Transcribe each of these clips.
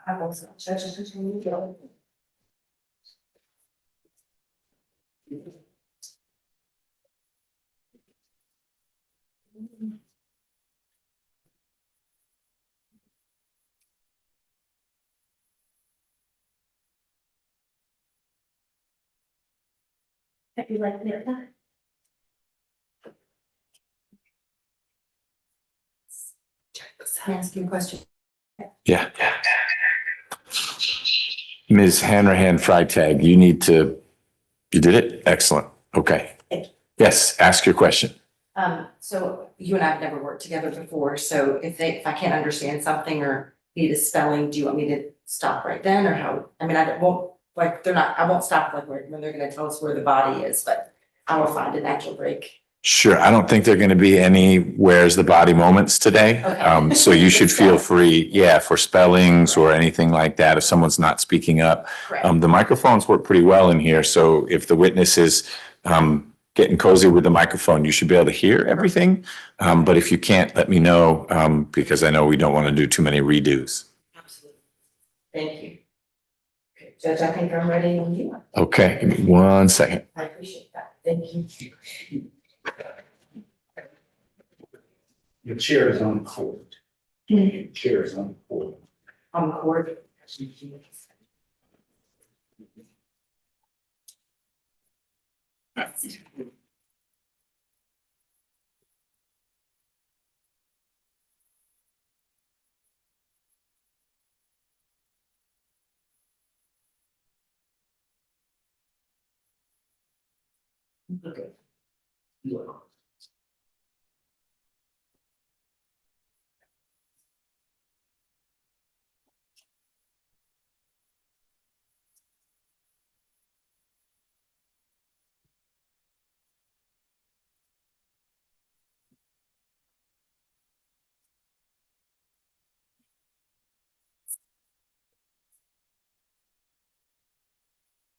I will say, judges between you. If you like it. Ask you a question. Yeah. Ms. Hanrahan Freitag, you did it? Excellent. Okay. Thank you. Yes, ask your question. So you and I have never worked together before, so if I can't understand something or need a spelling, do you want me to stop right then or how? I mean, I won't, like, I won't stop like when they're gonna tell us where the body is, but I will find a natural break. Sure. I don't think there are going to be any where's the body moments today. Okay. So you should feel free, for spellings or anything like that. If someone's not speaking up, Correct. the microphones work pretty well in here. So if the witness is getting cozy with the microphone, you should be able to hear everything. But if you can't, let me know because I know we don't want to do too many redos. Absolutely. Thank you. Okay, Judge, I think I'm ready when you are. Okay, give me 1 second. I appreciate that. Thank you. Your chair is on cord. Your chair is on cord. On the court. Okay.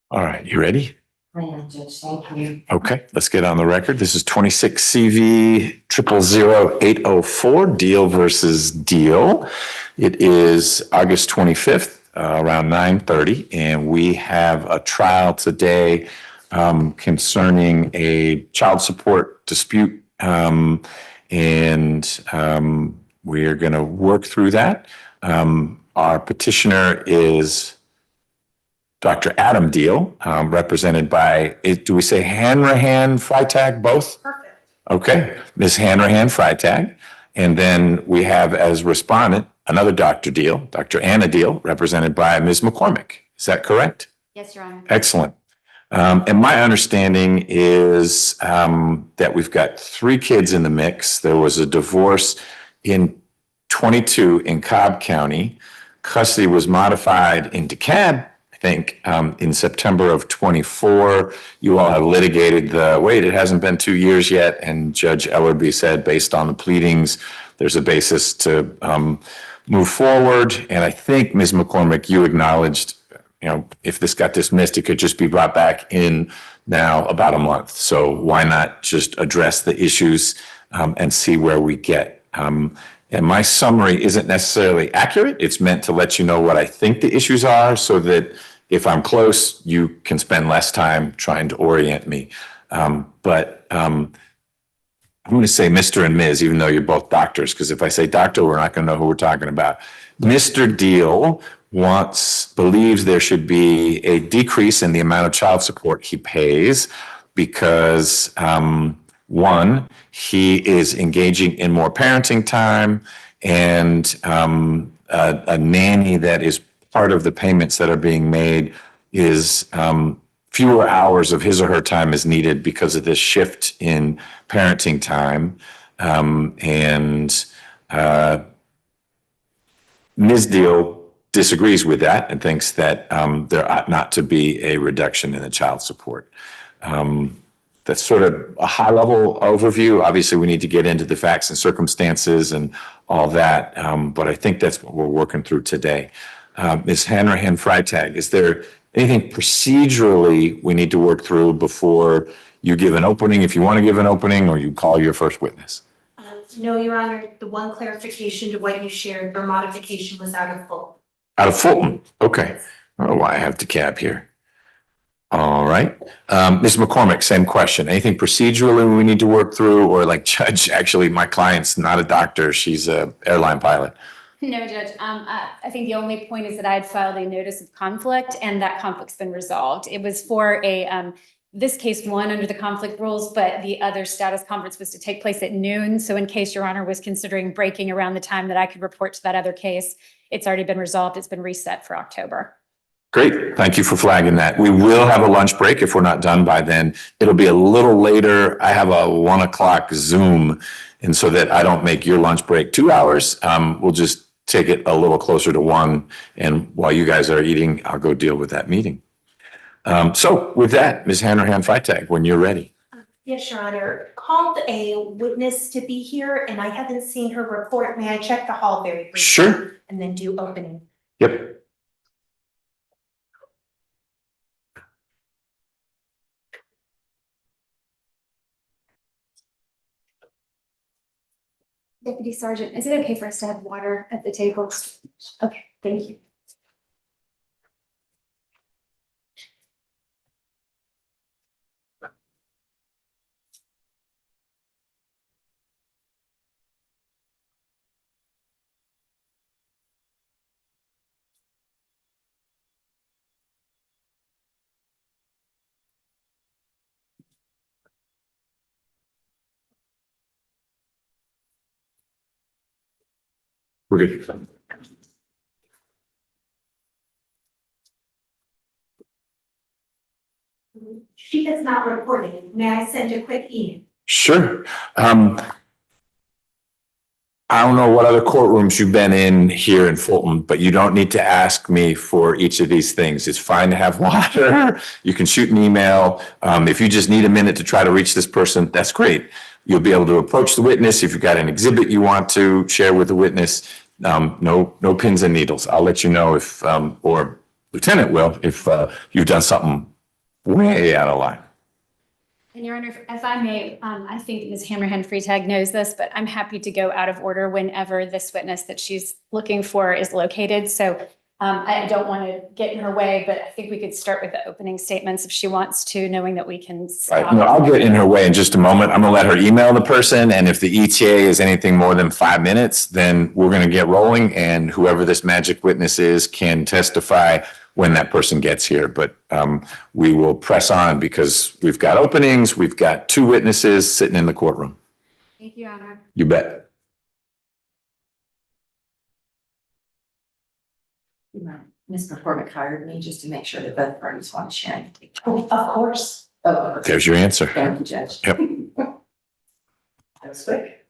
All right, you ready? I am, Judge. Thank you. Okay, let's get on the record. This is 26CV000804, Deal versus Deal. It is August 25th, around 9:30, and we have a trial today concerning a child support dispute. We are going to work through that. Our petitioner is Dr. Adam Deal, represented by, do we say Hanrahan Freitag, both? Perfect. Okay, Ms. Hanrahan Freitag. And then we have as respondent, another Dr. Deal, Dr. Anna Deal, represented by Ms. McCormick. Is that correct? Yes, Your Honor. Excellent. And my understanding is that we've got 3 kids in the mix. There was a divorce in 22 in Cobb County. Custody was modified in DeKalb, I think, in September of 24. You all have litigated it hasn't been 2 years yet. And Judge Ellerby said, based on the pleadings, there's a basis to move forward. And I think, Ms. McCormick, you acknowledged, if this got dismissed, it could just be brought back in now about a month. So why not just address the issues and see where we get? And my summary isn't necessarily accurate. It's meant to let you know what I think the issues are so that if I'm close, you can spend less time trying to orient me. But I'm going to say Mr. and Ms., even though you're both doctors, because if I say doctor, we're not going to know who we're talking about. Mr. Deal believes there should be a decrease in the amount of child support he pays because, one, he is engaging in more parenting time, and a nanny that is part of the payments that are being made is fewer hours of his or her time is needed because of this shift in parenting time. Ms. Deal disagrees with that and thinks that there ought not to be a reduction in the child support. That's sort of a high-level overview. Obviously, we need to get into the facts and circumstances and all that, but I think that's what we're working through today. Ms. Hanrahan Freitag, is there anything procedurally we need to work through before you give an opening, if you want to give an opening, or you call your first witness? No, Your Honor, the one clarification to what you shared, your modification was out of full. Out of Fulton, okay. I don't know why I have DeKalb here. All right, Ms. McCormick, same question. Anything procedurally we need to work through, or like Judge, actually, my client's not a doctor, she's a airline pilot. No, Judge. I think the only point is that I had filed a notice of conflict and that conflict's been resolved. It was for this case one under the conflict rules, but the other status conference was to take place at noon. So in case Your Honor was considering breaking around the time that I could report to that other case, it's already been resolved. It's been reset for October. Great, thank you for flagging that. We will have a lunch break if we're not done by then. It'll be a little later. I have a 1 o'clock Zoom, and so that I don't make your lunch break 2 hours, we'll just take it a little closer to 1. And while you guys are eating, I'll go deal with that meeting. So with that, Ms. Hanrahan Freitag, when you're ready. Yes, Your Honor. Called a witness to be here and I haven't seen her report. May I check the hall very briefly? Sure. And then do opening. Yep. Deputy Sergeant, is it okay for us to have water at the table? Okay, thank you. We're good. She has not reported. May I send a quick email? Sure. I don't know what other courtrooms you've been in here in Fulton, but you don't need to ask me for each of these things. It's fine to have water. You can shoot an email. If you just need a minute to try to reach this person, that's great. You'll be able to approach the witness. If you've got an exhibit you want to share with the witness, no pins and needles. I'll let you know if, or Lieutenant will, if you've done something way out of line. And Your Honor, if I may, I think Ms. Hanrahan Freitag knows this, but I'm happy to go out of order whenever this witness that she's looking for is located. So I don't want to get in her way, but I think we could start with the opening statements if she wants to, knowing that we can stop. Right. No, I'll get in her way in just a moment. I'm gonna let her email the person, and if the ETA is anything more than 5 minutes, then we're gonna get rolling, and whoever this magic witness is can testify when that person gets here. But we will press on because we've got openings, we've got 2 witnesses sitting in the courtroom. Thank you, Your Honor. You bet. Ms. McCormick hired me just to make sure that both parties want to share anything. Of course. Oh, There's your answer. thank you, Judge. Yep. That was quick.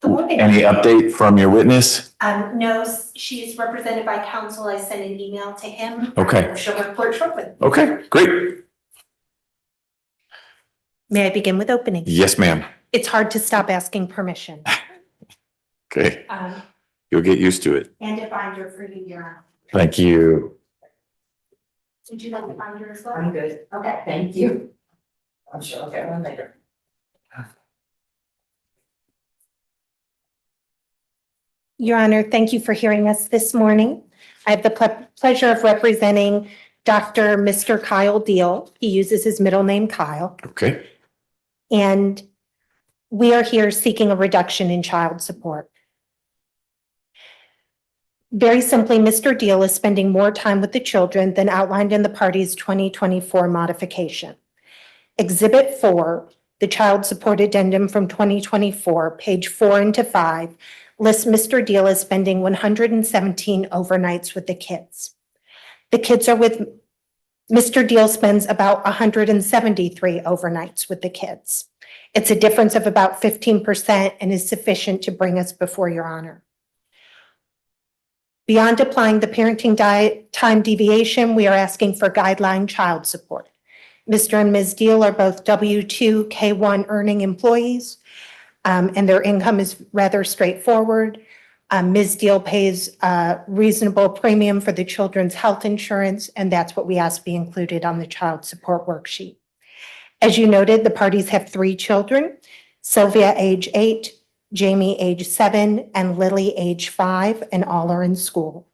Any update from your witness? No, she is represented by counsel. I sent an email to him. Okay. She'll report shortly. Okay, great. May I begin with opening? Yes, ma'am. It's hard to stop asking permission. Okay, you'll get used to it. And a binder for you, Your Honor. Thank you. Would you like the binder as well? I'm good. Okay. Thank you. I'm sure I'll get one later. Your Honor, thank you for hearing us this morning. I have the pleasure of representing Dr. Mr. Kyle Deal. He uses his middle name Kyle. Okay, And we are here seeking a reduction in child support. Very simply, Mr. Deal is spending more time with the children than outlined in the party's 2024 modification. Exhibit 4, the child support addendum from 2024, page 4 into 5, lists Mr. Deal as spending 117 overnights with the kids. The kids are with, Mr. Deal spends about 173 overnights with the kids. It's a difference of about 15% and is sufficient to bring us before Your Honor. Beyond applying the parenting time deviation, we are asking for guideline child support. Mr. and Ms. Deal are both W-2 K-1 earning employees, and their income is rather straightforward. Ms. Deal pays a reasonable premium for the children's health insurance, and that's what we ask be included on the child support worksheet. As you noted, the parties have 3 children, Sylvia, age 8, Jamie, age 7, and Lily, age 5, and all are in school.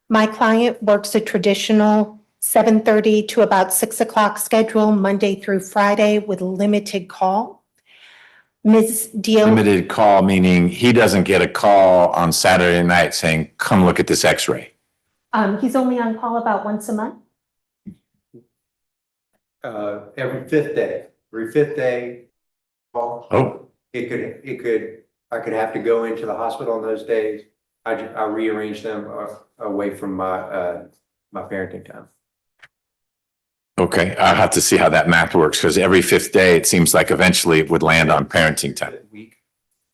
My client works a traditional 7:30 to about 6 o'clock schedule, Monday through Friday, with limited call. Ms. Deal. Limited call, meaning he doesn't get a call on Saturday night saying, come look at this x-ray. He's only on call about once a month. Every fifth day. Oh. I could have to go into the hospital on those days. I rearrange them away from my parenting time. Okay, I'll have to see how that math works, because every fifth day, it seems like eventually it would land on parenting time. Week,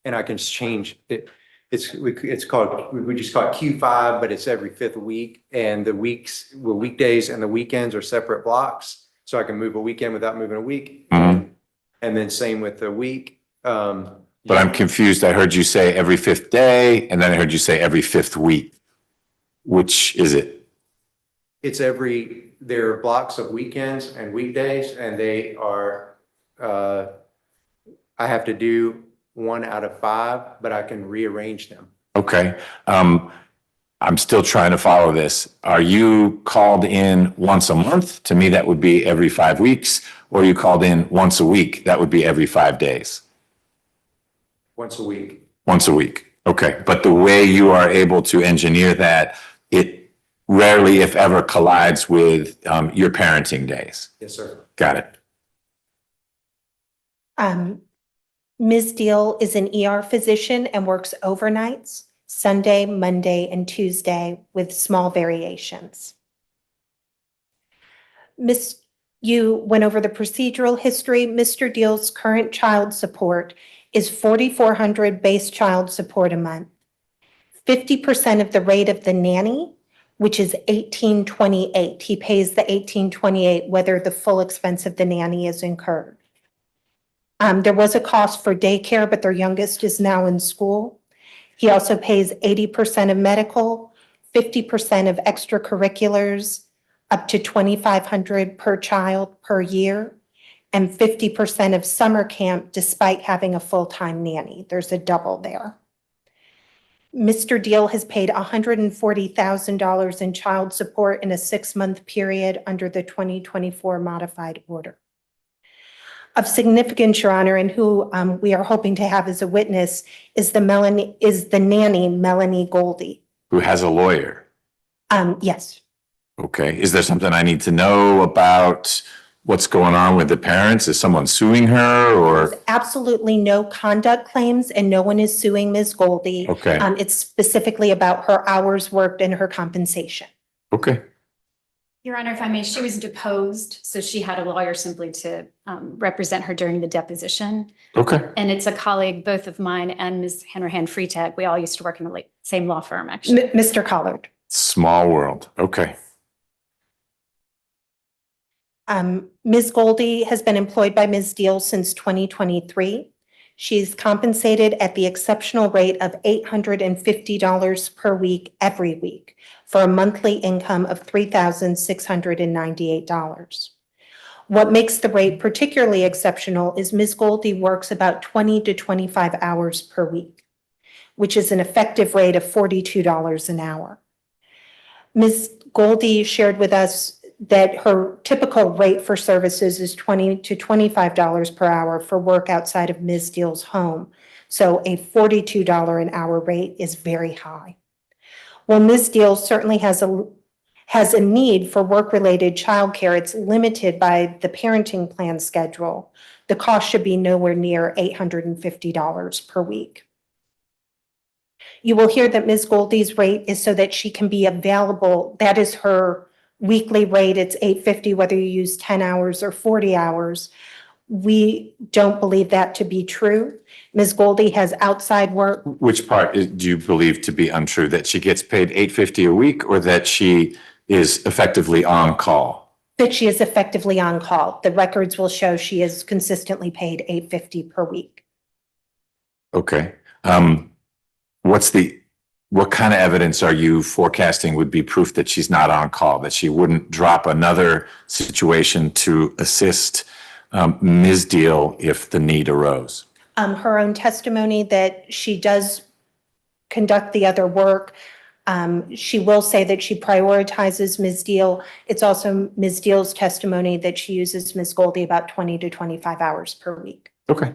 and I can change it. It's called, we just call it Q5, but it's every fifth week. And the weekdays and the weekends are separate blocks. So I can move a weekend without moving a week. Mhm. And then same with the week. But I'm confused. I heard you say every fifth day, and then I heard you say every fifth week. Which is it? There are blocks of weekends and weekdays, and they are, I have to do 1 out of 5, but I can rearrange them. Okay. I'm still trying to follow this. Are you called in once a month? To me, that would be every 5 weeks. Or are you called in once a week? That would be every 5 days. Once a week. Once a week. Okay. But the way you are able to engineer that, it rarely, if ever, collides with your parenting days. Yes, sir. Got it. Ms. Deal is an ER physician and works overnights, Sunday, Monday, and Tuesday, with small variations. You went over the procedural history. Mr. Deal's current child support is $4,400 base child support a month. 50% of the rate of the nanny, which is $1,828. He pays the $1,828 whether the full expense of the nanny is incurred. There was a cost for daycare, but their youngest is now in school. He also pays 80% of medical, 50% of extracurriculars, up to $2,500 per child per year, and 50% of summer camp despite having a full-time nanny. There's a double there. Mr. Deal has paid $140,000 in child support in a 6-month period under the 2024 modified order. Of significance, Your Honor, and who we are hoping to have as a witness is the nanny, Melanie Goldie. Who has a lawyer? Yes. Okay. Is there something I need to know about what's going on with the parents? Is someone suing her or? There's absolutely no conduct claims and no one is suing Ms. Goldie. Okay. It's specifically about her hours worked and her compensation. Okay. Your Honor, if I may, she was deposed, so she had a lawyer simply to represent her during the deposition. Okay. And it's a colleague, both of mine and Ms. Hanrahan Freitag. We all used to work in the same law firm, actually. Mr. Collard. Small world. Okay. Ms. Goldie has been employed by Ms. Deal since 2023. She's compensated at the exceptional rate of $850 per week every week for a monthly income of $3,698. What makes the rate particularly exceptional is Ms. Goldie works about 20 to 25 hours per week, which is an effective rate of $42 an hour. Ms. Goldie shared with us that her typical rate for services is $20 to $25 per hour for work outside of Ms. Deal's home. So a $42 an hour rate is very high. While Ms. Deal certainly has a need for work-related childcare, it's limited by the parenting plan schedule. The cost should be nowhere near $850 per week. You will hear that Ms. Goldie's rate is so that she can be available. That is her weekly rate. It's $850 whether you use 10 hours or 40 hours. We don't believe that to be true. Ms. Goldie has outside work. Which part do you believe to be untrue? That she gets paid $850 a week or that she is effectively on call? That she is effectively on call. The records will show she is consistently paid $850 per week. Okay. What kind of evidence are you forecasting would be proof that she's not on call, that she wouldn't drop another situation to assist Ms. Deal if the need arose? her own testimony that she does conduct the other work. She will say that she prioritizes Ms. Deal. It's also Ms. Deal's testimony that she uses Ms. Goldie about 20 to 25 hours per week. Okay.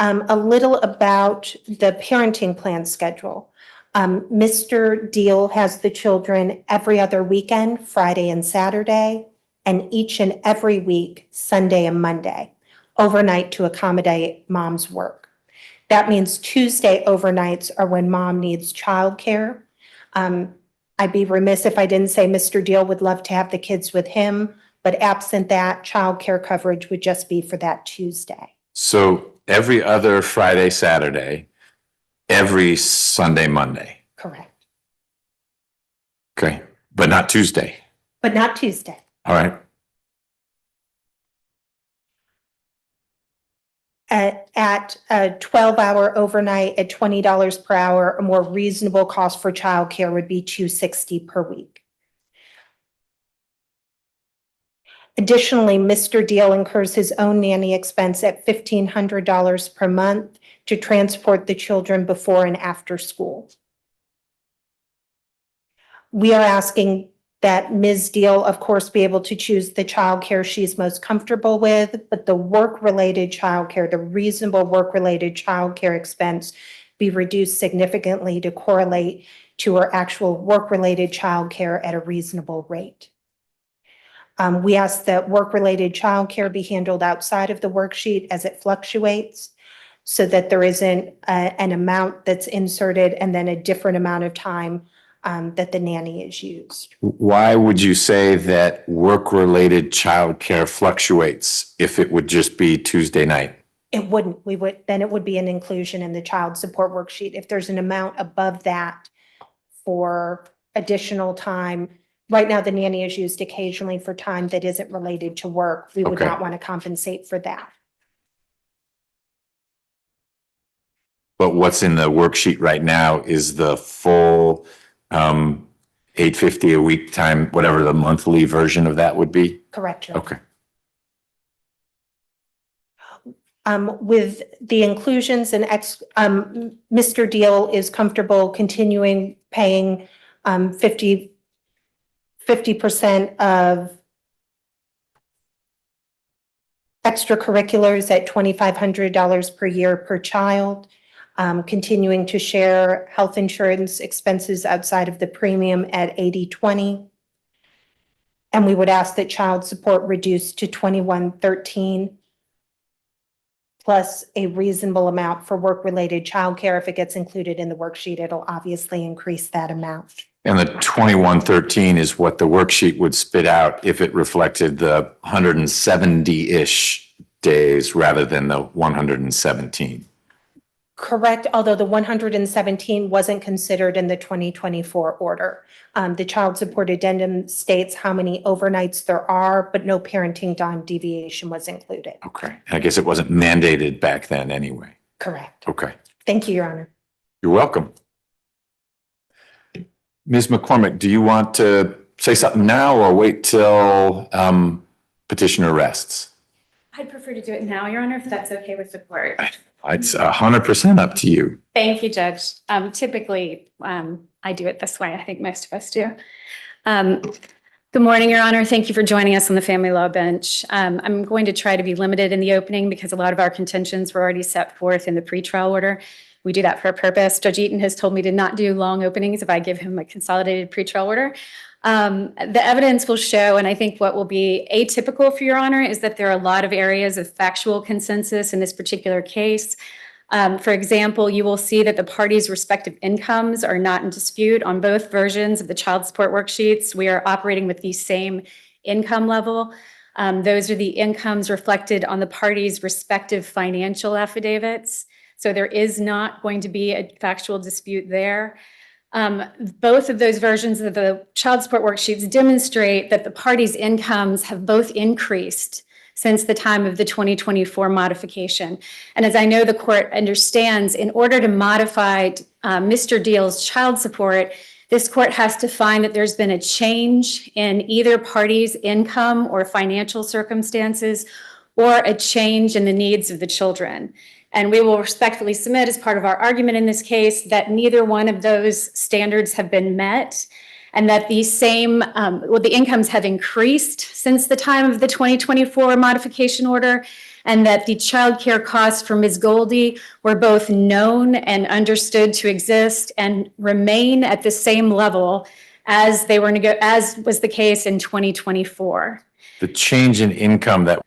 A little about the parenting plan schedule. Mr. Deal has the children every other weekend, Friday and Saturday, and each and every week, Sunday and Monday, overnight to accommodate mom's work. That means Tuesday overnights are when mom needs childcare. I'd be remiss if I didn't say Mr. Deal would love to have the kids with him, but absent that, childcare coverage would just be for that Tuesday. So every other Friday, Saturday, every Sunday, Monday. Correct. Okay. But not Tuesday. But not Tuesday. All right. At a 12-hour overnight at $20 per hour, a more reasonable cost for childcare would be $260 per week. Additionally, Mr. Deal incurs his own nanny expense at $1,500 per month to transport the children before and after school. We are asking that Ms. Deal, of course, be able to choose the childcare she's most comfortable with, but the work-related childcare, the reasonable work-related childcare expense be reduced significantly to correlate to her actual work-related childcare at a reasonable rate. We ask that work-related childcare be handled outside of the worksheet as it fluctuates so that there isn't an amount that's inserted and then a different amount of time that the nanny is used. Why would you say that work-related childcare fluctuates if it would just be Tuesday night? It wouldn't. Then it would be an inclusion in the child support worksheet. If there's an amount above that for additional time, right now the nanny is used occasionally for time that isn't related to work. We would Okay. not want to compensate for that. But what's in the worksheet right now is the full $850 a week time, whatever the monthly version of that would be? Correct, Joe. Okay. With the inclusions and Mr. Deal is comfortable continuing paying 50% of extracurriculars at $2,500 per year per child, continuing to share health insurance expenses outside of the premium at 80/20. And we would ask that child support reduce to $2,113 plus a reasonable amount for work-related childcare. If it gets included in the worksheet, it'll obviously increase that amount. And the 2113 is what the worksheet would spit out if it reflected the 170-ish days rather than the 117. Correct, although the 117 wasn't considered in the 2024 order. The child support addendum states how many overnights there are, but no parenting time deviation was included. Okay. I guess it wasn't mandated back then anyway. Correct. Okay. Thank you, Your Honor. You're welcome. Ms. McCormick, do you want to say something now or wait till petitioner rests? I'd prefer to do it now, Your Honor, if that's okay with the court. It's 100% up to you. Thank you, Judge. Typically, I do it this way. I think most of us do. Good morning, Your Honor. Thank you for joining us on the family law bench. I'm going to try to be limited in the opening because a lot of our contentions were already set forth in the pretrial order. We do that for a purpose. Judge Eaton has told me to not do long openings if I give him a consolidated pretrial order. The evidence will show, and I think what will be atypical for Your Honor is that there are a lot of areas of factual consensus in this particular case. For example, you will see that the parties' respective incomes are not in dispute on both versions of the child support worksheets. We are operating with the same income level. Those are the incomes reflected on the parties' respective financial affidavits. So there is not going to be a factual dispute there. Both of those versions of the child support worksheets demonstrate that the parties' incomes have both increased since the time of the 2024 modification. And as I know the court understands, in order to modify Mr. Deal's child support, This court has to find that there's been a change in either party's income or financial circumstances, or a change in the needs of the children. And we will respectfully submit as part of our argument in this case that neither one of those standards have been met, and that the incomes have increased since the time of the 2024 modification order, and that the child care costs for Ms. Goldie were both known and understood to exist and remain at the same level as as was the case in 2024. The change in income that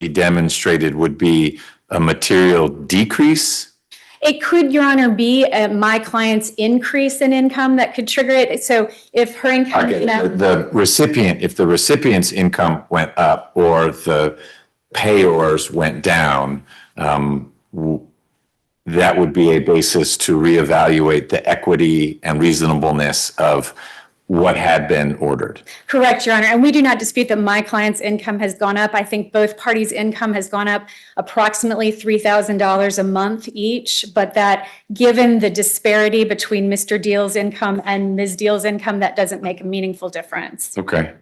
he demonstrated would be a material decrease? It could, Your Honor, be my client's increase in income that could trigger it. So if her income. Okay, if the recipient's income went up or the payors went down, that would be a basis to reevaluate the equity and reasonableness of what had been ordered. Correct, Your Honor. And we do not dispute that my client's income has gone up. I think both parties' income has gone up approximately $3,000 a month each, but that given the disparity between Mr. Deal's income and Ms. Deal's income, that doesn't make a meaningful difference. Okay.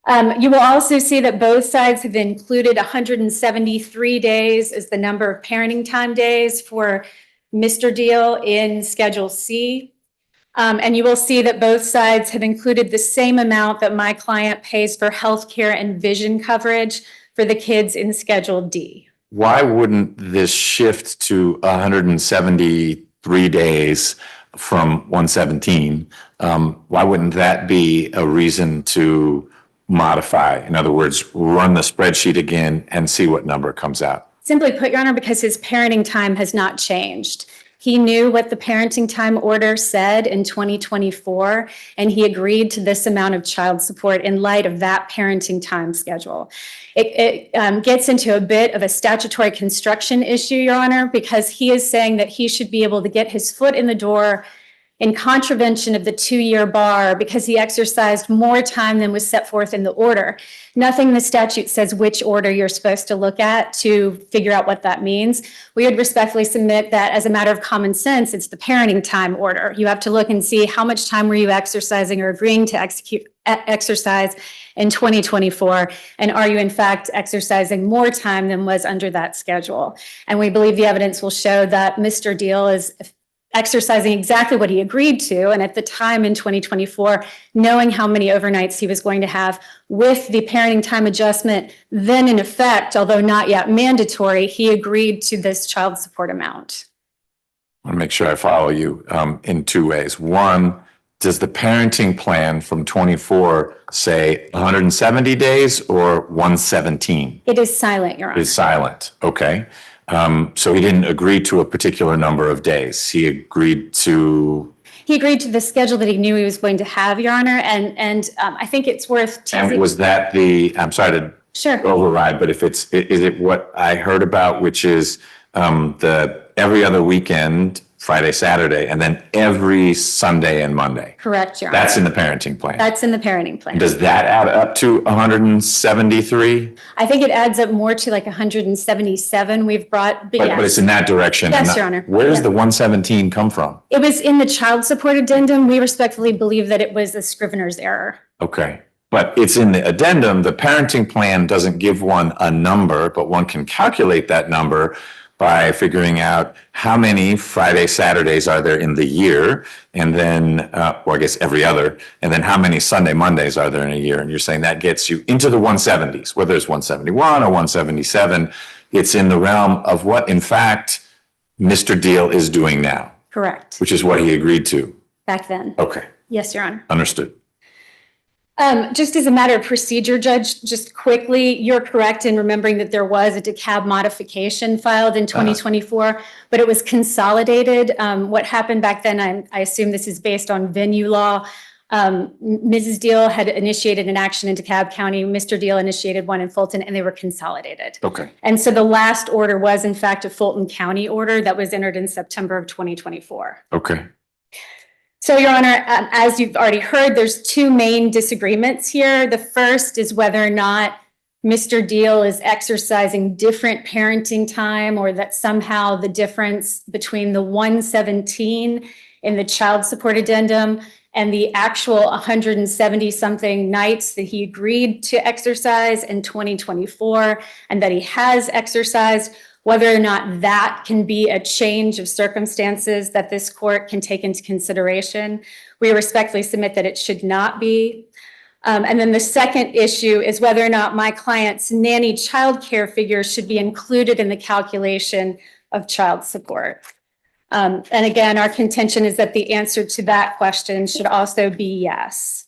You will also see that both sides have included 173 days as the number of parenting time days for Mr. Deal in Schedule C. And you will see that both sides have included the same amount that my client pays for healthcare and vision coverage for the kids in Schedule D. Why wouldn't this shift to 173 days from 117? Why wouldn't that be a reason to modify? In other words, run the spreadsheet again and see what number comes out. Simply put, Your Honor, because his parenting time has not changed. He knew what the parenting time order said in 2024, and he agreed to this amount of child support in light of that parenting time schedule. It gets into a bit of a statutory construction issue, Your Honor, because he is saying that he should be able to get his foot in the door in contravention of the 2-year bar because he exercised more time than was set forth in the order. Nothing in the statute says which order you're supposed to look at to figure out what that means. We would respectfully submit that as a matter of common sense, it's the parenting time order. You have to look and see how much time were you exercising or agreeing to exercise in 2024, and are you in fact exercising more time than was under that schedule? And we believe the evidence will show that Mr. Deal is exercising exactly what he agreed to, and at the time in 2024, knowing how many overnights he was going to have with the parenting time adjustment then in effect, although not yet mandatory, he agreed to this child support amount. I want to make sure I follow you in two ways. One, does the parenting plan from 24 say 170 days or 117? It is silent, Your Honor. It's silent. Okay. So he didn't agree to a particular number of days. He agreed to the schedule that he knew he was going to have, Your Honor, and I think it's worth teasing. And was that I'm sorry to Sure. override, but is it what I heard about, which is the every other weekend, Friday, Saturday, and then every Sunday and Monday? Correct, Your Honor. That's in the parenting plan. That's in the parenting plan. Does that add up to 173? I think it adds up more to like 177 we've brought, but But it's in that direction. Yes, Your Honor. Where does Yeah. the 117 come from? It was in the child support addendum. We respectfully believe that it was a scrivener's error. Okay. But it's in the addendum. The parenting plan doesn't give one a number, but one can calculate that number by figuring out how many Friday, Saturdays are there in the year, and then, or I guess every other, and then how many Sunday, Mondays are there in a year? And you're saying that gets you into the 170s, whether it's 171 or 177, it's in the realm of what, in fact, Mr. Deal is doing now. Correct. Which is what he agreed to. Back then. Okay, Yes, Your Honor. understood. Just as a matter of procedure, Judge, just quickly, you're correct in remembering that there was a DeKalb modification filed in 2024, but it was consolidated. What happened back then, I assume this is based on venue law. Mrs. Deal had initiated an action in DeKalb County. Mr. Deal initiated one in Fulton, and they were consolidated. Okay. And so the last order was, in fact, a Fulton County order that was entered in September of 2024. Okay. So, Your Honor, as you've already heard, there's two main disagreements here. The first is whether or not Mr. Deal is exercising different parenting time, or that somehow the difference between the 117 in the child support addendum and the actual 170 something nights that he agreed to exercise in 2024 and that he has exercised, whether or not that can be a change of circumstances that this court can take into consideration. We respectfully submit that it should not be. And then the second issue is whether or not my client's nanny childcare figure should be included in the calculation of child support. And again, our contention is that the answer to that question should also be yes.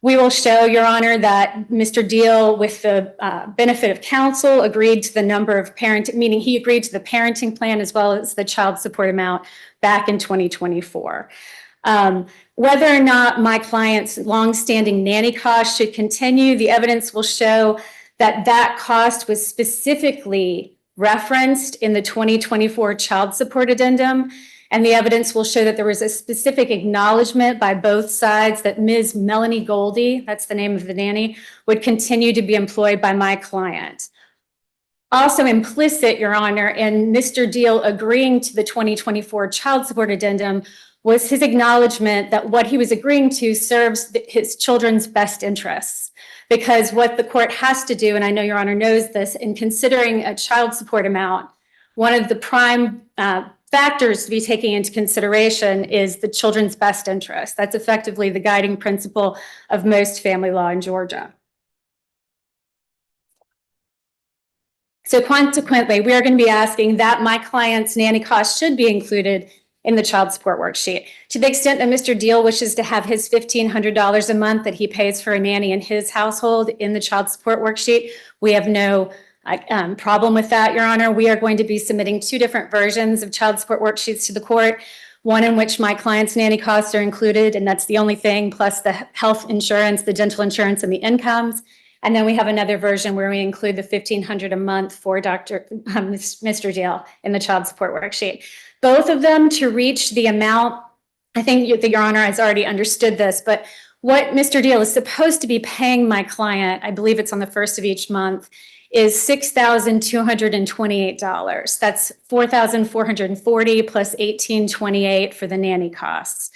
We will show, Your Honor, that Mr. Deal, with the benefit of counsel, agreed to the number of meaning he agreed to the parenting plan as well as the child support amount back in 2024. Whether or not my client's longstanding nanny cost should continue, the evidence will show that that cost was specifically referenced in the 2024 child support addendum, and the evidence will show that there was a specific acknowledgement by both sides that Ms. Melanie Goldie, that's the name of the nanny, would continue to be employed by my client. Also implicit, Your Honor, in Mr. Deal agreeing to the 2024 child support addendum was his acknowledgement that what he was agreeing to serves his children's best interests. Because what the court has to do, and I know Your Honor knows this, in considering a child support amount, one of the prime factors to be taken into consideration is the children's best interest. That's effectively the guiding principle of most family law in Georgia. So consequently, we are going to be asking that my client's nanny cost should be included in the child support worksheet. To the extent that Mr. Deal wishes to have his $1,500 a month that he pays for a nanny in his household in the child support worksheet, we have no problem with that, Your Honor. We are going to be submitting two different versions of child support worksheets to the court, one in which my client's nanny costs are included, and that's the only thing, plus the health insurance, the dental insurance, and the incomes. And then we have another version where we include the $1,500 a month for Mr. Deal in the child support worksheet. Both of them to reach the amount, I think that Your Honor has already understood this, but what Mr. Deal is supposed to be paying my client, I believe it's on the first of each month, is $6,228. That's $4,440 plus $1,828 for the nanny costs.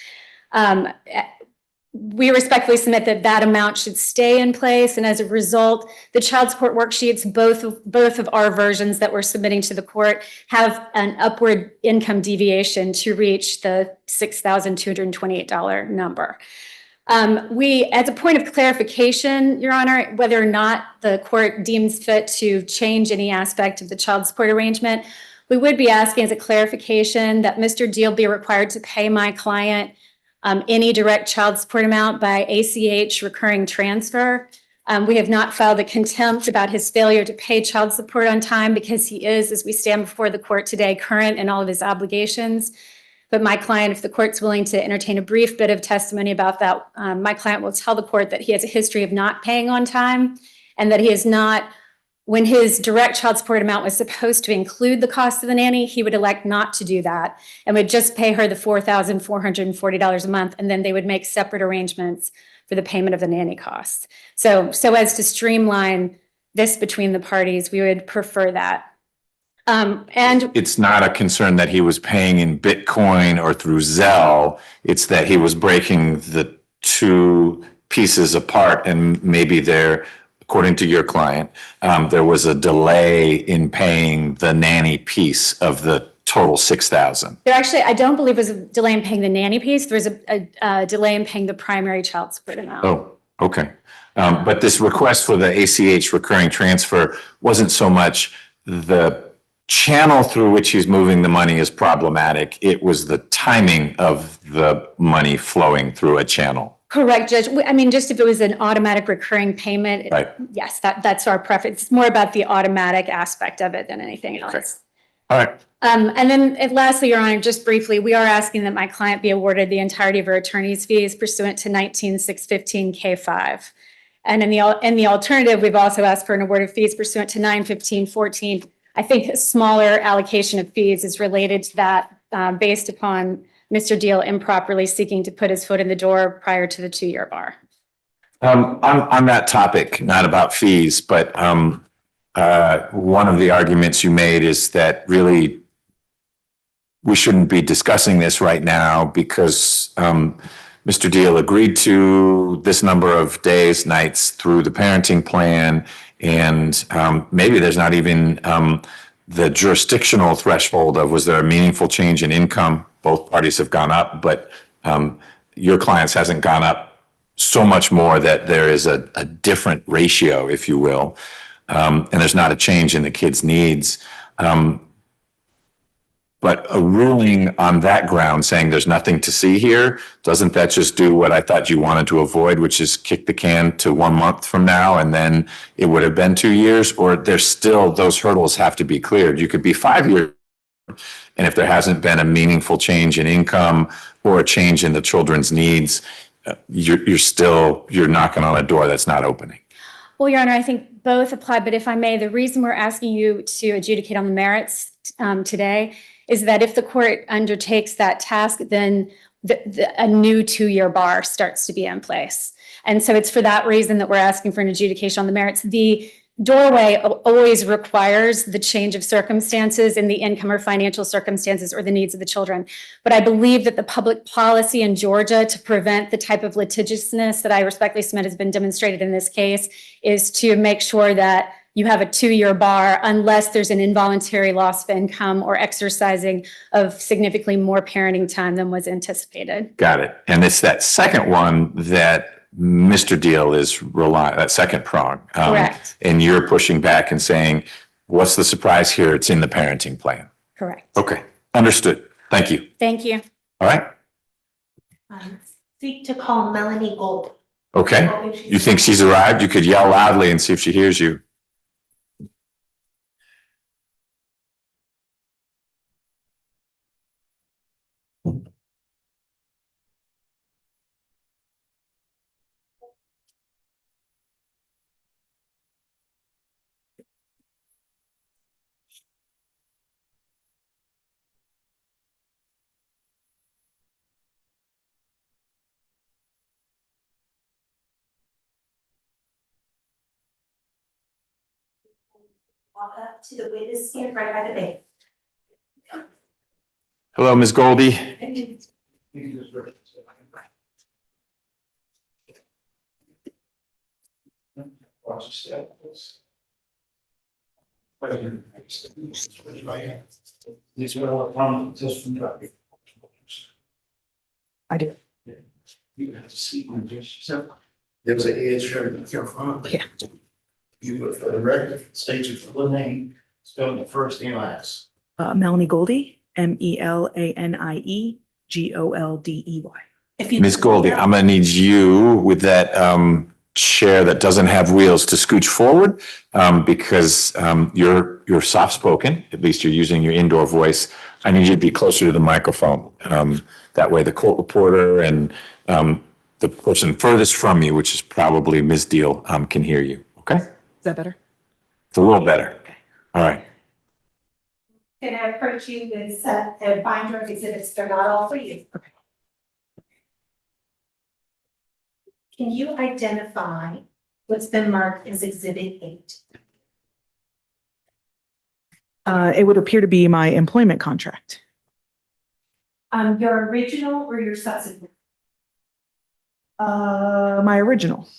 We respectfully submit that that amount should stay in place, and as a result, the child support worksheets, both of our versions that we're submitting to the court, have an upward income deviation to reach the $6,228 number. As a point of clarification, Your Honor, whether or not the court deems fit to change any aspect of the child support arrangement, we would be asking as a clarification that Mr. Deal be required to pay my client any direct child support amount by ACH recurring transfer. We have not filed a contempt about his failure to pay child support on time because he is, as we stand before the court today, current in all of his obligations. But my client, if the court's willing to entertain a brief bit of testimony about that, my client will tell the court that he has a history of not paying on time and that he is not, when his direct child support amount was supposed to include the cost of the nanny, he would elect not to do that and would just pay her the $4,440 a month, and then they would make separate arrangements for the payment of the nanny costs. So as to streamline this between the parties, we would prefer that. And It's not a concern that he was paying in Bitcoin or through Zelle. It's that he was breaking the two pieces apart, and maybe there, according to your client, there was a delay in paying the nanny piece of the total $6,000. there actually, I don't believe was a delay in paying the nanny piece. There was a delay in paying the primary child support amount. Oh, okay. But this request for the ACH recurring transfer wasn't so much the channel through which he's moving the money is problematic. It was the timing of the money flowing through a channel. Correct, Judge. I mean, just if it was an automatic recurring payment, Right. yes, that's our preference. It's more about the automatic aspect of it than anything else. Okay. All right. And then lastly, Your Honor, just briefly, we are asking that my client be awarded the entirety of her attorney's fees pursuant to 19615 K5. And in the alternative, we've also asked for an award of fees pursuant to 91514. I think a smaller allocation of fees is related to that based upon Mr. Deal improperly seeking to put his foot in the door prior to the 2-year bar. On that topic, not about fees, but one of the arguments you made is that really we shouldn't be discussing this right now because Mr. Deal agreed to this number of days, nights through the parenting plan. And maybe there's not even the jurisdictional threshold of was there a meaningful change in income? Both parties have gone up, but your clients hasn't gone up so much more that there is a different ratio, if you will. And there's not a change in the kids' needs. But a ruling on that ground saying there's nothing to see here, doesn't that just do what I thought you wanted to avoid, which is kick the can to 1 month from now and then it would have been 2 years? Or there's still, those hurdles have to be cleared. You could be 5 years. And if there hasn't been a meaningful change in income or a change in the children's needs, you're knocking on a door that's not opening. Well, Your Honor, I think both apply, but if I may, the reason we're asking you to adjudicate on the merits today is that if the court undertakes that task, then a new 2-year bar starts to be in place. And so it's for that reason that we're asking for an adjudication on the merits. The doorway always requires the change of circumstances in the income or financial circumstances or the needs of the children. But I believe that the public policy in Georgia to prevent the type of litigiousness that I respectfully submit has been demonstrated in this case is to make sure that you have a 2-year bar unless there's an involuntary loss of income or exercising of significantly more parenting time than was anticipated. Got it. And it's that second one that Mr. Deal is relying, that second prong. Correct. And you're pushing back and saying, what's the surprise here? It's in the parenting plan. Correct. Okay, understood. Thank you. Thank you. All right. Seek to call Melanie Gold. Okay. You think she's arrived? You could yell loudly and see if she hears you. Walk up to the witness stand right by the bay. Hello, Ms. Goldie. Watch the steps. These will come just from traffic. I do. You have to see when yourself. There's an edge here in your front. Yeah. You look for the record, state your full name, spell the first and last. Melanie Goldie, MELANIEGOLDEY. Ms. Goldie, I'm gonna need you with that chair that doesn't have wheels to scooch forward because you're soft-spoken, at least you're using your indoor voice. I need you to be closer to the microphone. That way the court reporter and the person furthest from you, which is probably Ms. Deal, can hear you, okay? Is that better? It's a little better. All right. Can I approach you with a binder of exhibits? They're not all for you. Okay. Can you identify what's been marked as Exhibit 8? It would appear to be my employment contract. Your original or your subsequent? My original.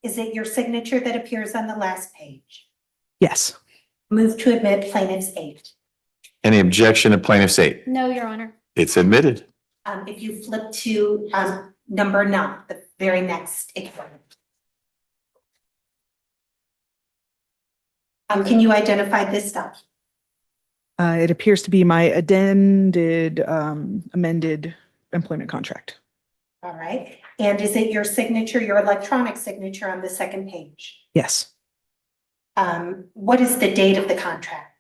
Is it your signature that appears on the last page? Yes. Move to admit plaintiff's 8. Any objection to plaintiff's 8? No, Your Honor. It's admitted. If you flip to number 9, the very next exhibit. Can you identify this document? It appears to be my amended employment contract. All right. And is it your signature, your electronic signature on the second page? Yes. What is the date of the contract?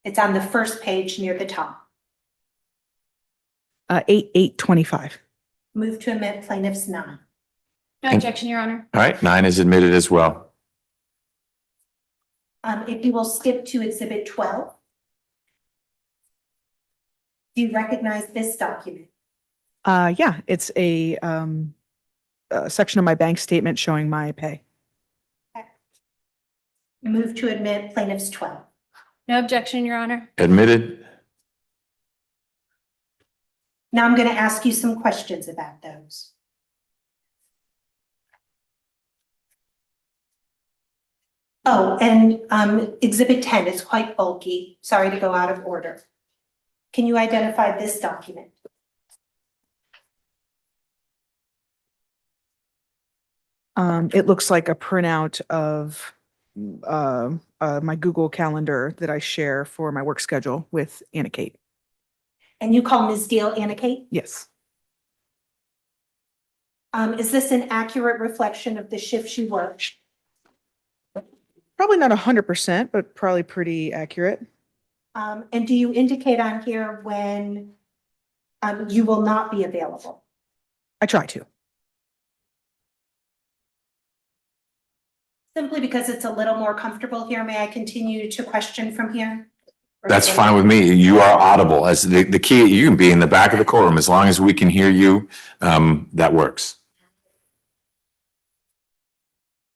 It's on the first page near the top. 8/8/25. Move to admit plaintiff's 9. No objection, Your Honor. All right, 9 is admitted as well. If you will skip to exhibit 12. Do you recognize this document? Yeah, it's a section of my bank statement showing my pay. Move to admit plaintiffs 12. No objection, Your Honor. Admitted. Now I'm going to ask you some questions about those. Oh, and Exhibit 10 is quite bulky. Sorry to go out of order. Can you identify this document? It looks like a printout of my Google Calendar that I share for my work schedule with Anna Kate. And you call Ms. Deal Anna Kate? Yes. Is this an accurate reflection of the shift she worked? Probably not 100%, but probably pretty accurate. And do you indicate on here when you will not be available? I try to. Simply because it's a little more comfortable here, may I continue to question from here? Or That's is it- fine with me. You are audible. As the key, you can be in the back of the courtroom as long as we can hear you. That works.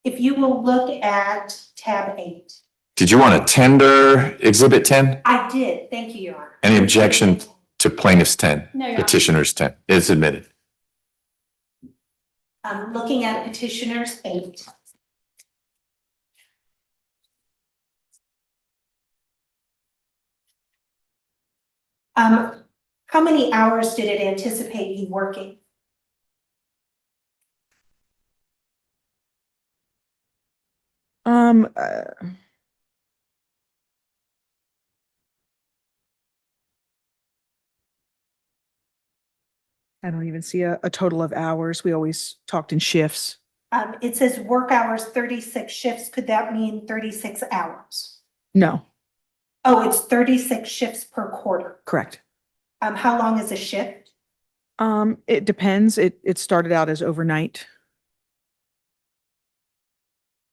If you will look at tab 8. Did you want to tender Exhibit 10? I did, thank you, Your Honor. Any objection to plaintiff's 10? No, Your Honor. Petitioner's 10 is admitted. Looking at petitioner's 8. How many hours did it anticipate you working? Um, I don't even see a total of hours. We always talked in shifts. It says work hours 36 shifts. Could that mean 36 hours? No, Oh, it's 36 shifts per quarter. correct. How long is a shift? It depends. It started out as overnight.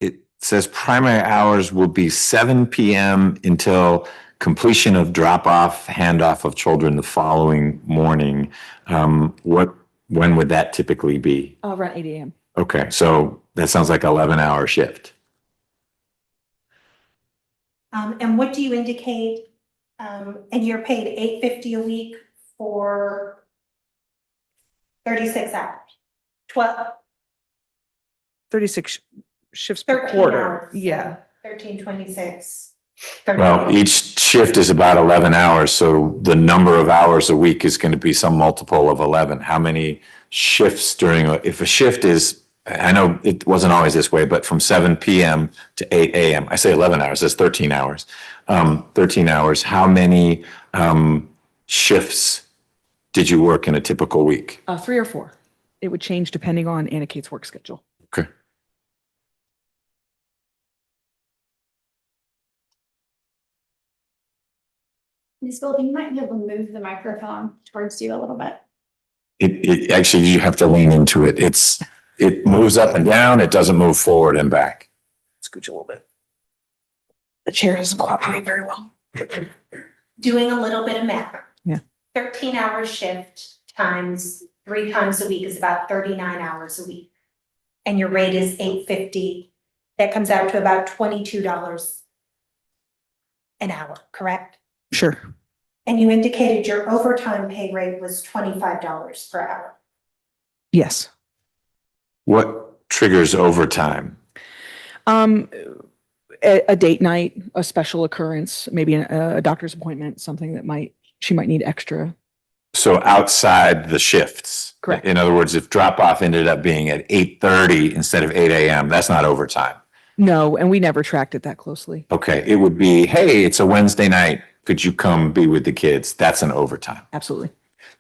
It says primary hours will be 7 p.m. until completion of drop-off, handoff of children the following morning. When would that typically be? Around 8 a.m. Okay, so that sounds like 11-hour shift. And what do you indicate? And you're paid $8.50 a week for 36 hours. 36 shifts per 13 quarter. hours. Yeah. 1326. Well, each shift is about 11 hours, so the number of hours a week is going to be some multiple of 11. How many shifts if a shift is, I know it wasn't always this way, but from 7 p.m. to 8 a.m., I say 11 hours, that's 13 hours. 13 hours, how many shifts did you work in a typical week? 3 or 4. It would change depending on Anna Kate's work schedule. Okay. Ms. Gold, you might be able to move the microphone towards you a little bit. It actually, you have to lean into it. It moves up and down. It doesn't move forward and back. Scooch a little bit. The chair doesn't cooperate very well. Doing a little bit of math. Yeah. 13-hour shift times 3 times a week is about 39 hours a week. And your rate is $8.50. That comes out to about $22 an hour, correct? Sure. And you indicated your overtime pay rate was $25 per hour. Yes. What triggers overtime? A date night, a special occurrence, maybe a doctor's appointment, something that she might need extra. So outside the shifts. Correct. In other words, if drop off ended up being at 8:30 instead of 8 a.m., that's not overtime. No, and we never tracked it that closely. Okay, it would be, hey, it's a Wednesday night. Could you come be with the kids? That's an overtime. Absolutely.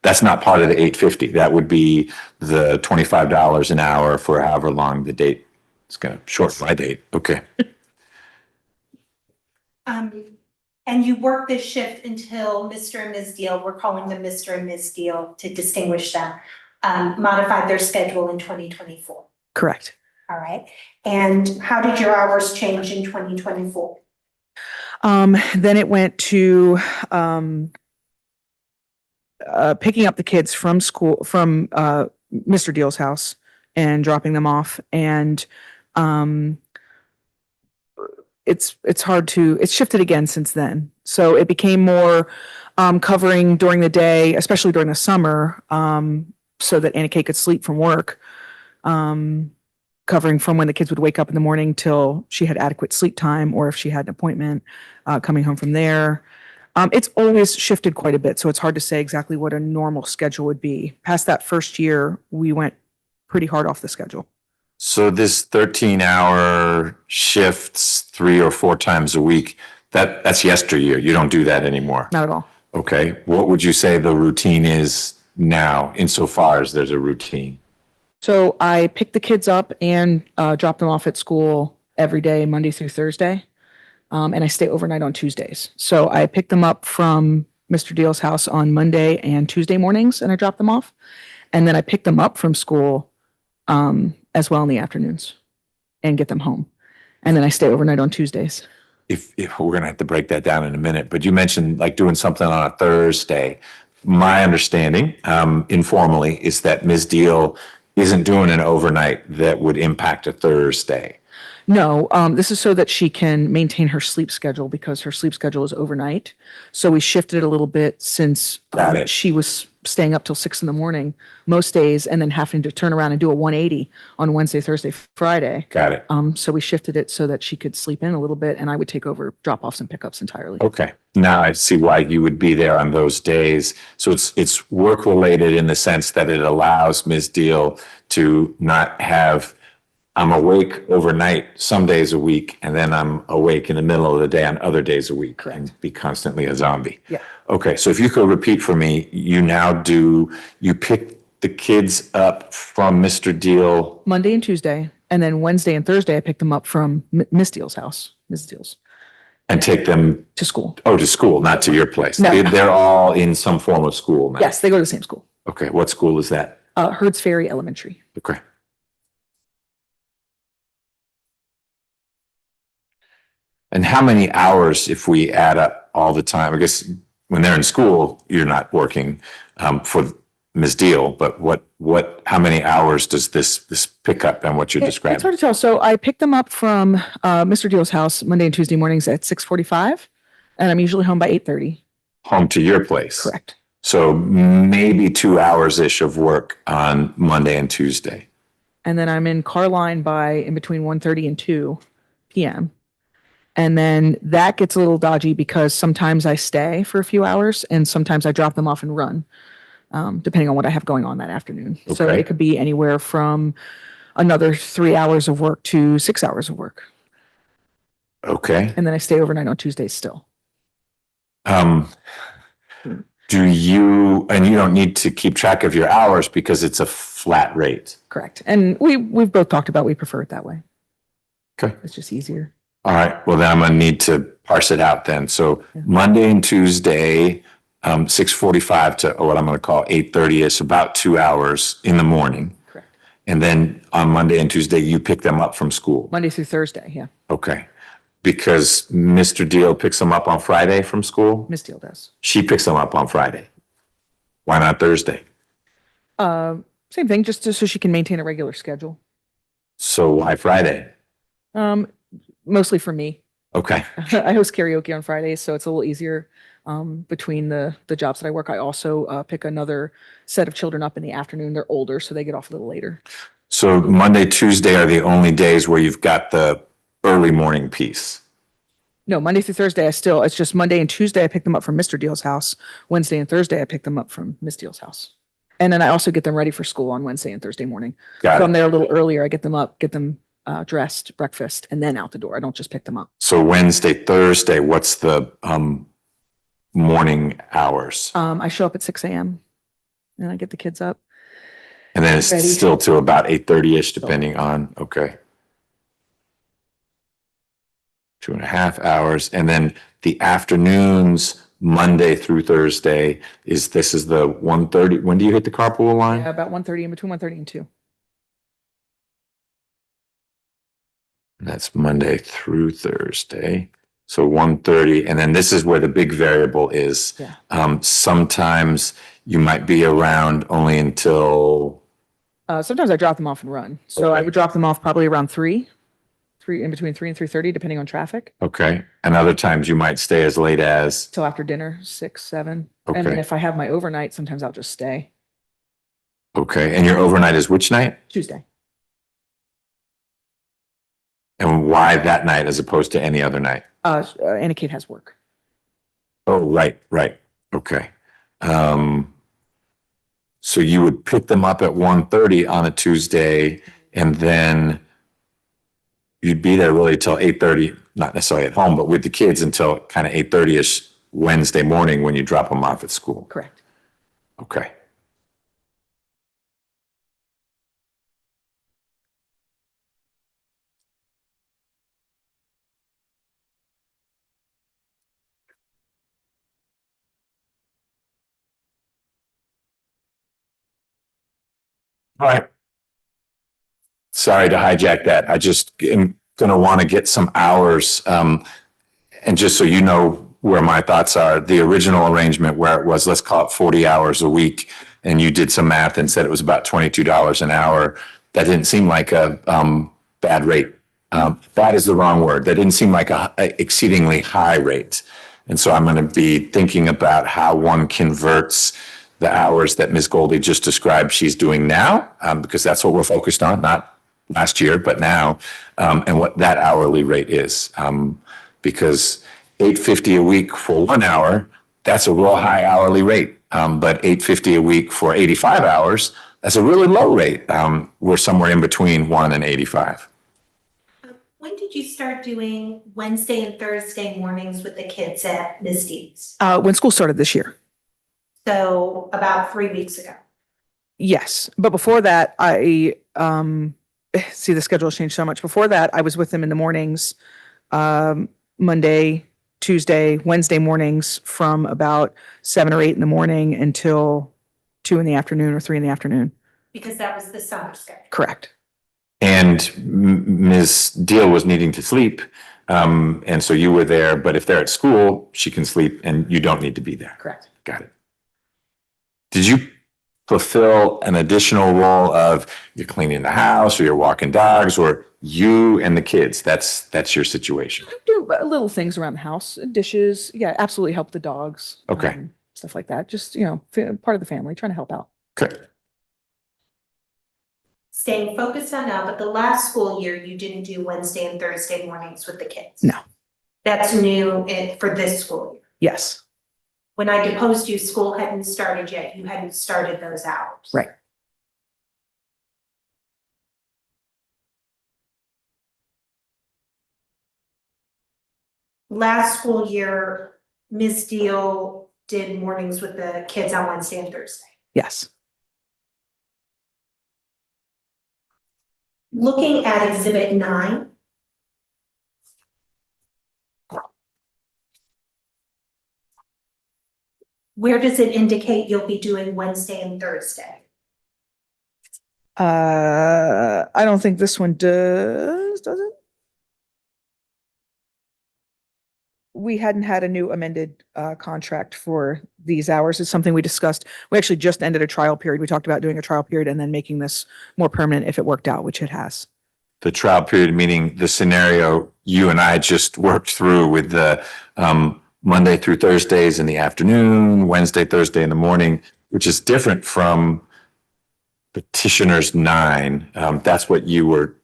That's not part of the 850. That would be the $25 an hour for however long the date. It's going to shorten my date. Okay. And you work this shift until Mr. and Ms. Deal, we're calling them Mr. and Ms. Deal to distinguish them, modified their schedule in 2024. Correct. All right. And how did your hours change in 2024? Then it went to picking up the kids from school, from Mr. Deal's house and dropping them off. And it's hard to, it's shifted again since then. So it became more covering during the day, especially during the summer, so that Anna Kate could sleep from work. Covering from when the kids would wake up in the morning till she had adequate sleep time, or if she had an appointment, coming home from there. It's always shifted quite a bit, so it's hard to say exactly what a normal schedule would be. Past that first year, we went pretty hard off the schedule. So this 13-hour shifts 3 or 4 times a week, that's yesteryear. You don't do that anymore. Not at all. Okay. What would you say the routine is now insofar as there's a routine? So I pick the kids up and drop them off at school every day, Monday through Thursday. And I stay overnight on Tuesdays. So I pick them up from Mr. Deal's house on Monday and Tuesday mornings, and I drop them off. And then I pick them up from school as well in the afternoons and get them home. And then I stay overnight on Tuesdays. If we're going to have to break that down in a minute, but you mentioned like doing something on a Thursday. My understanding, informally, is that Ms. Deal isn't doing an overnight that would impact a Thursday. No, this is so that she can maintain her sleep schedule because her sleep schedule is overnight. So we shifted it a little bit since Got it. she was staying up till 6 a.m. most days and then having to turn around and do a 180 on Wednesday, Thursday, Friday. Got it. So we shifted it so that she could sleep in a little bit and I would take over drop-offs and pickups entirely. Okay. Now I see why you would be there on those days. So it's work related in the sense that it allows Ms. Deal to not have, I'm awake overnight some days a week, and then I'm awake in the middle of the day on other days a week. Correct. And be constantly a zombie. Yeah. Okay, so if you could repeat for me, you pick the kids up from Mr. Deal. Monday and Tuesday, and then Wednesday and Thursday, I picked them up from Miss Deal's house, Ms. Deal's, And take them, to school. to school, not to your place. No. They're all in some form of school now. Yes, they go to the same school. Okay, what school is that? Herds Ferry Elementary. Okay. And how many hours, if we add up all the time? I guess when they're in school, you're not working for Ms. Deal, but how many hours does this pickup and what you're It's hard describing? to tell. So I picked them up from Mr. Deal's house Monday and Tuesday mornings at 6:45, and I'm usually home by 8:30. Home to your place? Correct. So maybe 2 hours-ish of work on Monday and Tuesday. And then I'm in Carline by in between 1:30 and 2 p.m. And then that gets a little dodgy because sometimes I stay for a few hours and sometimes I drop them off and run, depending on what I have going on that afternoon. So Okay. it could be anywhere from another 3 hours of work to 6 hours of work. Okay. And then I stay overnight on Tuesdays still. Do you, and you don't need to keep track of your hours because it's a flat rate. Correct. And we've both talked about we prefer it that way. Okay. It's just easier. All right, well, then I'm gonna need to parse it out then. So Yeah. Monday and Tuesday, 6:45 to what I'm gonna call 8:30 is about 2 hours in the morning. Correct. And then on Monday and Tuesday, you pick them up from school. Monday through Thursday. Yeah. Okay. Because Mr. Deal picks them up on Friday from school? Miss Deal does. She picks them up on Friday. Why not Thursday? Same thing, just so she can maintain a regular schedule. So why Friday? Mostly for me. Okay, I host karaoke on Fridays, so it's a little easier between the jobs that I work. I also pick another set of children up in the afternoon. They're older, so they get off a little later. so Monday, Tuesday are the only days where you've got the early morning piece. No, Monday through Thursday, it's just Monday and Tuesday, I pick them up from Mr. Deal's house. Wednesday and Thursday, I pick them up from Miss Deal's house. And then I also get them ready for school on Wednesday and Thursday morning. Got So I'm it. there a little earlier. I get them up, get them dressed, breakfast, and then out the door. I don't just pick them up. So Wednesday, Thursday, what's the morning hours? I show up at 6 a.m. and I get the kids up. And then it's Ready. still to about 8:30-ish, depending on, okay. 2.5 hours. And then the afternoons, Monday through Thursday, this is the 1:30. When do you hit the carpool line? Yeah, about 1:30, in between 1:30 and 2. That's Monday through Thursday. So 1:30, and then this is where the big variable is. Yeah. Sometimes you might be around only until, Sometimes I drop them off and run. So I Okay. would drop them off probably around 3 in between 3 and 3:30, depending on traffic, Okay. And other times you might stay as late as, till after dinner, 6, 7. And then Okay. if I have my overnight, sometimes I'll just stay okay. And your overnight is which night? Tuesday. And why that night as opposed to any other night? Anna Kate has work. Oh, right, right. Okay. So you would pick them up at 1:30 on a Tuesday and then you'd be there really till 8:30, not necessarily at home, but with the kids until kind of 8:30ish Wednesday morning when you drop them off at school. Correct. Okay. All right. Sorry to hijack that. I just am going to want to get some hours. And just so you know where my thoughts are, the original arrangement where it was, let's call it 40 hours a week, and you did some math and said it was about $22 an hour. That didn't seem like a bad rate. Bad is the wrong word. That didn't seem like a exceedingly high rate. And so I'm going to be thinking about how one converts the hours that Ms. Goldie just described she's doing now, because that's what we're focused on, not last year, but now, and what that hourly rate is. Because $8.50 a week for 1 hour, that's a real high hourly rate. But $8.50 a week for 85 hours, that's a really low rate. We're somewhere in between 1 and 85. When did you start doing Wednesday and Thursday mornings with the kids at Ms. Deeds? When school started this year. So about 3 weeks ago. Yes, but before that, I see the schedule has changed so much. Before that, I was with them in the mornings, Monday, Tuesday, Wednesday mornings from about 7 or 8 in the morning until 2 in the afternoon or 3 in the afternoon. Because that was the summer schedule. Correct. And Ms. Deal was needing to sleep. And so you were there, but if they're at school, she can sleep and you don't need to be there. Correct. Got it. Did you fulfill an additional role of you're cleaning the house or you're walking dogs or you and the kids? That's your situation. Do little things around the house, dishes. Yeah, absolutely help the dogs. Okay. Stuff like that. Just, part of the family, trying to help out. Okay. Staying focused on now, but the last school year, you didn't do Wednesday and Thursday mornings with the kids. No. That's new for this school year. Yes. When I deposed you, school hadn't started yet. You hadn't started those hours. Right. Last school year, Ms. Deal did mornings with the kids on Wednesday and Thursday. Yes. Looking at Exhibit 9. Where does it indicate you'll be doing Wednesday and Thursday? I don't think this one does it? We hadn't had a new amended contract for these hours. It's something we discussed. We actually just ended a trial period. We talked about doing a trial period and then making this more permanent if it worked out, which it has. The trial period, meaning the scenario you and I just worked through with the Monday through Thursdays in the afternoon, Wednesday, Thursday in the morning, which is different from petitioner's 9. That's what you were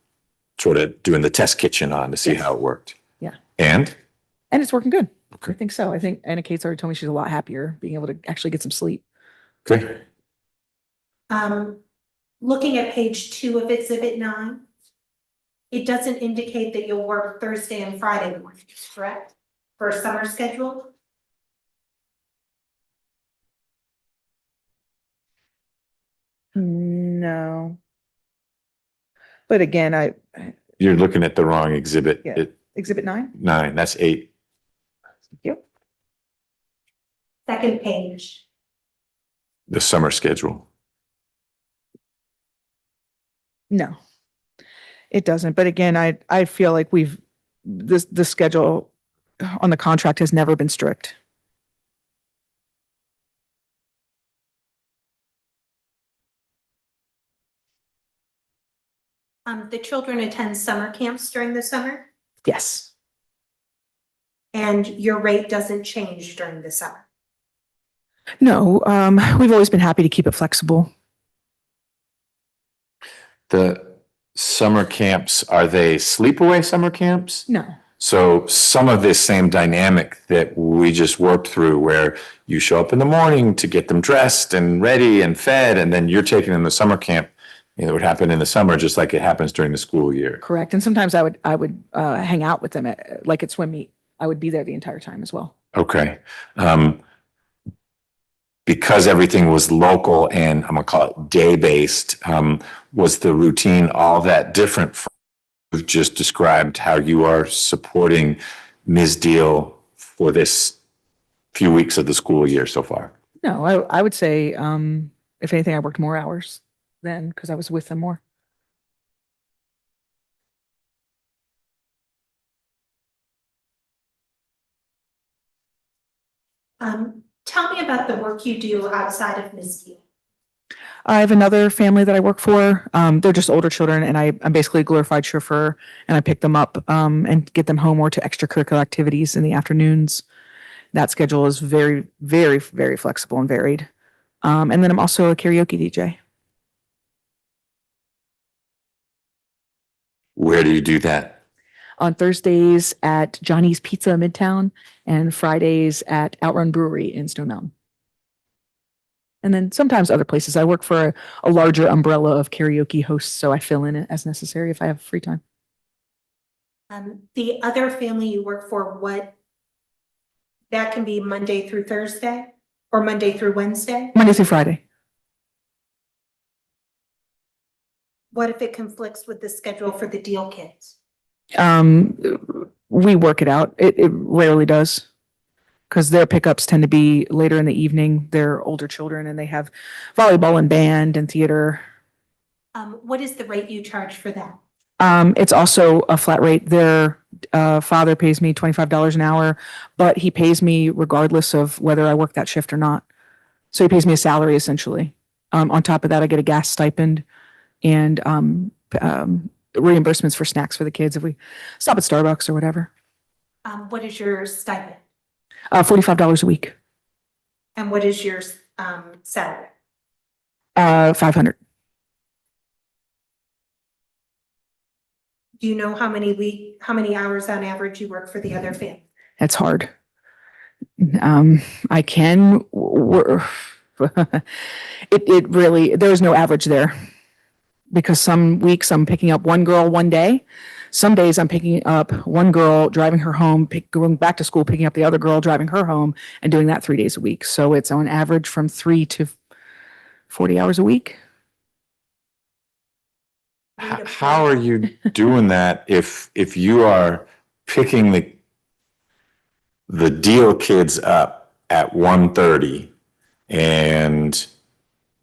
sort of doing the test kitchen on to see Yes. how it worked. Yeah. And it's working good. Okay. I think so. I think Anna Kate's already told me she's a lot happier being able to actually get some sleep. okay. Looking at page 2 of Exhibit 9, it doesn't indicate that you'll work Thursday and Friday mornings, correct? For a summer schedule? No. But again, You're looking at the wrong exhibit. Yeah. Exhibit 9? 9, that's 8. Yep. Second page. The summer schedule. No, it doesn't. But again, I feel like the schedule on the contract has never been strict. The children attend summer camps during the summer, Yes. and your rate doesn't change during the summer. No, we've always been happy to keep it flexible. The summer camps, are they sleepaway summer camps? No. So some of this same dynamic that we just worked through where you show up in the morning to get them dressed and ready and fed, and then you're taking them to summer camp. You know, it would happen in the summer, just like it happens during the school year. Correct. And sometimes I would hang out with them like at swim meet. I would be there the entire time as well. Okay. Because everything was local and I'm gonna call it day-based, was the routine all that different from you've just described how you are supporting Ms. Deal for this few weeks of the school year so far? No, I would say, if anything, I worked more hours then because I was with them more. Tell me about the work you do outside of Ms. Deal. I have another family that I work for. They're just older children, and I'm basically a glorified chauffeur, and I pick them up and get them home or to extracurricular activities in the afternoons. That schedule is very, very, very flexible and varied. And then I'm also a karaoke DJ. Where do you do that? On Thursdays at Johnny's Pizza Midtown and Fridays at Outrun Brewery in Stone Mountain. And then sometimes other places. I work for a larger umbrella of karaoke hosts, so I fill in as necessary if I have free time. The other family you work for, that can be Monday through Thursday or Monday through Wednesday? Monday through Friday. What if it conflicts with the schedule for the Deal kids? We work it out. It rarely does. Because their pickups tend to be later in the evening. They're older children and they have volleyball and band and theater. What is the rate you charge for that? It's also a flat rate. Their father pays me $25 an hour, but he pays me regardless of whether I work that shift or not. So he pays me a salary essentially. On top of that, I get a gas stipend and reimbursements for snacks for the kids if we stop at Starbucks or whatever. What is your stipend? $45 a week. And what is your salary? 500. Do you know how many hours on average you work for the other family? That's hard. I can, it really, there's no average there. Because some weeks I'm picking up one girl one day. Some days I'm picking up one girl, driving her home, going back to school, picking up the other girl, driving her home, and doing that 3 days a week. So it's on average from 3 to 40 hours a week. How are you doing that if you are picking the Deal kids up at 1:30 and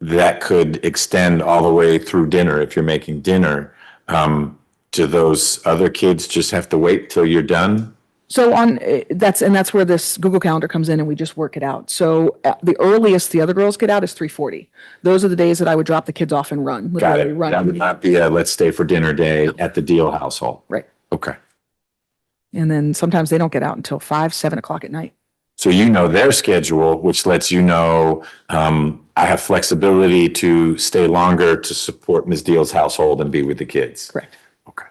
that could extend all the way through dinner if you're making dinner? Do those other kids just have to wait till you're done? So that's where this Google Calendar comes in and we just work it out. So the earliest the other girls get out is 3:40. Those are the days that I would drop the kids off and run. Got Literally it. run. That would not be a let's stay for dinner day at the Deal household. Right. Okay. And then sometimes they don't get out until 5, 7 o'clock at night. So you know their schedule, which lets you know, I have flexibility to stay longer to support Ms. Deal's household and be with the kids. Correct. Okay.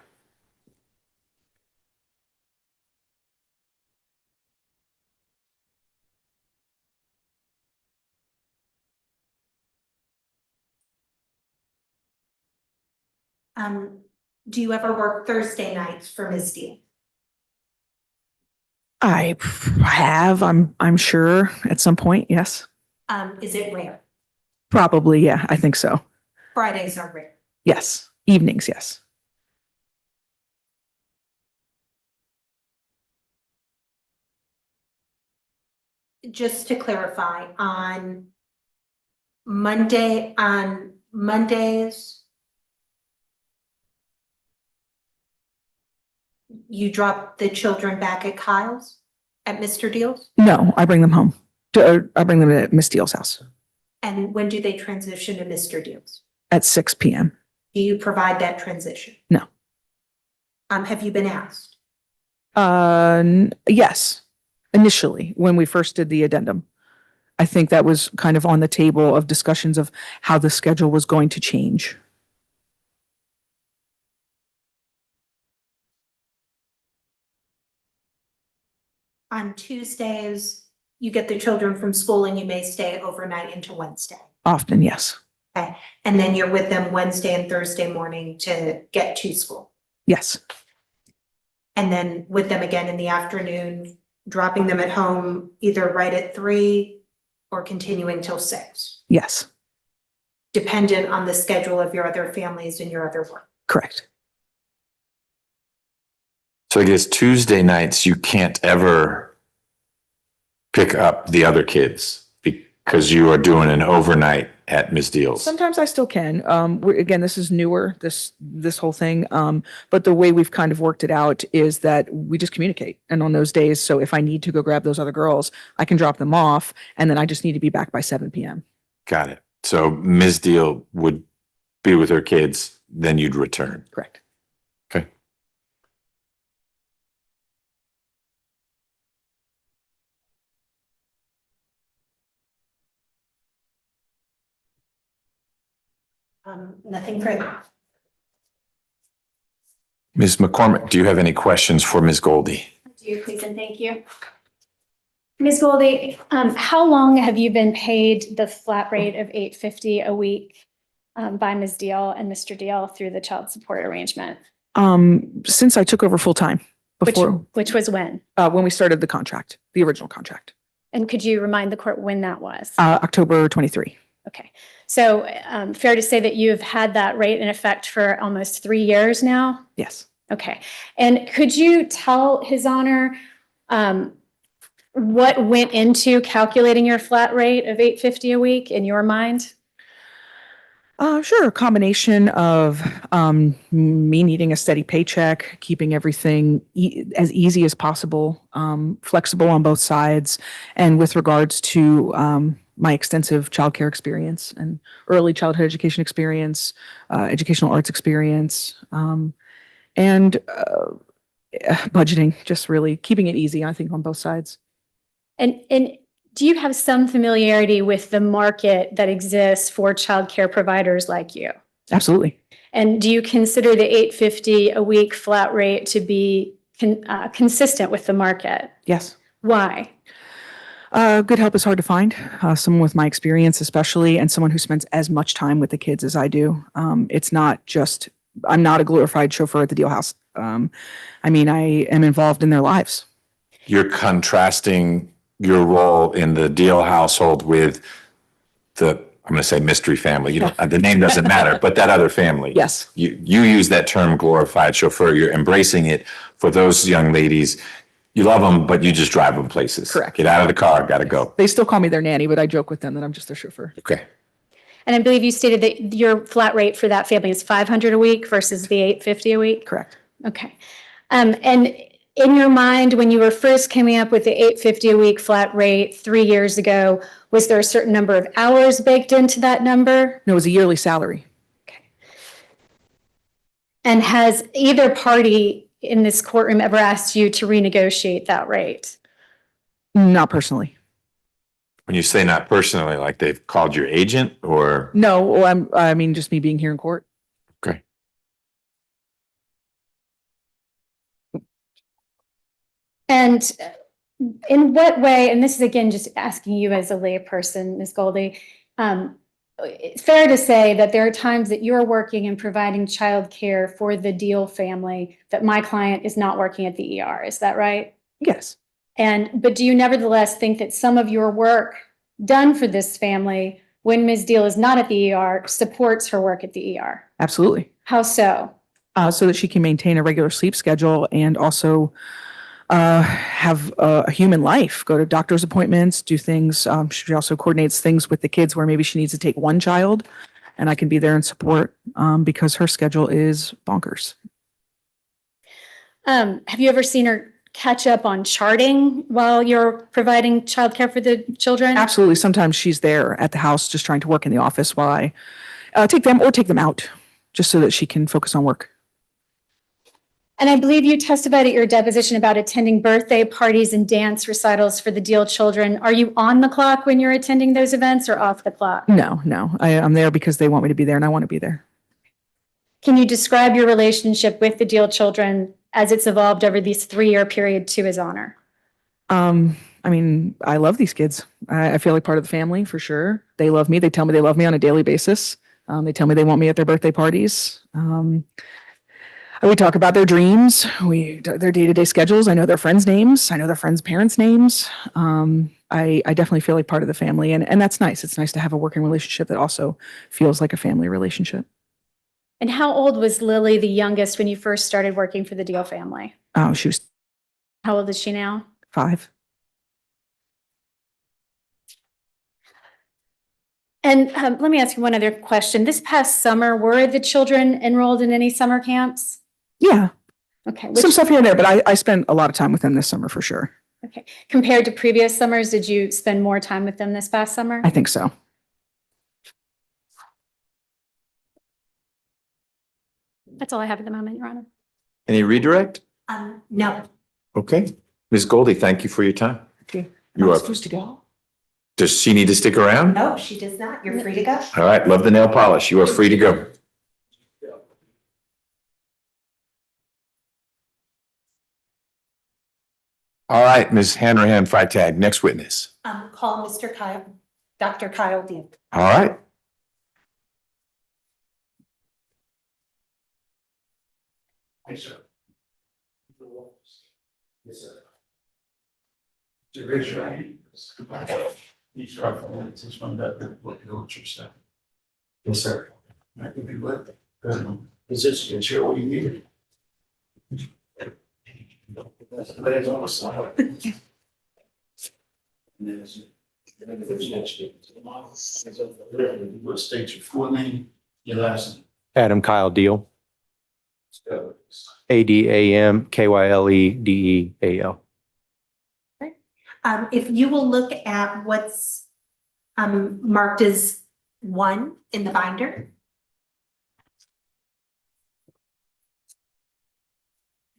Do you ever work Thursday nights for Ms. Deal? I have, I'm sure at some point, yes. Is it rare? Probably, yeah, I think so. Fridays are rare. Yes. Evenings, yes. Just to clarify, on Mondays, you drop the children back at Kyle's, at Mr. Deal's? No, I bring them home. I bring them to Miss Deal's house And when do they transition to Mr. Deal's? at 6 p.m. Do you provide that transition? No. Have you been asked? Yes, initially, when we first did the addendum. I think that was kind of on the table of discussions of how the schedule was going to change. On Tuesdays, you get the children from school and you may stay overnight into Wednesday. Often, yes. Okay, and then you're with them Wednesday and Thursday morning to get to school. Yes, And then with them again in the afternoon, dropping them at home either right at 3 or continuing till 6, yes, dependent on the schedule of your other families and your other work. correct. So I guess Tuesday nights, you can't ever pick up the other kids because you are doing an overnight at Ms. Deal's. Sometimes I still can. Again, this is newer, this whole thing. But the way we've kind of worked it out is that we just communicate. And on those days, so if I need to go grab those other girls, I can drop them off and then I just need to be back by 7 p.m. Got it. So Ms. Deal would be with her kids, then you'd return. Correct. Okay. Nothing further. Ms. McCormick, do you have any questions for Ms. Goldie? Do you please and thank you. Ms. Goldie, how long have you been paid the flat rate of $850 a week by Ms. Deal and Mr. Deal through the child support arrangement? Since I took over full time before, Which was when? when we started the contract, the original contract, And could you remind the court when that was? October 23. Okay, so fair to say that you've had that rate in effect for almost 3 years now? Yes. Okay, and could you tell His Honor what went into calculating your flat rate of $850 a week in your mind? Sure. A combination of me needing a steady paycheck, keeping everything as easy as possible, flexible on both sides, and with regards to my extensive childcare experience and early childhood education experience, educational arts experience, and budgeting, just really keeping it easy, I think, on both sides. And do you have some familiarity with the market that exists for childcare providers like you? Absolutely. And do you consider the $850 a week flat rate to be consistent with the market? Yes. Why? Good help is hard to find. Someone with my experience, especially, and someone who spends as much time with the kids as I do. It's not just, I'm not a glorified chauffeur at the Deal House. I mean, I am involved in their lives. You're contrasting your role in the Deal household with the, I'm going to say mystery family. You know, the name doesn't matter, but that other family. Yes. You use that term glorified chauffeur. You're embracing it for those young ladies. You love them, but you just drive them places. Correct. Get out of the car. Got to go. They still call me their nanny, but I joke with them that I'm just their chauffeur. Okay. And I believe you stated that your flat rate for that family is $500 a week versus the $850 a week? Correct. Okay. And in your mind, when you were first coming up with the $850 a week flat rate 3 years ago, was there a certain number of hours baked into that number? No, it was a yearly salary. Okay. And has either party in this courtroom ever asked you to renegotiate that rate? Not personally. When you say not personally, like they've called your agent or? No, well, I mean, just me being here in court. Okay. And in what way, and this is again just asking you as a layperson, Ms. Goldie, it's fair to say that there are times that you're working and providing childcare for the Deal family that my client is not working at the ER. Is that right? Yes. But do you nevertheless think that some of your work done for this family when Ms. Deal is not at the ER supports her work at the ER? Absolutely. How so? So that she can maintain a regular sleep schedule and also have a human life, go to doctor's appointments, do things. She also coordinates things with the kids where maybe she needs to take one child and I can be there and support because her schedule is bonkers. Have you ever seen her catch up on charting while you're providing childcare for the children? Absolutely. Sometimes she's there at the house just trying to work in the office while I take them out. just so that she can focus on work. And I believe you testified at your deposition about attending birthday parties and dance recitals for the Deal children. Are you on the clock when you're attending those events or off the clock? No, I'm there because they want me to be there and I want to be there. Can you describe your relationship with the Deal children as it's evolved over this 3-year period to his honor? I mean, I love these kids. I feel like part of the family for sure. They love me. They tell me they love me on a daily basis. They tell me they want me at their birthday parties. We talk about their dreams, their day-to-day schedules. I know their friends' names. I know their friends' parents' names. I definitely feel like part of the family, and that's nice. It's nice to have a working relationship that also feels like a family relationship. And how old was Lily, the youngest, when you first started working for the Deal family? Oh, she was How old is she now? 5. And let me ask you one other question. This past summer, were the children enrolled in any summer camps? Yeah, Okay. some stuff here and there, but I spent a lot of time with them this summer for sure. Okay. Compared to previous summers, did you spend more time with them this past summer? I think so. That's all I have at the moment, Your Honor. Any redirect? No. Okay. Ms. Goldie, thank you for your time. Okay. You are, Supposed to go? does she need to stick around? No, she does not. You're free to go. All right, love the nail polish. You are free to go. All right, Ms. Hanrahan Freitag, next witness. Call Dr. Kyle Deal. All right. Yes, sir. Yes, sir. To raise your hand. You start from this one that what you said. Yes, sir. I can be with position and share what you need. But it's almost like. What state your full name, your last name? Adam Kyle Deal, ADAMKYLEDEAL. If you will look at what's marked as 1 in the binder.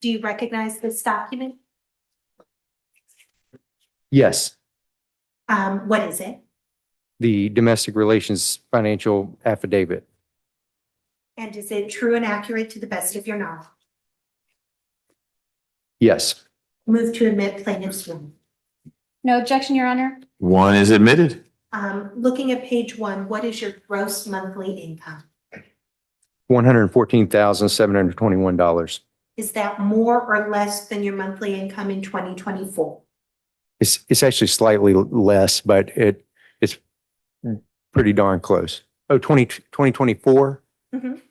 Do you recognize this document? Yes, What is it? the domestic relations financial affidavit. And is it true and accurate to the best of your knowledge? Yes, Move to admit plaintiff's one. No objection, Your Honor. 1 is admitted. Looking at page 1, what is your gross monthly income? $114,721. Is that more or less than your monthly income in 2024? It's actually slightly less, but it's pretty darn close. Oh, 2024? Mhm.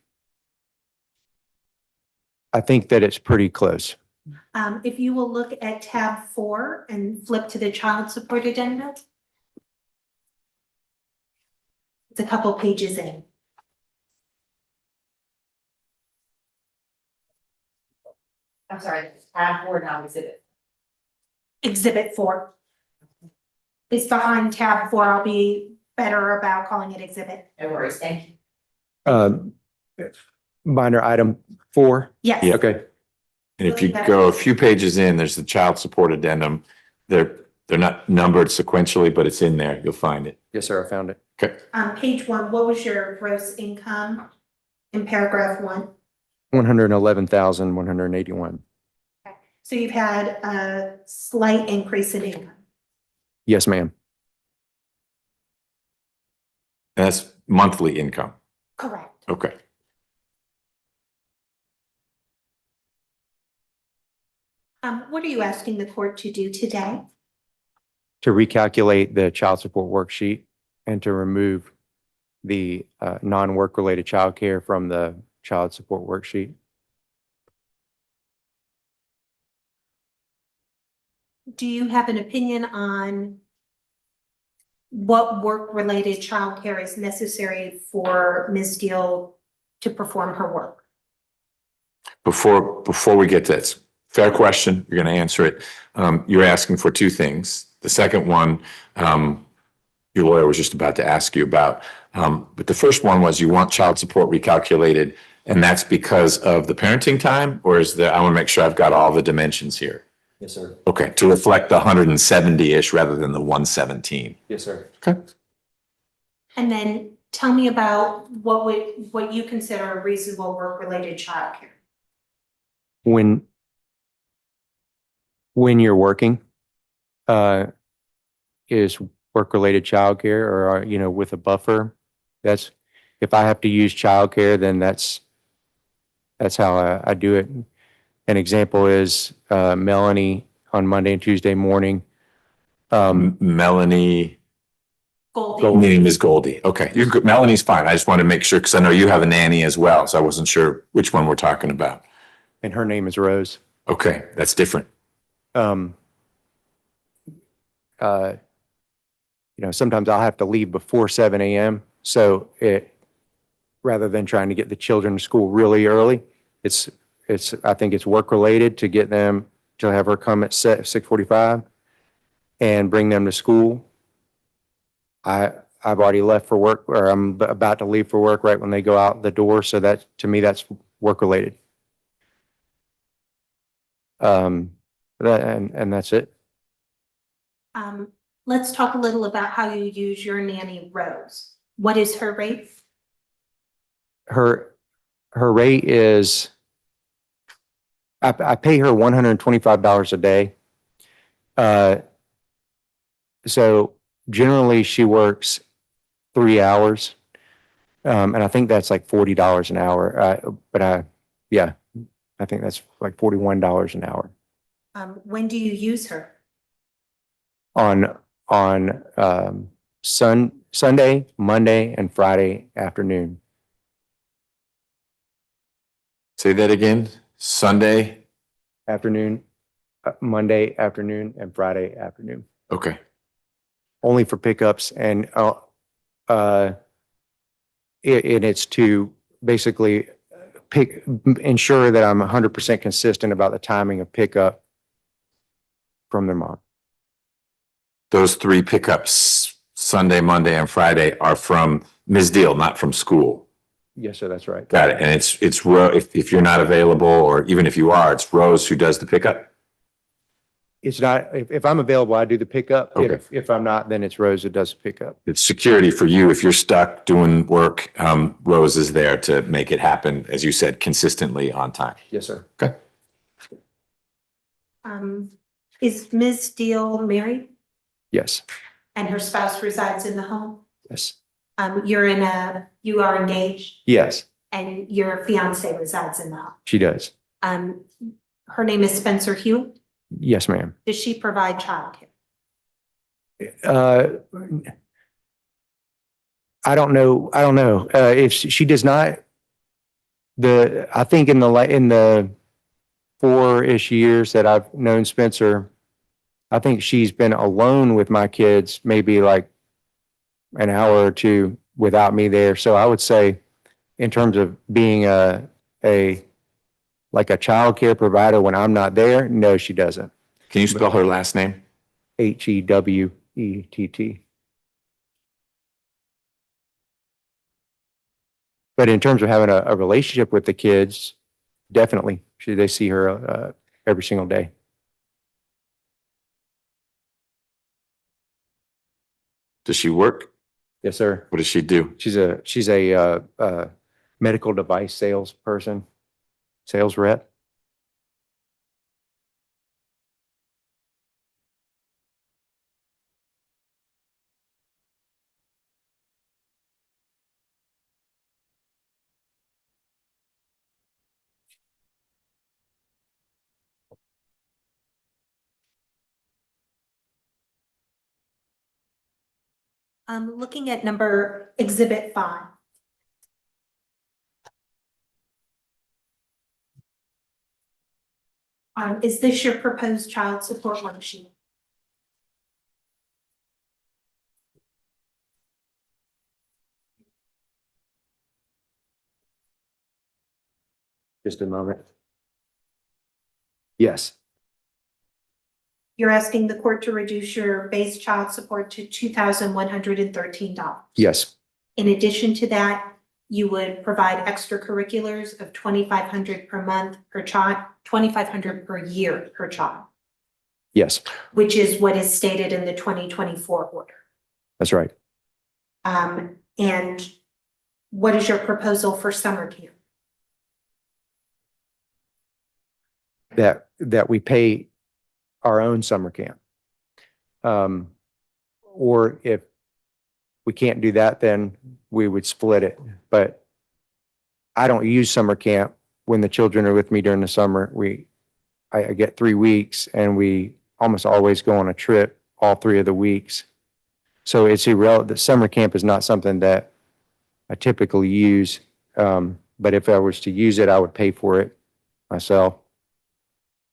I think that it's pretty close. If you will look at tab 4 and flip to the child support addendum. It's a couple pages in. I'm sorry, tab 4 now exhibit. Exhibit 4. It's behind tab 4. I'll be better about calling it exhibit. No worries, thank you. Binder item 4? Yes. Yeah. Okay. And if you go a few pages in, there's the child support addendum. They're not numbered sequentially, but it's in there. You'll find it. Yes, sir, I found it. Okay. Page 1, what was your gross income in paragraph 1? 111,181. So you've had a slight increase in income. Yes, ma'am. And that's monthly income. Correct. Okay. What are you asking the court to do today? To recalculate the child support worksheet and to remove the non-work related childcare from the child support worksheet. Do you have an opinion on what work-related childcare is necessary for Ms. Deal to perform her work? Before we get to this, fair question. You're going to answer it. You're asking for 2 things. The second one, your lawyer was just about to ask you about. But the first one was you want child support recalculated And that's because of the parenting time, or is there, I want to make sure I've got all the dimensions here. Yes, sir. Okay, to reflect the 170-ish rather than the 117. Yes, sir. Okay. And then tell me about what you consider a reasonable work-related childcare. When you're working, is work-related childcare or, with a buffer. That's, if I have to use childcare, then that's how I do it. An example is, Melanie on Monday and Tuesday morning. Melanie, Goldie. meaning Ms. Goldie. Okay, you're good. Melanie's fine. I just want to make sure, because I know you have a nanny as well, so I wasn't sure which one we're talking about. And her name is Rose. Okay, that's different. Sometimes I'll have to leave before 7 a.m. So rather than trying to get the children to school really early, I think it's work related to get them to have her come at 6:45 and bring them to school. I've already left for work, or I'm about to leave for work right when they go out the door. So that, to me, that's work related. And that's it. Let's talk a little about how you use your nanny, Rose. What is her rate? Her rate is, I pay her $125 a day. So generally she works 3 hours. And I think that's like $40 an hour. I think that's like $41 an hour. When do you use her? On Sunday, Monday, and Friday afternoon. Say that again. Sunday. Afternoon, Monday afternoon, and Friday afternoon. Okay. Only for pickups, and it's to basically ensure that I'm 100% consistent about the timing of pickup from their mom. Those 3 pickups, Sunday, Monday, and Friday, are from Ms. Deal, not from school. Yes, sir, that's right. Got it. And it's Rose, if you're not available, or even if you are, it's Rose who does the pickup? It's not, if I'm available, I do the pickup. Okay. If I'm not, then it's Rose that does the pickup. It's security for you. If you're stuck doing work, Rose is there to make it happen, as you said, consistently on time. Yes, sir. Okay. Is Ms. Deal married Yes, and her spouse resides in the home? yes, You are engaged yes, and your fiance resides in the home. she does. Her name is Spencer Hewitt. Yes, ma'am. Does she provide childcare? I don't know. If she does not, I think in the 4-ish years that I've known Spencer, I think she's been alone with my kids, maybe like an hour or 2 without me there. So I would say, in terms of being like a childcare provider when I'm not there, no, she doesn't. Can you spell her last name? Hewett. But in terms of having a relationship with the kids, definitely, they see her every single day. Does she work? Yes, sir. What does she do? She's a medical device salesperson, sales rep. I'm looking at Exhibit 5. Is this your proposed child support worksheet? Just a moment. Yes, You're asking the court to reduce your base child support to $2,113. yes, In addition to that, you would provide extracurriculars of $2,500 per month per child, $2,500 per year per child, Yes, which is what is stated in the 2024 order. that's right. And what is your proposal for summer camp? That we pay our own summer camp. Or if we can't do that, then we would split it. But I don't use summer camp when the children are with me during the summer. I get 3 weeks and we almost always go on a trip all 3 of the weeks. So it's irrelevant. The summer camp is not something that I typically use. But if I was to use it, I would pay for it myself.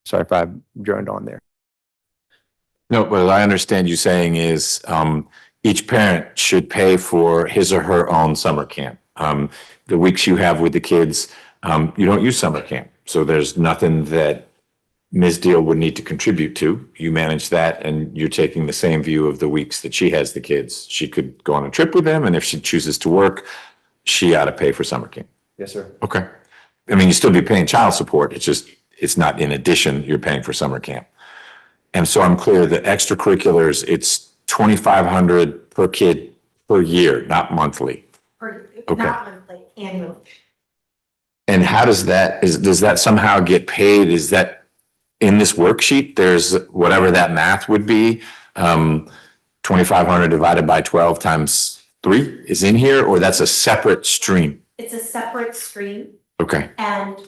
Sorry if I droned on there. No, what I understand you saying is each parent should pay for his or her own summer camp. The weeks you have with the kids, you don't use summer camp. So there's nothing that Ms. Deal would need to contribute to. You manage that and you're taking the same view of the weeks that she has the kids. She could go on a trip with them, and if she chooses to work, she ought to pay for summer camp. Yes, sir. Okay. I mean, you still be paying child support. It's just, it's not in addition, you're paying for summer camp. And so I'm clear that extracurriculars, it's $2,500 per kid per year, not monthly. Okay. Not monthly, annually. And how does that, does that somehow get paid? Is that in this worksheet? There's whatever that math would be, 2,500 divided by 12 times 3 is in here, or that's a separate stream? It's a separate stream. Okay. And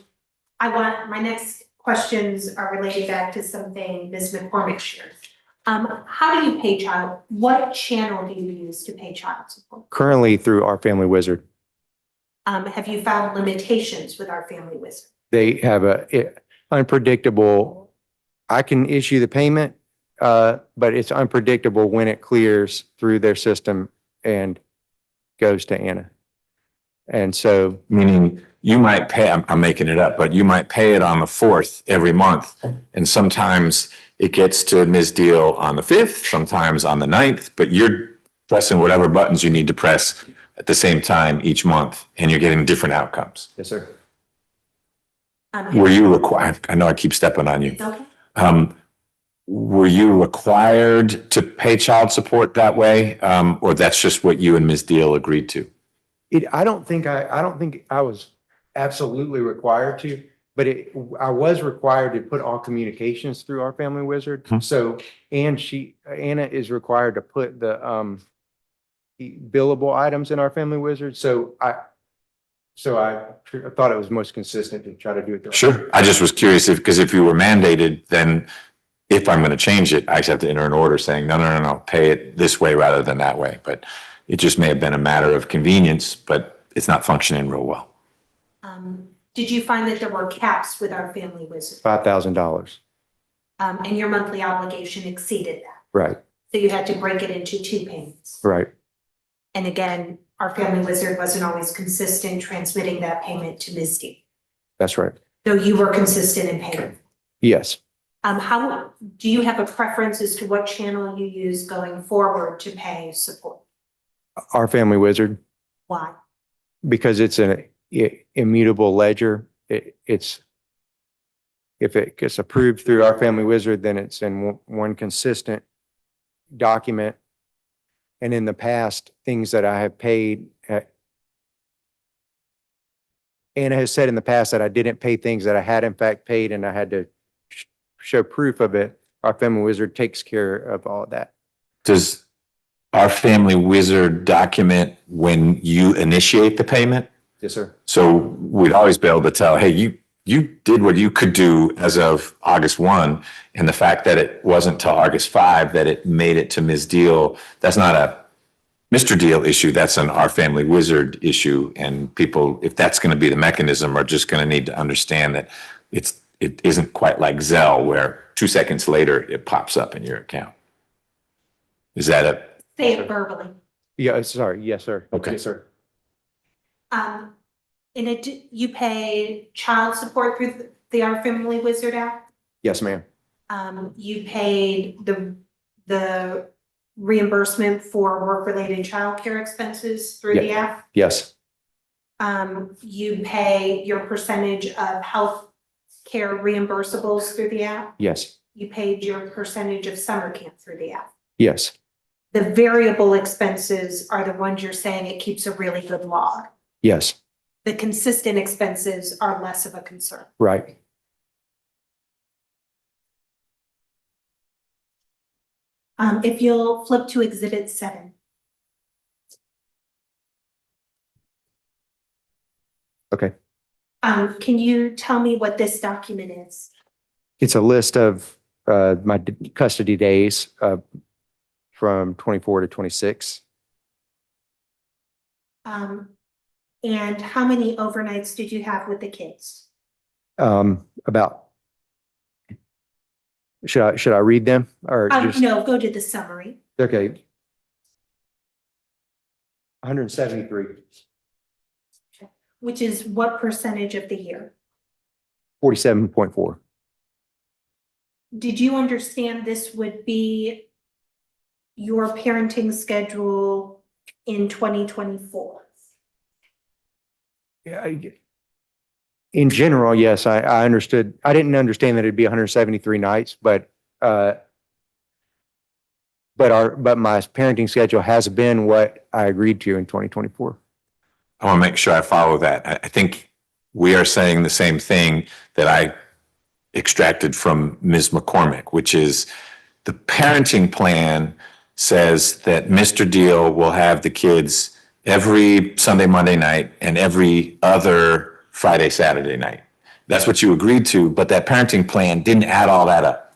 my next questions are related back to something Ms. McCormick shared. How do you pay what channel do you use to pay child support? Currently through our Family Wizard. Have you found limitations with our Family Wizard? They have unpredictable, I can issue the payment, but it's unpredictable when it clears through their system and goes to Anna. And so, Meaning you might pay, I'm making it up, but you might pay it on the 4th every month. And sometimes it gets to Ms. Deal on the 5th, sometimes on the 9th, but you're pressing whatever buttons you need to press at the same time each month, and you're getting different outcomes. yes, sir. Were you required, I know I keep stepping on you. It's okay. Were you required to pay child support that way? Or that's just what you and Ms. Deal agreed to? I don't think I was absolutely required to, but I was required to put all communications through our Family Wizard. So, and Anna is required to put the billable items in our Family Wizard. So I thought it was most consistent to try to do it. Sure. I just was curious because if you were mandated, then if I'm going to change it, I just have to enter an order saying, no, pay it this way rather than that way. But it just may have been a matter of convenience, but it's not functioning real well. Did you find that there were caps with our Family Wizard? $5,000. And your monthly obligation exceeded that? Right, So you had to break it into 2 payments? right. And again, our Family Wizard wasn't always consistent transmitting that payment to Ms. D. That's right. Though you were consistent in payment. Yes. How do you have a preference as to what channel you use going forward to pay support? Our Family Wizard, Why? because it's an immutable ledger. If it gets approved through our Family Wizard, then it's in one consistent document. And in the past, things that I have paid, Anna has said in the past that I didn't pay things that I had in fact paid, and I had to show proof of it. Our Family Wizard takes care of all of that. Does our Family Wizard document when you initiate the payment? Yes, sir. So we'd always be able to tell, hey, you did what you could do as of August 1. And the fact that it wasn't till August 5 that it made it to Ms. Deal, that's not a Mr. Deal issue. That's an Our Family Wizard issue. And people, if that's going to be the mechanism, are just going to need to understand that it isn't quite like Zelle where 2 seconds later it pops up in your account. Is that a? Say it verbally. Yeah, sorry. Yes, sir. Okay. Yes, sir. You pay child support through the Our Family Wizard app? Yes, ma'am. You paid the reimbursement for work-related childcare expenses through the app? Yes. You pay your percentage of health care reimbursables through the app. Yes, You paid your percentage of summer camp through the app. yes, The variable expenses are the ones you're saying it keeps a really good log. yes, The consistent expenses are less of a concern. right. If you'll flip to Exhibit 7. Okay. Can you tell me what this document is? It's a list of my custody days from 24 to 26. And how many overnights did you have with the kids? About, should I read them or just, No, go to the summary. okay. 173, Which is what percentage of the year? 47.4. Did you understand this would be your parenting schedule in 2024? Yeah, in general, yes, I understood. I didn't understand that it'd be 173 nights, but my parenting schedule has been what I agreed to in 2024. I want to make sure I follow that. I think we are saying the same thing that I extracted from Ms. McCormick, which is the parenting plan says that Mr. Deal will have the kids every Sunday, Monday night, and every other Friday, Saturday night. That's what you agreed to, but that parenting plan didn't add all that up.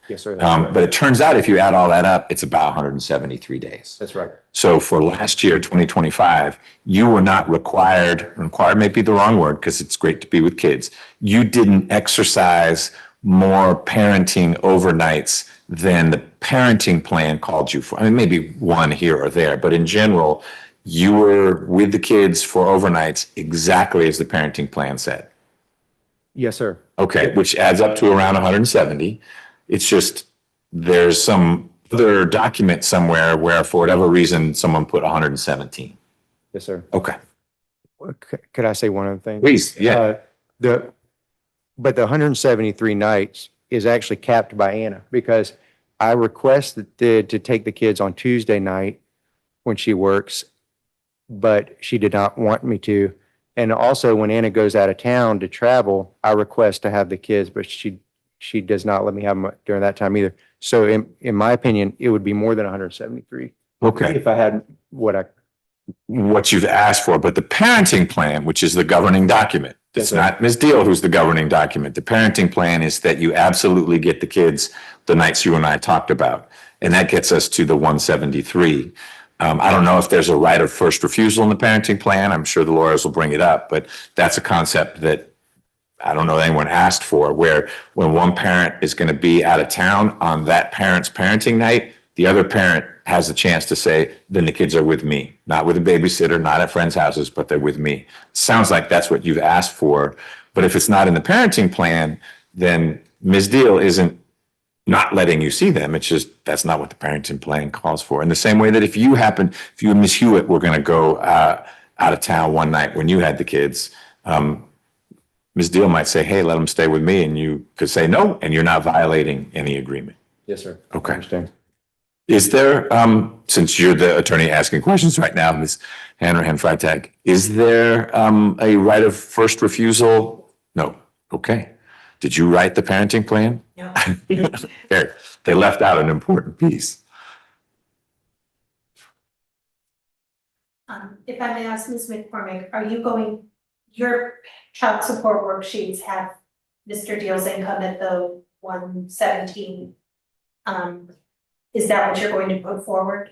Yes, sir. But it turns out if you add all that up, it's about 173 days. That's right. So for last year, 2025, you were not required may be the wrong word because it's great to be with kids. You didn't exercise more parenting overnights than the parenting plan called you for. I mean, maybe one here or there, but in general, you were with the kids for overnights exactly as the parenting plan said. Yes, sir. Okay, which adds up to around 170. It's just there's some other document somewhere where for whatever reason, someone put 117. Yes, sir. Okay, Could I say one other thing? please, yeah. But the 173 nights is actually capped by Anna because I requested to take the kids on Tuesday night when she works, but she did not want me to. And also when Anna goes out of town to travel, I request to have the kids, but she does not let me have them during that time either. So in my opinion, it would be more than 173. Okay, If I had what you've asked for, but the parenting plan, which is the governing document, Yes, it's sir. not Ms. Deal who's the governing document. The parenting plan is that you absolutely get the kids the nights you and I talked about. And that gets us to the 173. I don't know if there's a right of first refusal in the parenting plan. I'm sure the lawyers will bring it up, but that's a concept that I don't know that anyone asked for, where when one parent is going to be out of town on that parent's parenting night, the other parent has a chance to say, then the kids are with me, not with a babysitter, not at friends' houses, but they're with me. Sounds like that's what you've asked for. But if it's not in the parenting plan, then Ms. Deal isn't not letting you see them. It's just, that's not what the parenting plan calls for. In the same way that if you and Ms. Hewitt were going to go out of town one night when you had the kids, Ms. Deal might say, hey, let them stay with me. And you could say no, and you're not violating any agreement. Yes, sir. Okay. I understand. Is there, since you're the attorney asking questions right now, Ms. Hanrahan Freitag, is there a right of first refusal? No. Okay. Did you write the parenting plan? No. There, they left out an important piece. If I may ask Ms. McCormick, are you your child support worksheets have Mr. Deal's income at the 117? Is that what you're going to put forward?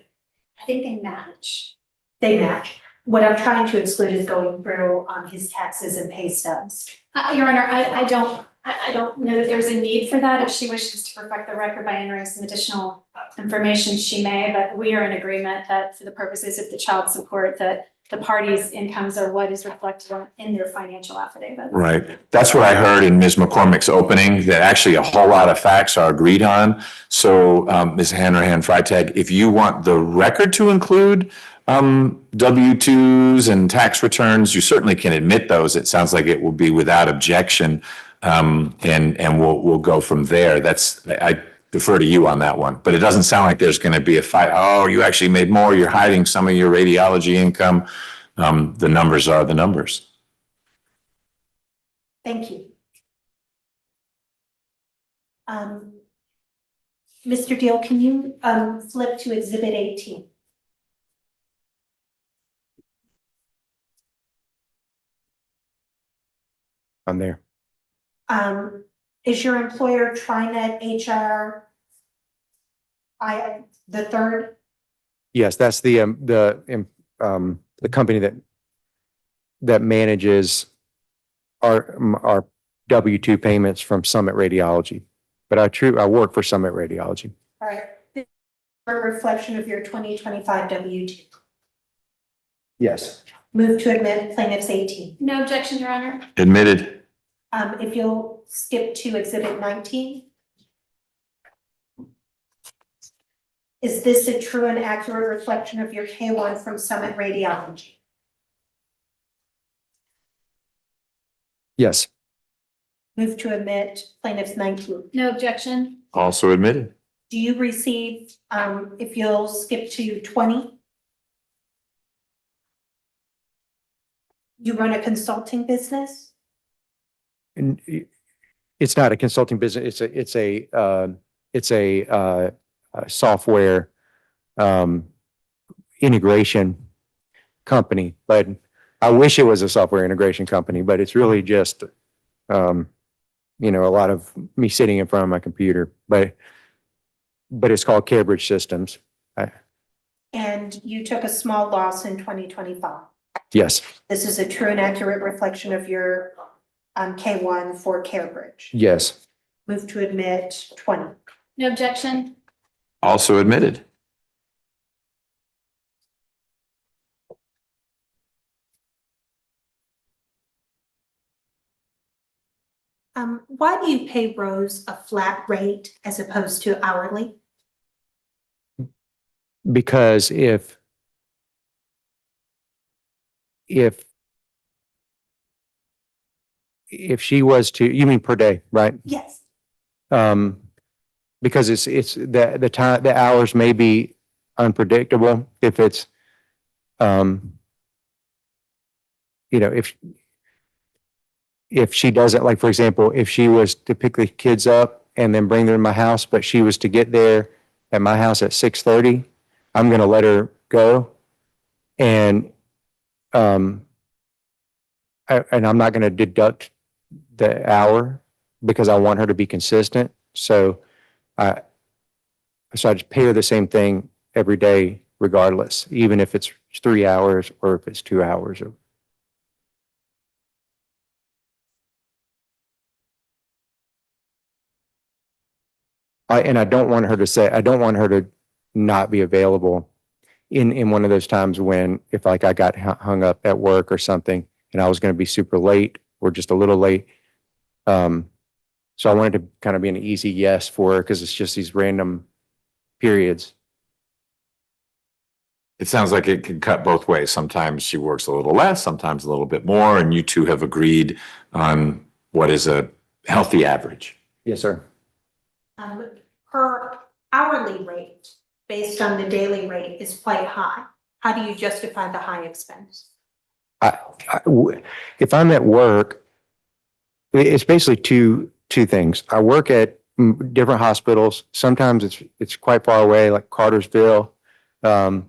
I think they match. They match. What I'm trying to exclude is going through his taxes and pay stubs. Your Honor, I don't know that there's a need for that. If she wishes to perfect the record by entering some additional information, she may, but we are in agreement that for the purposes of the child support, that the parties' incomes are what is reflected in their financial affidavit. Right. That's what I heard in Ms. McCormick's opening, that actually a whole lot of facts are agreed on. So, Ms. Hanrahan Freitag, if you want the record to include W-2s and tax returns, you certainly can admit those. It sounds like it will be without objection. And we'll go from there. I defer to you on that one, but it doesn't sound like there's going to be a fight. Oh, you actually made more. You're hiding some of your radiology income. The numbers are the numbers. Thank you. Mr. Deal, can you flip to Exhibit 18? I'm there. Is your employer TriNet HR the third? Yes, that's the company that manages our W-2 payments from Summit Radiology. But I work for Summit Radiology. All right. This is a reflection of your 2025 W-2. Yes. Move to admit plaintiff's 18. No objection, Your Honor. Admitted. If you'll skip to Exhibit 19. Is this a true and accurate reflection of your K1 from Summit Radiology? Yes. Move to admit plaintiff's 19. No objection. Also admitted. Do you receive, if you'll skip to 20? You run a consulting business? And it's not a consulting business. It's a software integration company, but I wish it was a software integration company, but it's really just a lot of me sitting in front of my computer, but it's called CareBridge Systems. And you took a small loss in 2025. Yes. This is a true and accurate reflection of your K1 for CareBridge. Yes. Move to admit 20. No objection. Also admitted. Why do you pay Rose a flat rate as opposed to hourly? Because if she was to, you mean per day, right? Yes. Because it's the time, the hours may be unpredictable. If it's, if she doesn't, like, for example, if she was to pick the kids up and then bring them to my house, but she was to get there at my house at 6:30, I'm going to let her go. And I'm not going to deduct the hour because I want her to be consistent. So I just pay her the same thing every day, regardless, even if it's 3 hours or if it's 2 hours. I don't want her to not be available in one of those times when, if like I got hung up at work or something and I was going to be super late or just a little late. So I wanted to kind of be an easy yes for her because it's just these random periods. It sounds like it can cut both ways. Sometimes she works a little less, sometimes a little bit more, and you two have agreed on what is a healthy average. Yes, sir. Her hourly rate based on the daily rate is quite high. How do you justify the high expense? If I'm at work, it's basically two things. I work at different hospitals. Sometimes it's quite far away, like Cartersville. And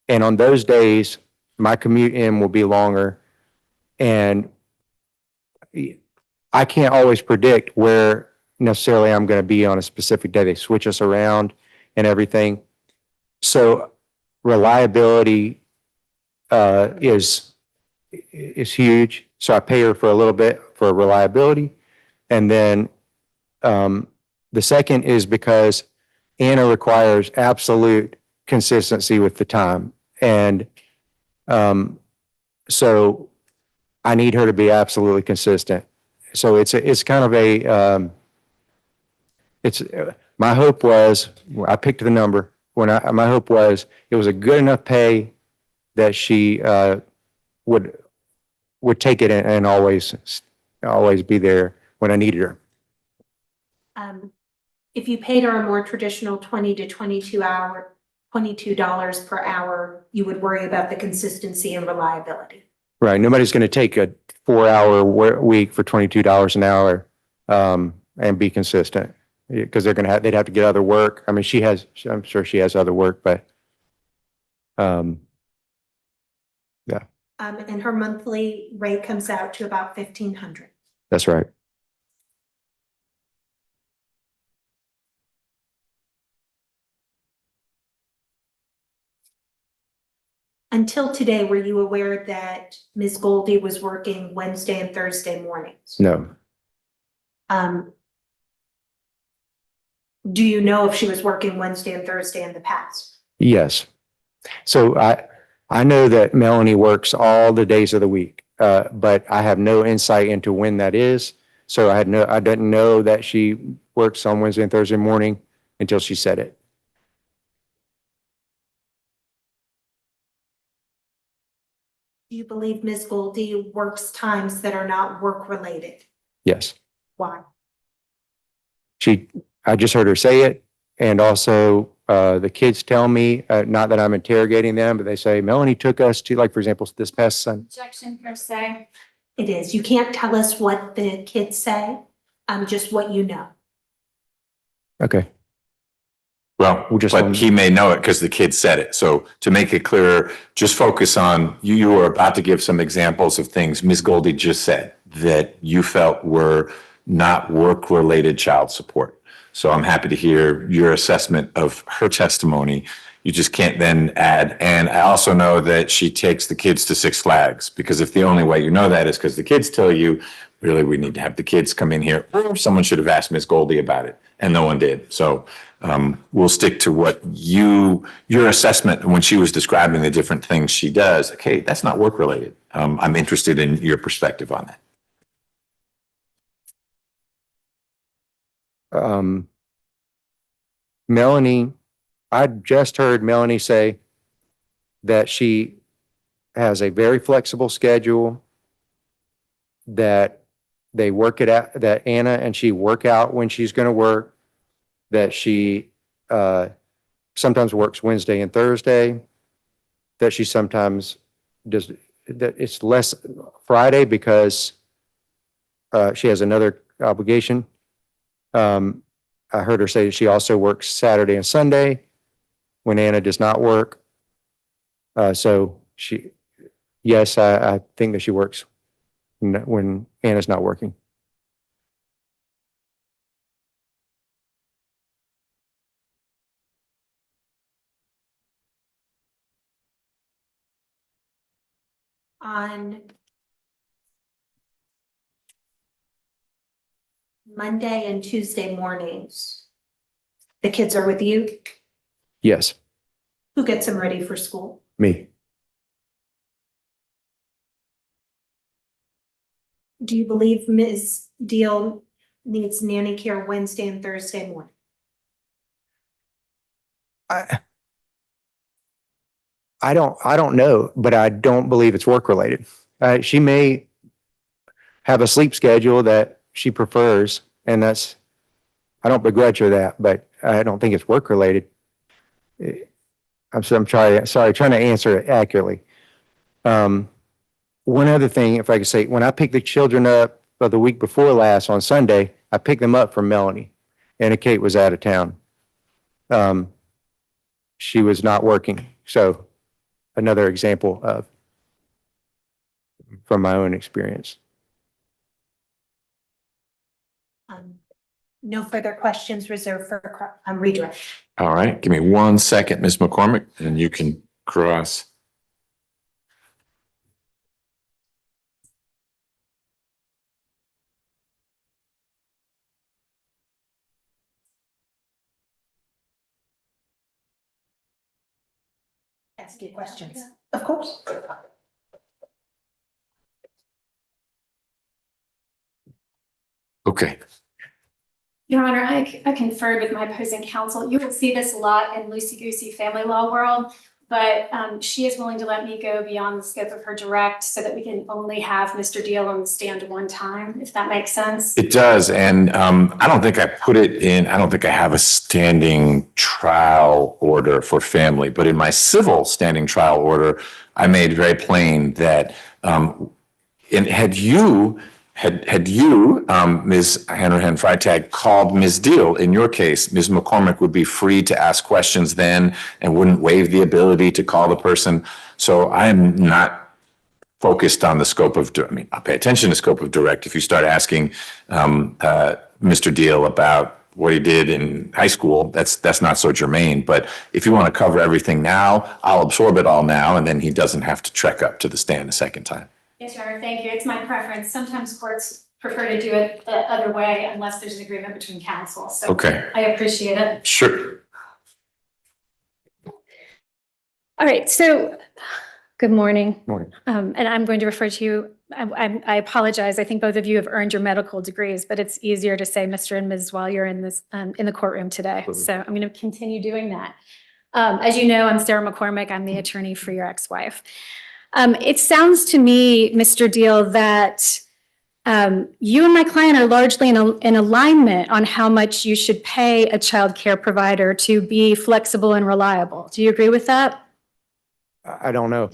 on those days, my commute in will be longer. And I can't always predict where necessarily I'm going to be on a specific day. They switch us around and everything. So reliability is huge. So I pay her for a little bit for reliability. And then the second is because Anna requires absolute consistency with the time. And so I need her to be absolutely consistent. So it's kind of a, my hope was, I picked the number, my hope was it was a good enough pay that she would take it and always be there when I needed her. If you paid her a more traditional 20 to $22 per hour, you would worry about the consistency and reliability. Right. Nobody's going to take a 4-hour week for $22 an hour and be consistent, because they'd have to get other work. I mean, I'm sure she has other work, but And her monthly rate comes out to about $1,500. that's right. Until today, were you aware that Ms. Goldie was working Wednesday and Thursday mornings? No. Do you know if she was working Wednesday and Thursday in the past? Yes. So I know that Melanie works all the days of the week, but I have no insight into when that is. So I didn't know that she works on Wednesday and Thursday morning until she said it. Do you believe Ms. Goldie works times that are not work-related? Yes. Why? I just heard her say it. And also, the kids tell me, not that I'm interrogating them, but they say, Melanie took us to, like, for example, this past Sunday. Objection per se. It is. You can't tell us what the kids say, just what you know. Okay. Well, We'll just- but he may know it because the kid said it. So to make it clearer, just focus on, you were about to give some examples of things Ms. Goldie just said that you felt were not work-related child support. So I'm happy to hear your assessment of her testimony. You just can't then add, and I also know that she takes the kids to Six Flags, because if the only way you know that is because the kids tell you, really, we need to have the kids come in here, or someone should have asked Ms. Goldie about it, and no one did. So we'll stick to what your assessment when she was describing the different things she does. Okay, that's not work-related. I'm interested in your perspective on that. Melanie, I just heard Melanie say that she has a very flexible schedule, that they work it out, that Anna and she work out when she's going to work, that she sometimes works Wednesday and Thursday, that she sometimes does, that it's less Friday because she has another obligation. I heard her say that she also works Saturday and Sunday when Anna does not work. So yes, I think that she works when Anna's not working. On Monday and Tuesday mornings, the kids are with you? Yes, Who gets them ready for school? me. Do you believe Ms. Deal needs nanny care Wednesday and Thursday morning? I don't know, but I don't believe it's work related. She may have a sleep schedule that she prefers, and I don't begrudge her that, but I don't think it's work related. I'm trying to answer it accurately. One other thing, if I could say, when I picked the children up the week before last on Sunday, I picked them up from Melanie. Anna Kate was out of town. She was not working. So another example from my own experience. No further questions reserved for redirect. All right, give me 1 second, Ms. McCormick, and you can cross. Ask you questions. Of course. Okay, Your Honor, I conferred with my opposing counsel. You will see this a lot in loosey-goosey family law world, but she is willing to let me go beyond the scope of her direct so that we can only have Mr. Deal on the stand one time, if that makes sense. It does, and I don't think I put it in, I don't think I have a standing trial order for family, but in my civil standing trial order, I made very plain that, and had you, Ms. Hanrahan Freitag, called Ms. Deal, in your case, Ms. McCormick would be free to ask questions then and wouldn't waive the ability to call the person. So I am not focused on the scope of, I mean, I'll pay attention to scope of direct. If you start asking Mr. Deal about what he did in high school, that's not so germane. But if you want to cover everything now, I'll absorb it all now, and then he doesn't have to trek up to the stand a second time. Yes, Your Honor, thank you. It's my preference. Sometimes courts prefer to do it the other way unless there's an agreement between counsel. So Okay. I appreciate it. Sure. All right, so good morning. Morning. And I'm going to refer to you, I apologize. I think both of you have earned your medical degrees, but it's easier to say Mr. and Ms. while you're in this, in the courtroom today. So I'm going to continue doing that. As you know, I'm Sarah McCormick. I'm the attorney for your ex-wife. It sounds to me, Mr. Deal, that you and my client are largely in alignment on how much you should pay a child care provider to be flexible and reliable. Do you agree with that? I don't know.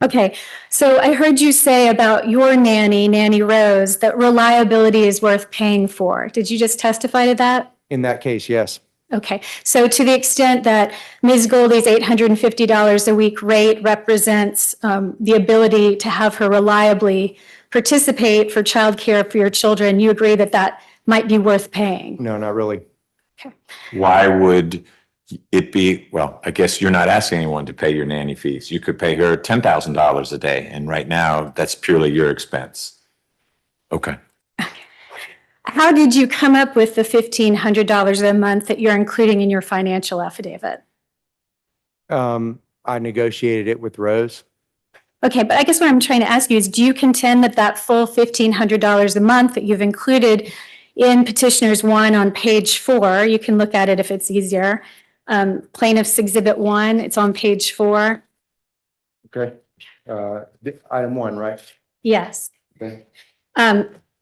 Okay, so I heard you say about your nanny, Nanny Rose, that reliability is worth paying for. Did you just testify to that? In that case, yes. Okay, so to the extent that Ms. Goldie's $850 a week rate represents the ability to have her reliably participate for childcare for your children, you agree that that might be worth paying? No, not really. Why would it be, well, I guess you're not asking anyone to pay your nanny fees. You could pay her $10,000 a day, and right now, that's purely your expense. Okay. How did you come up with the $1,500 a month that you're including in your financial affidavit? I negotiated it with Rose. Okay, but I guess what I'm trying to ask you is, do you contend that that full $1,500 a month that you've included in petitioners 1 on page 4, you can look at it if it's easier, plaintiff's exhibit 1, it's on page 4. Okay. Item 1, right? Yes. Okay.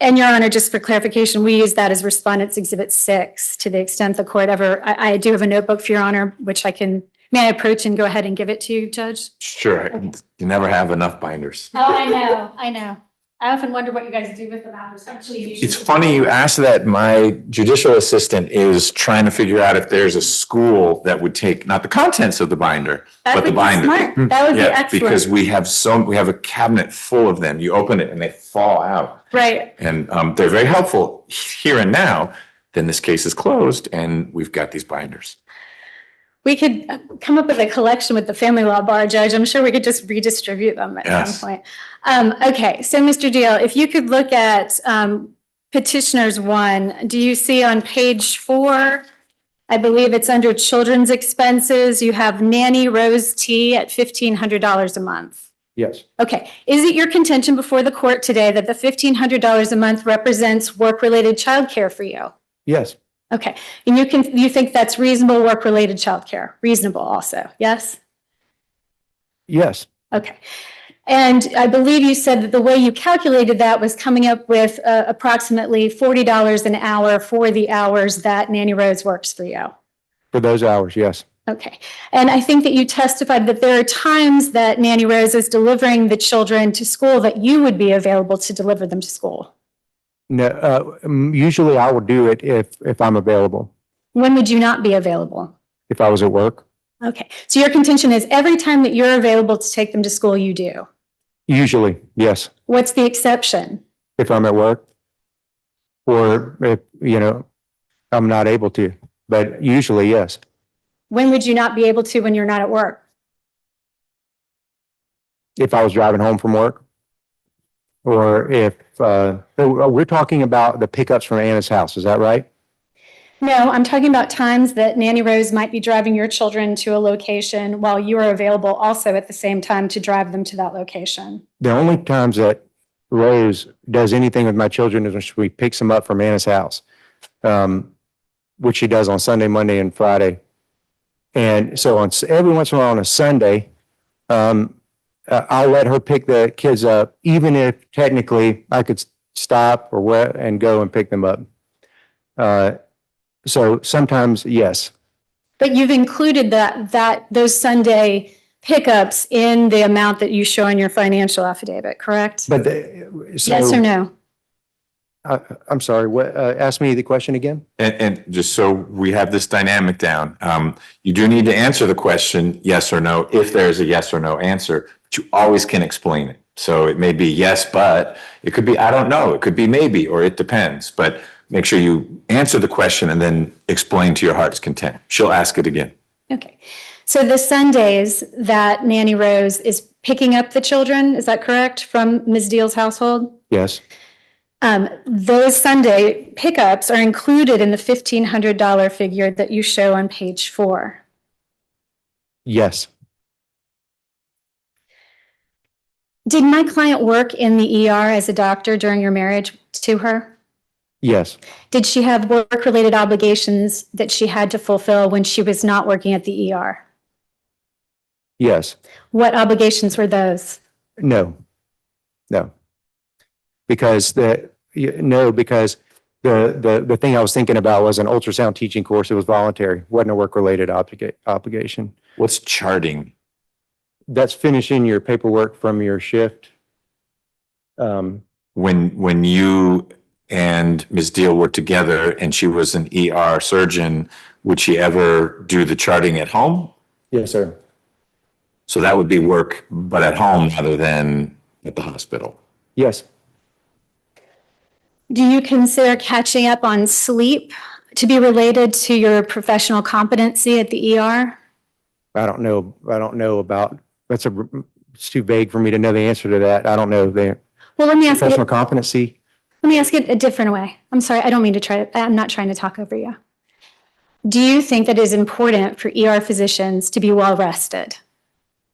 And Your Honor, just for clarification, we use that as respondents exhibit 6 to the extent the court ever, I do have a notebook for Your Honor, which may I approach and go ahead and give it to you, Judge? Sure. You never have enough binders. Oh, I know. I often wonder what you guys do with them after, actually. It's funny you asked that. My judicial assistant is trying to figure out if there's a school that would take, not the contents of the binder, That but the would be binder. smart. That would be Yeah, because excellent. we have a cabinet full of them. You open it and they fall out. Right. And they're very helpful here and now. Then this case is closed and we've got these binders. We could come up with a collection with the family law bar, Judge. I'm sure we could just redistribute them at Yes. some point. Okay, so Mr. Deal, if you could look at petitioners 1, do you see on page 4, I believe it's under children's expenses, you have Nanny Rose T at $1,500 a month. Yes. Okay, is it your contention before the court today that the $1,500 a month represents work-related childcare for you? Yes. Okay, and you think that's reasonable work-related childcare? Reasonable also, yes? Yes. Okay. And I believe you said that the way you calculated that was coming up with approximately $40 an hour for the hours that Nanny Rose works for you. For those hours, yes. Okay. And I think that you testified that there are times that Nanny Rose is delivering the children to school that you would be available to deliver them to school. No, usually I would do it if I'm available, When would you not be available? if I was at work. Okay. So your contention is every time that you're available to take them to school, you do. Usually, yes, What's the exception? if I'm at work. Or if, I'm not able to, but usually, yes. When would you not be able to when you're not at work? If I was driving home from work. Or if, we're talking about the pickups from Anna's house, is that right? No, I'm talking about times that Nanny Rose might be driving your children to a location while you are available also at the same time to drive them to that location. The only times that Rose does anything with my children is when she picks them up from Anna's house, which she does on Sunday, Monday, and Friday. And so every once in a while on a Sunday, I'll let her pick the kids up, even if technically I could stop or what and go and pick them up. So sometimes, yes, But you've included those Sunday pickups in the amount that you show in your financial affidavit, correct? but Yes or no? I'm sorry, what, ask me the question again? And just so we have this dynamic down, you do need to answer the question, yes or no, if there's a yes or no answer, but you always can explain it. So it may be yes, but it could be, I don't know, it could be maybe, or it depends, but make sure you answer the question and then explain to your heart's content. She'll ask it again. Okay. So the Sundays that Nanny Rose is picking up the children, is that correct, from Ms. Deal's household? Yes, Those Sunday pickups are included in the $1,500 figure that you show on page 4. yes, Did my client work in the ER as a doctor during your marriage to her? yes, Did she have work-related obligations that she had to fulfill when she was not working at the ER? yes, What obligations were those? no, no. Because because the thing I was thinking about was an ultrasound teaching course. It was voluntary, wasn't a work-related obligation. What's charting? That's finishing your paperwork from your shift. When you and Ms. Deal were together and she was an ER surgeon, would she ever do the charting at home? Yes, sir. So that would be work, but at home rather than at the hospital. Yes, Do you consider catching up on sleep to be related to your professional competency at the ER? I don't know about, it's too vague for me to know the answer to that. I don't know the Well, let me ask professional it, competency. let me ask it a different way. I'm sorry, I don't mean to I'm not trying to talk over you. Do you think that it is important for ER physicians to be well rested?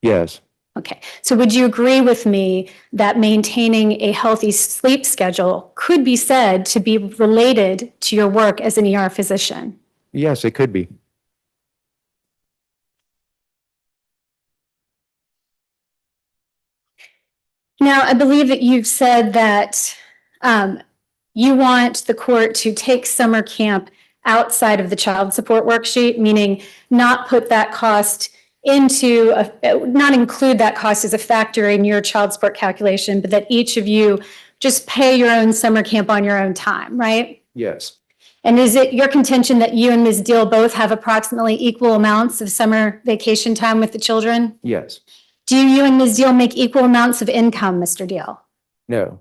Yes, Okay, so would you agree with me that maintaining a healthy sleep schedule could be said to be related to your work as an ER physician? yes, it could be. Now, I believe that you've said that you want the court to take summer camp outside of the child support worksheet, meaning not put that cost into, not include that cost as a factor in your child support calculation, but that each of you just pay your own summer camp on your own time, right? Yes, And is it your contention that you and Ms. Deal both have approximately equal amounts of summer vacation time with the children? yes, Do you and Ms. Deal make equal amounts of income, Mr. Deal? no,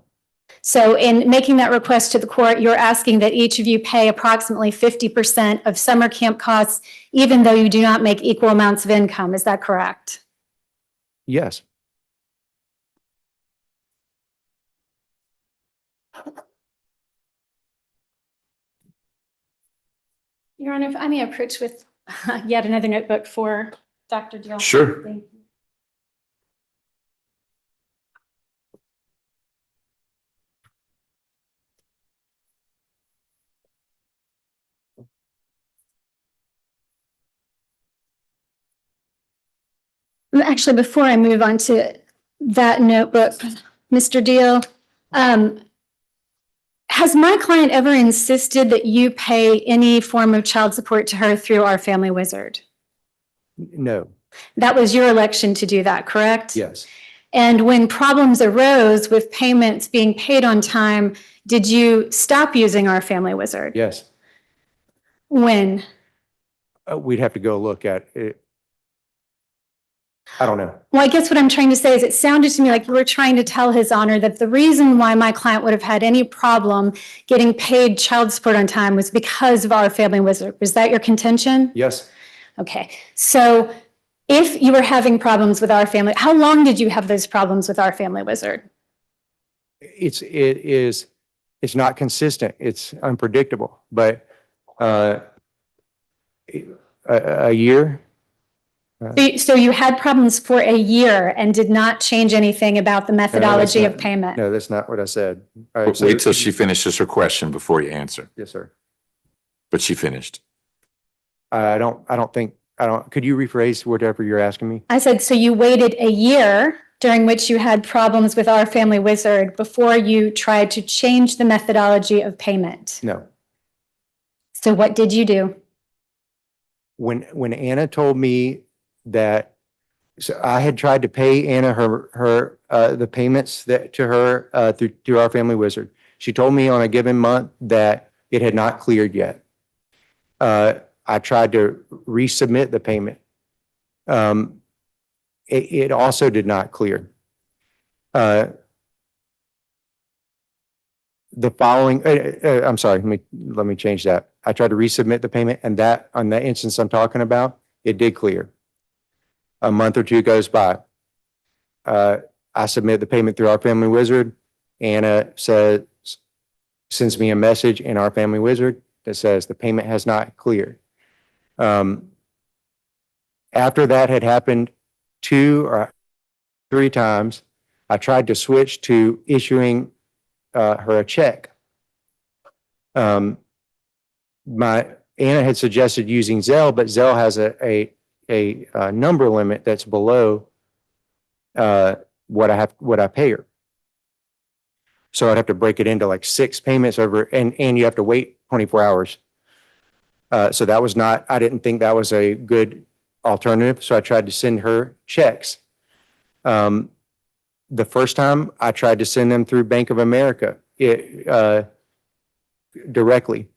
So in making that request to the court, you're asking that each of you pay approximately 50% of summer camp costs, even though you do not make equal amounts of income. Is that correct? yes. Your Honor, if I may approach with yet another notebook for Dr. Deal. Sure. Thank you. Actually, before I move on to that notebook, Mr. Deal, has my client ever insisted that you pay any form of child support to her through Our Family Wizard? No, That was your election to do that, correct? yes, And when problems arose with payments being paid on time, did you stop using Our Family Wizard? yes. When? We'd have to go look at it. I don't know. Well, I guess what I'm trying to say is it sounded to me like you were trying to tell His Honor that the reason why my client would have had any problem getting paid child support on time was because of Our Family Wizard. Was that your contention? Yes, Okay. So if you were having problems with Our Family, how long did you have those problems with Our Family Wizard? it's not consistent. It's unpredictable, but a year. So you had problems for a year and did not change anything about the methodology of not- payment? No, that's not what I said. Wait till she finishes her question before you answer, Yes, sir. but she finished. I don't think could you rephrase whatever you're asking me? I said, so you waited a year during which you had problems with Our Family Wizard before you tried to change the methodology of payment. No. So what did you do? When Anna told me that, so I had tried to pay Anna the payments to her through Our Family Wizard. She told me on a given month that it had not cleared yet. I tried to resubmit the payment. It also did not clear. The following, I'm sorry, let me change that. I tried to resubmit the payment, and that, on that instance I'm talking about, it did clear. A month or two goes by. I submit the payment through Our Family Wizard. Anna sends me a message in Our Family Wizard that says the payment has not cleared. After that had happened 2 or 3 times, I tried to switch to issuing her a check. Anna had suggested using Zelle, but Zelle has a number limit that's below what I pay her. So I'd have to break it into like 6 payments over, and you have to wait 24 hours. So that was not, I didn't think that was a good alternative. So I tried to send her checks. The first time I tried to send them through Bank of America directly.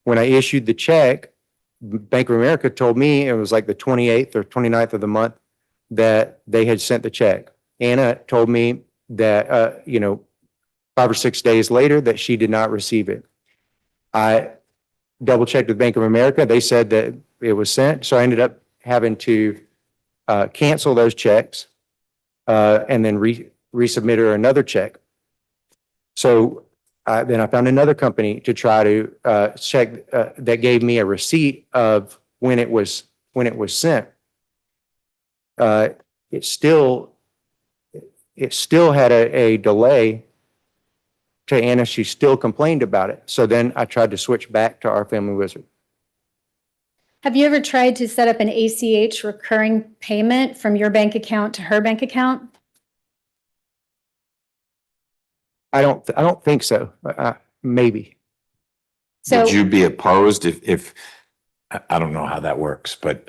When I issued the check, Bank of America told me it was like the 28th or 29th of the month that they had sent the check. Anna told me that, 5 or 6 days later that she did not receive it. I double checked with Bank of America. They said that it was sent. So I ended up having to cancel those checks and then resubmit her another check. So then I found another company to try to check that gave me a receipt of when it was sent. It still had a delay to Anna. She still complained about it. So then I tried to switch back to Our Family Wizard. Have you ever tried to set up an ACH recurring payment from your bank account to her bank account? I don't think so. Maybe. So Would you be opposed if I don't know how that works, but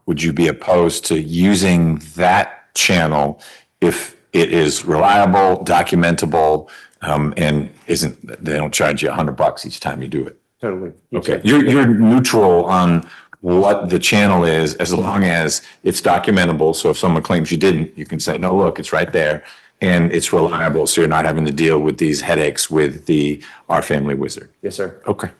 would you be opposed to using that channel if it is reliable, documentable, and they don't charge you $100 each time you do it? Totally. Okay, you're neutral on what the channel is as long as it's documentable. So if someone claims you didn't, you can say, no, look, it's right there. And it's reliable, so you're not having to deal with these headaches with the Our Family Wizard. Yes, sir. Okay.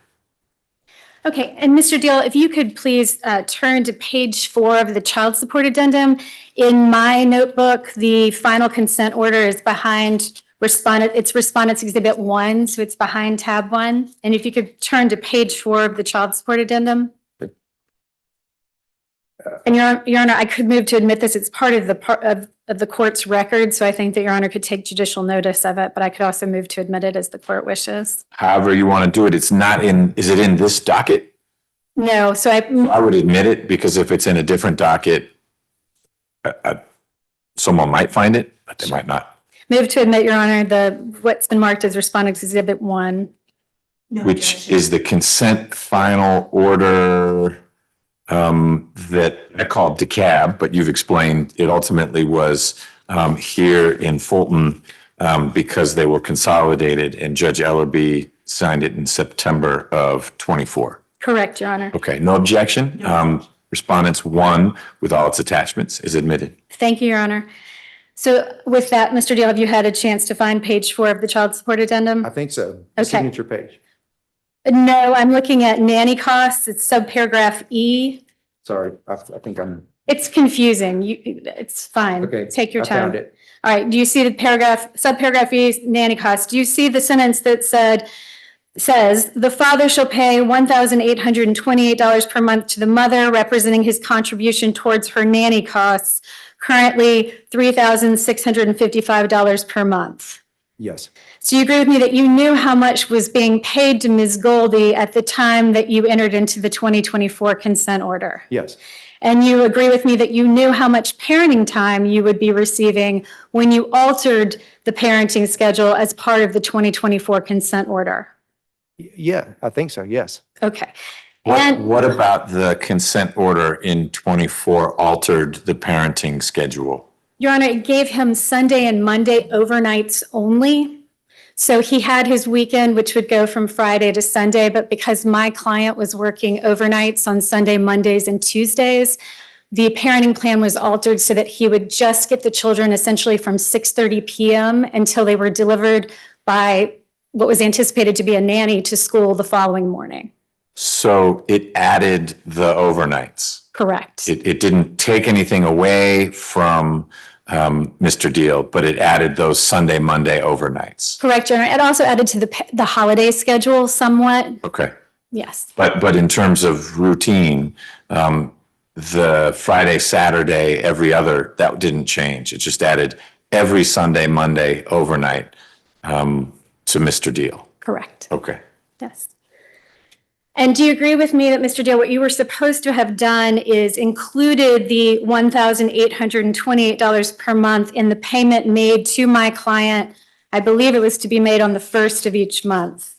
okay, and Mr. Deal, if you could please turn to page 4 of the child support addendum. In my notebook, the final consent order is behind Respondents Exhibit 1, so it's behind tab 1. And if you could turn to page 4 of the child support addendum. And Your Honor, I could move to admit this. It's part of the court's record, so I think that Your Honor could take judicial notice of it, but I could also move to admit it as the court wishes. However you want to do it. It's not is it in this docket? No, so I would admit it because if it's in a different docket, someone might find it, but they might not. move to admit, Your Honor, what's been marked as Respondents Exhibit 1. Which is the consent final order that I called DeKalb, but you've explained it ultimately was here in Fulton because they were consolidated and Judge Ellerby signed it in September of 24. Correct, Your Honor. Okay, no objection. Respondents 1 with all its attachments is admitted. Thank you, Your Honor. So with that, Mr. Deal, have you had a chance to find page 4 of the child support addendum? I think so. The Okay. signature page. No, I'm looking at nanny costs. It's subparagraph E. Sorry, I think I'm, It's confusing. It's fine. okay. Take your I found time. it. All right. Do you see the subparagraph E, nanny costs? Do you see the sentence that says the father shall pay $1,828 per month to the mother, representing his contribution towards her nanny costs, currently $3,655 per month? Yes, So you agree with me that you knew how much was being paid to Ms. Goldie at the time that you entered into the 2024 consent order? yes, And you agree with me that you knew how much parenting time you would be receiving when you altered the parenting schedule as part of the 2024 consent order? Yeah, I think so, yes. Okay. What, And what about the consent order in 24 altered the parenting schedule? Your Honor, it gave him Sunday and Monday overnights only. So he had his weekend, which would go from Friday to Sunday, but because my client was working overnights on Sunday, Mondays, and Tuesdays, the parenting plan was altered so that he would just get the children essentially from 6:30 p.m. until they were delivered by what was anticipated to be a nanny to school the following morning. So it added the overnights. Correct. It didn't take anything away from Mr. Deal, but it added those Sunday, Monday overnights. Correct, Your Honor. It also added to the holiday schedule somewhat. Okay. Yes. But in terms of routine, the Friday, Saturday, every other, that didn't change. It just added every Sunday, Monday overnight to Mr. Deal. Correct. Okay. Yes. And do you agree with me that, Mr. Deal, what you were supposed to have done is included the $1,828 per month in the payment made to my client? I believe it was to be made on the first of each month.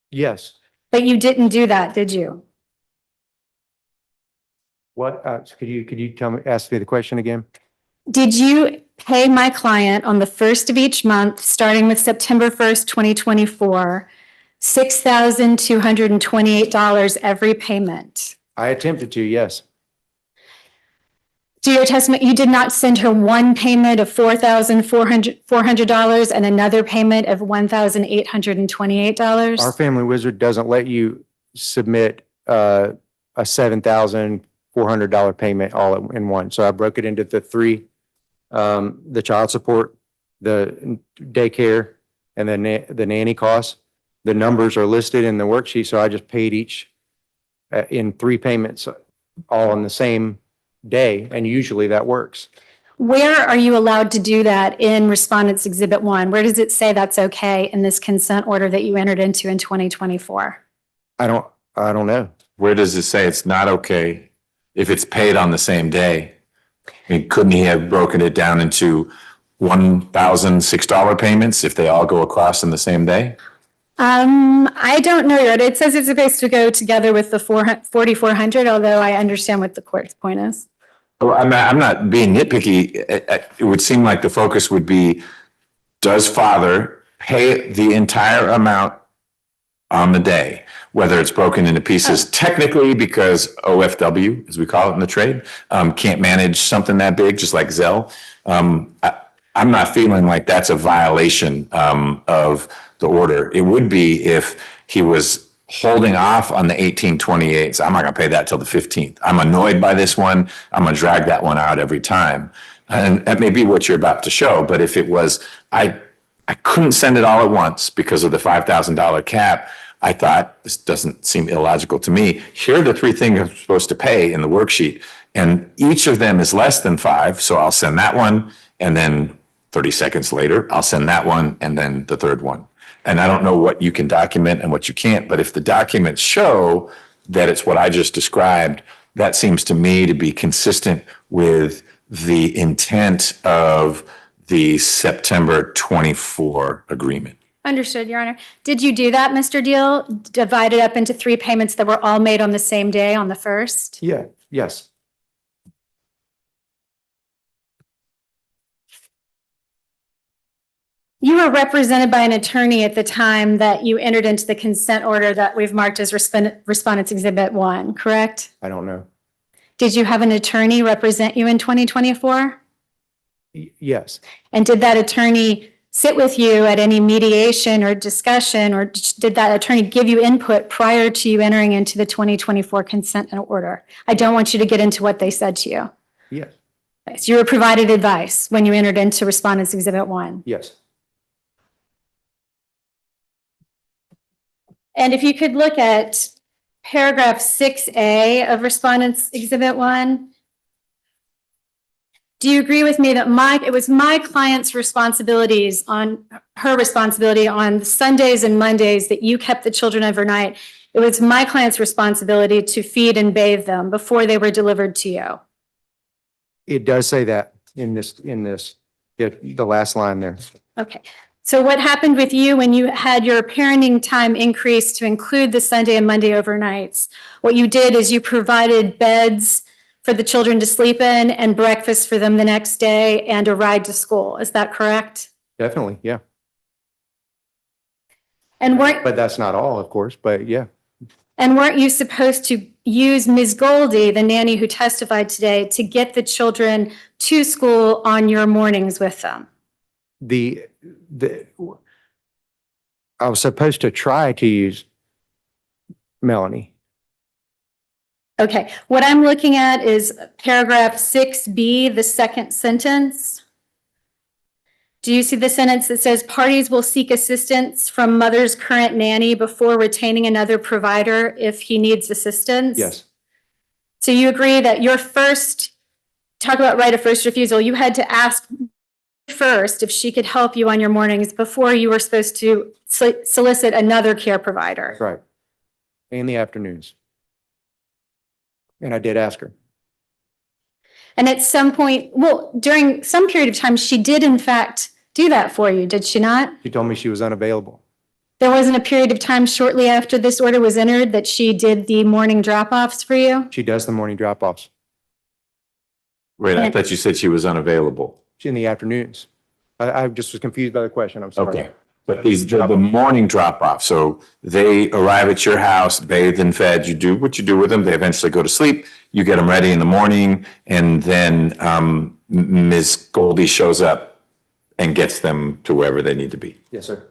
Yes. But you didn't do that, did you? What, could you tell me, ask me the question again? Did you pay my client on the first of each month, starting with September 1st, 2024, $6,228 every payment? I attempted to, yes. To your testimony, you did not send her one payment of $4,400 and another payment of $1,828? Our family wizard doesn't let you submit a $7,400 payment all in one. So I broke it into the three, the child support, the daycare, and then the nanny costs. The numbers are listed in the worksheet, so I just paid each in three payments, all on the same day, and usually that works. Where are you allowed to do that in Respondents Exhibit 1? Where does it say that's okay in this consent order that you entered into in 2024? I don't know. Where does it say it's not okay if it's paid on the same day? I mean, couldn't he have broken it down into $1,006 payments if they all go across in the same day? I don't know yet. It says it's supposed to go together with the 4,400, although I understand what the court's point is. Well, I'm not being nitpicky. It would seem like the focus would be, does father pay the entire amount on the day, whether it's broken into pieces technically because OFW, as we call it in the trade, can't manage something that big, just like Zelle. I'm not feeling like that's a violation of the order. It would be if he was holding off on the 1828. So I'm not going to pay that till the 15th. I'm annoyed by this one. I'm going to drag that one out every time. And that may be what you're about to show. But if it was, I couldn't send it all at once because of the $5,000 cap. I thought, this doesn't seem illogical to me. Here are the three things I'm supposed to pay in the worksheet. And each of them is less than $5. So I'll send that one. And then 30 seconds later, I'll send that one. And then the third one. And I don't know what you can document and what you can't, but if the documents show that it's what I just described, that seems to me to be consistent with the intent of the September 24 agreement. Understood, Your Honor. Did you do that, Mr. Deal? Divide it up into three payments that were all made on the same day on the first? Yeah, yes. You were represented by an attorney at the time that you entered into the consent order that we've marked as Respondents Exhibit 1, correct? I don't know. Did you have an attorney represent you in 2024? Yes. And did that attorney sit with you at any mediation or discussion, or did that attorney give you input prior to you entering into the 2024 consent order? I don't want you to get into what they said to you. Yes. So you were provided advice when you entered into Respondents Exhibit 1. Yes. And if you could look at paragraph 6A of Respondents Exhibit 1. Do you agree with me that it was my client's responsibility on Sundays and Mondays that you kept the children overnight, It was my client's responsibility to feed and bathe them before they were delivered to you. It does say that in this, the last line there. Okay. So what happened with you when you had your parenting time increased to include the Sunday and Monday overnights? What you did is you provided beds for the children to sleep in and breakfast for them the next day and a ride to school. Is that correct? Definitely, yeah. And weren't, But that's not all, of course, but yeah. and weren't you supposed to use Ms. Goldie, the nanny who testified today, to get the children to school on your mornings with them? I was supposed to try to use Melanie. Okay, what I'm looking at is paragraph 6B, the second sentence. Do you see the sentence that says parties will seek assistance from mother's current nanny before retaining another provider if he needs assistance? Yes, So you agree that your first, talk about right of first refusal, you had to ask first if she could help you on your mornings before you were supposed to solicit another care provider? that's right. In the afternoons. And I did ask her. And at some point, well, during some period of time, she did in fact do that for you, did she not? She told me she was unavailable. There wasn't a period of time shortly after this order was entered that she did the morning drop-offs for you? She does the morning drop-offs. Wait, I thought you said she was unavailable. In the afternoons. I just was confused by the question. I'm sorry. Okay. But the morning drop off, so they arrive at your house, bathed and fed, you do what you do with them, they eventually go to sleep, you get them ready in the morning, and then Ms. Goldie shows up and gets them to wherever they need to be. Yes, sir.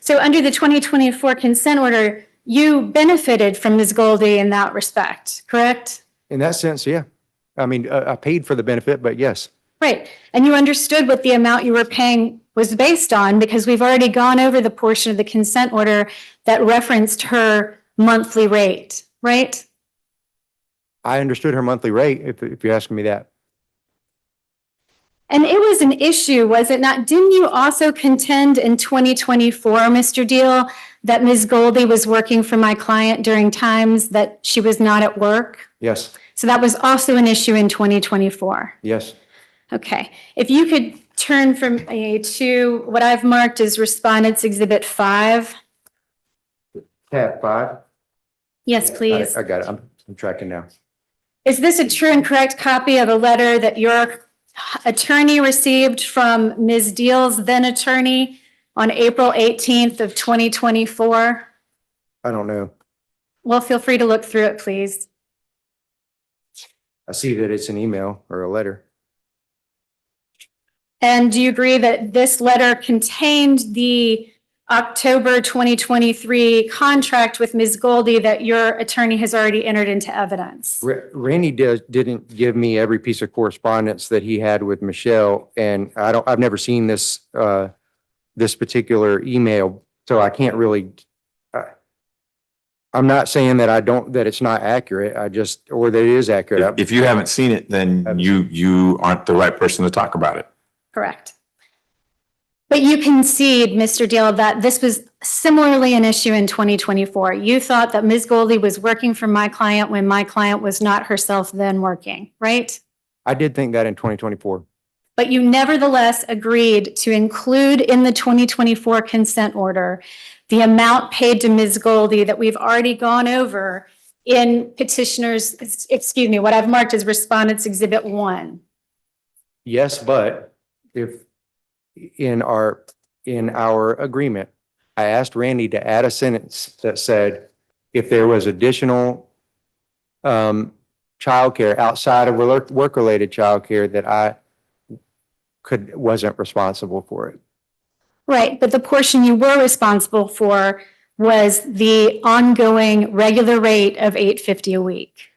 So under the 2024 consent order, you benefited from Ms. Goldie in that respect, correct? In that sense, yeah. I mean, I paid for the benefit, but yes. Right. And you understood what the amount you were paying was based on because we've already gone over the portion of the consent order that referenced her monthly rate, right? I understood her monthly rate, if you're asking me that. And it was an issue, was it not? Didn't you also contend in 2024, Mr. Deal, that Ms. Goldie was working for my client during times that she was not at work? Yes, So that was also an issue in 2024. yes. Okay, if you could turn from me to what I've marked as Respondents Exhibit 5. Tab 5. Yes, please. I got it. I'm tracking now. Is this a true and correct copy of a letter that your attorney received from Ms. Deal's then attorney on April 18th of 2024? I don't know. Well, feel free to look through it, please. I see that it's an email or a letter. And do you agree that this letter contained the October 2023 contract with Ms. Goldie that your attorney has already entered into evidence? Randy didn't give me every piece of correspondence that he had with Michelle, and I've never seen this, this particular email, so I can't really, I'm not saying that that it's not accurate, or that it is accurate. If you haven't seen it, then you aren't the right person to talk about it. Correct. But you concede, Mr. Deal, that this was similarly an issue in 2024. You thought that Ms. Goldie was working for my client when my client was not herself then working, right? I did think that in 2024. But you nevertheless agreed to include in the 2024 consent order the amount paid to Ms. Goldie that we've already gone over in petitioners, excuse me, what I've marked as Respondents Exhibit 1. Yes, but if in our agreement, I asked Randy to add a sentence that said, if there was additional childcare outside of work-related childcare that I wasn't responsible for it. Right, but the portion you were responsible for was the ongoing regular rate of $850 a week.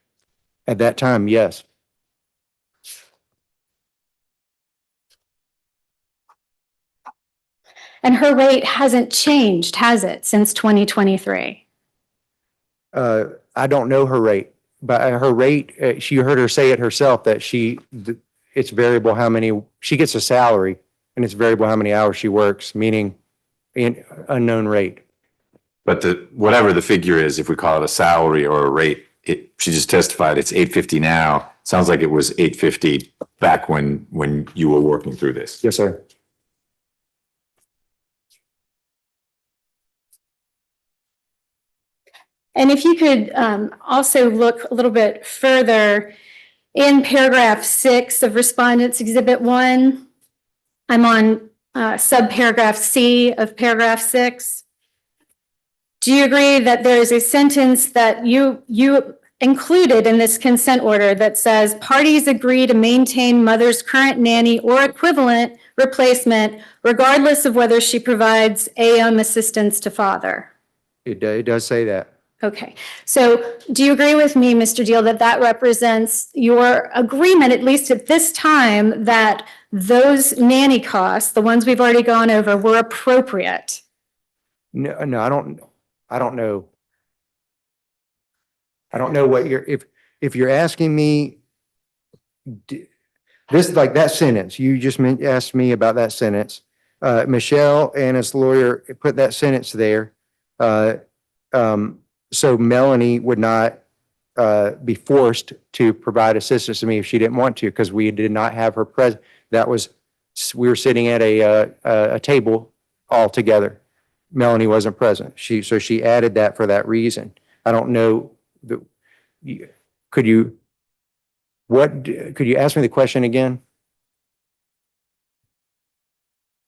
At that time, yes. And her rate hasn't changed, has it, since 2023? I don't know her rate, but her rate, she heard her say it herself that it's variable how many, she gets a salary and it's variable how many hours she works, meaning in unknown rate. But whatever the figure is, if we call it a salary or a rate, she just testified it's $850 now. Sounds like it was $850 back when you were working through this. Yes, sir. And if you could also look a little bit further in paragraph 6 of Respondents Exhibit 1, I'm on subparagraph C of paragraph 6. Do you agree that there is a sentence that you included in this consent order that says parties agree to maintain mother's current nanny or equivalent replacement regardless of whether she provides AM assistance to father? It does say that. Okay, so do you agree with me, Mr. Deal, that that represents your agreement, at least at this time, that those nanny costs, the ones we've already gone over, were appropriate? No, I don't know. I don't know what if you're asking me, this, like that sentence, you just asked me about that sentence. Michelle, Anna's lawyer, put that sentence there. So Melanie would not be forced to provide assistance to me if she didn't want to, because we did not have her present. We were sitting at a table all together. Melanie wasn't present. So she added that for that reason. I don't know. Could you ask me the question again?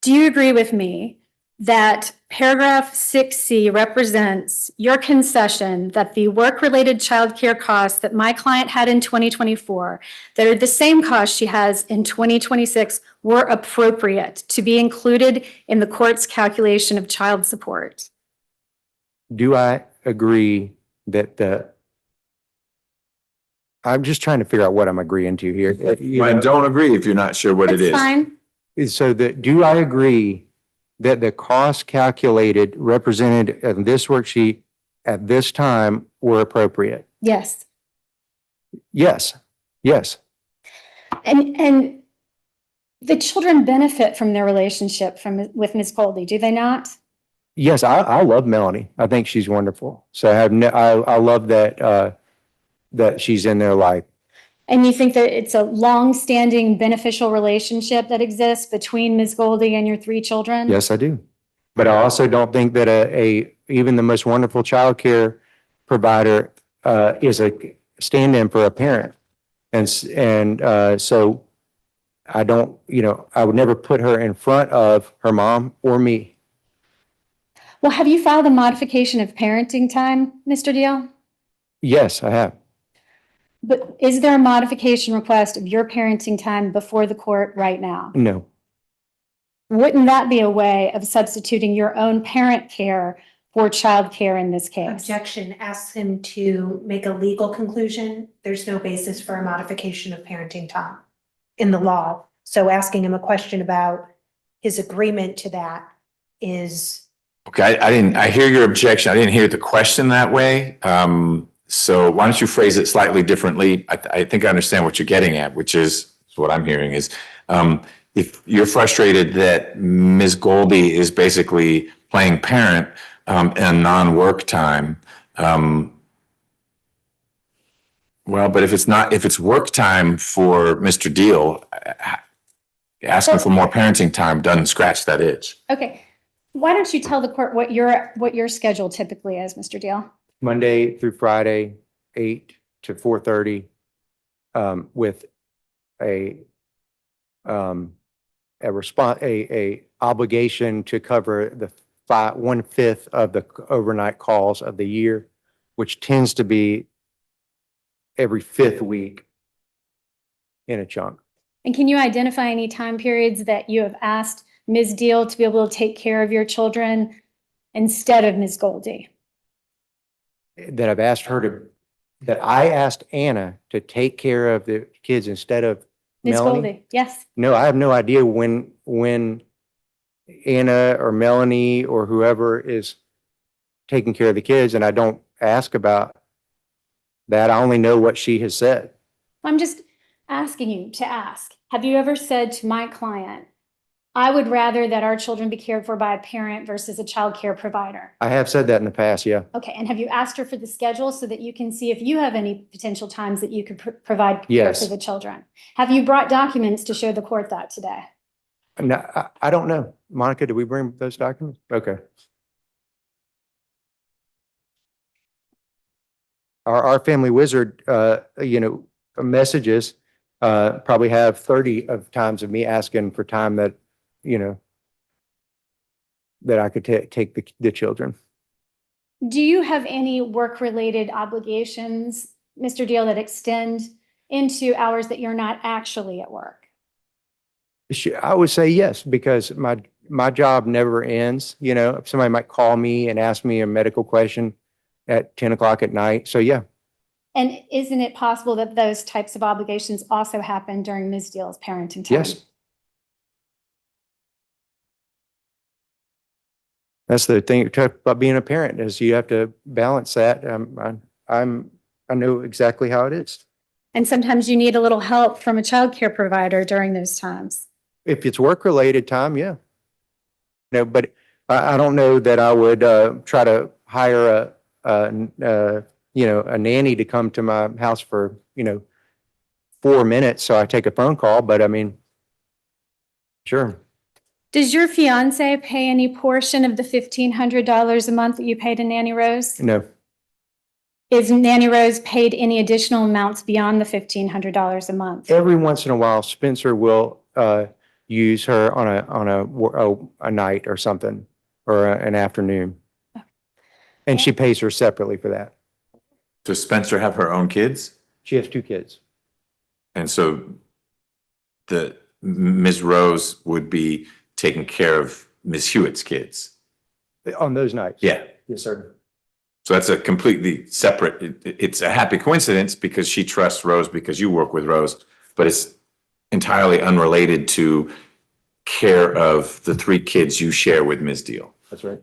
Do you agree with me that paragraph 6C represents your concession that the work-related childcare costs that my client had in 2024, that are the same costs she has in 2026, were appropriate to be included in the court's calculation of child support? Do I agree that I'm just trying to figure out what I'm agreeing to here. And don't agree if you're not sure what it That's is. fine. So do I agree that the cost calculated represented in this worksheet at this time were appropriate? Yes. Yes. And the children benefit from their relationship with Ms. Goldie, do they not? Yes, I love Melanie. I think she's wonderful. So I love that that she's in their life. And you think that it's a long-standing beneficial relationship that exists between Ms. Goldie and your 3 children? Yes, I do. But I also don't think that even the most wonderful childcare provider is a stand-in for a parent. And so I don't, I would never put her in front of her mom or me. Well, have you filed a modification of parenting time, Mr. Deal? Yes, I have. But is there a modification request of your parenting time before the court right now? No. Wouldn't that be a way of substituting your own parent care for child care in this case? Objection asks him to make a legal conclusion. There's no basis for a modification of parenting time in the law. So asking him a question about his agreement to that is. Okay, I hear your objection. I didn't hear the question that way. So why don't you phrase it slightly differently? I think I understand what you're getting at, which is what I'm hearing is, if you're frustrated that Ms. Goldie is basically playing parent in non-work time, well, but if it's work time for Mr. Deal, asking for more parenting time doesn't scratch that itch. Okay. Why don't you tell the court what your schedule typically is, Mr. Deal? Monday through Friday, 8 to 4:30, with a obligation to cover the 1/5 of the overnight calls of the year, which tends to be every 5th week in a chunk. And can you identify any time periods that you have asked Ms. Deal to be able to take care of your children instead of Ms. Goldie? That I asked Anna to take care of the kids instead of Ms. Melanie. Goldie, yes. No, I have no idea when Anna or Melanie or whoever is taking care of the kids, and I don't ask about that. I only know what she has said. I'm just asking you to ask. Have you ever said to my client, I would rather that our children be cared for by a parent versus a child care provider. I have said that in the past, yeah. Okay, and have you asked her for the schedule so that you can see if you have any potential times that you could provide care Yes. for the children? Have you brought documents to show the court that today? No, I don't know. Monica, did we bring those documents? Okay. Our family wizard, messages, probably have 30 of times of me asking for time that, that I could take the children. Do you have any work-related obligations, Mr. Deal, that extend into hours that you're not actually at work? I would say yes, because my job never ends. If somebody might call me and ask me a medical question at 10 o'clock at night. So yeah, And isn't it possible that those types of obligations also happen during Ms. Deal's parenting time? yes. That's the thing about being a parent is you have to balance that. I know exactly how it is. And sometimes you need a little help from a childcare provider during those times. If it's work-related time, yeah. But I don't know that I would try to hire a nanny to come to my house for, 4 minutes so I take a phone call, but I mean, sure. Does your fiance pay any portion of the $1,500 a month that you pay to Nanny Rose? No, Is Nanny Rose paid any additional amounts beyond the $1,500 a month? every once in a while Spencer will use her on a night or something, or an afternoon. And she pays her separately for that. Does Spencer have her own kids? She has 2 kids. And so the Ms. Rose would be taking care of Ms. Hewitt's kids. On those nights? Yeah. Yes, sir. So that's a completely separate, it's a happy coincidence because she trusts Rose because you work with Rose, but it's entirely unrelated to care of the 3 kids you share with Ms. Deal. That's right.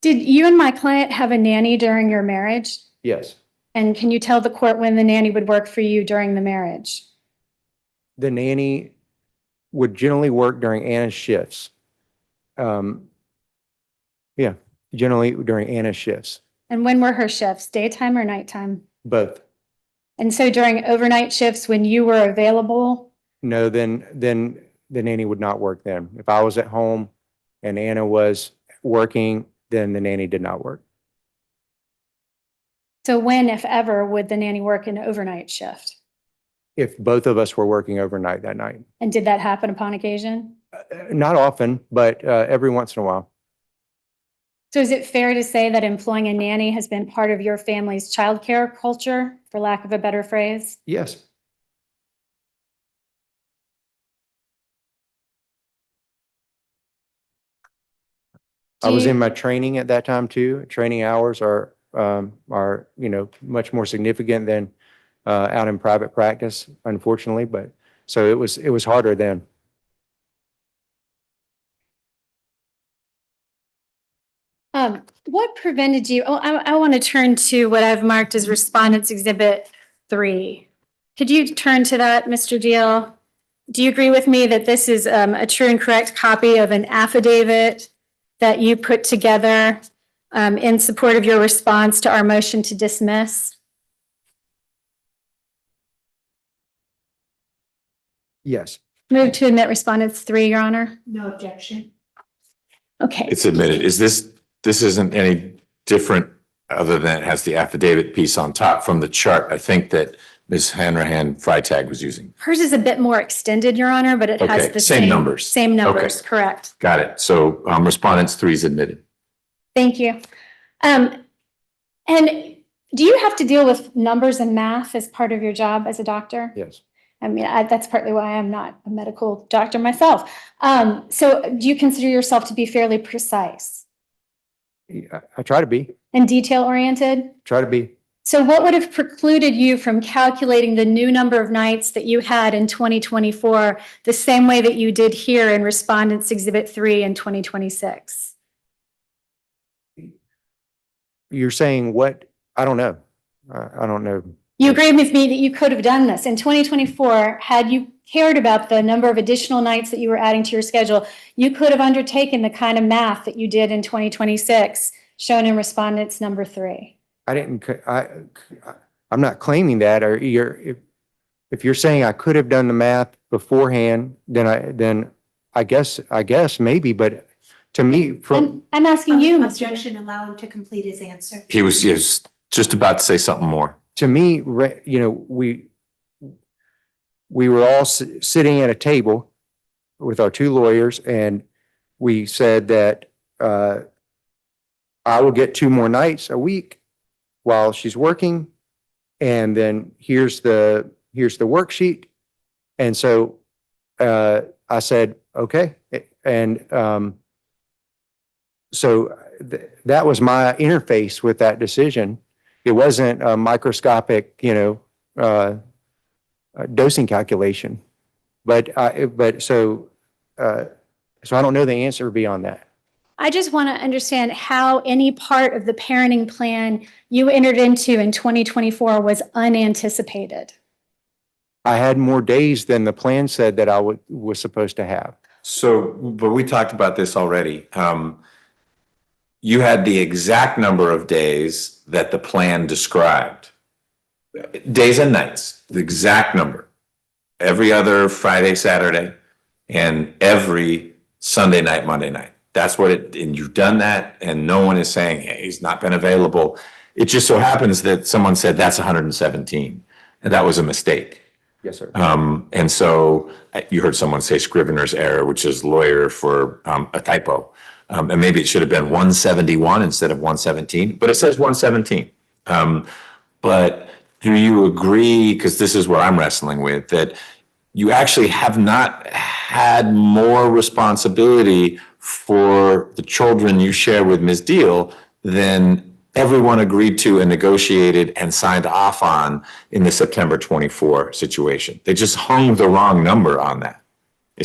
Did you and my client have a nanny during your marriage? Yes. And can you tell the court when the nanny would work for you during the marriage? The nanny would generally work during Anna's shifts. Yeah, generally during Anna's shifts, And when were her shifts, daytime or nighttime? both. And so during overnight shifts, when you were available, No, then the nanny would not work then. If I was at home and Anna was working, then the nanny did not work. so when, if ever, would the nanny work an overnight shift? If both of us were working overnight that night. And did that happen upon occasion? Not often, but every once in a while. So is it fair to say that employing a nanny has been part of your family's childcare culture, for lack of a better phrase? Yes. I was in my training at that time too. Training hours are much more significant than out in private practice, unfortunately, but so it was harder then. What prevented you? Oh, I want to turn to what I've marked as Respondents Exhibit 3. Could you turn to that, Mr. Deal? Do you agree with me that this is a true and correct copy of an affidavit that you put together in support of your response to our motion to dismiss? Yes. Move to admit Respondents 3, Your Honor. No objection. Okay. It's admitted. This isn't any different other than it has the affidavit piece on top from the chart, I think that Ms. Hanrahan Freitag was using. Hers is a bit more extended, Your Honor, but it has Okay, the same numbers. Same numbers, Okay. correct. Got it. So Respondents 3 is admitted. Thank you. And do you have to deal with numbers and math as part of your job as a doctor? Yes. I mean, that's partly why I'm not a medical doctor myself. So do you consider yourself to be fairly precise I try to be. and detail oriented? Try to be. So what would have precluded you from calculating the new number of nights that you had in 2024 the same way that you did here in Respondents Exhibit 3 in 2026? You're saying what? I don't know. I don't know. You agree with me that you could have done this. In 2024, had you cared about the number of additional nights that you were adding to your schedule, you could have undertaken the kind of math that you did in 2026, shown in respondents number 3. I didn't, I'm not claiming that, or if you're saying I could have done the math beforehand, then I guess maybe, but to me, from, I'm asking you, Mr. Deal. Objection, allow him to complete his answer. He was just about to say something more. to me, we were all sitting at a table with our 2 lawyers, and we said that, I will get 2 more nights a week while she's working. And then here's the worksheet. And so, I said, okay. And, so that was my interface with that decision. It wasn't a microscopic, dosing calculation. So I don't know the answer beyond that. I just want to understand how any part of the parenting plan you entered into in 2024 was unanticipated. I had more days than the plan said that I was supposed to have. So, but we talked about this already. You had the exact number of days that the plan described. Days and nights, the exact number. Every other Friday, Saturday, and every Sunday night, Monday night. That's what and you've done that, and no one is saying, hey, he's not been available. It just so happens that someone said that's 117, and that was a mistake. Yes, sir. And so you heard someone say scrivener's error, which is lawyer for a typo. And maybe it should have been 171 instead of 117, but it says 117. But do you agree, because this is where I'm wrestling with, that you actually have not had more responsibility for the children you share with Ms. Deal than everyone agreed to and negotiated and signed off on in the September 24 situation? They just hung the wrong number on that.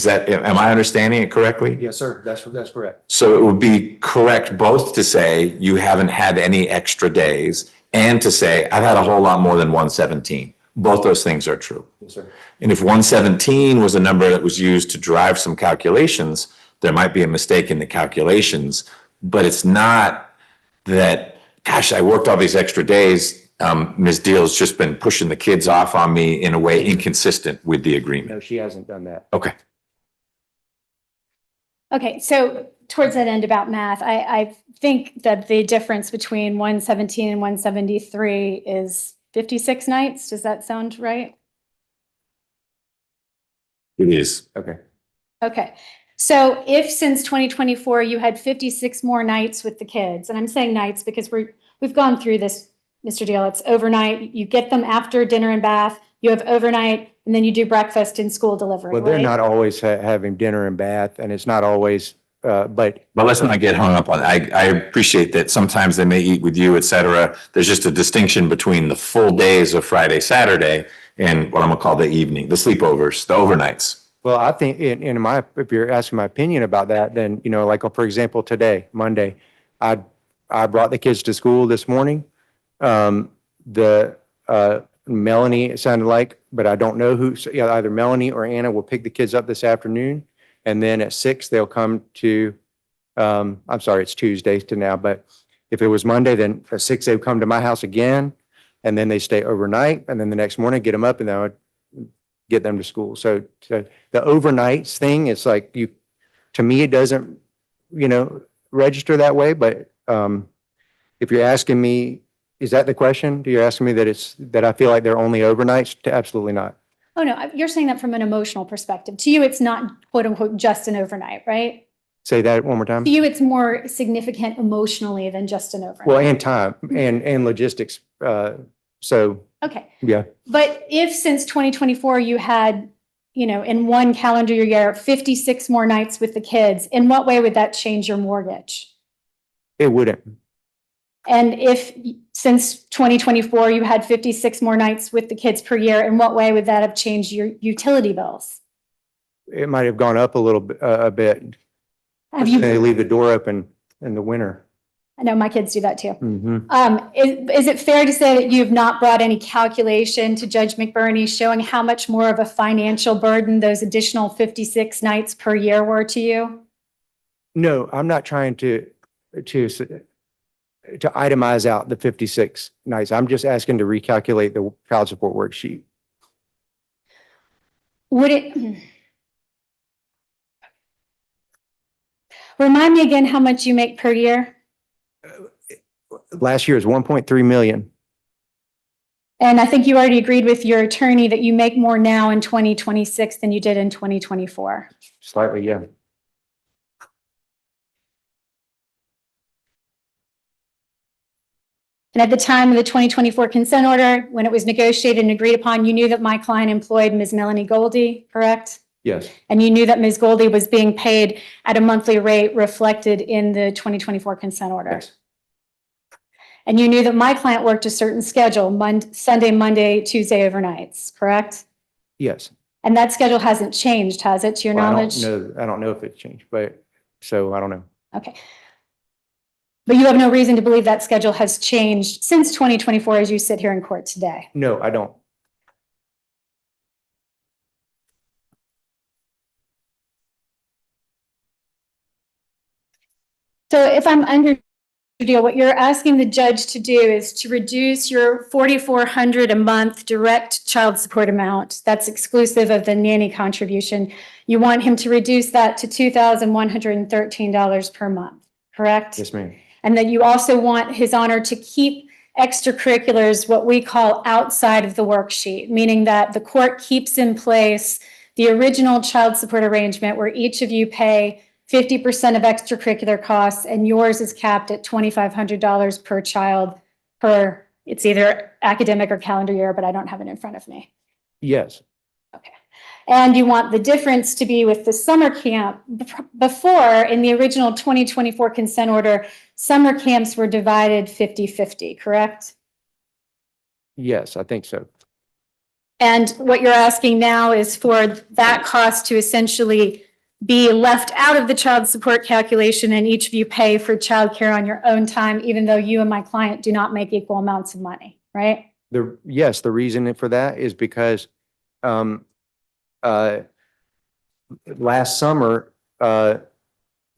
Am I understanding it correctly? Yes, sir. That's correct. So it would be correct both to say you haven't had any extra days and to say I've had a whole lot more than 117. Both those things are true. Yes, sir. And if 117 was a number that was used to drive some calculations, there might be a mistake in the calculations, but it's not that, gosh, I worked all these extra days. Ms. Deal's just been pushing the kids off on me in a way inconsistent with the agreement. No, she hasn't done that. Okay. Okay, so towards that end about math, I think that the difference between 117 and 173 is 56 nights. Does that sound right? It is. Okay. Okay, so if since 2024 you had 56 more nights with the kids, and I'm saying nights because we've gone through this, Mr. Deal, it's overnight, you get them after dinner and bath, you have overnight, and then you do breakfast and school delivery, Well, they're right? not always having dinner and bath, and it's not always, but Let's not get hung up on it. I appreciate that sometimes they may eat with you, et cetera. There's just a distinction between the full days of Friday, Saturday, and what I'm gonna call the evening, the sleepovers, the overnights. well, I think if you're asking my opinion about that, then, like, for example, today, Monday, I brought the kids to school this morning. Melanie, it sounded like, but I don't know who, so, either Melanie or Anna will pick the kids up this afternoon. And then at 6, they'll come to, I'm sorry, it's Tuesday to now, but if it was Monday, then at 6, they would come to my house again. And then they stay overnight, and then the next morning, get them up, and then I would get them to school. So the overnights thing, it's like to me, it doesn't, register that way. But if you're asking me, is that the question? You're asking me that I feel like they're only overnights? Absolutely not. Oh, no, you're saying that from an emotional perspective. To you, it's not quote unquote just an overnight, right? Say that one more time. To you, it's more significant emotionally than just an overnight. Well, and time and logistics. So, Okay. yeah. But if since 2024 you had, in one calendar year, 56 more nights with the kids, in what way would that change your mortgage? It wouldn't. And if since 2024 you had 56 more nights with the kids per year, in what way would that have changed your utility bills? It might have gone up a little bit, a bit. Have you, They leave the door open in the winter. I know my kids do that too. Mhm. Is it fair to say that you've not brought any calculation to Judge McBurney showing how much more of a financial burden those additional 56 nights per year were to you? No, I'm not trying to itemize out the 56 nights. I'm just asking to recalculate the child support worksheet. Would it? Remind me again how much you make per year? Last year is 1.3 million. And I think you already agreed with your attorney that you make more now in 2026 than you did in 2024. Slightly, yeah. And at the time of the 2024 consent order, when it was negotiated and agreed upon, you knew that my client employed Ms. Melanie Goldie, correct? Yes, And you knew that Ms. Goldie was being paid at a monthly rate reflected in the 2024 consent order. yes, And you knew that my client worked a certain schedule, Sunday, Monday, Tuesday overnights, correct? yes. And that schedule hasn't changed, has it, to your Well, knowledge? I don't know if it changed, but so I don't know. Okay. But you have no reason to believe that schedule has changed since 2024 as you sit here in court today. No, I don't. So if I'm under deal, what you're asking the judge to do is to reduce your $4,400 a month direct child support amount. That's exclusive of the nanny contribution. You want him to reduce that to $2,113 per month, correct? Yes, ma'am. And then you also want His Honor to keep extracurriculars, what we call outside of the worksheet, meaning that the court keeps in place the original child support arrangement where each of you pay 50% of extracurricular costs and yours is capped at $2,500 per child per, it's either academic or calendar year, but I don't have it in front of me. Yes, And you want the difference to be with the summer camp. Before, in the original 2024 consent order, summer camps were divided 50-50, correct? yes, I think so. And what you're asking now is for that cost to essentially be left out of the child support calculation and each of you pay for childcare on your own time, even though you and my client do not make equal amounts of money, right? Yes, the reason for that is because last summer,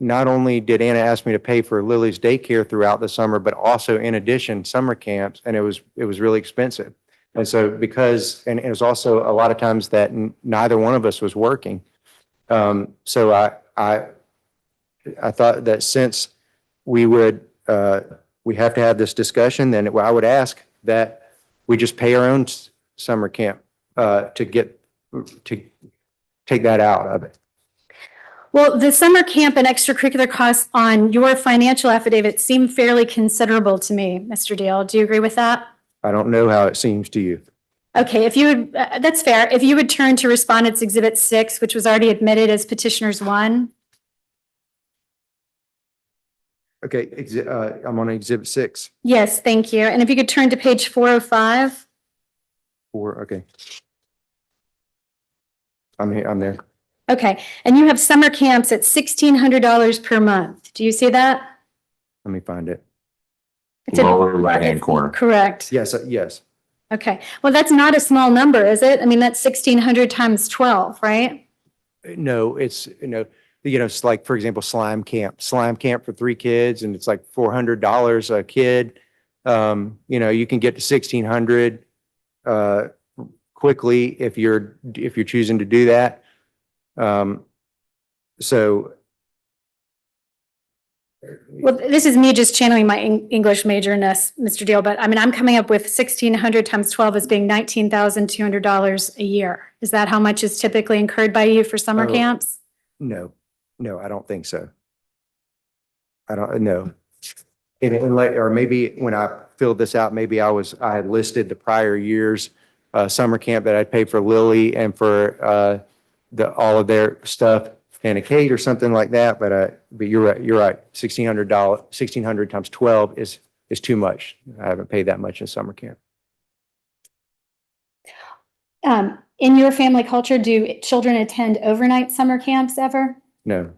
not only did Anna ask me to pay for Lily's daycare throughout the summer, but also in addition, summer camps, and it was really expensive. And so because, and it was also a lot of times that neither one of us was working. So I thought that since we would, we have to have this discussion, then I would ask that we just pay our own summer camp, to take that out of it. Well, the summer camp and extracurricular costs on your financial affidavit seem fairly considerable to me, Mr. Deal. Do you agree with that? I don't know how it seems to you. Okay, if you would, that's fair. If you would turn to Respondent's Exhibit 6, which was already admitted as Petitioner's 1. Okay, I'm on Exhibit 6. Yes, thank you. And if you could turn to page 405. Okay. I'm here, I'm there. Okay, and you have summer camps at $1,600 per month. Do you see that? Let me find it. It's a- Lower right-hand corner. Correct. Yes, yes. Okay, well, that's not a small number, is it? I mean, that's 1,600 times 12, right? No, it's, it's like, for example, slime camp for 3 kids, and it's like $400 a kid. You can get to 1,600 quickly if you're choosing to do that. So. Well, this is me just channeling my English majorness, Mr. Deal, but I mean, I'm coming up with 1,600 times 12 as being $19,200 a year. Is that how much is typically incurred by you for summer Oh. camps? No, I don't think so. I don't know. Or maybe when I filled this out, maybe I had listed the prior year's summer camp that I'd paid for Lily and for all of their stuff and a Kate or something like that. But you're right. $1,600 times 12 is too much. I haven't paid that much in summer camp. In your family culture, do children attend overnight summer camps ever? No.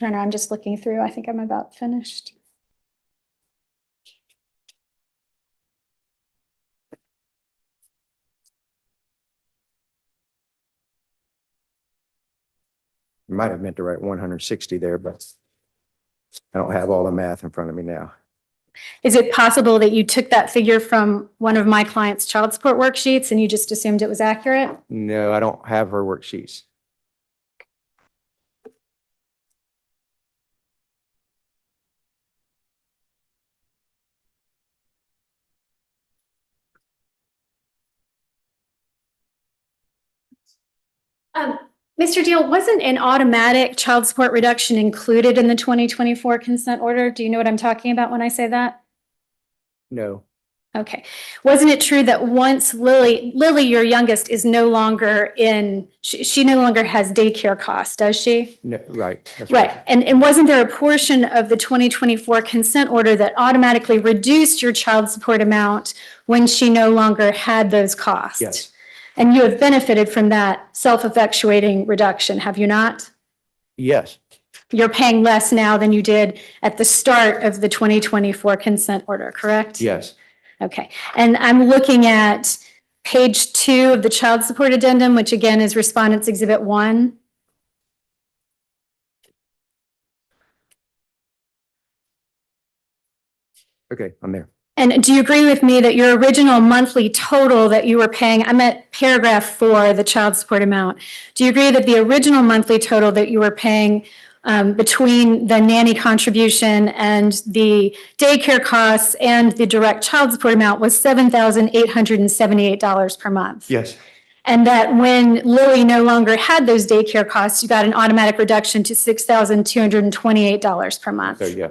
Your Honor, I'm just looking through. I think I'm about finished. Might have meant to write 160 there, but I don't have all the math in front of me now. Is it possible that you took that figure from one of my client's child support worksheets and you just assumed it was accurate? No, I don't have her worksheets. Mr. Deal, wasn't an automatic child support reduction included in the 2024 consent order? Do you know what I'm talking about when I say that? No, Okay. Wasn't it true that once Lily, your youngest, is no longer in, she no longer has daycare costs, does she? no, right. That's Right. And wasn't there a portion of the 2024 consent order that automatically reduced your child support amount when she no longer had those costs? Yes, And you have benefited from that self-effectuating reduction, have you not? yes, You're paying less now than you did at the start of the 2024 consent order, correct? yes, Okay. And I'm looking at page 2 of the child support addendum, which again is Respondents Exhibit 1. okay, I'm there. And do you agree with me that your original monthly total that you were paying, I'm at paragraph 4, the child support amount. Do you agree that the original monthly total that you were paying between the nanny contribution and the daycare costs and the direct child support amount was $7,878 per month? Yes, And that when Lily no longer had those daycare costs, you got an automatic reduction to $6,228 per month? so yeah,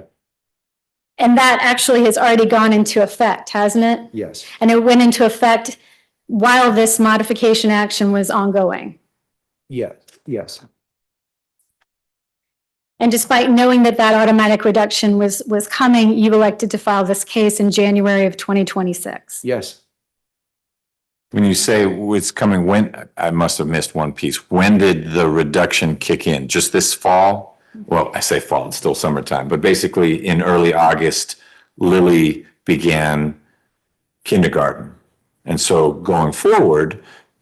And that actually has already gone into effect, hasn't it? yes, And it went into effect while this modification action was ongoing. yes, yes, And despite knowing that that automatic reduction was coming, you elected to file this case in January of 2026. yes. When you say it's coming, when, I must have missed one piece. When did the reduction kick in? Just this fall? Well, I say fall, it's still summertime, but basically in early August, Lily began kindergarten. And so going forward,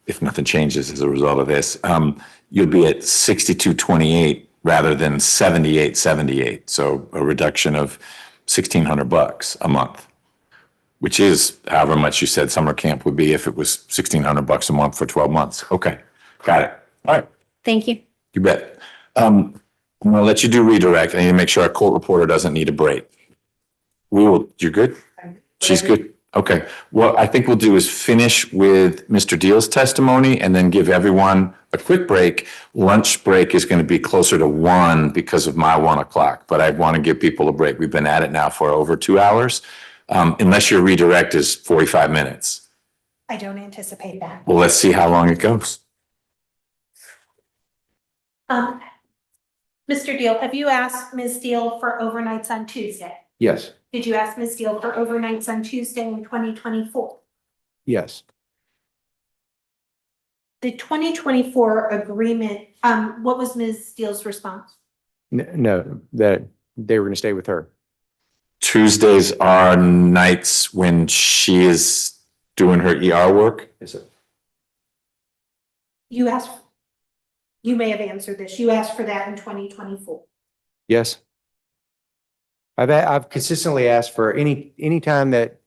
if nothing changes as a result of this, you'll be at 6228 rather than 7878. So a reduction of $1,600 a month, which is however much you said summer camp would be if it was $1,600 a month for 12 months. Okay, got it. All right, Thank you. you bet. I'm gonna let you do redirect. I need to make sure our court reporter doesn't need a break. We will, you're good? She's good? Okay. What I think we'll do is finish with Mr. Deal's testimony and then give everyone a quick break. Lunch break is going to be closer to 1 because of my 1 o'clock, but I want to give people a break. We've been at it now for over 2 hours. Unless your redirect is 45 minutes. I don't anticipate that. Well, let's see how long it goes. Mr. Deal, have you asked Ms. Deal for overnights on Tuesday? Yes, Did you ask Ms. Deal for overnights on Tuesday in 2024? yes, The 2024 agreement, what was Ms. Deal's response? no, that they were going to stay with her. Tuesdays are nights when she is doing her ER work. Is it? You asked, you may have answered this, you asked for that in 2024. Yes. I've consistently asked for any time that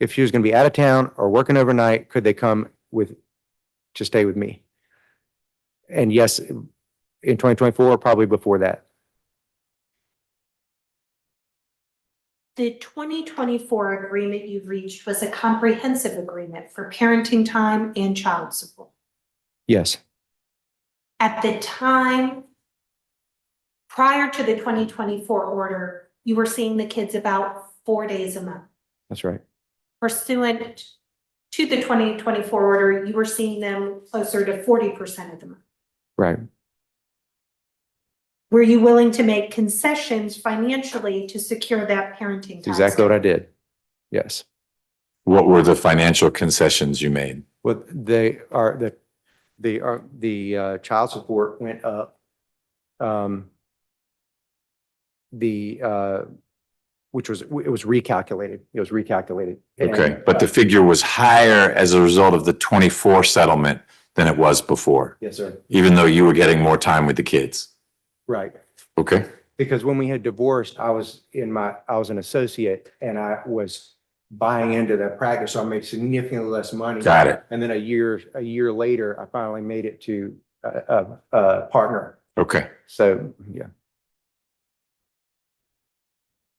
if she was going to be out of town or working overnight, could they come to stay with me? And yes, in 2024, probably before that. The 2024 agreement you reached was a comprehensive agreement for parenting time and child support. Yes, At the time, prior to the 2024 order, you were seeing the kids about 4 days a month. that's right. Pursuant to the 2024 order, you were seeing them closer to 40% of the month. Right. Were you willing to make concessions financially to secure that parenting That's time? exactly what I did. Yes. What were the financial concessions you made? Well, the child support went up. which was, it was recalculated. It was recalculated. And, Okay, but the figure was higher as a result of the 24 settlement than it was before, Yes, sir. even though you were getting more time with the kids. Right. Okay, Because when we had divorced, I was an associate and I was buying into that practice. So I made significantly less money. got it. And then a year later, I finally made it to a partner. Okay. So, yeah.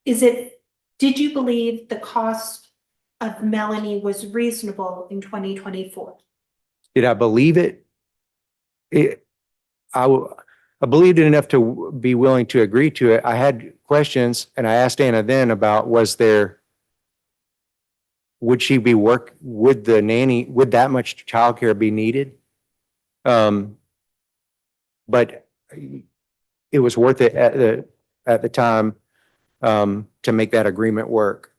Did you believe the cost of Melanie was reasonable in 2024? Did I believe it? I believed it enough to be willing to agree to it. I had questions and I asked Anna then about would the nanny, would that much childcare be needed? But it was worth it at the time, to make that agreement work.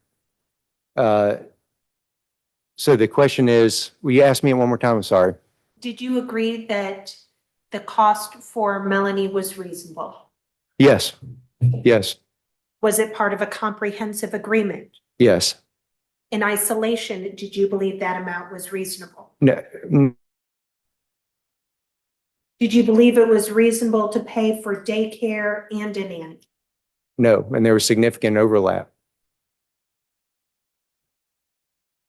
So the question is, will you ask me it one more time? I'm sorry. Did you agree that the cost for Melanie was reasonable? Yes, yes, Was it part of a comprehensive agreement? yes. In isolation, did you believe that amount was reasonable? No, Did you believe it was reasonable to pay for daycare and a nanny? no, and there was significant overlap.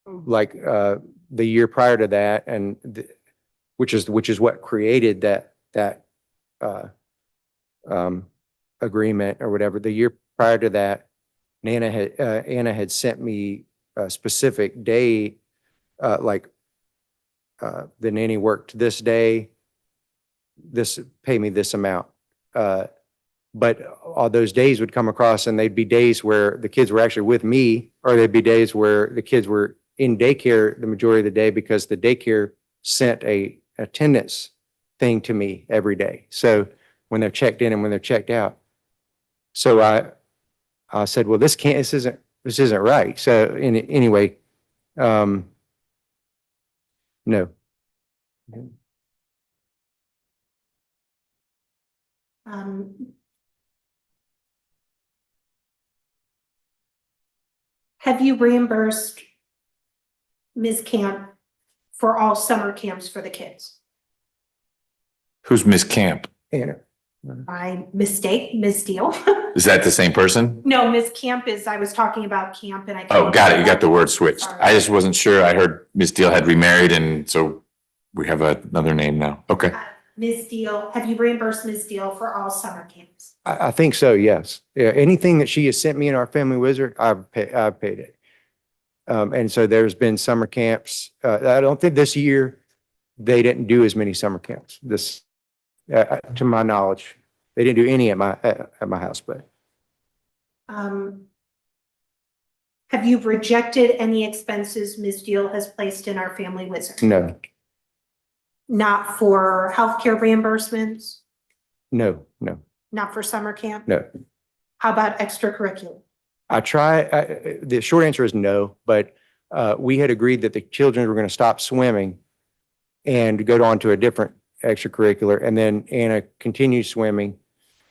Like the year prior to that, which is what created that agreement or whatever. The year prior to that, Anna had sent me a specific day, the nanny worked this day, pay me this amount. But all those days would come across and they'd be days where the kids were actually with me, or there'd be days where the kids were in daycare the majority of the day because the daycare sent a attendance thing to me every day. So when they're checked in and when they're checked out. So I said, well, this isn't right. So anyway, no. Have you reimbursed Ms. Camp for all summer camps for the kids? Who's Miss Camp? Anna. By mistake, Ms. Deal? Is that the same person? No, Ms. Camp I was talking about camp and I. Oh, got it. You got the word switched. I just wasn't sure. I heard Miss Deal had remarried and so we have another name now. Okay. Ms. Deal, have you reimbursed Ms. Deal for all summer camps? I think so, yes. Yeah, anything that she has sent me in our family wizard, I've paid it. And so there's been summer camps. I don't think this year they didn't do as many summer camps. To my knowledge, they didn't do any at my house, but. Have you rejected any expenses Ms. Deal has placed in our family wizard? No, Not for healthcare reimbursements? no. Not for summer camp? No. How about extracurricular? The short answer is no, but we had agreed that the children were going to stop swimming and go on to a different extracurricular, and then Anna continued swimming.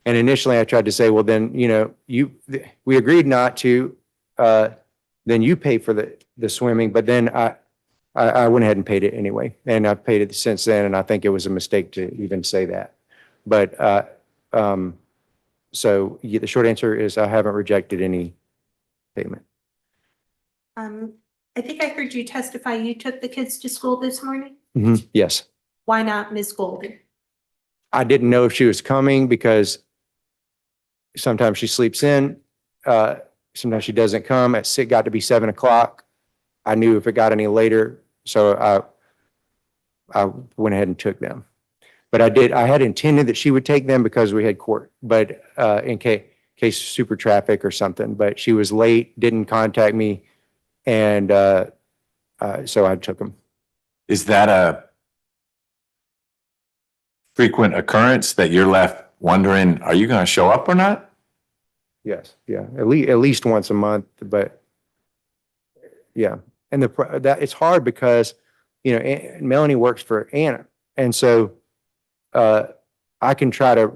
And initially I tried to say, well, then, we agreed not to, then you pay for the swimming, but then I went ahead and paid it anyway. And I've paid it since then, and I think it was a mistake to even say that. But so the short answer is I haven't rejected any payment. I think I heard you testify you took the kids to school this morning? Yes. Why not Ms. Golden? I didn't know if she was coming because sometimes she sleeps in, sometimes she doesn't come. It got to be 7 o'clock. I knew if it got any later, so I went ahead and took them. But I had intended that she would take them because we had court, but in case super traffic or something, but she was late, didn't contact me, and so I took them. Is that a frequent occurrence that you're left wondering, are you going to show up or not? Yes, yeah, at least once a month, but yeah. And that it's hard because, Melanie works for Anna. And so I can try to,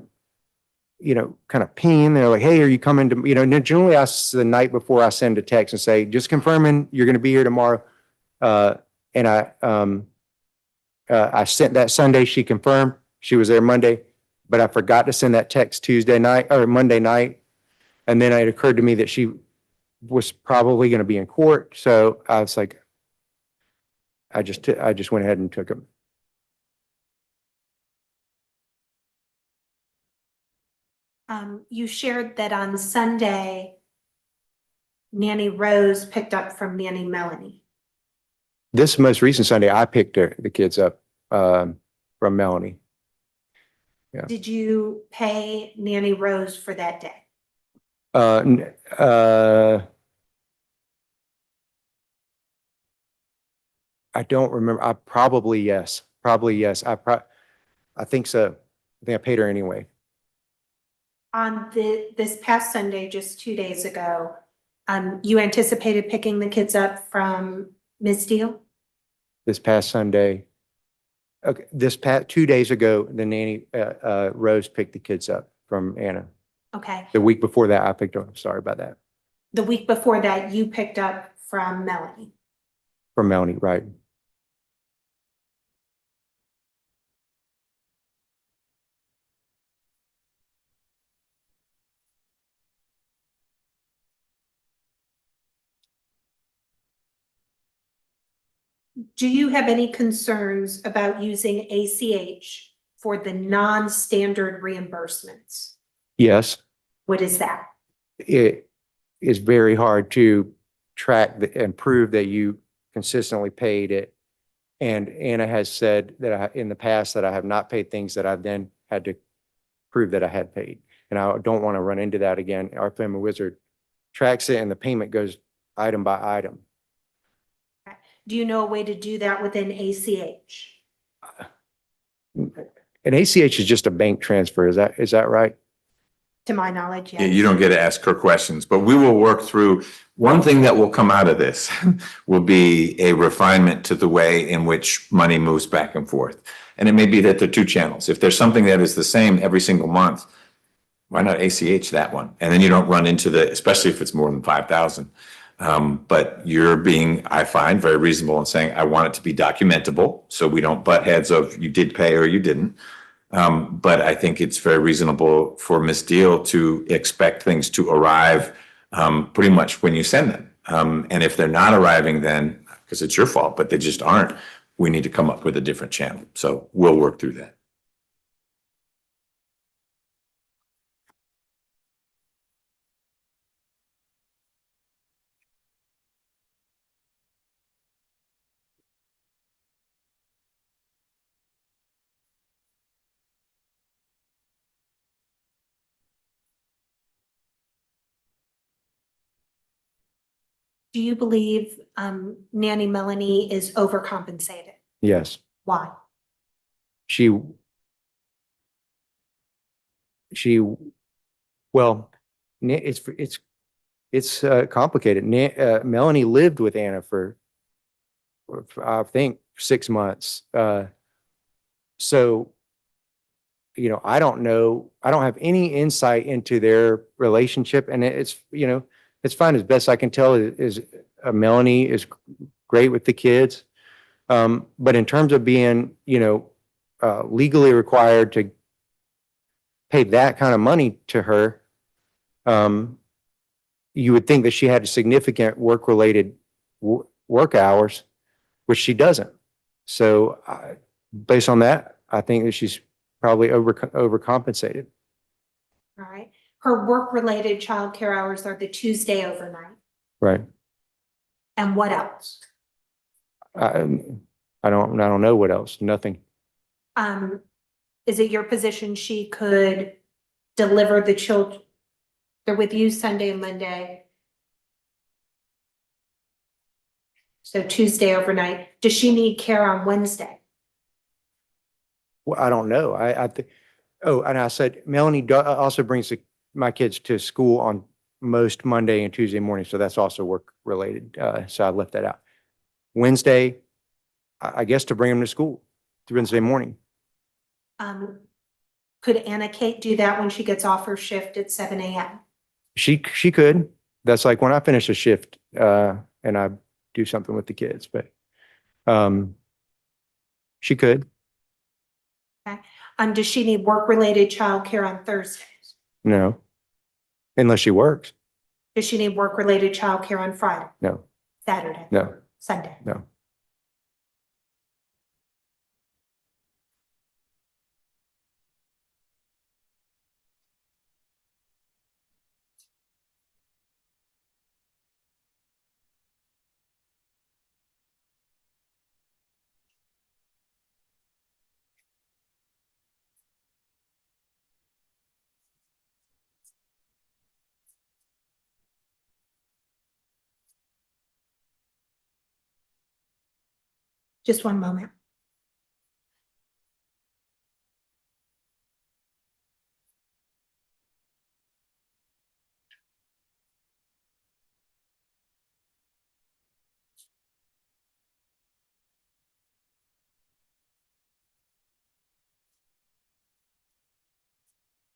kind of ping. They're like, hey, are you coming to, and then generally the night before I send a text and say, just confirming you're going to be here tomorrow. And I sent that Sunday, she confirmed she was there Monday, but I forgot to send that text Tuesday night or Monday night. And then it occurred to me that she was probably going to be in court. So I was like, I just went ahead and took them. You shared that on Sunday, Nanny Rose picked up from Nanny Melanie. This most recent Sunday, I picked the kids up from Melanie. Yeah. Did you pay Nanny Rose for that day? I don't remember. Probably yes. I think so. I think I paid her anyway. On this past Sunday, just 2 days ago, you anticipated picking the kids up from Ms. Deal? This past Sunday. Okay, 2 days ago, the nanny, Rose picked the kids up from Anna. Okay. The week before that, I picked up, sorry about that, The week before that, you picked up from Melanie. from Melanie, right? Do you have any concerns about using ACH for the non-standard reimbursements? Yes, What is that? it is very hard to track and prove that you consistently paid it. And Anna has said that in the past that I have not paid things that I've then had to prove that I had paid. And I don't want to run into that again. Our family wizard tracks it and the payment goes item by item. Do you know a way to do that within ACH? An ACH is just a bank transfer. Is that right? To my knowledge, Yeah, yes. you don't get to ask her questions, but we will work through. One thing that will come out of this will be a refinement to the way in which money moves back and forth. And it may be that there are two channels. If there's something that is the same every single month, why not ACH that one? And then you don't run into especially if it's more than 5,000. But you're being, I find, very reasonable in saying, I want it to be documentable, so we don't butt heads of you did pay or you didn't. But I think it's very reasonable for Ms. Deal to expect things to arrive pretty much when you send them. And if they're not arriving then, because it's your fault, but they just aren't, we need to come up with a different channel. So we'll work through that. Do you believe Nanny Melanie is overcompensated? Yes. Why? Well, it's complicated. Melanie lived with Anna for I think 6 months. So, I don't know. I don't have any insight into their relationship, and it's fine as best I can tell. Melanie is great with the kids, but in terms of being, legally required to pay that kind of money to her, you would think that she had significant work-related work hours, which she doesn't. So based on that, I think that she's probably overcompensated. All right. Her work-related childcare hours are the Tuesday overnight. Right. And what else? I don't know what else. Nothing. Is it your position she could deliver the children? They're with you Sunday and Monday. So Tuesday overnight. Does she need care on Wednesday? Well, I don't know. I think. Oh, and I said Melanie also brings my kids to school on most Monday and Tuesday morning, so that's also work related. So I left that out. Wednesday, I guess to bring them to school Wednesday morning. Could Anna Kate do that when she gets off her shift at 7 a.m.? She could. That's like when I finish a shift, and I do something with the kids, but, she could. Does she need work-related childcare on Thursdays? No. Unless she works. Does she need work-related childcare on Friday, No, Saturday, no, Sunday? no. Just one moment.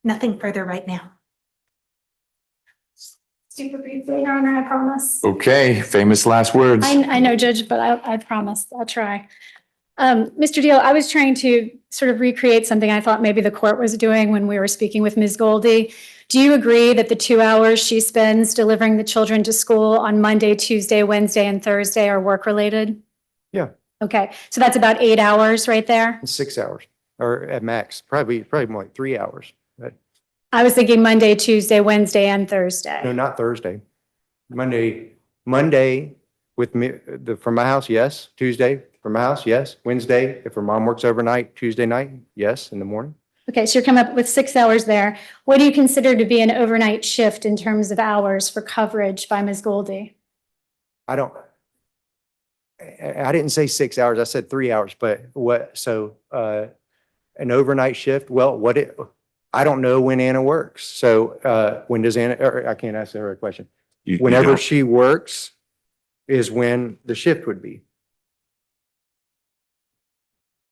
Nothing further right now. Super briefly, Your Honor, I promise. Okay, famous last words. I know, Judge, but I promise. I'll try. Mr. Deal, I was trying to sort of recreate something I thought maybe the court was doing when we were speaking with Ms. Goldie. Do you agree that the 2 hours she spends delivering the children to school on Monday, Tuesday, Wednesday, and Thursday are work-related? Yeah. Okay, so that's about 8 hours right there? 6 hours or at max, probably more like 3 hours. But I was thinking Monday, Tuesday, Wednesday, and no, Thursday. not Thursday. Monday with me, from my house, yes. Tuesday from my house, yes. Wednesday, if her mom works overnight, Tuesday night, yes, in the morning. Okay, so you're coming up with 6 hours there. What do you consider to be an overnight shift in terms of hours for coverage by Ms. Goldie? I didn't say 6 hours. I said 3 hours, but an overnight shift, well, I don't know when Anna works. So, when does Anna, or I can't ask her a question. You Whenever don't- she works is when the shift would be,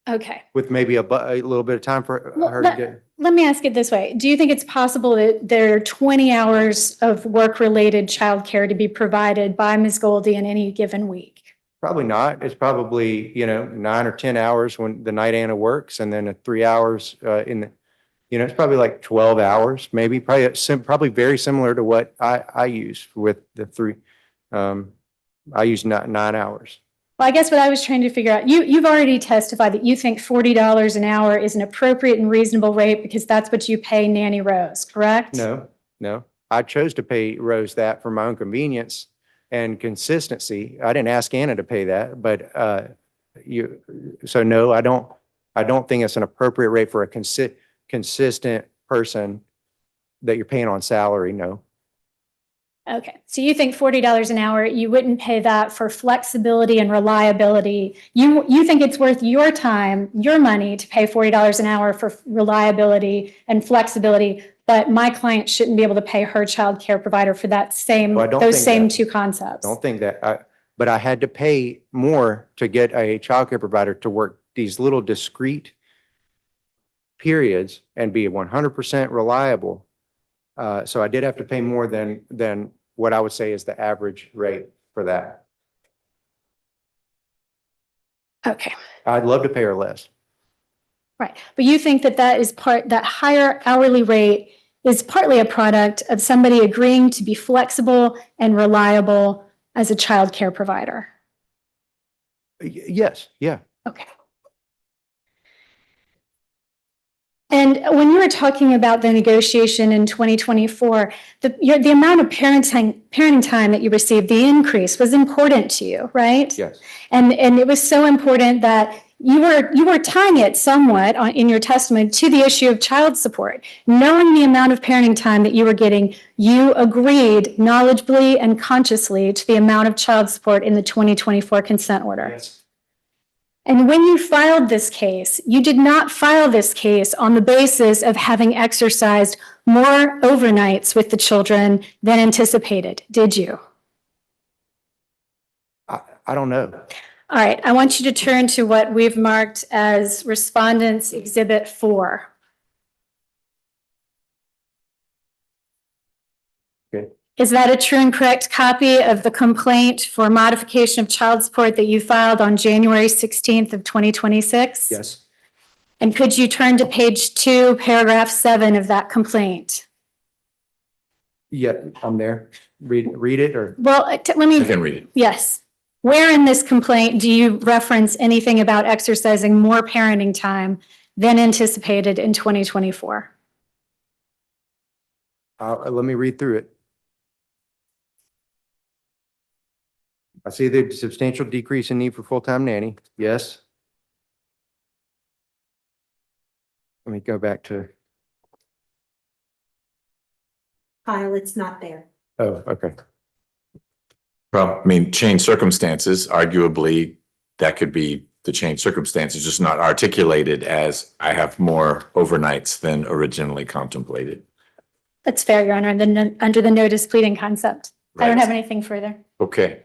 Okay. with maybe a little bit of time for Well, her to get. Let me ask it this way. Do you think it's possible that there are 20 hours of work-related childcare to be provided by Ms. Goldie in any given week? Probably not. It's probably, 9 or 10 hours when the night Anna works, and then 3 hours it's probably like 12 hours, maybe, probably very similar to what I use with the three. I use 9 hours. Well, I guess what I was trying to figure out, you've already testified that you think $40 an hour is an appropriate and reasonable rate because that's what you pay Nanny Rose, correct? No. I chose to pay Rose that for my own convenience and consistency. I didn't ask Anna to pay that, but so no, I don't think it's an appropriate rate for a consistent person that you're paying on salary, no. Okay, so you think $40 an hour, you wouldn't pay that for flexibility and reliability. You think it's worth your time, your money to pay $40 an hour for reliability and flexibility, but my client shouldn't be able to pay her child care provider for that those same two concepts. Don't think that, but I had to pay more to get a child care provider to work these little discrete periods and be 100% reliable. So I did have to pay more than what I would say is the average rate for that. Okay, I'd love to pay her less. right. But you think that that higher hourly rate is partly a product of somebody agreeing to be flexible and reliable as a child care provider? Yes, yeah. Okay. And when you were talking about the negotiation in 2024, the amount of parenting time that you received, the increase was important to you, right? Yes. And it was so important that you were tying it somewhat in your testimony to the issue of child support. Knowing the amount of parenting time that you were getting, you agreed knowledgeably and consciously to the amount of child support in the 2024 consent order. Yes. And when you filed this case, you did not file this case on the basis of having exercised more overnights with the children than anticipated, did you? I don't know. All right, I want you to turn to what we've marked as Respondents Exhibit 4. Is that a true and correct copy of the complaint for modification of child support that you filed on January 16th of 2026? Yes. And could you turn to page 2, paragraph 7 of that complaint? Yeah, I'm there. Read it or? Well, let me. I can read it. Yes. Where in this complaint do you reference anything about exercising more parenting time than anticipated in 2024? Let me read through it. I see the substantial decrease in need for full-time nanny. Yes. Let me go back to, Kyle, it's not there. oh, okay. Well, I mean, change circumstances, arguably, that could be the change circumstances, just not articulated as I have more overnights than originally contemplated. That's fair, Your Honor, and then under the notice pleading concept. I don't Right. have anything further. Okay.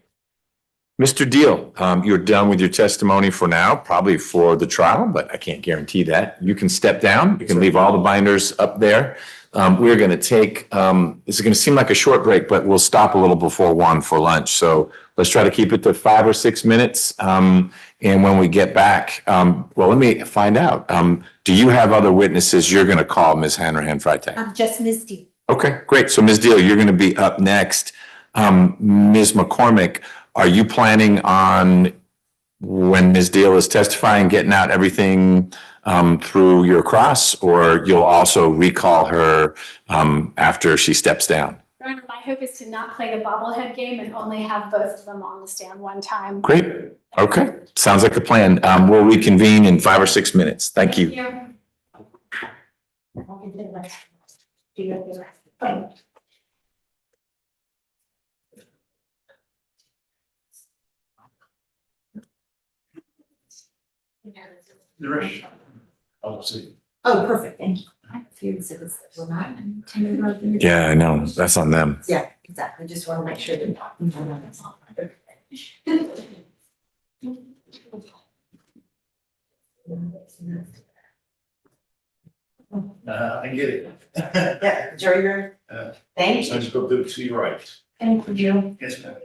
Mr. Deal, you're done with your testimony for now, probably for the trial, but I can't guarantee that. You can step down. You can leave all the binders up there. We're going to take, this is going to seem like a short break, but we'll stop a little before 1 for lunch. So let's try to keep it to 5 or 6 minutes. And when we get back, well, let me find out. Do you have other witnesses you're going to call, Ms. Hanrahan Freitag? Just Ms. D. Okay, great. So Ms. Deal, you're going to be up next. Ms. McCormick, are you planning on, when Ms. Deal is testifying, getting out everything through your cross, or you'll also recall her after she steps down? Your Honor, my hope is to not play the bobblehead game and only have both of them on the stand one time. Great. Okay, sounds like a plan. We'll reconvene in 5 or 6 minutes. Thank you. The rest, I'll see. Oh, perfect, thank you. I feared it was, we're not. Yeah, I know. That's on them. Yeah, exactly, just want to make sure that. That's all. I get it. Yeah, jury room. Thank So I you. just go do it to your right. Thank you. Yes, ma'am.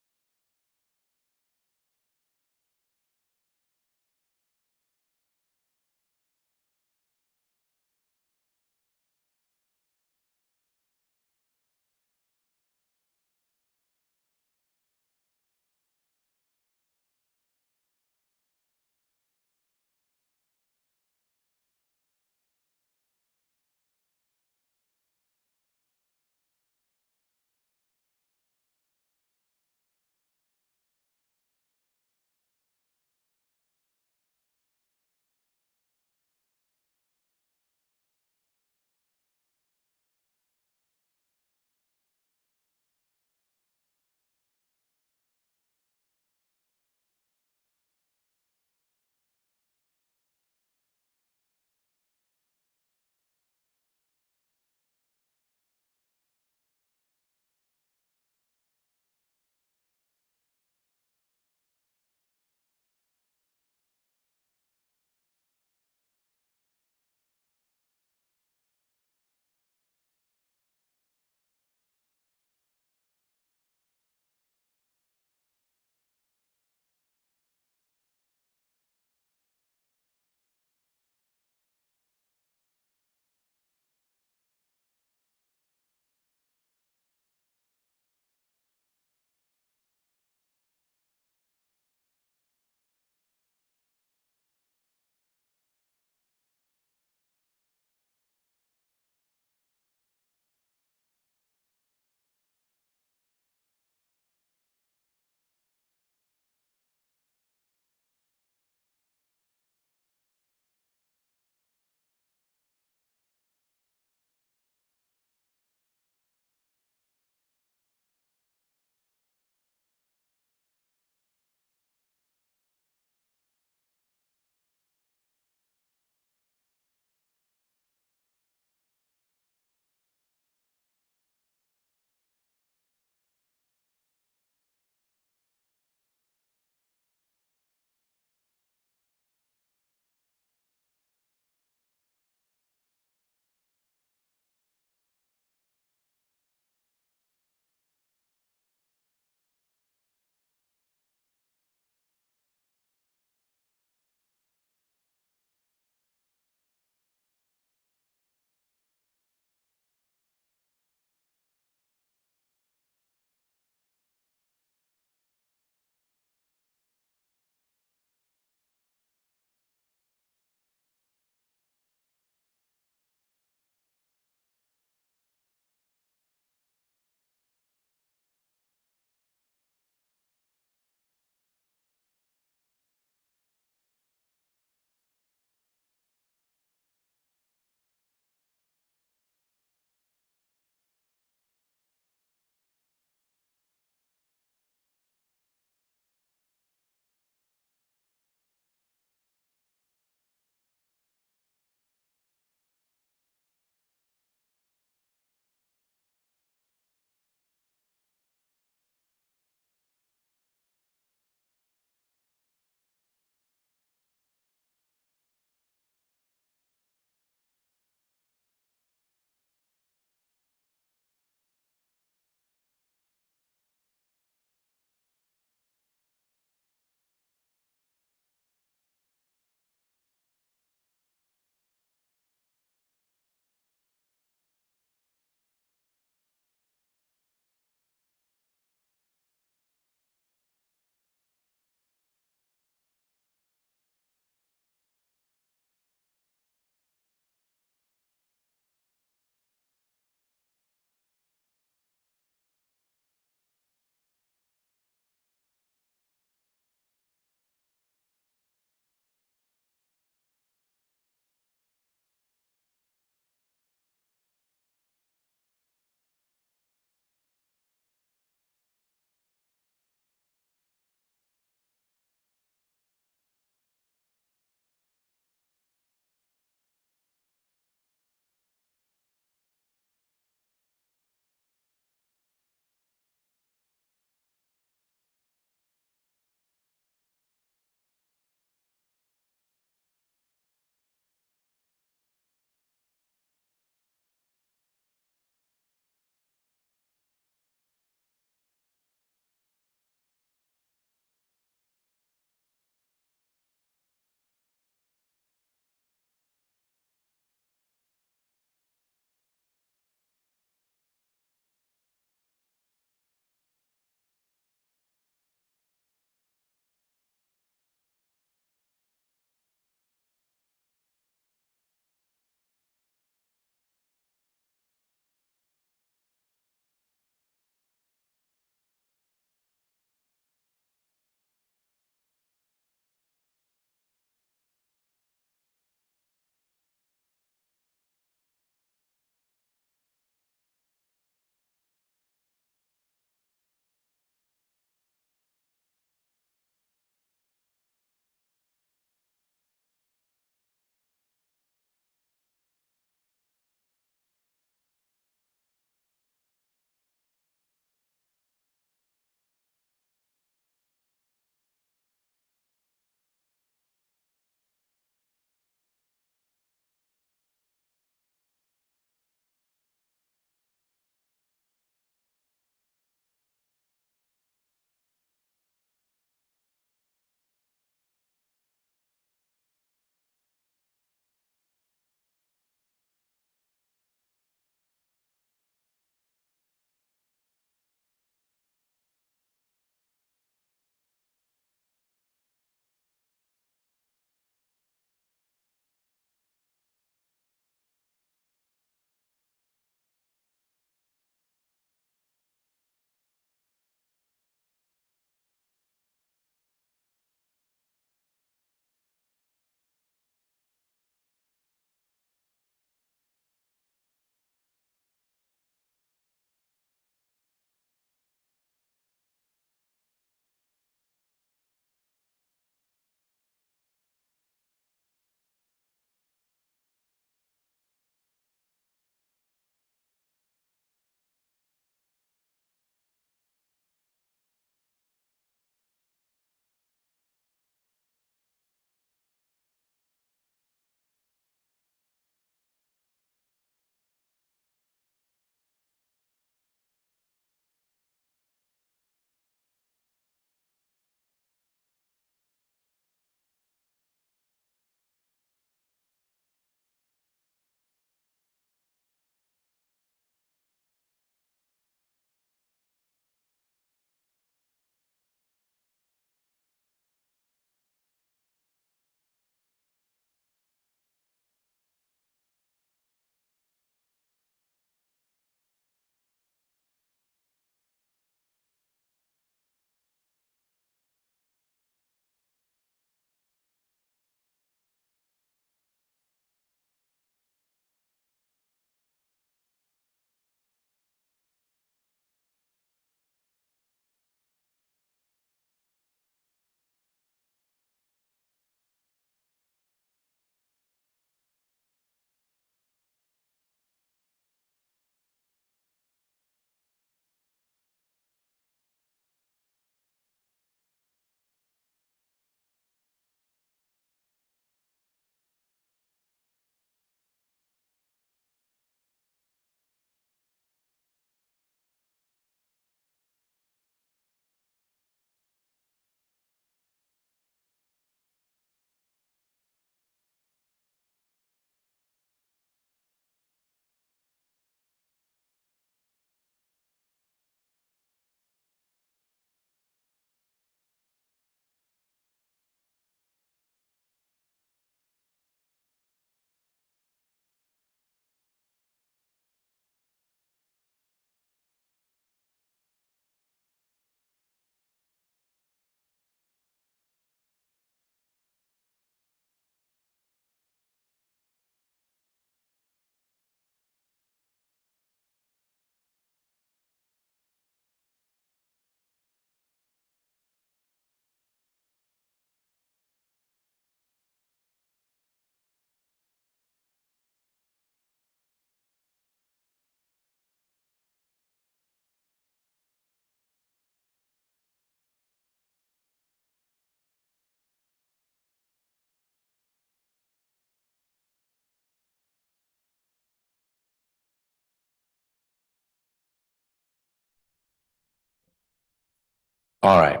All right,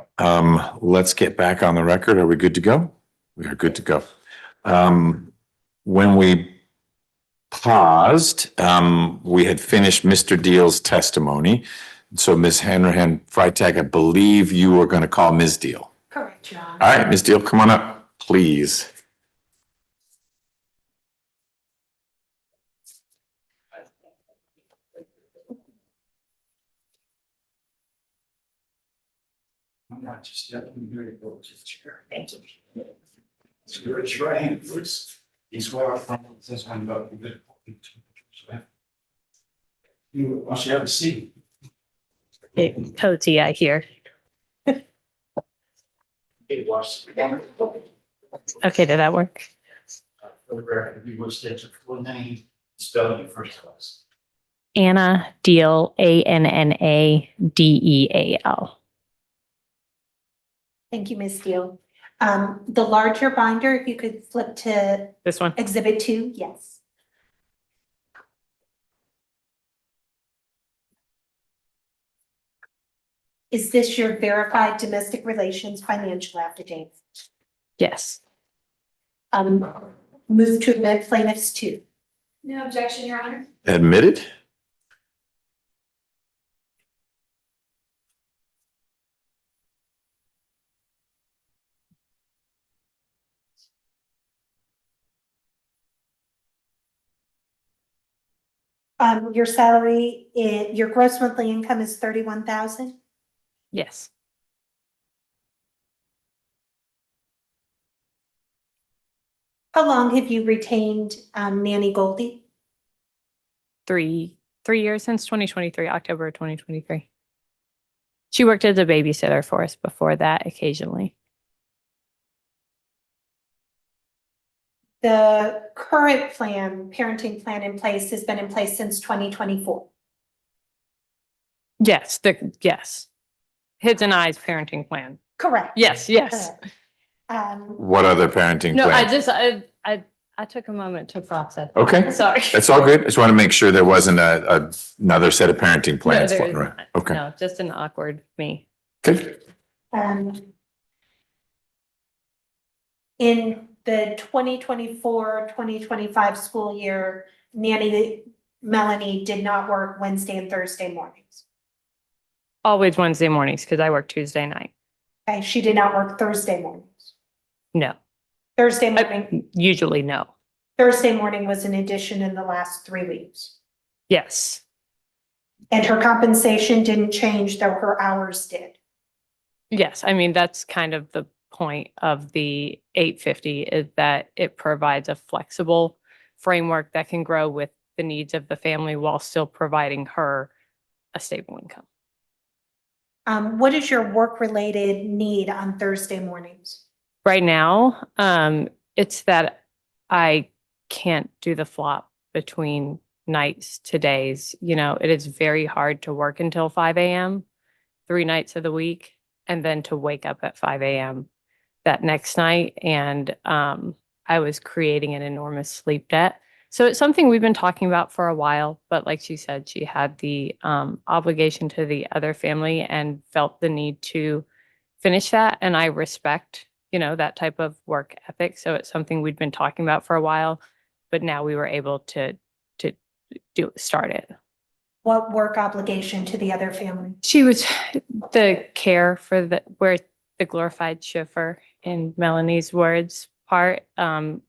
let's get back on the record. Are we good to go? We are good to go. When we paused, we had finished Mr. Deal's testimony. So Ms. Hanrahan Freitag, I believe you were going to call Ms. Deal. Correct, Your Honor. All right, Ms. Deal, come on up, please. I'm not just stepping here to go to the chair. So raise your right hand, please. He's well from this one about the good. You want you to have a seat. Cozy, I hear. Okay, watch. Okay, did that work? For the record, if you would state your full name, spelling your first class. Anna Deal, ANNADEAL. Thank you, Ms. Steele. The larger binder, if you could flip to This one? Exhibit 2, yes. Is this your verified domestic relations financial affidavit? Yes. Move to admit plaintiffs 2. No objection, Your Honor. Admitted? Your salary, your gross monthly income is 31,000. Yes. How long have you retained Nanny Goldie? 3 years since 2023, October 2023. She worked as a babysitter for us before that occasionally. The current plan, parenting plan in place has been in place since 2024. Yes, yes. His and I's parenting plan. Correct. Yes, yes. Correct. What other parenting No, plans? I took a moment to process. Okay. Sorry. That's all good. I just want to make sure there wasn't another set of parenting No, plans. there floating is around. not. Okay. No, just an awkward me. Okay. In the 2024-2025 school year, Nanny Melanie did not work Wednesday and Thursday mornings. Always Wednesday mornings because I work Tuesday night. Okay, she did not work Thursday mornings. No, Thursday morning, usually no. Thursday morning was an addition in the last 3 weeks. Yes. And her compensation didn't change, though her hours did. Yes, I mean, that's kind of the point of the 850 is that it provides a flexible framework that can grow with the needs of the family while still providing her a stable income. What is your work-related need on Thursday mornings? Right now, it's that I can't do the flop between nights to days. You know, it is very hard to work until 5 a.m. 3 nights of the week and then to wake up at 5 a.m. that next night. And I was creating an enormous sleep debt. So it's something we've been talking about for a while, but like she said, she had the obligation to the other family and felt the need to finish that. And I respect, you know, that type of work ethic. So it's something we'd been talking about for a while, but now we were able to start it. What work obligation to the other family? She was the care for where the glorified chauffeur, in Melanie's words, part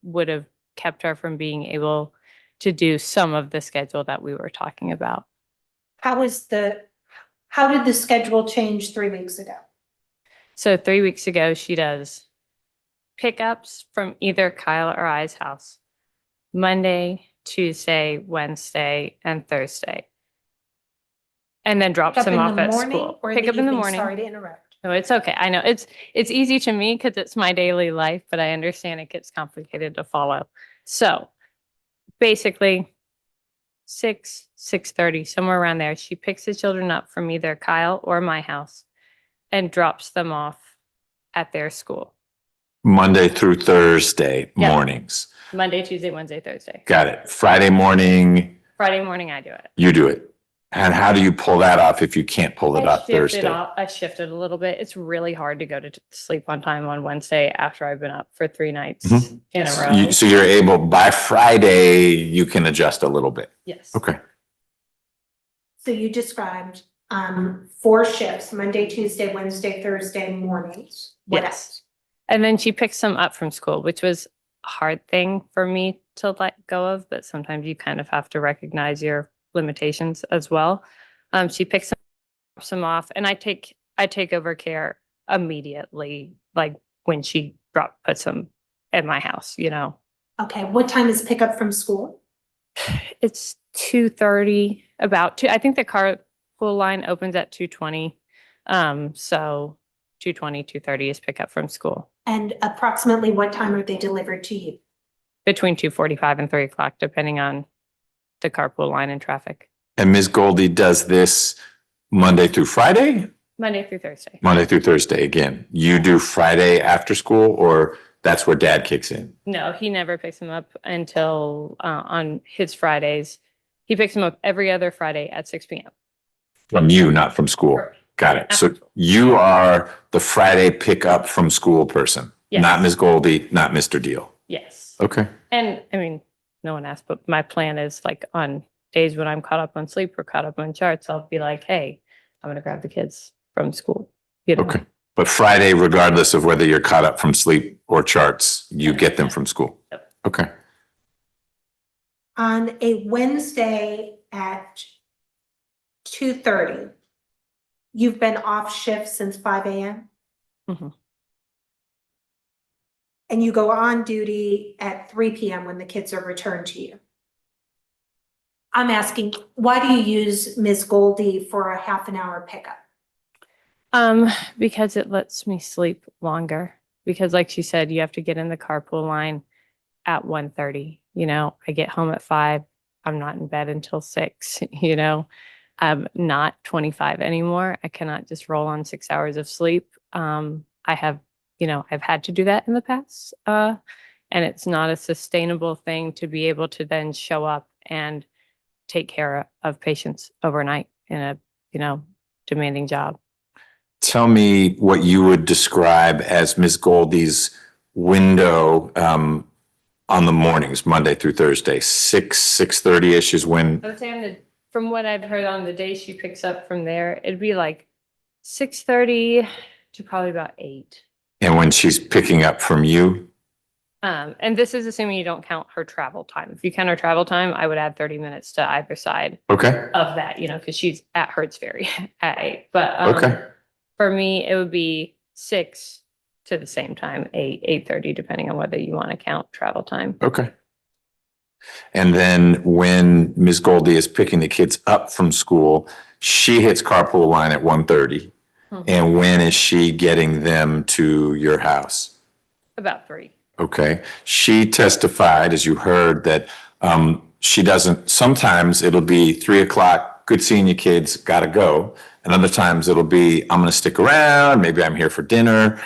would have kept her from being able to do some of the schedule that we were talking about. How did the schedule change 3 weeks ago? So 3 weeks ago, she does pickups from either Kyle or I's house, Monday, Tuesday, Wednesday, and Thursday. And then drops them off at school. Pick up in the morning. Sorry to interrupt. No, it's okay. I know it's easy to me because it's my daily life, but I understand it gets complicated to follow. So basically 6:30, somewhere around there, she picks the children up from either Kyle or my house and drops them off at their school. Monday through Thursday Yeah. mornings. Monday, Tuesday, Wednesday, Thursday. Got it. Friday morning, Friday morning, I do it. you do it. And how do you pull that off if you can't pull it off Thursday? I shifted a little bit. It's really hard to go to sleep on time on Wednesday after I've been up for 3 nights Mhm. in a row. So you're able, by Friday, you can adjust a little bit. Yes. Okay. So you described 4 shifts, Monday, Tuesday, Wednesday, Thursday mornings. What Yes. else? And then she picks them up from school, which was a hard thing for me to let go of, but sometimes you kind of have to recognize your limitations as well. She picks them, drops them off, and I take over care immediately, like when she puts them at my house, you know. Okay, what time is pickup from school? It's 2:30, about 2. I think the carpool line opens at 2:20. So 2:20, 2:30 is pickup from school. And approximately what time are they delivered to you? Between 2:45 and 3 o'clock, depending on the carpool line and traffic. And Ms. Goldie does this Monday through Friday? Monday through Thursday. Monday through Thursday again. You do Friday after school, or that's where dad kicks in? No, he never picks him up until on his Fridays. He picks him up every other Friday at 6 p.m. From you, not from school. Correct. Got it. So After school. you are the Friday pickup from school person, Yes. not Ms. Goldie, not Mr. Deal. Yes. Okay. And I mean, no one asked, but my plan is like on days when I'm caught up on sleep or caught up on charts, I'll be like, hey, I'm going to grab the kids from school. You know? Okay. But Friday, regardless of whether you're caught up from sleep or charts, you get them from school. Yep. Okay. On a Wednesday at 2:30, you've been off shift since 5 a.m.? Mhm. And you go on duty at 3 p.m. when the kids are returned to you. I'm asking, why do you use Ms. Goldie for a half an hour pickup? Because it lets me sleep longer. Because like she said, you have to get in the carpool line at 1:30. You know, I get home at 5. I'm not in bed until 6, you know. I'm not 25 anymore. I cannot just roll on 6 hours of sleep. I have, you know, I've had to do that in the past. And it's not a sustainable thing to be able to then show up and take care of patients overnight in a, you know, demanding job. Tell me what you would describe as Ms. Goldie's window on the mornings, Monday through Thursday, 6:30-ish is when. I would say from what I've heard on the day she picks up from there, it'd be like 6:30 to probably about 8. And when she's picking up from you? And this is assuming you don't count her travel time. If you count her travel time, I would add 30 minutes to either side Okay. of that, you know, because she's at Hertz Ferry at 8. But Okay. for me, it would be 6 to the same time, 8:30, depending on whether you want to count travel time. Okay. And then when Ms. Goldie is picking the kids up from school, she hits carpool line at 1:30. Mhm. And when is she getting them to your house? About 3. Okay. She testified, as you heard, that she doesn't, sometimes it'll be 3 o'clock, good seeing you kids, gotta go. And other times it'll be, I'm gonna stick around, maybe I'm here for dinner.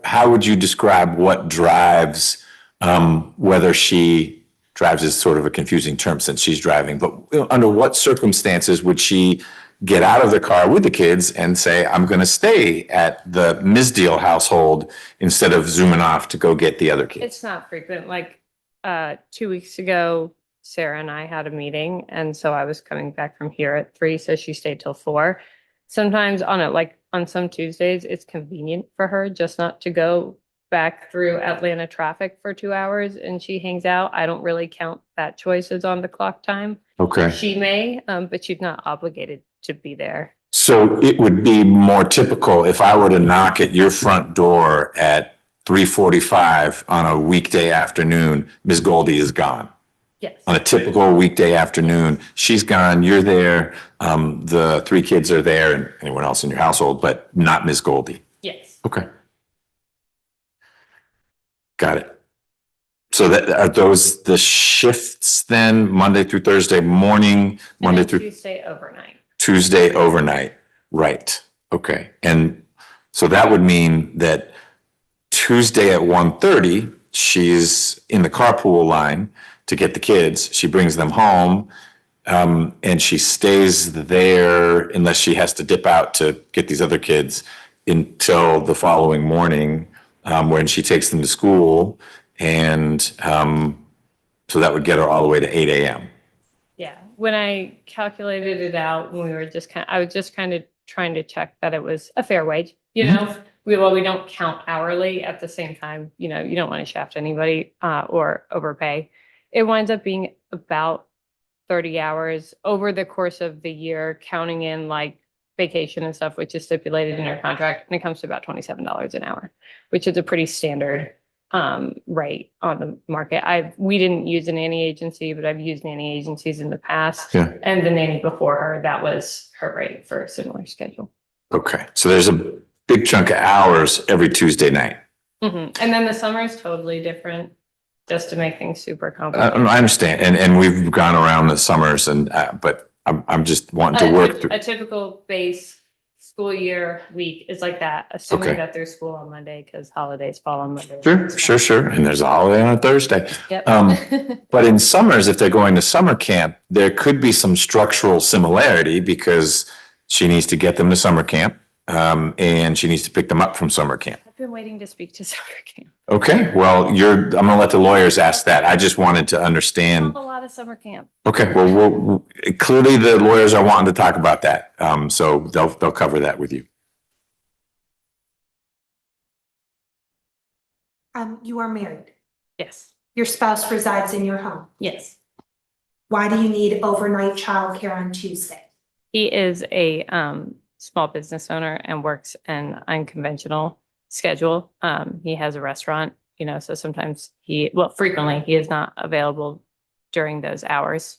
How would you describe what drives, whether she drives is sort of a confusing term since she's driving, but under what circumstances would she get out of the car with the kids and say, I'm going to stay at the Ms. Deal household instead of zooming off to go get the other kids? It's not frequent. Like 2 weeks ago, Sarah and I had a meeting, and so I was coming back from here at 3, so she stayed till 4. Sometimes on some Tuesdays, it's convenient for her just not to go back through Atlanta traffic for 2 hours, and she hangs out. I don't really count that choice as on the clock time. Okay. She may, but she's not obligated to be there. So it would be more typical if I were to knock at your front door at 3:45 on a weekday afternoon, Ms. Goldie is gone. Yes. On a typical weekday afternoon, she's gone, you're there, the 3 kids are there and anyone else in your household, but not Ms. Goldie. Yes. Okay. Got it. So are those the shifts then, Monday through Thursday morning, Monday And then through Tuesday overnight. Tuesday overnight? Right. Okay. And so that would mean that Tuesday at 1:30, she's in the carpool line to get the kids. She brings them home. and she stays there unless she has to dip out to get these other kids until the following morning, when she takes them to school. And so that would get her all the way to 8 a.m. Yeah, when I calculated it out, when we were I was just kind of trying to check that it was a fair wage, you know? We don't count hourly at the same time, you know, you don't want to shaft anybody, or overpay. It winds up being about 30 hours over the course of the year, counting in like vacation and stuff, which is stipulated in your contract, and it comes to about $27 an hour, which is a pretty standard rate on the market. We didn't use a nanny agency, but I've used nanny agencies in the past. Yeah. And the nanny before her, that was her rate for a similar schedule. Okay, so there's a big chunk of hours every Tuesday night. And then the summer is totally different, just to make things super complicated. I understand, and we've gone around the summers, and but I'm just wanting to work through. A typical base school year week is like that, assuming Okay. that there's school on Monday because holidays fall on Monday. Sure. And there's a holiday on a Thursday. Yep. But in summers, if they're going to summer camp, there could be some structural similarity because she needs to get them to summer camp, and she needs to pick them up from summer camp. I've been waiting to speak to summer camp. Okay, well, I'm gonna let the lawyers ask that. I just wanted to understand. A lot of summer camp. Okay, well, clearly the lawyers are wanting to talk about that. So they'll cover that with you. You are married. Yes. Your spouse resides in your home. Yes. Why do you need overnight childcare on Tuesday? He is a small business owner and works an unconventional schedule. He has a restaurant, you know, so sometimes frequently he is not available during those hours.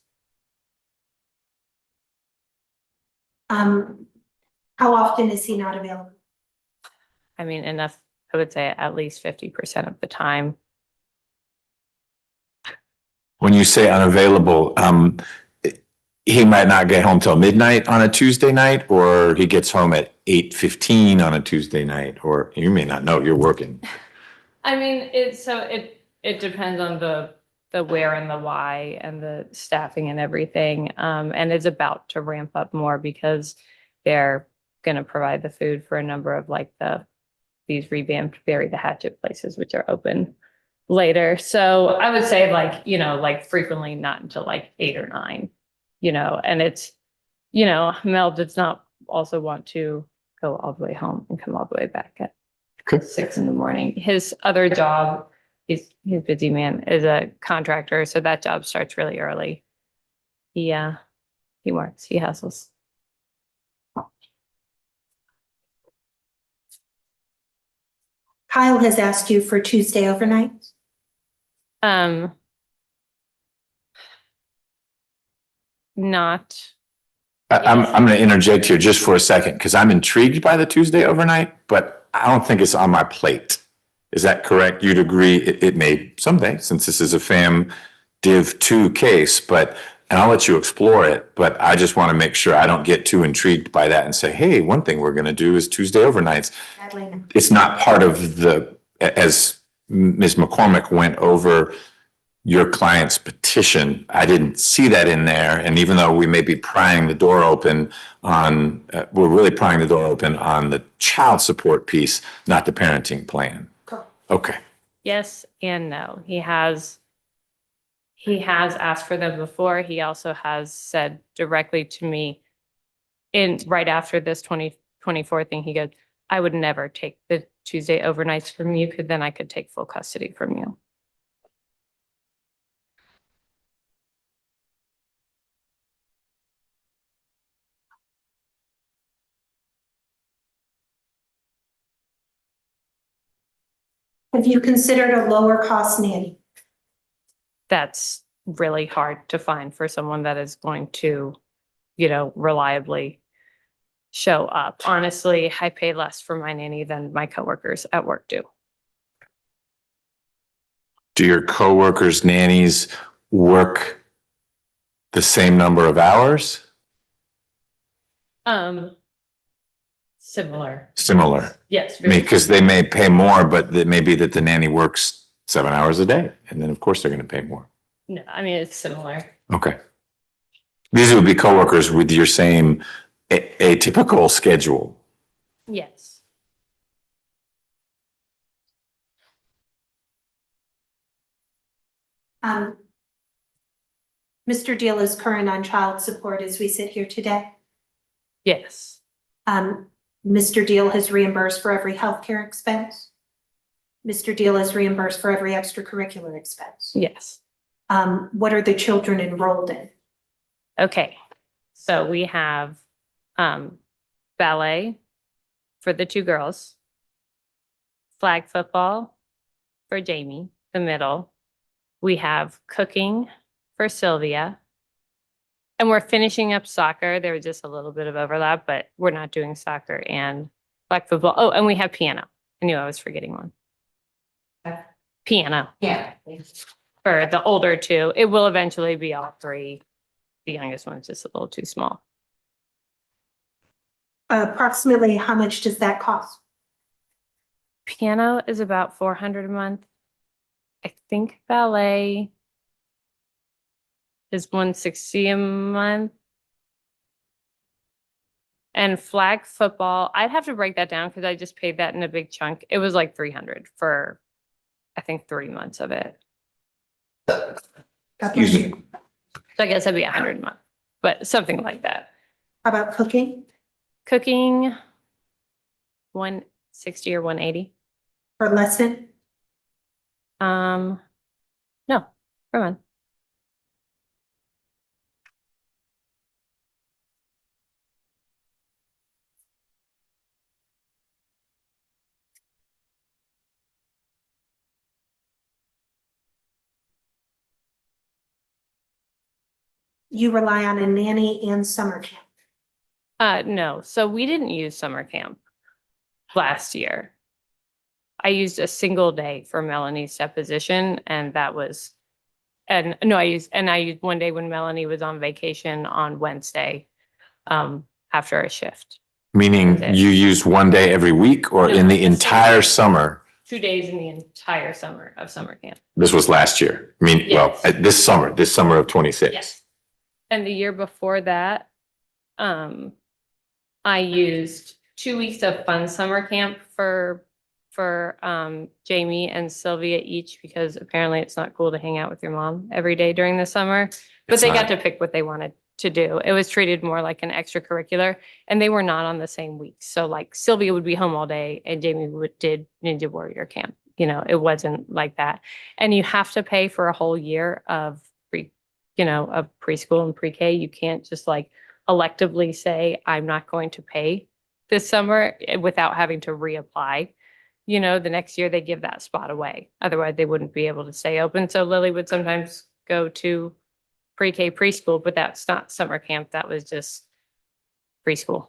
How often is he not available? I mean, enough, I would say at least 50% of the time. When you say unavailable, he might not get home till midnight on a Tuesday night, or he gets home at 8:15 on a Tuesday night, or you may not know, you're working. I mean, it depends on the where and the why and the staffing and everything. And it's about to ramp up more because they're going to provide the food for a number of like these revamped Bury the Hatchet places, which are open later. So I would say like, you know, like frequently not until like 8 or 9, you know, and it's, you know, Mel does not also want to go all the way home and come all the way back at 6 a.m. His other job, he's a busy man, is a contractor. So that job starts really early. He works, he hustles. Kyle has asked you for Tuesday overnight. Not. I'm going to interject here just for a second because I'm intrigued by the Tuesday overnight, but I don't think it's on my plate. Is that correct? You'd agree it may someday, since this is a FAM Div 2 case, and I'll let you explore it, but I just want to make sure I don't get too intrigued by that and say, hey, one thing we're going to do is Tuesday overnights. It's not part of as Ms. McCormick went over your client's petition, I didn't see that in there. And even though we may be prying the door open we're really prying the door open on the child support piece, not the parenting plan. Okay. Yes and no. He has asked for them before. He also has said directly to me right after this 2024 thing, he goes, I would never take the Tuesday overnights from you, because then I could take full custody from you. Have you considered a lower cost nanny? That's really hard to find for someone that is going to, you know, reliably show up. Honestly, I pay less for my nanny than my coworkers at work do. Do your coworkers' nannies work the same number of hours? Similar. Yes. I mean, because they may pay more, but it may be that the nanny works 7 hours a day, and then of course they're going to pay more. No, I mean, it's similar. Okay. These would be coworkers with your same atypical schedule. Yes. Mr. Deal is current on child support as we sit here today. Yes. Mr. Deal has reimbursed for every healthcare expense. Mr. Deal is reimbursed for every extracurricular expense. Yes. What are the children enrolled in? Okay. So we have ballet for the two girls, flag football for Jamie, the middle. We have cooking for Sylvia. And we're finishing up soccer. There was just a little bit of overlap, but we're not doing soccer and flag football. Oh, and we have piano. I knew I was forgetting one. Okay. Piano Yeah. for the older two. It will eventually be all three. The youngest one's just a little too small. Approximately how much does that cost? Piano is about 400 a month. I think ballet is 160 a month. And flag football, I'd have to break that down because I just paid that in a big chunk. It was like 300 for, I think, 3 months of it. Excuse me. So I guess that'd be 100 a month, but something like that. How about cooking Cooking, 160 or 180. per lesson? No, per month. You rely on a nanny and summer camp. No, so we didn't use summer camp last year. I used a single day for Melanie's deposition, and that was, and no, I used one day when Melanie was on vacation on Wednesday, after a shift. Meaning you used one day every week or in the No, entire summer? 2 days in the entire summer of summer camp. This was last year. I mean, well, Yes. this summer of 26. Yes. And the year before that, I used 2 weeks of fun summer camp for Jamie and Sylvia each, because apparently it's not cool to hang out with your mom every day during the summer. But It's they not. got to pick what they wanted to do. It was treated more like an extracurricular, and they were not on the same week. So like Sylvia would be home all day and Jamie did Ninja Warrior camp. You know, it wasn't like that. And you have to pay for a whole year of of preschool and pre-K. You can't just like electively say, I'm not going to pay this summer without having to reapply. The next year they give that spot away. Otherwise they wouldn't be able to stay open. So Lily would sometimes go to pre-K preschool, but that's not summer camp. That was just preschool.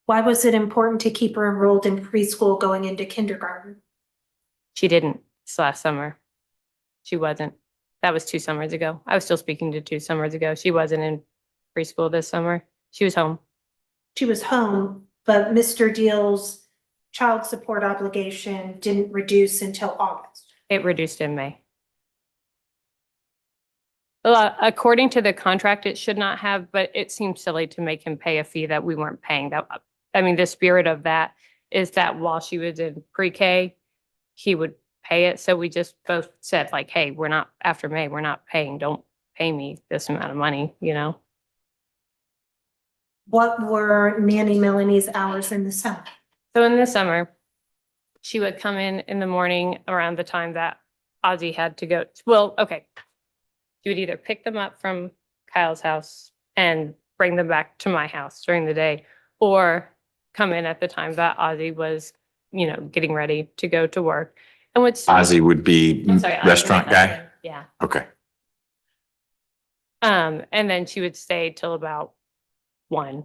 Why was it important to keep her enrolled in preschool going into kindergarten? She didn't this last summer. She wasn't. That was 2 summers ago. I was still speaking to 2 summers ago. She wasn't in preschool this summer. She was home. She was home, but Mr. Deal's child support obligation didn't reduce until August. It reduced in May. According to the contract, it should not have, but it seemed silly to make him pay a fee that we weren't paying. The spirit of that is that while she was in pre-K, he would pay it. So we just both said like, hey, we're not, after May, we're not paying. Don't pay me this amount of money, What were Nanny Melanie's hours in the summer? So in the summer, she would come in the morning around the time that Ozzy had to go. Well, okay. She would either pick them up from Kyle's house and bring them back to my house during the day, or come in at the time that Ozzy was, getting ready to go to work. And Ozzy would be I'm sorry, Ozzy, restaurant my guy? husband. Yeah. Okay. And then she would stay till about 1.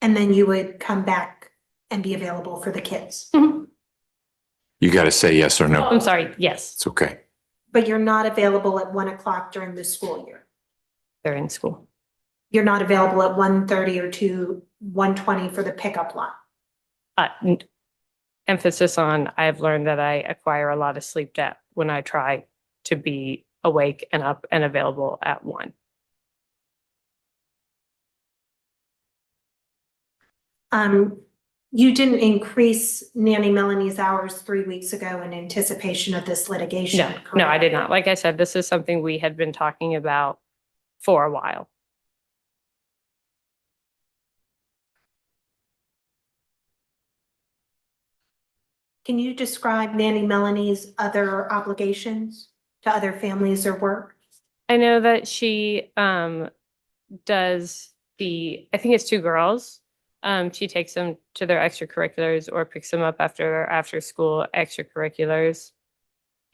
And then you would come back and be available for the kids. You got to say yes or Oh, no. I'm sorry. Yes, It's okay. But you're not available at 1 o'clock during the school year. they're in school. You're not available at 1:30 or 1:20 for the pickup line. Emphasis on, I've learned that I acquire a lot of sleep debt when I try to be awake and up and available at 1. You didn't increase Nanny Melanie's hours 3 weeks ago in anticipation of this litigation. No, no, I correct? did not. Like I said, this is something we had been talking about for a while. Can you describe Nanny Melanie's other obligations to other families or work? I know that she does I think it's 2 girls. She takes them to their extracurriculars or picks them up after their after school extracurriculars.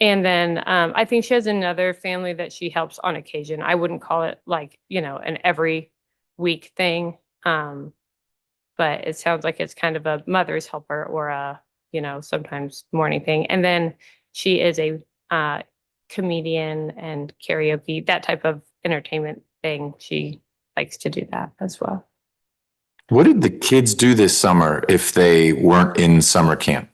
And then I think she has another family that she helps on occasion. I wouldn't call it like, an every week thing. But it sounds like it's kind of a mother's helper or a, sometimes morning thing. And then she is a comedian and karaoke, that type of entertainment thing. She likes to do that as well. What did the kids do this summer if they weren't in summer camp?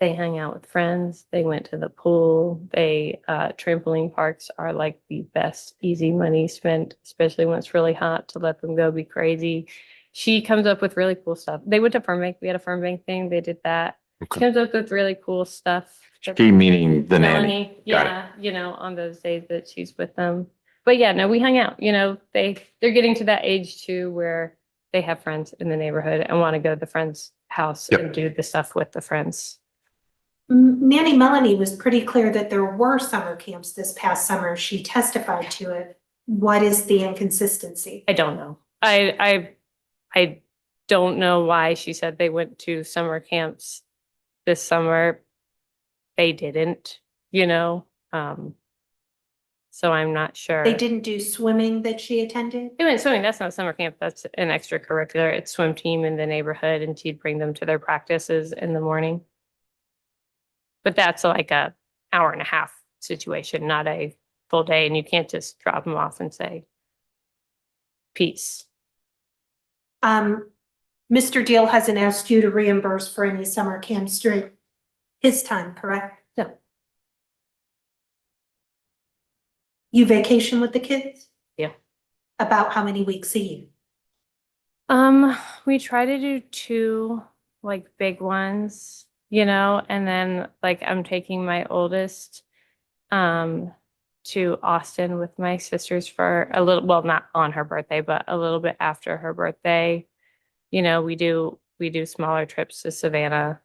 They hung out with friends. They went to the pool. Trampoline parks are like the best easy money spent, especially when it's really hot, to let them go be crazy. She comes up with really cool stuff. They went to Fern Bank. We had a Fern Bank thing. They did that. Okay. She comes up with really cool stuff. She meaning the nanny. Melanie, yeah, on those days that she's with them. But yeah, no, we hung out. They're getting to that age too where they have friends in the neighborhood and want to go to the friend's house Yep. and do the stuff with the friends. Nanny Melanie was pretty clear that there were summer camps this past summer. She testified to it. What is the inconsistency? I don't know. I don't know why she said they went to summer camps this summer. They didn't, so I'm not sure. They didn't do swimming that she attended? They went swimming. That's not summer camp. That's an extracurricular. It's swim team in the neighborhood, and she'd bring them to their practices in the morning. But that's like a hour and a half situation, not a full day. And you can't just drop them off and say, peace. Mr. Deal hasn't asked you to reimburse for any summer camps during his time, correct? No. You vacation with the kids? Yeah. About how many weeks a year? We try to do 2 like big ones, and then like I'm taking my oldest to Austin with my sisters for a little, well, not on her birthday, but a little bit after her birthday. We do smaller trips to Savannah.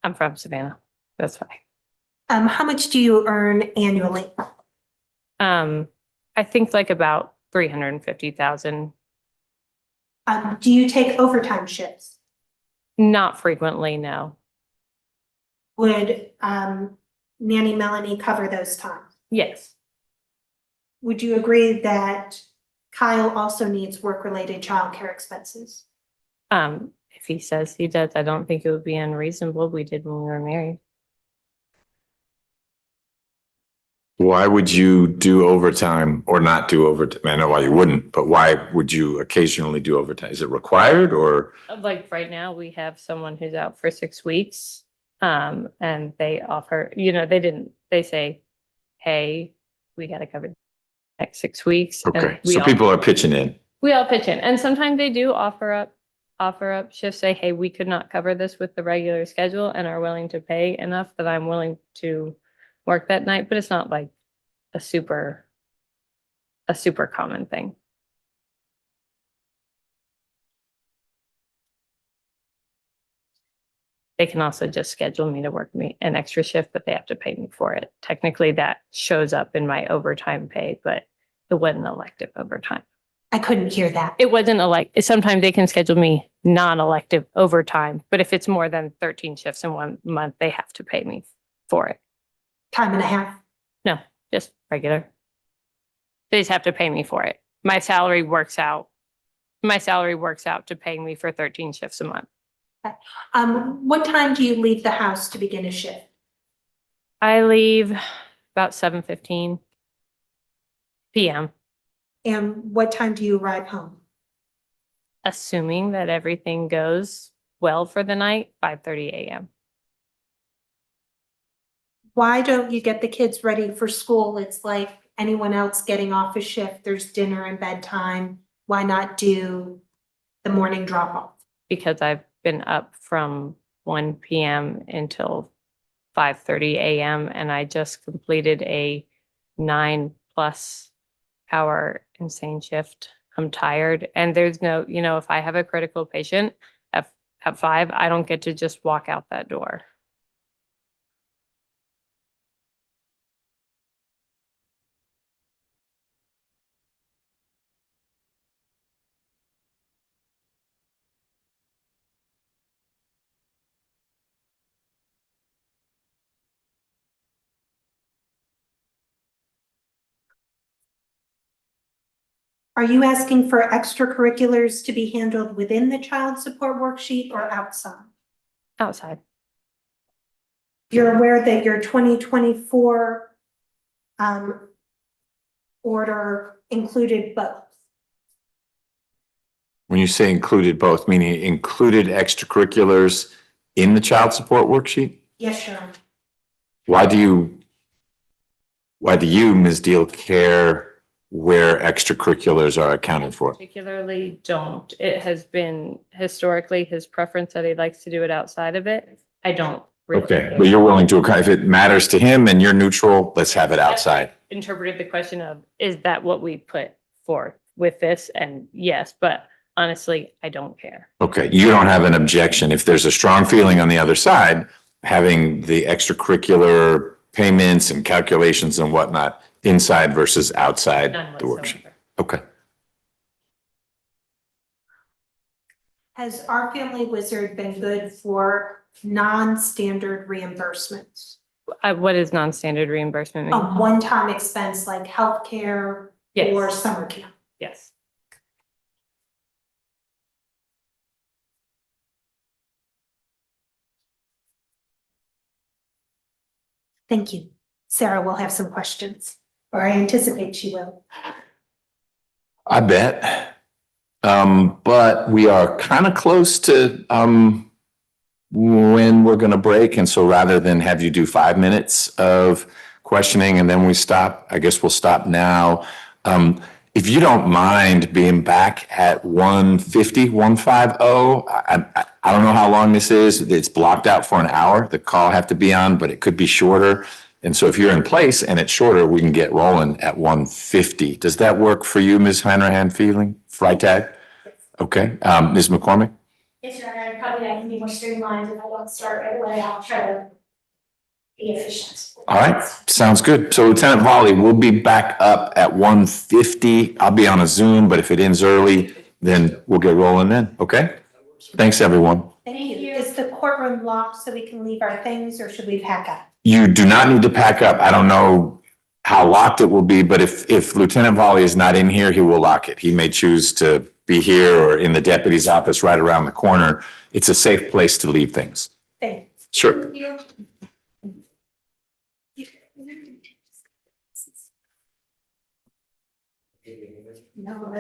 I'm from Savannah. That's why. How much do you earn annually? I think like about 350,000. Do you take overtime shifts? Not frequently, no. Would Nanny Melanie cover those times? Yes. Would you agree that Kyle also needs work-related childcare expenses? If he says he does, I don't think it would be unreasonable. We did when we were married. Why would you do overtime or not do overtime? I know why you wouldn't, but why would you occasionally do overtime? Is it required or? Like right now, we have someone who's out for 6 weeks. And they offer, they say, hey, we got to cover the next 6 weeks. And Okay, so people are pitching in. we all pitch in. And sometimes they do offer up shifts, say, hey, we could not cover this with the regular schedule and are willing to pay enough that I'm willing to work that night, but it's not like a super common thing. They can also just schedule me to work an extra shift, but they have to pay me for it. Technically, that shows up in my overtime pay, but it wasn't elective overtime. I couldn't hear that. It wasn't sometimes they can schedule me non-elective overtime, but if it's more than 13 shifts in 1 month, they have to pay me for it. Time and a half? No, just regular. They just have to pay me for it. My salary works out to paying me for 13 shifts a month. What time do you leave the house to begin a shift? I leave about 7:15 p.m. And what time do you arrive home? Assuming that everything goes well for the night, 5:30 a.m. why don't you get the kids ready for school? It's like anyone else getting off a shift, there's dinner and bedtime. Why not do the morning drop off? Because I've been up from 1 p.m. until 5:30 a.m. and I just completed a 9+ hour insane shift. I'm tired and there's no, if I have a critical patient at 5, I don't get to just walk out that door. Are you asking for extracurriculars to be handled within the child support worksheet or outside? Outside. You're aware that your 2024 order included both. When you say included both, meaning included extracurriculars in the child support worksheet? Yes, Your Honor. Why do you, Ms. Deal, care where extracurriculars are accounted for? Particularly don't. It has been historically his preference that he likes to do it outside of it. I don't. really Okay, but you're willing to, if it matters to him and you're neutral, let's have it outside. Interpreted the question of, is that what we put forth with this? And yes, but honestly, I don't care. Okay, you don't have an objection. If there's a strong feeling on the other side, having the extracurricular payments and calculations and whatnot inside versus outside None the worksheet. whatsoever. Okay. Has Our Family Wizard been good for non-standard reimbursements? What is non-standard reimbursement A mean? one-time expense like healthcare or Yes, summer camp? yes. Thank you. Sarah will have some questions, or I anticipate she will. I bet. But we are kind of close to when we're going to break. And so rather than have you do 5 minutes of questioning and then we stop, I guess we'll stop now. If you don't mind being back at 150, 150, I don't know how long this is. It's blocked out for an hour. The call have to be on, but it could be shorter. And so if you're in place and it's shorter, we can get rolling at 150. Does that work for you, Ms. Hanrahan Feeling? Freitag? Okay. Ms. McCormick? Yes, Your Honor, probably I can be more streamlined if I don't start right away. I'll try to be efficient. All right, sounds good. So Lieutenant Volley, we'll be back up at 150. I'll be on a Zoom, but if it ends early, then we'll get rolling then, okay? Thanks, everyone. Thank you. Is the courtroom locked so we can leave our things, or should we pack up? You do not need to pack up. I don't know how locked it will be, but if Lieutenant Volley is not in here, he will lock it. He may choose to be here or in the deputy's office right around the corner. It's a safe place to leave things. Thanks. Sure. No,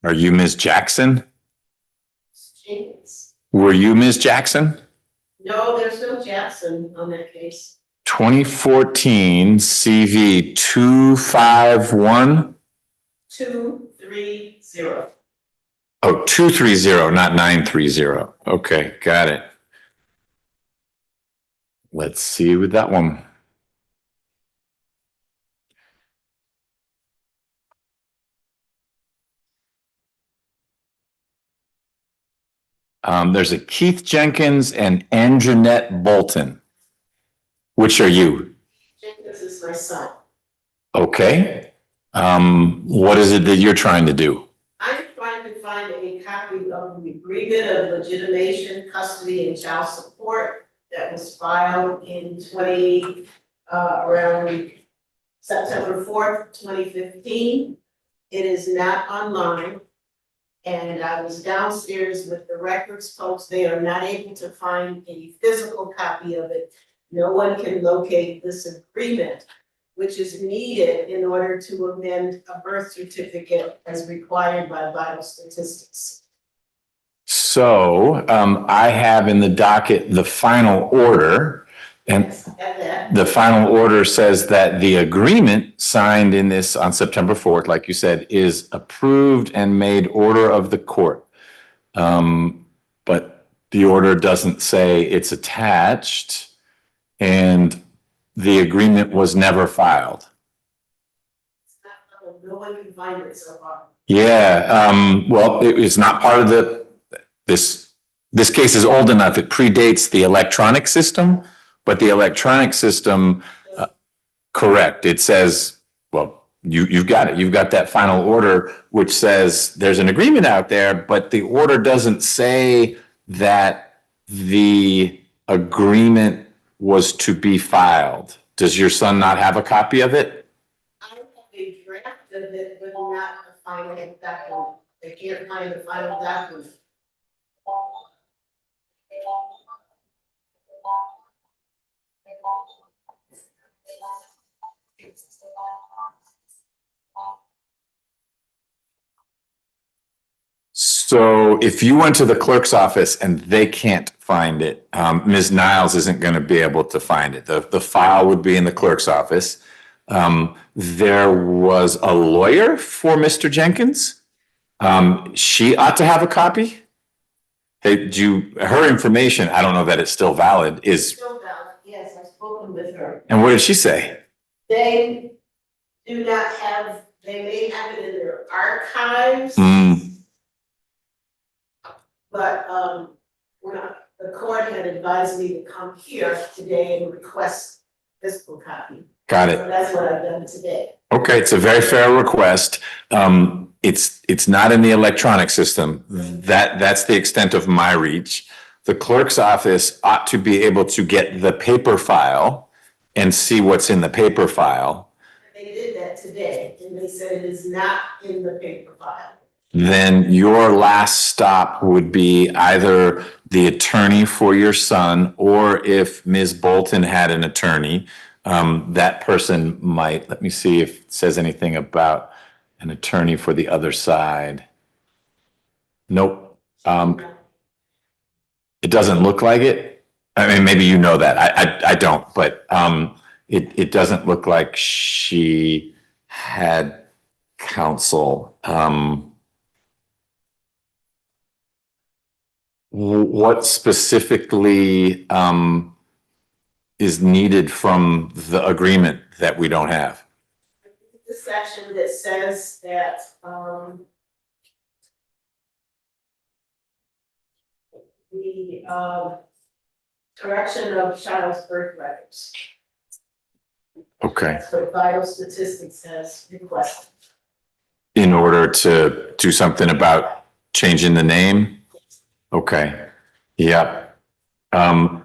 Are you Ms. Jackson? Jenkins. Were you Ms. Jackson? No, there's no Jackson on that case. 2014 CV 251. 230. Oh, 230, not 930. Okay, got it. Let's see with that one. There's a Keith Jenkins and Anjanette Bolton. Which are you? Jenkins is my son. Okay. What is it that you're trying to do? I'm trying to find a copy of the agreement of legitimation, custody, and child support that was filed in around September 4th, 2015. It is not online. And I was downstairs with the records folks. They are not able to find a physical copy of it. No one can locate this agreement, which is needed in order to amend a birth certificate as required by vital statistics. So, I have in the docket the final order, and the final order says that the agreement signed in this on September 4th, like you said, is approved and made order of the court. But the order doesn't say it's attached, and the agreement was never filed. No one can find it so far. Yeah, well, it is not part of this case is old enough. It predates the electronic system, but the electronic system, correct. It says, well, you've got it. You've got that final order, which says there's an agreement out there, but the order doesn't say that the agreement was to be filed. Does your son not have a copy of it? I have a draft of it, but not a final document. I can't find the final document. So if you went to the clerk's office and they can't find it, Ms. Niles isn't going to be able to find it. The file would be in the clerk's office. There was a lawyer for Mr. Jenkins. She ought to have a copy. Her information, I don't know that it's still valid, is. Still valid, yes, I've spoken with her. And what did she say? They do not have, they may have it in their archives. But, the court had advised me to come here today and request physical copy. Got it. So that's what I've done today. Okay, it's a very fair request. It's not in the electronic system. That's the extent of my reach. The clerk's office ought to be able to get the paper file and see what's in the paper file. They did that today, and they said it is not in the paper file. Then your last stop would be either the attorney for your son, or if Ms. Bolton had an attorney, that person might, let me see if it says anything about an attorney for the other side. Nope. It doesn't look like it. I mean, maybe you know that. I don't, but it doesn't look like she had counsel. What specifically is needed from the agreement that we don't have? The section that says that, the correction of child's birth records. Okay. That's what vital statistics has requested. In order to do something about changing the name? Okay, yep. I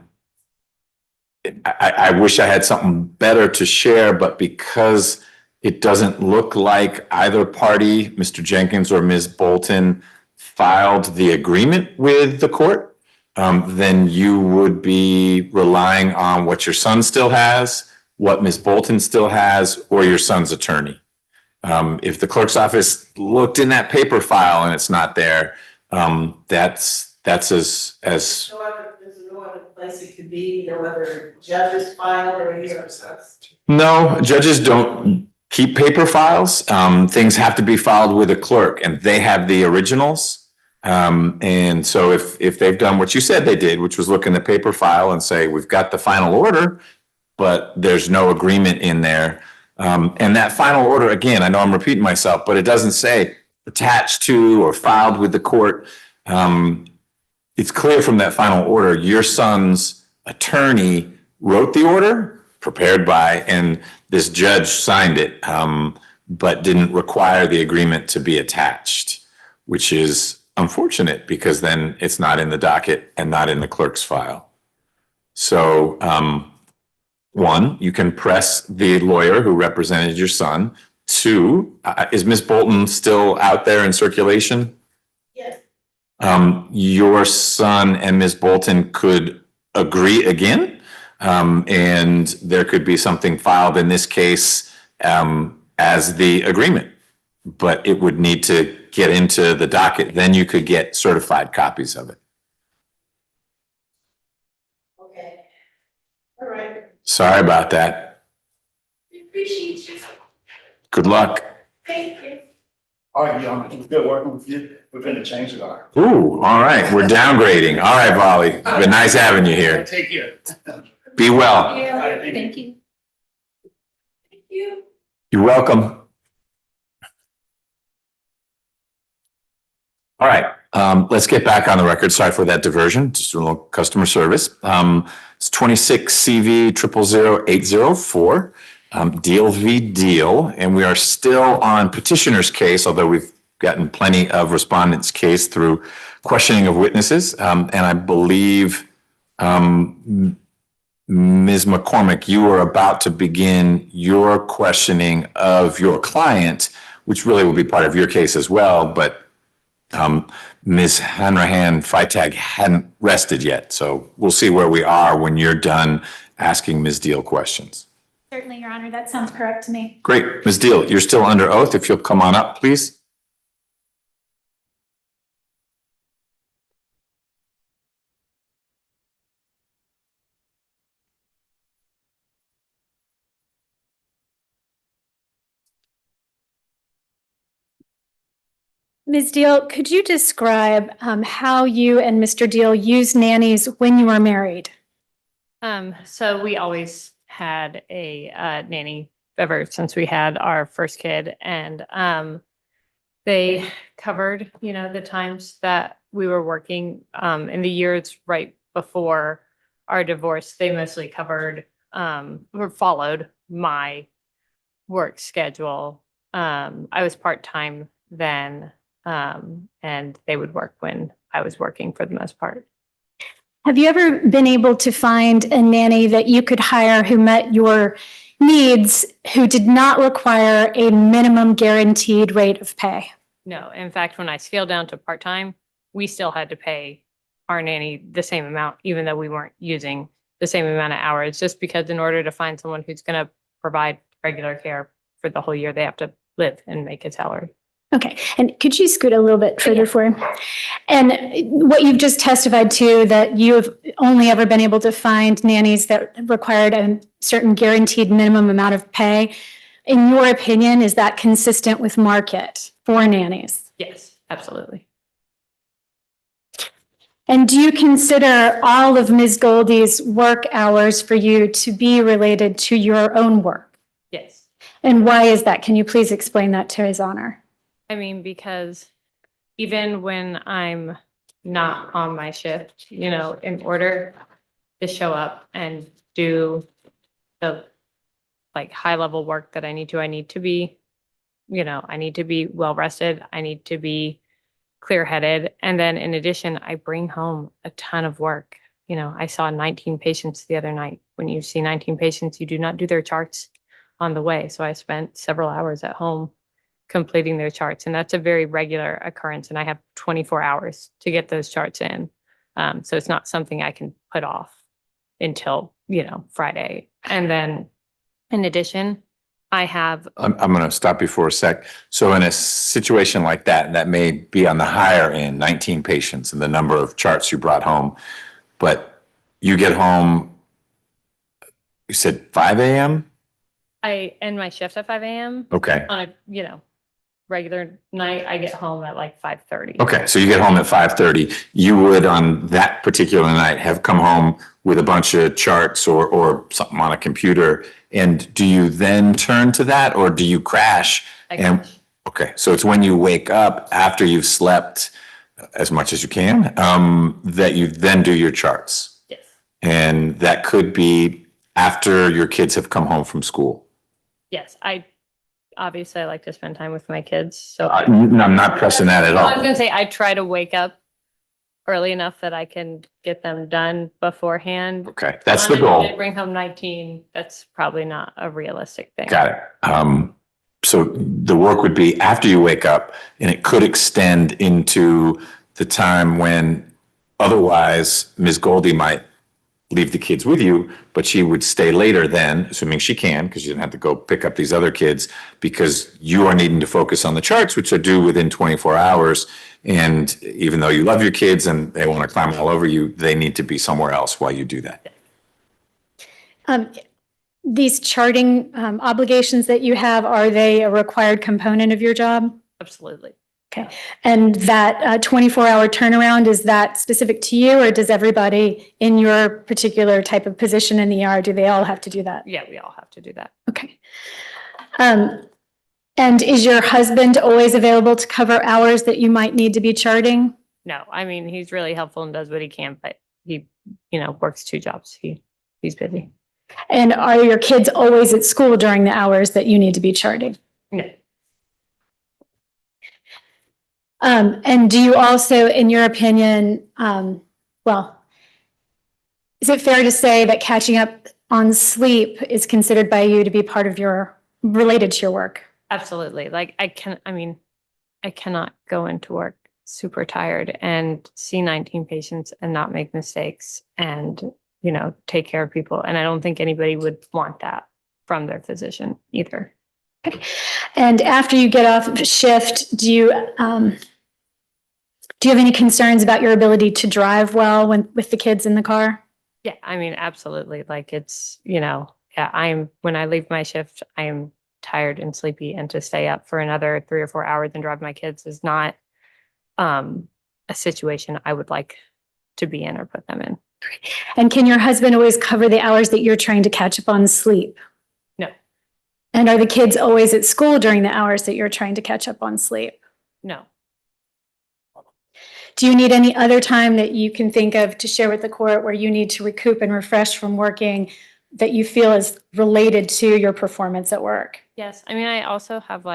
wish I had something better to share, but because it doesn't look like either party, Mr. Jenkins or Ms. Bolton, filed the agreement with the court, then you would be relying on what your son still has, what Ms. Bolton still has, or your son's attorney. If the clerk's office looked in that paper file and it's not there, that's as There's no other place it could be, no other judge's file or any other stuff. no, judges don't keep paper files. Things have to be filed with a clerk and they have the originals. And so if they've done what you said they did, which was look in the paper file and say, we've got the final order, but there's no agreement in there. And that final order, again, I know I'm repeating myself, but it doesn't say attached to or filed with the court. It's clear from that final order, your son's attorney wrote the order, prepared by, and this judge signed it, but didn't require the agreement to be attached, which is unfortunate because then it's not in the docket and not in the clerk's file. So, one, you can press the lawyer who represented your son. Two, is Ms. Bolton still out there in circulation? Yes. Your son and Ms. Bolton could agree again, and there could be something filed in this case as the agreement, but it would need to get into the docket. Then you could get certified copies of it. Okay. All right. Sorry about that. Appreciate you. Good luck. Thank you. All right, John, it was good working with you. We're gonna change it. All right. Ooh, all right, we're downgrading. All right, Volley, it's been nice having you here. Take care. Be well. Thank you. Thank you. You're welcome. All right, let's get back on the record. Sorry for that diversion, just a little customer service. It's 26CV000804, Deal v. Deal, and we are still on petitioner's case, although we've gotten plenty of respondents' case through questioning of witnesses. And I believe, Ms. McCormick, you were about to begin your questioning of your client, which really will be part of your case as well, but Ms. Hanrahan Freitag hadn't rested yet. So we'll see where we are when you're done asking Ms. Deal questions. Certainly, Your Honor, that sounds correct to me. Great. Ms. Deal, you're still under oath. If you'll come on up, please. Ms. Deal, could you describe how you and Mr. Deal used nannies when you were married? So we always had a nanny ever since we had our first kid, and they covered, the times that we were working in the years right before our divorce. They mostly covered or followed my work schedule. I was part-time then, and they would work when I was working for the most part. Have you ever been able to find a nanny that you could hire who met your needs, who did not require a minimum guaranteed rate of pay? No, in fact, when I scaled down to part-time, we still had to pay our nanny the same amount, even though we weren't using the same amount of hours, just because in order to find someone who's going to provide regular care for the whole year, they have to live and make a salary. Okay, and could you scoot a little bit further for him? And what you've just testified to, that you have only ever been able to find nannies that required a certain guaranteed minimum amount of pay. In your opinion, is that consistent with market for nannies? Yes, absolutely. And do you consider all of Ms. Goldie's work hours for you to be related to your own work? Yes. And why is that? Can you please explain that to His Honor? I mean, because even when I'm not on my shift, in order to show up and do the high level work that I need to be, I need to be well rested. I need to be clear headed. And then in addition, I bring home a ton of work. I saw 19 patients the other night. When you see 19 patients, you do not do their charts on the way. So I spent several hours at home completing their charts. And that's a very regular occurrence. And I have 24 hours to get those charts in. So it's not something I can put off until, Friday. And then in addition, I have, I'm going to stop you for a sec. So in a situation like that, that may be on the higher end, 19 patients and the number of charts you brought home, but you get home, you said 5 a.m.? I end my shift at 5 a.m. Okay. On a, regular night. I get home at like 5:30. Okay, so you get home at 5:30. You would on that particular night have come home with a bunch of charts or something on a computer. And do you then turn to that or do you crash? I And crash. okay, so it's when you wake up after you've slept as much as you can, that you then do your charts. Yes. And that could be after your kids have come home from school. Yes. Obviously I like to spend time with my kids. So I'm not pressing that at I was all. gonna say, I try to wake up early enough that I can get them done beforehand. Okay, that's the If goal. I bring home 19, that's probably not a realistic thing. Got it. So the work would be after you wake up, and it could extend into the time when otherwise Ms. Goldie might leave the kids with you, but she would stay later then, assuming she can, because you didn't have to go pick up these other kids, because you are needing to focus on the charts, which are due within 24 hours. And even though you love your kids and they want to climb all over you, they need to be somewhere else while you do that. These charting obligations that you have, are they a required component of your job? Absolutely. Okay. And that 24-hour turnaround, is that specific to you, or does everybody in your particular type of position in the ER, do they all have to do that? Yeah, we all have to do that. Okay. And is your husband always available to cover hours that you might need to be charting? No, I mean, he's really helpful and does what he can, but he, works 2 jobs. He's busy. And are your kids always at school during the hours that you need to be charting? No. And do you also, in your opinion, is it fair to say that catching up on sleep is considered by you to be part of related to your work? Absolutely. Like I cannot go into work super tired and see 19 patients and not make mistakes and, take care of people. And I don't think anybody would want that from their physician either. Okay. And after you get off shift, do you have any concerns about your ability to drive well with the kids in the car? Yeah, I mean, absolutely. Like it's, when I leave my shift, I am tired and sleepy, and to stay up for another 3 or 4 hours and drive my kids is not a situation I would like to be in or put them in. And can your husband always cover the hours that you're trying to catch up on sleep? No. And are the kids always at school during the hours that you're trying to catch up on sleep? No. Do you need any other time that you can think of to share with the court where you need to recoup and refresh from working that you feel is related to your performance at work? Yes. I mean, I also have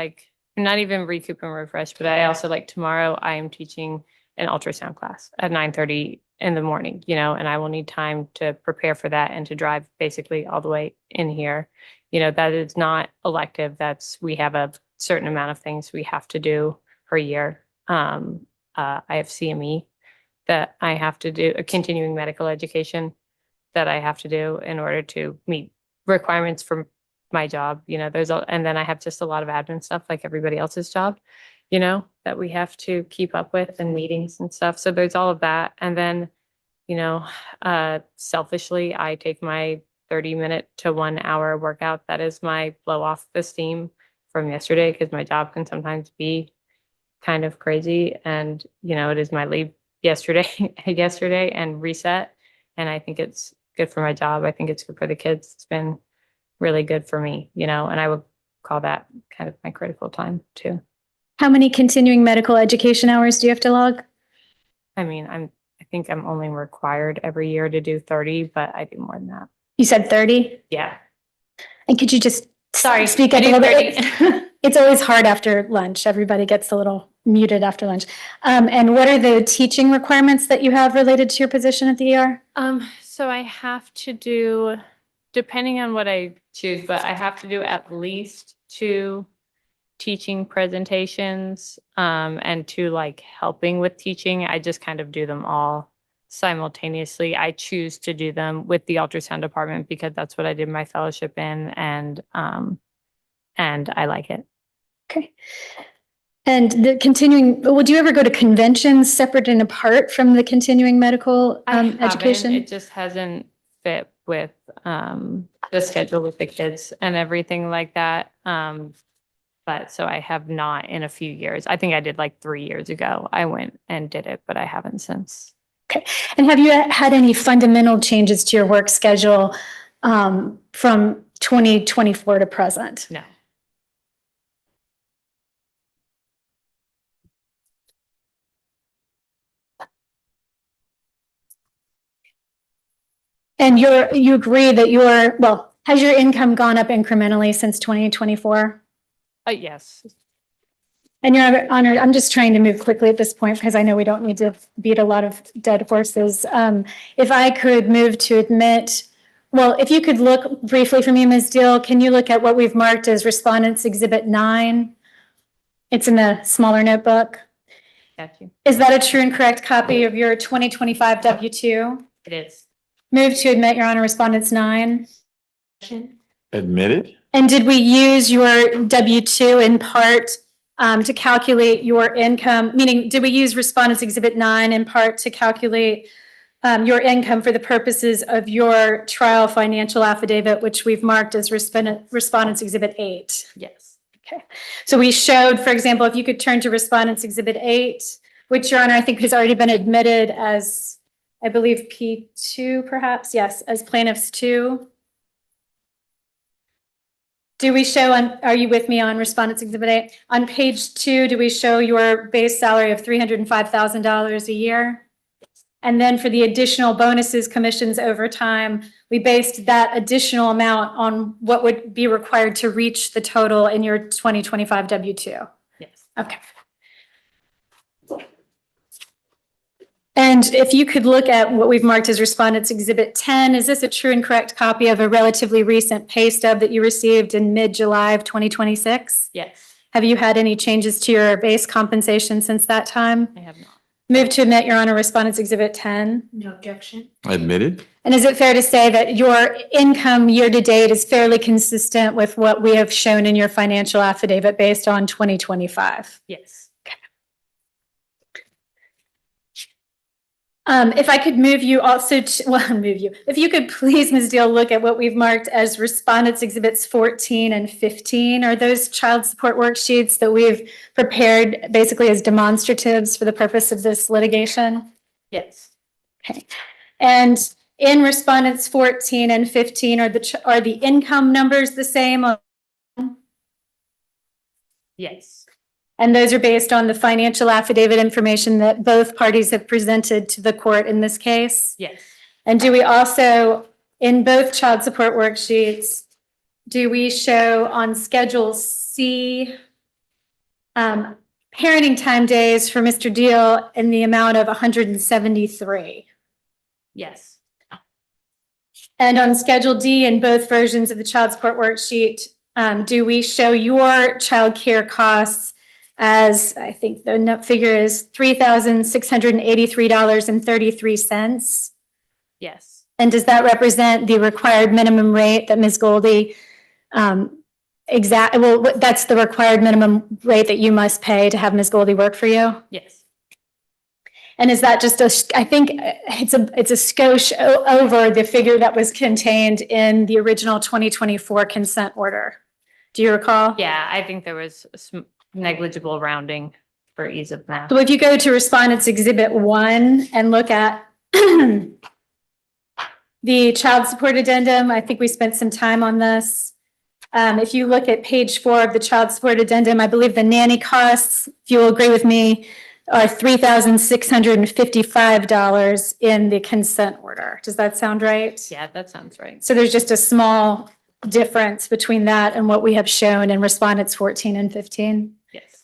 not even recoup and refresh, but I also tomorrow I am teaching an ultrasound class at 9:30 in the morning, and I will need time to prepare for that and to drive basically all the way in here. That is not elective. We have a certain amount of things we have to do per year. I have CME that I have to do, a continuing medical education that I have to do in order to meet requirements for my job. And then I have just a lot of admin stuff like everybody else's job, that we have to keep up with, and meetings and stuff. So there's all of that. And then, selfishly, I take my 30-minute to 1 hour workout. That is my blow off the steam from yesterday, because my job can sometimes be kind of crazy. And, it is my leave yesterday and reset. And I think it's good for my job. I think it's good for the kids. It's been really good for me, and I would call that kind of my critical time too. How many continuing medical education hours do you have to log? I mean, I think I'm only required every year to do 30, but I do more than that. You said 30? Yeah. And could you just Sorry, speak I up a do little bit? 30. It's always hard after lunch. Everybody gets a little muted after lunch. And what are the teaching requirements that you have related to your position at the ER? So I have to do, depending on what I choose, but I have to do at least 2 teaching presentations, and 2 helping with teaching. I just kind of do them all simultaneously. I choose to do them with the ultrasound department because that's what I did my fellowship in, and and I like it. Okay. And the continuing, would you ever go to conventions separate and apart from the continuing medical I haven't. education? It just hasn't fit with the schedule with the kids and everything like that. But so I have not in a few years. I think I did like 3 years ago. I went and did it, but I haven't since. Okay. And have you had any fundamental changes to your work schedule from 2024 to present? No. And you agree that has your income gone up incrementally since 2024? Yes. And Your Honor, I'm just trying to move quickly at this point because I know we don't need to beat a lot of dead horses. If I could move to admit, if you could look briefly for me, Ms. Deal, can you look at what we've marked as Respondents Exhibit 9? It's in the smaller notebook. Got you. Is that a true and correct copy of your 2025 W-2? It is. Move to admit, Your Honor, Respondents 9. Admitted? And did we use your W-2 in part to calculate your income? Meaning, did we use Respondents Exhibit 9 in part to calculate your income for the purposes of your trial financial affidavit, which we've marked as Respondents Exhibit 8? Yes. Okay. So we showed, for example, if you could turn to Respondents Exhibit 8, which, Your Honor, I think has already been admitted as, I believe, P2 perhaps? Yes, as Plaintiffs 2. Do we show are you with me on Respondents Exhibit 8? On page 2, do we show your base salary of $305,000 a year? And then for the additional bonuses, commissions, overtime, we based that additional amount on what would be required to reach the total in your 2025 W-2. Yes. Okay. And if you could look at what we've marked as Respondents Exhibit 10, is this a true and correct copy of a relatively recent pay stub that you received in mid-July of 2026? Yes. Have you had any changes to your base compensation since that time? I have not. Move to admit, Your Honor, Respondents Exhibit 10. No objection. Admitted? And is it fair to say that your income year-to-date is fairly consistent with what we have shown in your financial affidavit based on 2025? Yes. If I could move you also if you could please, Ms. Deal, look at what we've marked as Respondents Exhibits 14 and 15. Are those child support worksheets that we've prepared basically as demonstratives for the purpose of this litigation? Yes. Okay. And in Respondents 14 and 15, are the income numbers the same? Yes. And those are based on the financial affidavit information that both parties have presented to the court in this case? Yes. And do we also, in both child support worksheets, do we show on Schedule C parenting time days for Mr. Deal in the amount of 173? Yes. And on Schedule D, in both versions of the child support worksheet, do we show your child care costs as, I think the figure is $3,683.33? Yes. And does that represent the required minimum rate that Ms. Goldie, that's the required minimum rate that you must pay to have Ms. Goldie work for you? Yes. And is that just I think it's a skosh over the figure that was contained in the original 2024 consent order? Do you recall? Yeah, I think there was some negligible rounding for ease of math. So if you go to Respondents Exhibit 1 and look at the child support addendum, I think we spent some time on this. If you look at page 4 of the child support addendum, I believe the nanny costs, if you will agree with me, are $3,655 in the consent order. Does that sound right? Yeah, that sounds right. So there's just a small difference between that and what we have shown in Respondents 14 and 15. Yes.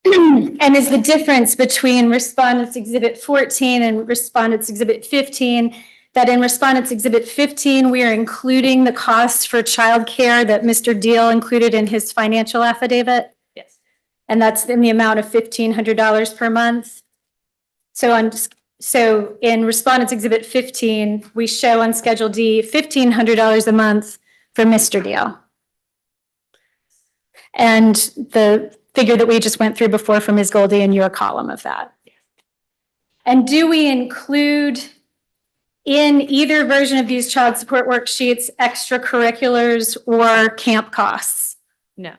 And is the difference between Respondents Exhibit 14 and Respondents Exhibit 15 that in Respondents Exhibit 15, we are including the costs for childcare that Mr. Deal included in his financial affidavit? Yes. And that's in the amount of $1,500 per month? So in Respondents Exhibit 15, we show on Schedule D $1,500 a month for Mr. Deal. and the figure that we just went through before from Ms. Goldie in your column of that. And do we include in either version of these child support worksheets extracurriculars or camp costs? No.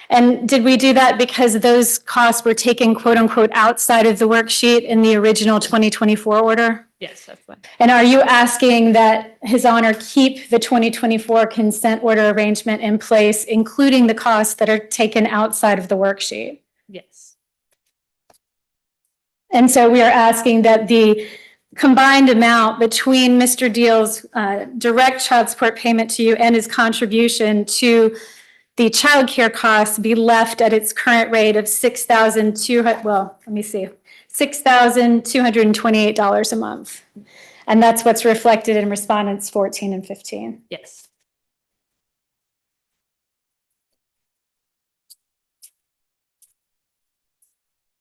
And did we do that because those costs were taken quote unquote outside of the worksheet in the original 2024 order? Yes, that's fine. And are you asking that His Honor keep the 2024 consent order arrangement in place, including the costs that are taken outside of the worksheet? Yes. And so we are asking that the combined amount between Mr. Deal's direct child support payment to you and his contribution to the childcare costs be left at its current rate of $6,228 a month. And that's what's reflected in respondents 14 and 15. Yes.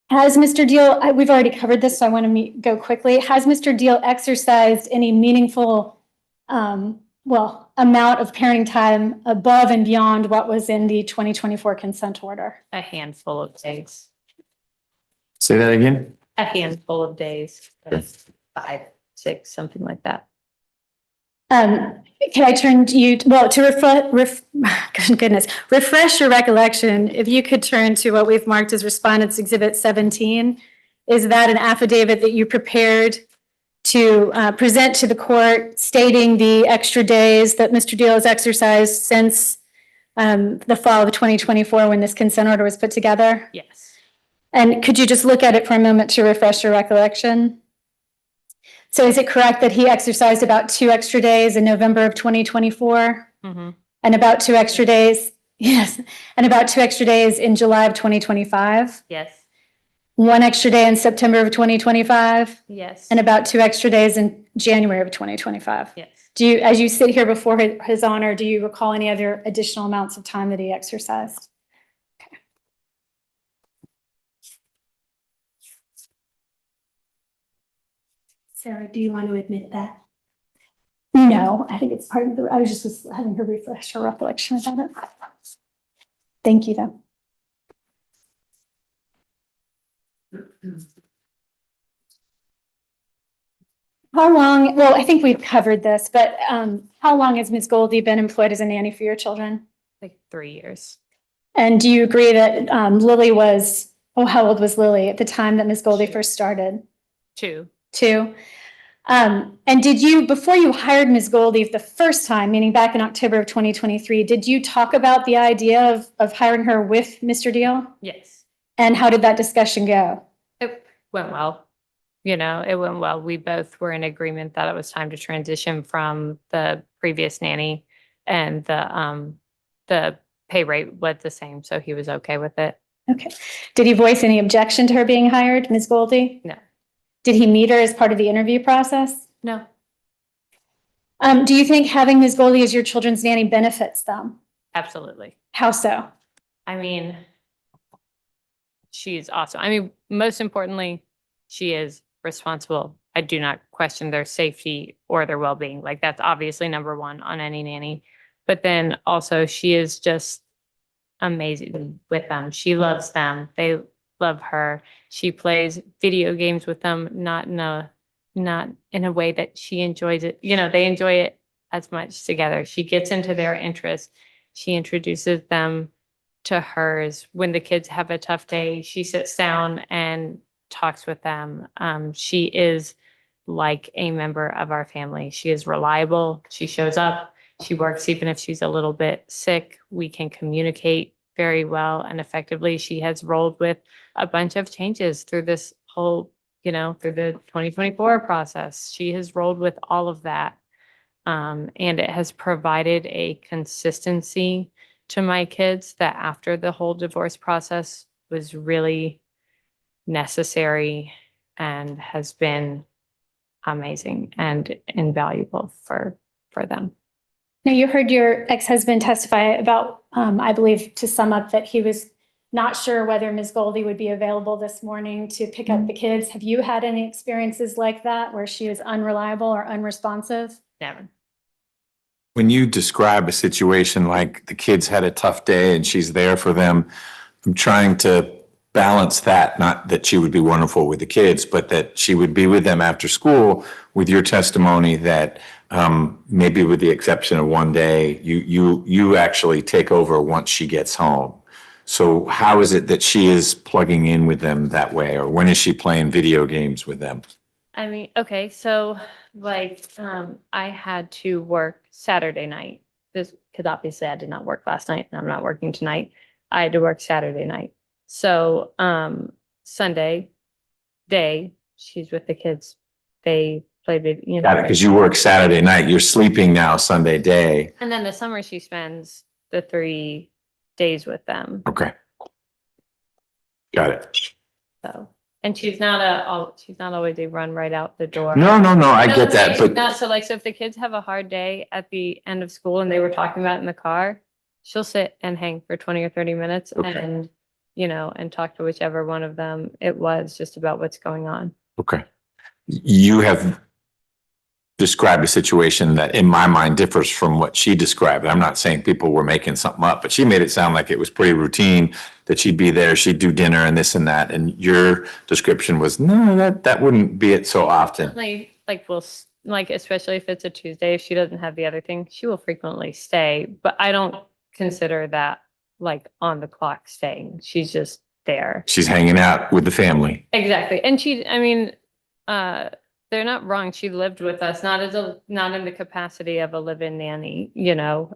Has Mr. Deal, we've already covered this, so I want to go quickly. Has Mr. Deal exercised any meaningful, amount of parenting time above and beyond what was in the 2024 consent order? A handful of days. Say that again? A handful of days. 5, 6, something like that. Can I turn to you, to refresh your recollection, if you could turn to what we've marked as Respondents Exhibit 17. Is that an affidavit that you prepared to present to the court stating the extra days that Mr. Deal has exercised since the fall of 2024 when this consent order was put together? Yes. And could you just look at it for a moment to refresh your recollection? So is it correct that he exercised about 2 extra days in November of 2024? Mm-hmm. And about 2 extra days, yes, and about 2 extra days in July of 2025? Yes. 1 extra day in September of 2025? Yes. And about 2 extra days in January of 2025? Yes. Do you, as you sit here before His Honor, do you recall any other additional amounts of time that he exercised? Sarah, do you want to admit that? No, I think it's part of the, I was just having her refresh her recollection about it. Thank you, though. How long, well, I think we've covered this, but how long has Ms. Goldie been employed as a nanny for your children? Like 3 years. And do you agree that Lily was, how old was Lily at the time that Ms. Goldie first started? 2. 2. And did you, before you hired Ms. Goldie the first time, meaning back in October of 2023, did you talk about the idea of hiring her with Mr. Deal? Yes. And how did that discussion go? It went well. It went well. We both were in agreement that it was time to transition from the previous nanny, and the pay rate was the same, so he was okay with it. Okay. Did he voice any objection to her being hired, Ms. Goldie? No. Did he meet her as part of the interview process? No. Do you think having Ms. Goldie as your children's nanny benefits them? Absolutely. How so? I mean, she's awesome. I mean, most importantly, she is responsible. I do not question their safety or their well-being. Like, that's obviously number one on any nanny. But then also, she is just amazing with them. She loves them. They love her. She plays video games with them, not in a way that she enjoys it. They enjoy it as much together. She gets into their interests. She introduces them to hers. When the kids have a tough day, she sits down and talks with them. She is like a member of our family. She is reliable. She shows up. She works even if she's a little bit sick. We can communicate very well and effectively. She has rolled with a bunch of changes through this whole, through the 2024 process. She has rolled with all of that. And it has provided a consistency to my kids that after the whole divorce process was really necessary and has been amazing and invaluable for them. Now, you heard your ex-husband testify about, I believe, to sum up, that he was not sure whether Ms. Goldie would be available this morning to pick up the kids. Have you had any experiences like that where she was unreliable or unresponsive? Never. when you describe a situation like the kids had a tough day and she's there for them, I'm trying to balance that, not that she would be wonderful with the kids, but that she would be with them after school with your testimony that maybe with the exception of one day, you actually take over once she gets home. So how is it that she is plugging in with them that way? Or when is she playing video games with them? I mean, okay, so like, I had to work Saturday night. This, because obviously I did not work last night and I'm not working tonight. I had to work Saturday night. So, Sunday day, she's with the kids. They play video, you know. Got it, because you work Saturday night, you're sleeping now Sunday day. And then the summer she spends the 3 days with them. Okay. Got it. So, and she's not always a run right out the door. No, I No, get that, she's but not, so like, so if the kids have a hard day at the end of school and they were talking about it in the car, she'll sit and hang for 20 or 30 minutes Okay. and, you know, and talk to whichever one of them it was just about what's going on. okay. You have described a situation that in my mind differs from what she described. I'm not saying people were making something up, but she made it sound like it was pretty routine that she'd be there, she'd do dinner and this and that. And your description was, no, that wouldn't be it so often. Like like, especially if it's a Tuesday, if she doesn't have the other thing, she will frequently stay, but I don't consider that like on the clock staying. She's just there. She's hanging out with the family. Exactly. And I mean, they're not wrong. She lived with us, not in the capacity of a live-in nanny, you know.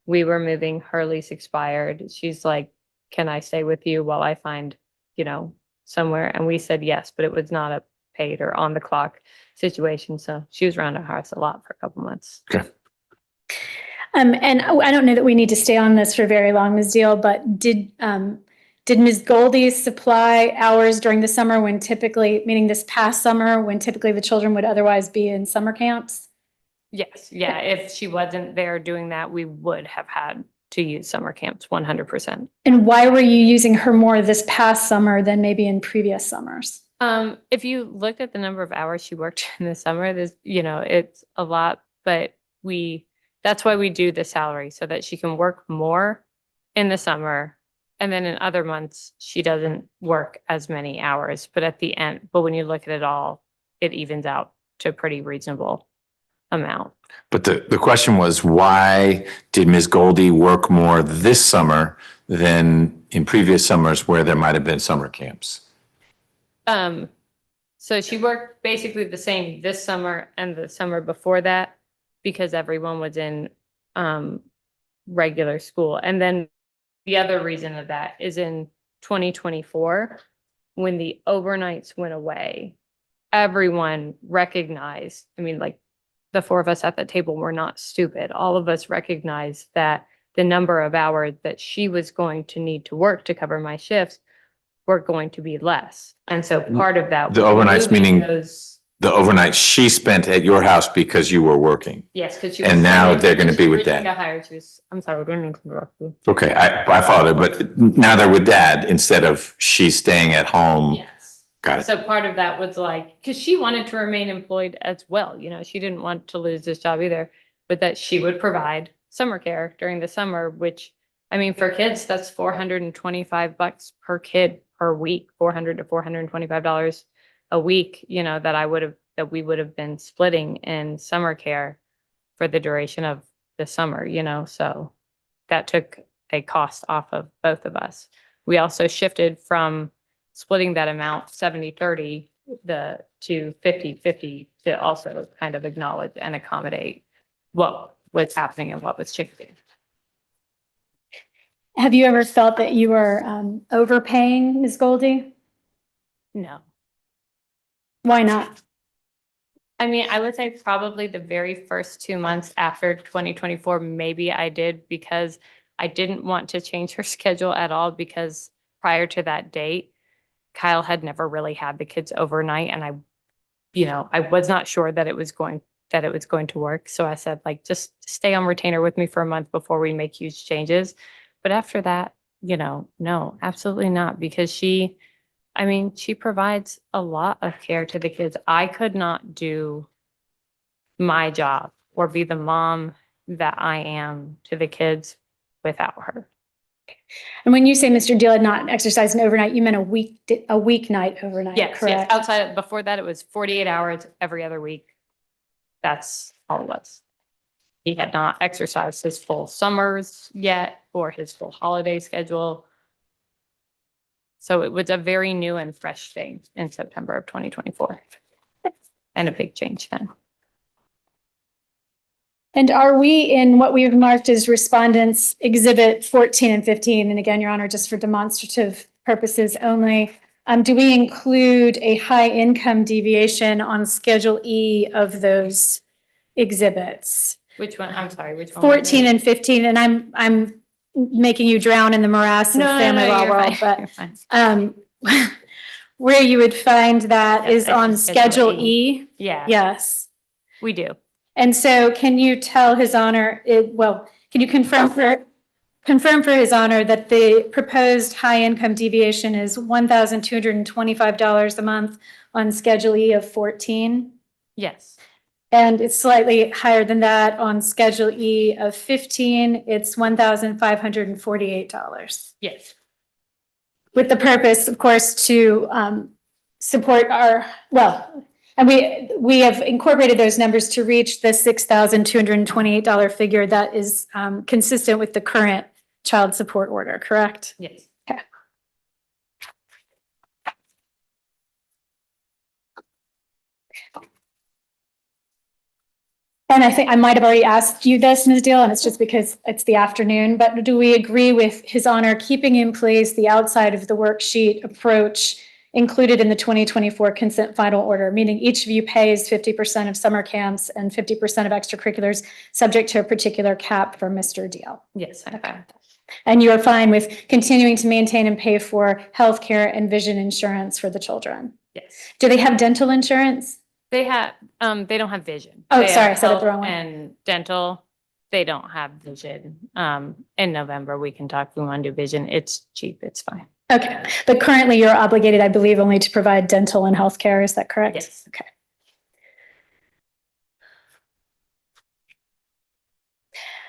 We were moving, her lease expired. She's like, can I stay with you while I find, you know, somewhere? And we said yes, but it was not a paid or on the clock situation. So she was around our house a lot for a couple months. Okay. And I don't know that we need to stay on this for very long, Ms. Deal, but did Ms. Goldie supply hours during the summer when typically, meaning this past summer, when typically the children would otherwise be in summer camps? Yes. Yeah. If she wasn't there doing that, we would have had to use summer camps 100%. And why were you using her more this past summer than maybe in previous summers? If you looked at the number of hours she worked in the summer, there's, you know, it's a lot, but that's why we do the salary so that she can work more in the summer. And then in other months, she doesn't work as many hours, but when you look at it all, it evens out to a pretty reasonable amount. But the question was, why did Ms. Goldie work more this summer than in previous summers where there might have been summer camps? So she worked basically the same this summer and the summer before that because everyone was in regular school. And then the other reason of that is in 2024, when the overnights went away, everyone recognized, I mean, like the four of us at the table were not stupid. All of us recognized that the number of hours that she was going to need to work to cover my shifts were going to be less. And so part of that. The was overnights moving meaning the overnight she spent at your house because you were working. Yes, because she. And now they're going to be with Dad. dad. Got hired. I'm sorry, I didn't mean to interrupt you. Okay, I followed her, but now they're with dad instead of she's staying at home. Yes. Got it. So part of that was like, because she wanted to remain employed as well, you know, she didn't want to lose this job either, but that she would provide summer care during the summer, which, I mean, for kids, that's $425 per kid per week, $400 to $425 a week, you know, that we would have been splitting in summer care for the duration of the summer, you know, so that took a cost off of both of us. We also shifted from splitting that amount 70-30 to 50-50 to also kind of acknowledge and accommodate what was happening and what was changing. Have you ever felt that you were overpaying Ms. Goldie? No. Why not? I mean, I would say probably the very first 2 months after 2024, maybe I did because I didn't want to change her schedule at all because prior to that date, Kyle had never really had the kids overnight. And I was not sure that it was going to work. So I said, like, just stay on retainer with me for a month before we make huge changes. But after that, no, absolutely not. Because she provides a lot of care to the kids. I could not do my job or be the mom that I am to the kids without her. And when you say Mr. Deal had not exercised an overnight, you meant a weeknight overnight, Yes, yes. correct? Outside, before that, it was 48 hours every other week. That's all it was. He had not exercised his full summers yet or his full holiday schedule. So it was a very new and fresh thing in September of 2024. And a big change then. And are we in what we've marked as respondents exhibit 14 and 15? And again, Your Honor, just for demonstrative purposes only, do we include a high income deviation on Schedule E of those exhibits? Which one? I'm sorry, which one? 14 and 15, and I'm making you drown in the morass of family law you're world, fine, but you're fine. where you would find that Yes, is I on see Schedule Schedule E? Yeah, Yes. we do. And so can you tell His Honor, can you confirm for His Honor that the proposed high income deviation is $1,225 a month on Schedule E of 14? Yes, And it's slightly higher than that on Schedule E of 15, it's $1,548. yes, With the purpose, of course, to support and we have incorporated those numbers to reach the $6,228 figure that is consistent with the current child support order, correct? yes. And I think I might have already asked you this, Ms. Deal, and it's just because it's the afternoon, but do we agree with His Honor keeping in place the outside of the worksheet approach included in the 2024 consent final order, meaning each of you pays 50% of summer camps and 50% of extracurriculars subject to a particular cap for Mr. Deal? Yes, I'm fine with that. And you are fine with continuing to maintain and pay for healthcare and vision insurance for the children? Yes. Do they have dental insurance? They don't have vision. Oh, They have sorry, I said it the health wrong way. And dental, they don't have vision. In November, we can talk, if we want to do vision. It's cheap, it's fine. Okay, but currently you're obligated, I believe, only to provide dental and healthcare, is that correct? Yes. Okay.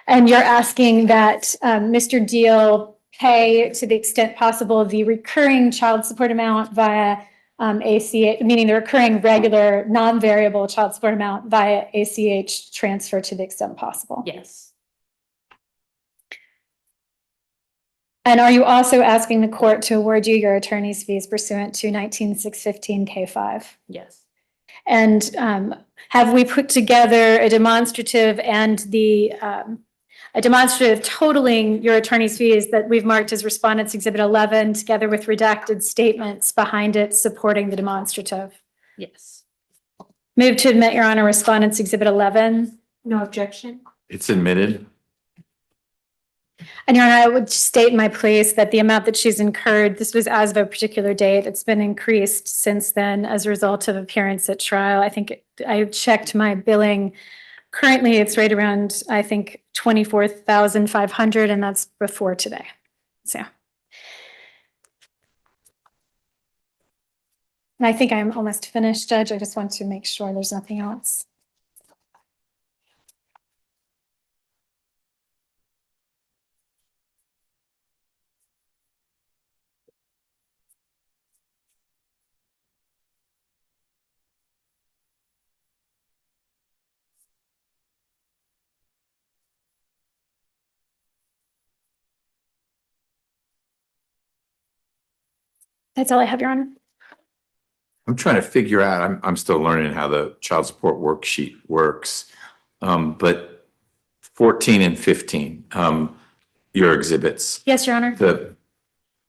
And you're asking that Mr. Deal pay, to the extent possible, the recurring child support amount via ACH, meaning the recurring regular non-variable child support amount via ACH transfer to the extent possible? Yes, And are you also asking the court to award you your attorney's fees pursuant to 19615K5? yes, And have we put together a demonstrative totaling your attorney's fees that we've marked as Respondents Exhibit 11, together with redacted statements behind it supporting the demonstrative? yes. Move to admit, Your Honor, Respondents Exhibit 11. No objection. It's admitted. And Your Honor, I would state in my place that the amount that she's incurred, this was as of a particular date, it's been increased since then as a result of appearance at trial. I think I checked my billing. Currently, it's right around, I think, 24,500, and that's before today. So. And I think I'm almost finished, Judge. I just want to make sure there's nothing else. That's all I have, Your Honor. I'm trying to figure out, I'm still learning how the child support worksheet works. But 14 and 15, your exhibits, Yes, Your Honor. the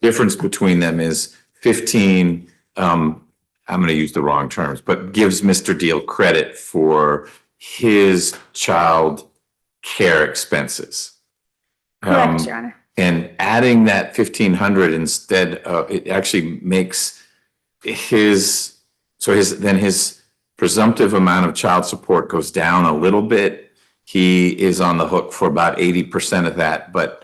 difference between them is 15, I'm going to use the wrong terms, but gives Mr. Deal credit for his child care expenses. Correct, Your Honor. And adding that 1,500 instead of, it actually makes his presumptive amount of child support goes down a little bit. He is on the hook for about 80% of that, but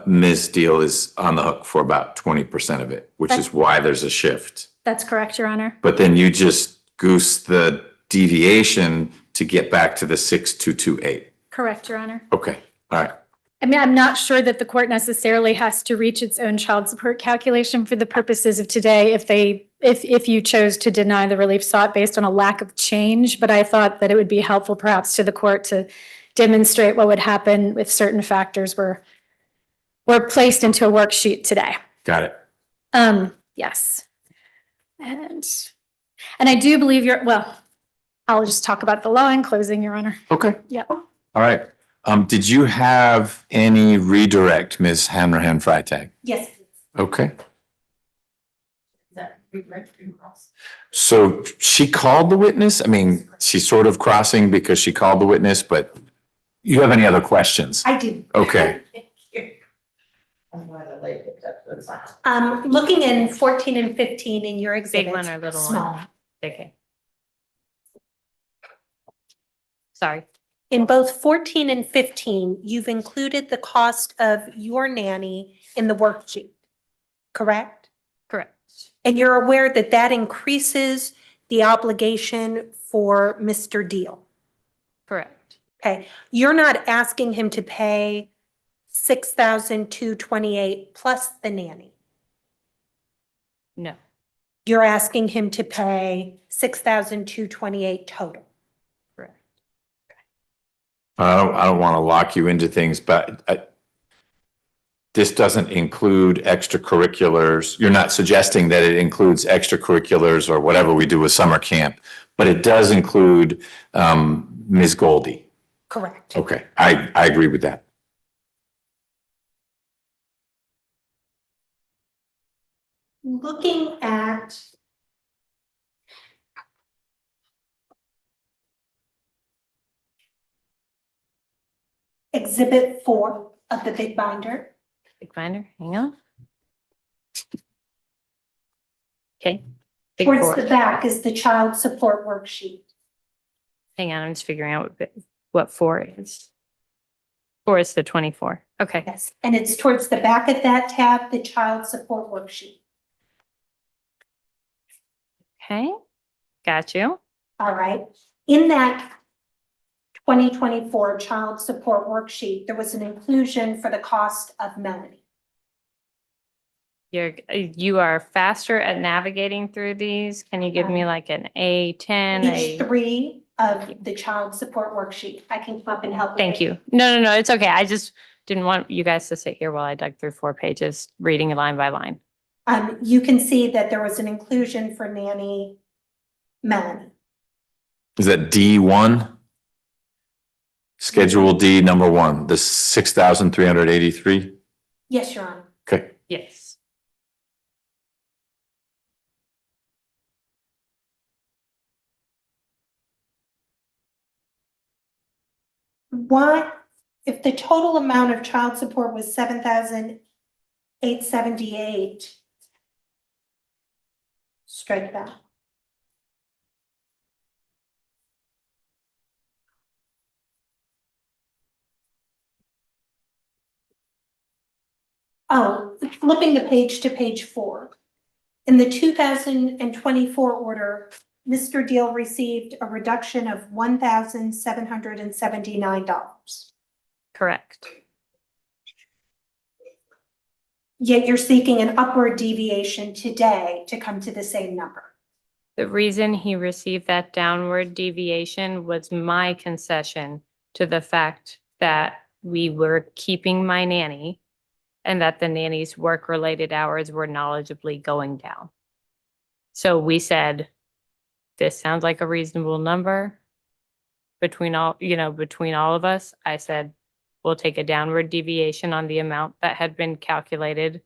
Ms. Deal is on the hook for about 20% of it, which is why there's a shift. That's correct, Your Honor. But then you just goose the deviation to get back to the 6,228. Correct, Your Honor. Okay, all right. I mean, I'm not sure that the court necessarily has to reach its own child support calculation for the purposes of today if you chose to deny the relief sought based on a lack of change, but I thought that it would be helpful perhaps to the court to demonstrate what would happen if certain factors were placed into a worksheet today. Got it. Yes. And I do believe I'll just talk about the law in closing, Your Honor. Okay. Yeah. All right. Did you have any redirect, Ms. Hanrahan Freitag? Yes. Okay. Is that redirect or cross? So she called the witness? I mean, she's sort of crossing because she called the witness, but you have any other questions? I do. Okay. I'm glad I laid it up. That's fine. Looking in 14 and 15 in your Big exhibit. one or little Small. one? Okay. Sorry. In both 14 and 15, you've included the cost of your nanny in the worksheet, correct? Correct. And you're aware that that increases the obligation for Mr. Deal. Correct. Okay, you're not asking him to pay $6,228 plus the nanny. No. You're asking him to pay $6,228 total. Correct. I don't want to lock you into things, but this doesn't include extracurriculars. You're not suggesting that it includes extracurriculars or whatever we do with summer camp, but it does include Ms. Goldie. Correct. Okay, I agree with that. Looking at Exhibit 4 of the big binder, Big binder, hang on. Okay. Big towards four. the back is the child support worksheet. Hang on, I'm just figuring out what 4 is. 4 is the 24. Okay. Yes, and it's towards the back of that tab, the child support worksheet. Okay. Got you. All right. In that 2024 child support worksheet, there was an inclusion for the cost of Melanie. You are faster at navigating through these. Can you give me like an A10? Page 3 of the child support worksheet. I can come up and help. with Thank it. you. No, it's okay. I just didn't want you guys to sit here while I dug through 4 pages, reading line by line. You can see that there was an inclusion for nanny Melanie. Is that D1? Schedule D, number 1, the 6,383? Yes, Your Honor. Okay. Yes. What, if the total amount of child support was $7,878? Strike that. Oh, flipping the page to page 4. In the 2024 order, Mr. Deal received a reduction of $1,779. Correct. Yet you're seeking an upward deviation today to come to the same number. The reason he received that downward deviation was my concession to the fact that we were keeping my nanny and that the nanny's work-related hours were knowledgeably going down. So we said, this sounds like a reasonable number between all of us. I said, we'll take a downward deviation on the amount that had been calculated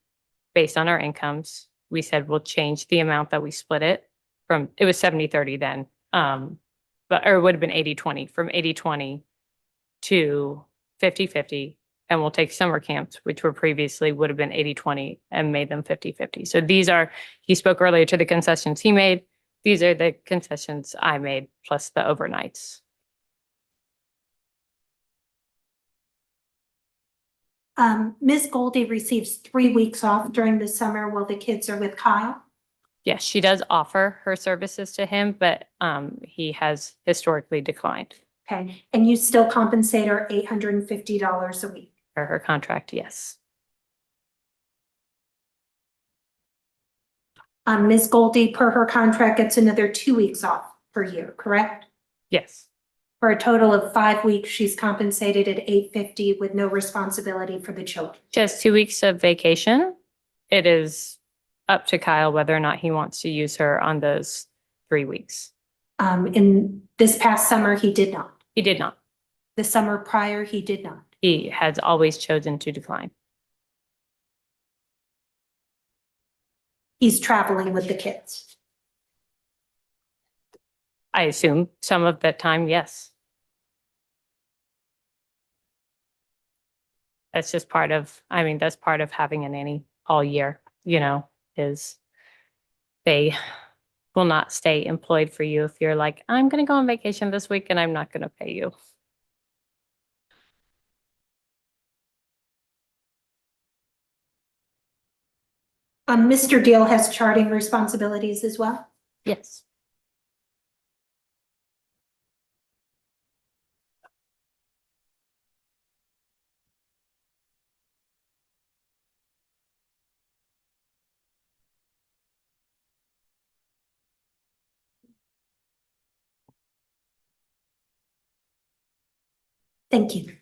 based on our incomes. We said, we'll change the amount that we split it from, it was 70-30 then, or it would have been 80-20, from 80-20 to 50-50. And we'll take summer camps, which were previously would have been 80-20 and made them 50-50. So these are, he spoke earlier to the concessions he made. These are the concessions I made plus the overnights. Ms. Goldie receives 3 weeks off during the summer while the kids are with Kyle. Yes, she does offer her services to him, but he has historically declined. Okay, and you still compensate her $850 a week. For her contract, yes. Ms. Goldie, per her contract, gets another 2 weeks off per year, correct? Yes. For a total of 5 weeks, she's compensated at $850 with no responsibility for the children. She has 2 weeks of vacation. It is up to Kyle whether or not he wants to use her on those 3 weeks. In this past summer, he did not. He did not. The summer prior, he did not. He has always chosen to decline. He's traveling with the kids. I assume some of that time, yes. That's just part of, I mean, that's part of having a nanny all year, is they will not stay employed for you if you're like, I'm going to go on vacation this week and I'm not going to pay you. Mr. Deal has charting responsibilities as well. Yes. Thank you.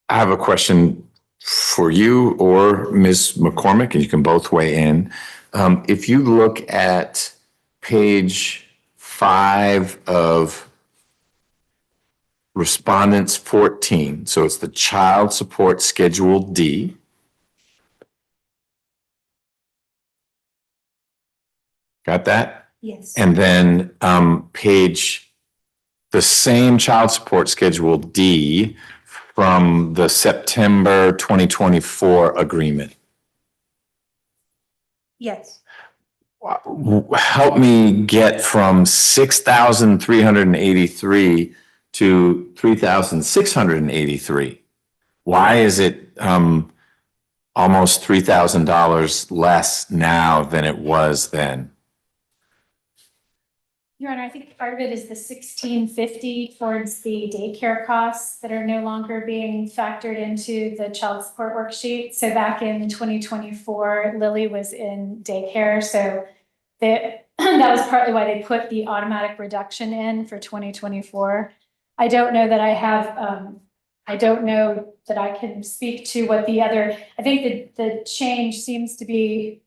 I have a question for you or Ms. McCormick, and you can both weigh in. If you look at page 5 of respondents 14, so it's the child support schedule D. Got that? Yes. And then the same child support schedule D from the September 2024 agreement. Yes. Help me get from 6,383 to 3,683. Why is it almost $3,000 less now than it was then? Your Honor, I think part of it is the 1650 towards the daycare costs that are no longer being factored into the child support worksheet. So back in 2024, Lily was in daycare, so that was partly why they put the automatic reduction in for 2024. I don't know that I don't know that I can speak to what the other, I think the change seems to be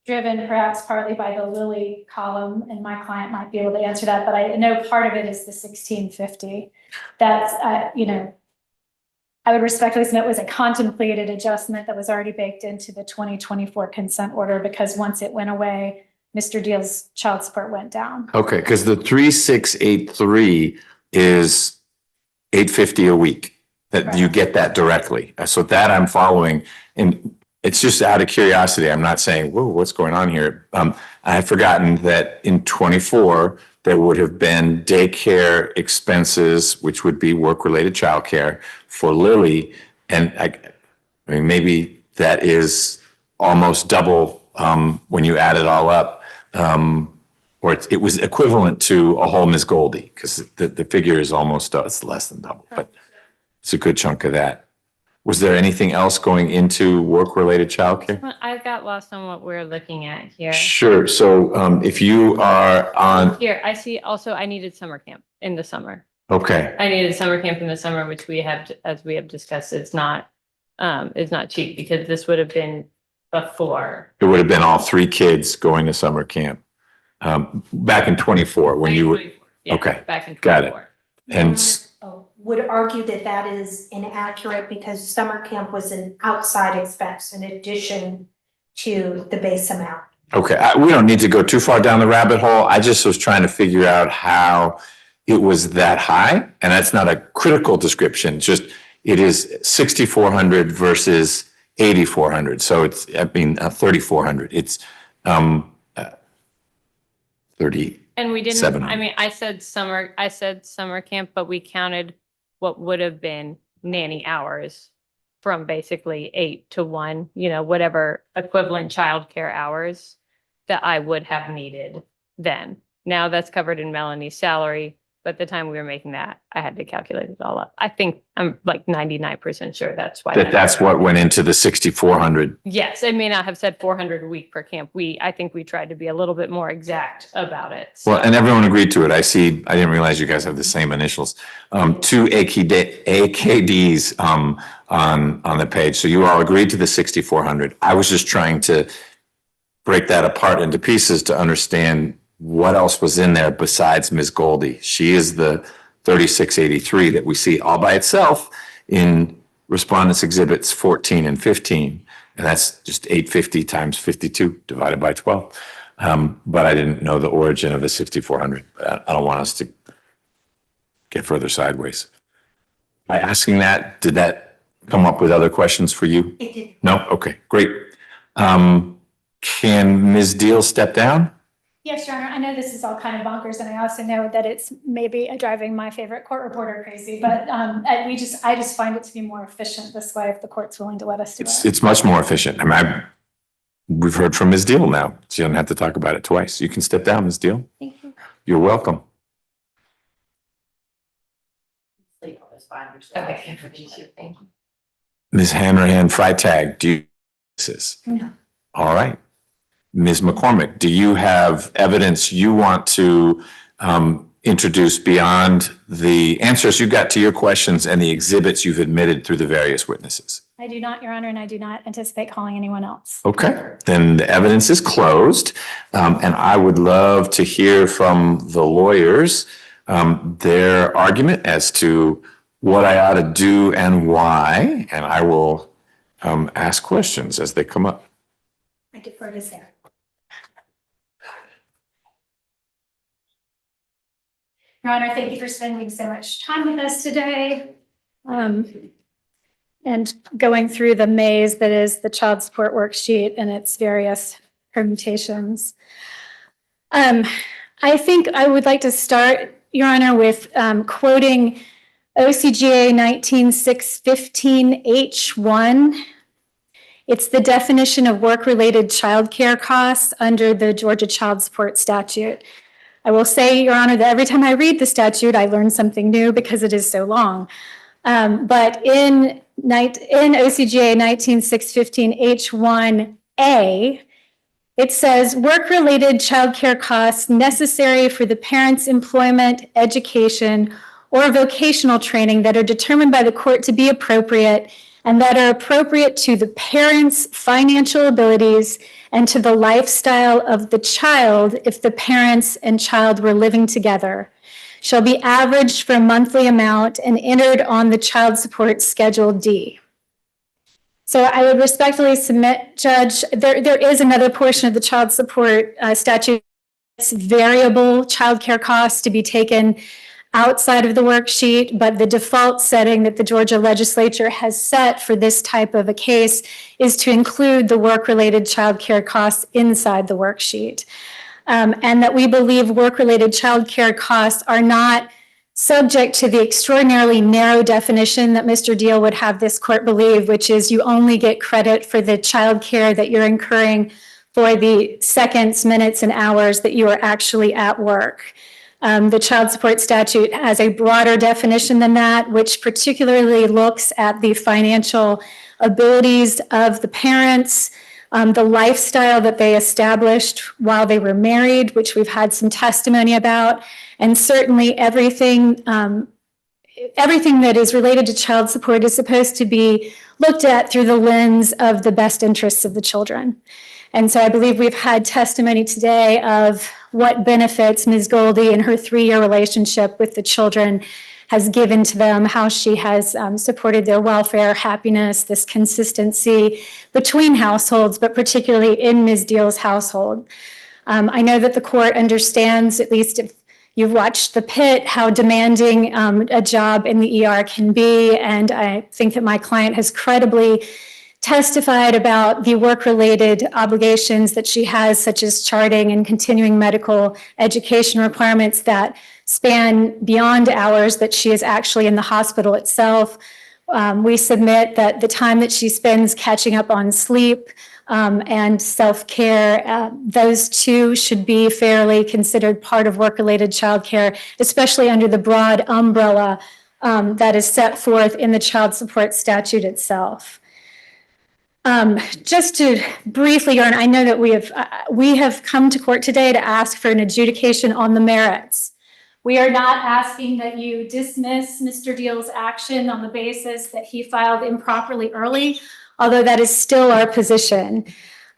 driven perhaps partly by the Lilly column, and my client might be able to answer that, but I know part of it is the 1650. That's, I would respectfully submit was a contemplated adjustment that was already baked into the 2024 consent order, because once it went away, Mr. Deal's child support went down. Okay, because the 3,683 is $850 a week. That you get that directly. So that I'm following. And it's just out of curiosity. I'm not saying, whoa, what's going on here? I had forgotten that in 24, there would have been daycare expenses, which would be work-related childcare for Lily. And I mean, maybe that is almost double when you add it all up. Or it was equivalent to a whole Ms. Goldie, because the figure is almost, it's less than double, but it's a good chunk of that. Was there anything else going into work-related childcare? Well, I got lost on what we're looking at here. Sure. So if you are on, Here, I see also I needed summer camp in the summer. okay, I needed summer camp in the summer, which we have, as we have discussed, it's not cheap, because this would have been before. it would have been all 3 kids going to summer camp back in 24 when you were, Yeah, okay, back in got it. 24. And Would argue that that is inaccurate because summer camp was an outside expense in addition to the base amount. okay, we don't need to go too far down the rabbit hole. I just was trying to figure out how it was that high. And that's not a critical description, just it is 6,400 versus 8,400. So it's, 3,400. It's 30. And we didn't, 700. I mean, I said summer camp, but we counted what would have been nanny hours from basically 8 to 1, whatever equivalent childcare hours that I would have needed then. Now that's covered in Melanie's salary. But the time we were making that, I had to calculate it all up. I think I'm like 99% sure that's why. That's what went into the 6,400. Yes, it may not have said 400 a week per camp. I think we tried to be a little bit more exact about it. Well, So- and everyone agreed to it. I didn't realize you guys have the same initials. Two AKDs, on the page. So you all agreed to the 6,400. I was just trying to break that apart into pieces to understand what else was in there besides Ms. Goldie. She is the 3683 that we see all by itself in respondents exhibits 14 and 15. And that's just 850 times 52 divided by 12. But I didn't know the origin of the 6,400. I don't want us to get further sideways. By asking that, did that come up with other questions for you? It did. No? Okay, great. Can Ms. Deal step down? Yes, Your Honor, I know this is all kind of bonkers, and I also know that it's maybe driving my favorite court reporter crazy, but I just find it to be more efficient this way if the court's willing to let us do it. It's much more efficient. I mean, we've heard from Ms. Deal now. So you don't have to talk about it twice. You can step down, Ms. Deal. Thank you. You're welcome. Sleep on this binder, so Okay. I can't forget you. Thank you. Ms. Hanrahan Freitag, do you? No. All right. Ms. McCormick, do you have evidence you want to introduce beyond the answers you got to your questions and the exhibits you've admitted through the various witnesses? I do not, Your Honor, and I do not anticipate calling anyone else. Okay, then the evidence is closed. And I would love to hear from the lawyers, their argument as to what I ought to do and why. And I will ask questions as they come up. I defer to Sarah. Your Honor, thank you for spending so much time with us today. And going through the maze that is the child support worksheet and its various permutations. I think I would like to start, Your Honor, with quoting OCGA 19615H1. It's the definition of work-related childcare costs under the Georgia Child Support Statute. I will say, Your Honor, that every time I read the statute, I learn something new because it is so long. But in OCGA 19615H1A, it says work-related childcare costs necessary for the parent's employment, education, or vocational training that are determined by the court to be appropriate and that are appropriate to the parent's financial abilities and to the lifestyle of the child if the parents and child were living together, shall be averaged for a monthly amount and entered on the child support Schedule D. So I would respectfully submit, Judge, there is another portion of the child support statute, it's variable childcare costs to be taken outside of the worksheet, but the default setting that the Georgia legislature has set for this type of a case is to include the work-related childcare costs inside the worksheet. And that we believe work-related childcare costs are not subject to the extraordinarily narrow definition that Mr. Deal would have this court believe, which is you only get credit for the childcare that you're incurring for the seconds, minutes, and hours that you are actually at work. The child support statute has a broader definition than that, which particularly looks at the financial abilities of the parents, the lifestyle that they established while they were married, which we've had some testimony about, and certainly everything that is related to child support is supposed to be looked at through the lens of the best interests of the children. And so I believe we've had testimony today of what benefits Ms. Goldie in her 3-year relationship with the children has given to them, how she has supported their welfare, happiness, this consistency between households, but particularly in Ms. Deal's household. I know that the court understands, at least if you've watched The Pit, how demanding a job in the ER can be. And I think that my client has credibly testified about the work-related obligations that she has, such as charting and continuing medical education requirements that span beyond hours that she is actually in the hospital itself. We submit that the time that she spends catching up on sleep and self-care, those two should be fairly considered part of work-related childcare, especially under the broad umbrella that is set forth in the child support statute itself. Just to briefly, Your Honor, I know that we have come to court today to ask for an adjudication on the merits. We are not asking that you dismiss Mr. Deal's action on the basis that he filed improperly early, although that is still our position.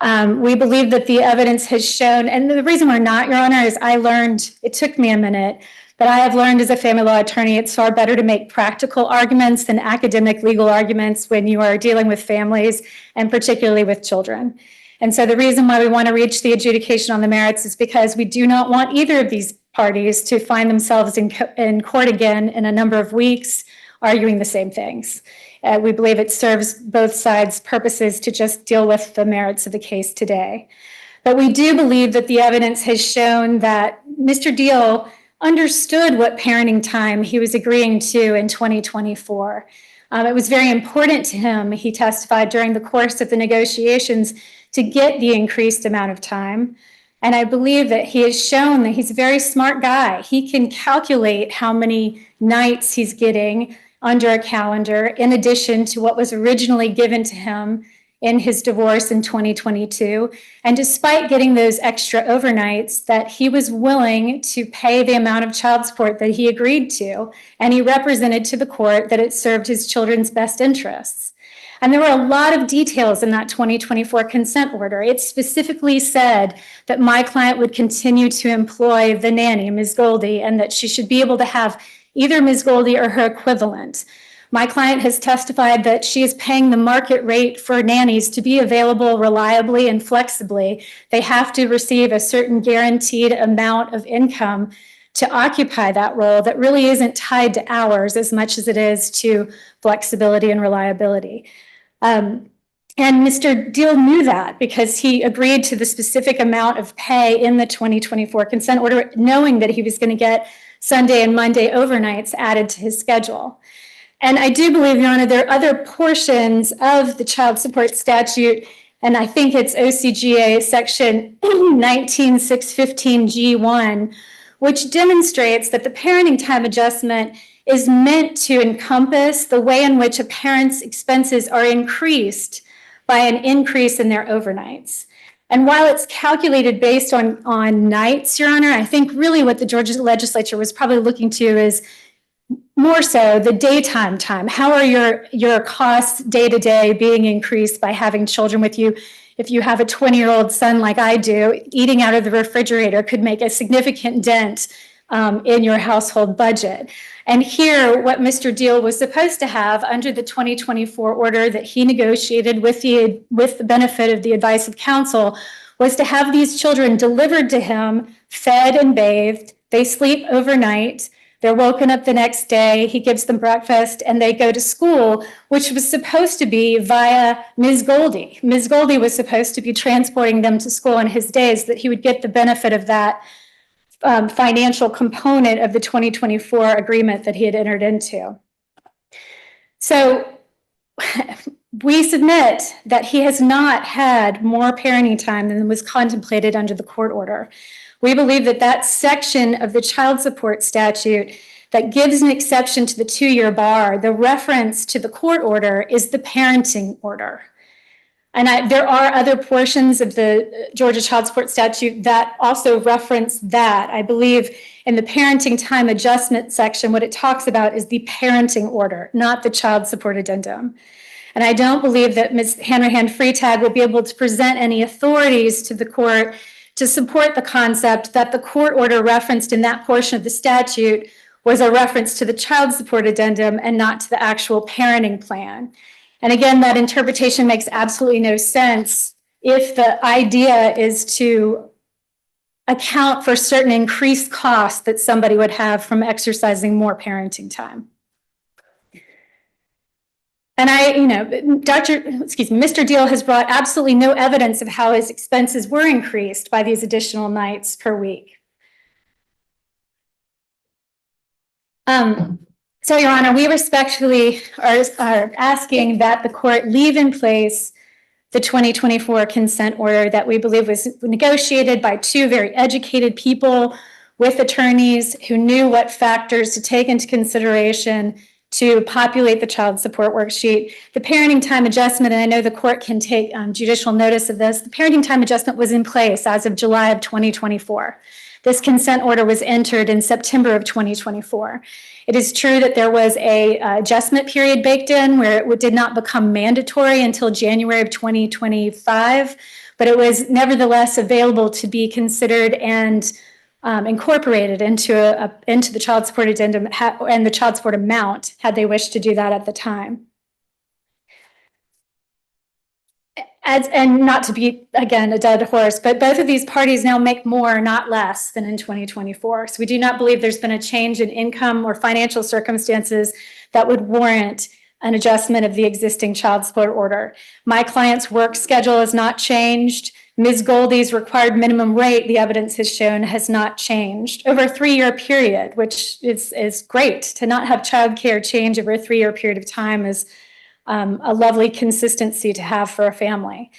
We believe that the evidence has shown, and the reason we're not, Your Honor, is I learned, it took me a minute, but I have learned as a family law attorney, it's far better to make practical arguments than academic legal arguments when you are dealing with families and particularly with children. And so the reason why we want to reach the adjudication on the merits is because we do not want either of these parties to find themselves in court again in a number of weeks arguing the same things. We believe it serves both sides' purposes to just deal with the merits of the case today. But we do believe that the evidence has shown that Mr. Deal understood what parenting time he was agreeing to in 2024. It was very important to him, he testified during the course of the negotiations, to get the increased amount of time. And I believe that he has shown that he's a very smart guy. He can calculate how many nights he's getting under a calendar in addition to what was originally given to him in his divorce in 2022. And despite getting those extra overnights, that he was willing to pay the amount of child support that he agreed to. And he represented to the court that it served his children's best interests. And there were a lot of details in that 2024 consent order. It specifically said that my client would continue to employ the nanny, Ms. Goldie, and that she should be able to have either Ms. Goldie or her equivalent. My client has testified that she is paying the market rate for nannies to be available reliably and flexibly. They have to receive a certain guaranteed amount of income to occupy that role that really isn't tied to hours as much as it is to flexibility and reliability. And Mr. Deal knew that because he agreed to the specific amount of pay in the 2024 consent order, knowing that he was going to get Sunday and Monday overnights added to his schedule. And I do believe, Your Honor, there are other portions of the child support statute, and I think it's OCGA section 19615G1, which demonstrates that the parenting time adjustment is meant to encompass the way in which a parent's expenses are increased by an increase in their overnights. And while it's calculated based on nights, Your Honor, I think really what the Georgia legislature was probably looking to is more so the daytime time. How are your costs day to day being increased by having children with you? If you have a 20-year-old son like I do, eating out of the refrigerator could make a significant dent in your household budget. And here, what Mr. Deal was supposed to have under the 2024 order that he negotiated with the benefit of the advice of counsel was to have these children delivered to him, fed and bathed. They sleep overnight. They're woken up the next day. He gives them breakfast and they go to school, which was supposed to be via Ms. Goldie. Ms. Goldie was supposed to be transporting them to school on his days, that he would get the benefit of that financial component of the 2024 agreement that he had entered into. So we submit that he has not had more parenting time than was contemplated under the court order. We believe that that section of the child support statute that gives an exception to the 2-year bar, the reference to the court order is the parenting order. And there are other portions of the Georgia child support statute that also reference that. I believe in the parenting time adjustment section, what it talks about is the parenting order, not the child support addendum. And I don't believe that Ms. Hanrahan-Freitag will be able to present any authorities to the court to support the concept that the court order referenced in that portion of the statute was a reference to the child support addendum and not to the actual parenting plan. And again, that interpretation makes absolutely no sense if the idea is to account for certain increased costs that somebody would have from exercising more parenting time. And Mr. Deal has brought absolutely no evidence of how his expenses were increased by these additional nights per week. So, Your Honor, we respectfully are asking that the court leave in place the 2024 consent order that we believe was negotiated by two very educated people with attorneys who knew what factors to take into consideration to populate the child support worksheet. The parenting time adjustment, and I know the court can take judicial notice of this, the parenting time adjustment was in place as of July of 2024. This consent order was entered in September of 2024. It is true that there was a adjustment period baked in where it did not become mandatory until January of 2025, but it was nevertheless available to be considered and incorporated into the child support addendum and the child support amount had they wished to do that at the time. And not to be, again, a dead horse, but both of these parties now make more, not less, than in 2024. So we do not believe there's been a change in income or financial circumstances that would warrant an adjustment of the existing child support order. My client's work schedule has not changed. Ms. Goldie's required minimum rate, the evidence has shown, has not changed over a 3-year period, which is great. To not have childcare change over a 3-year period of time is a lovely consistency to have for a family.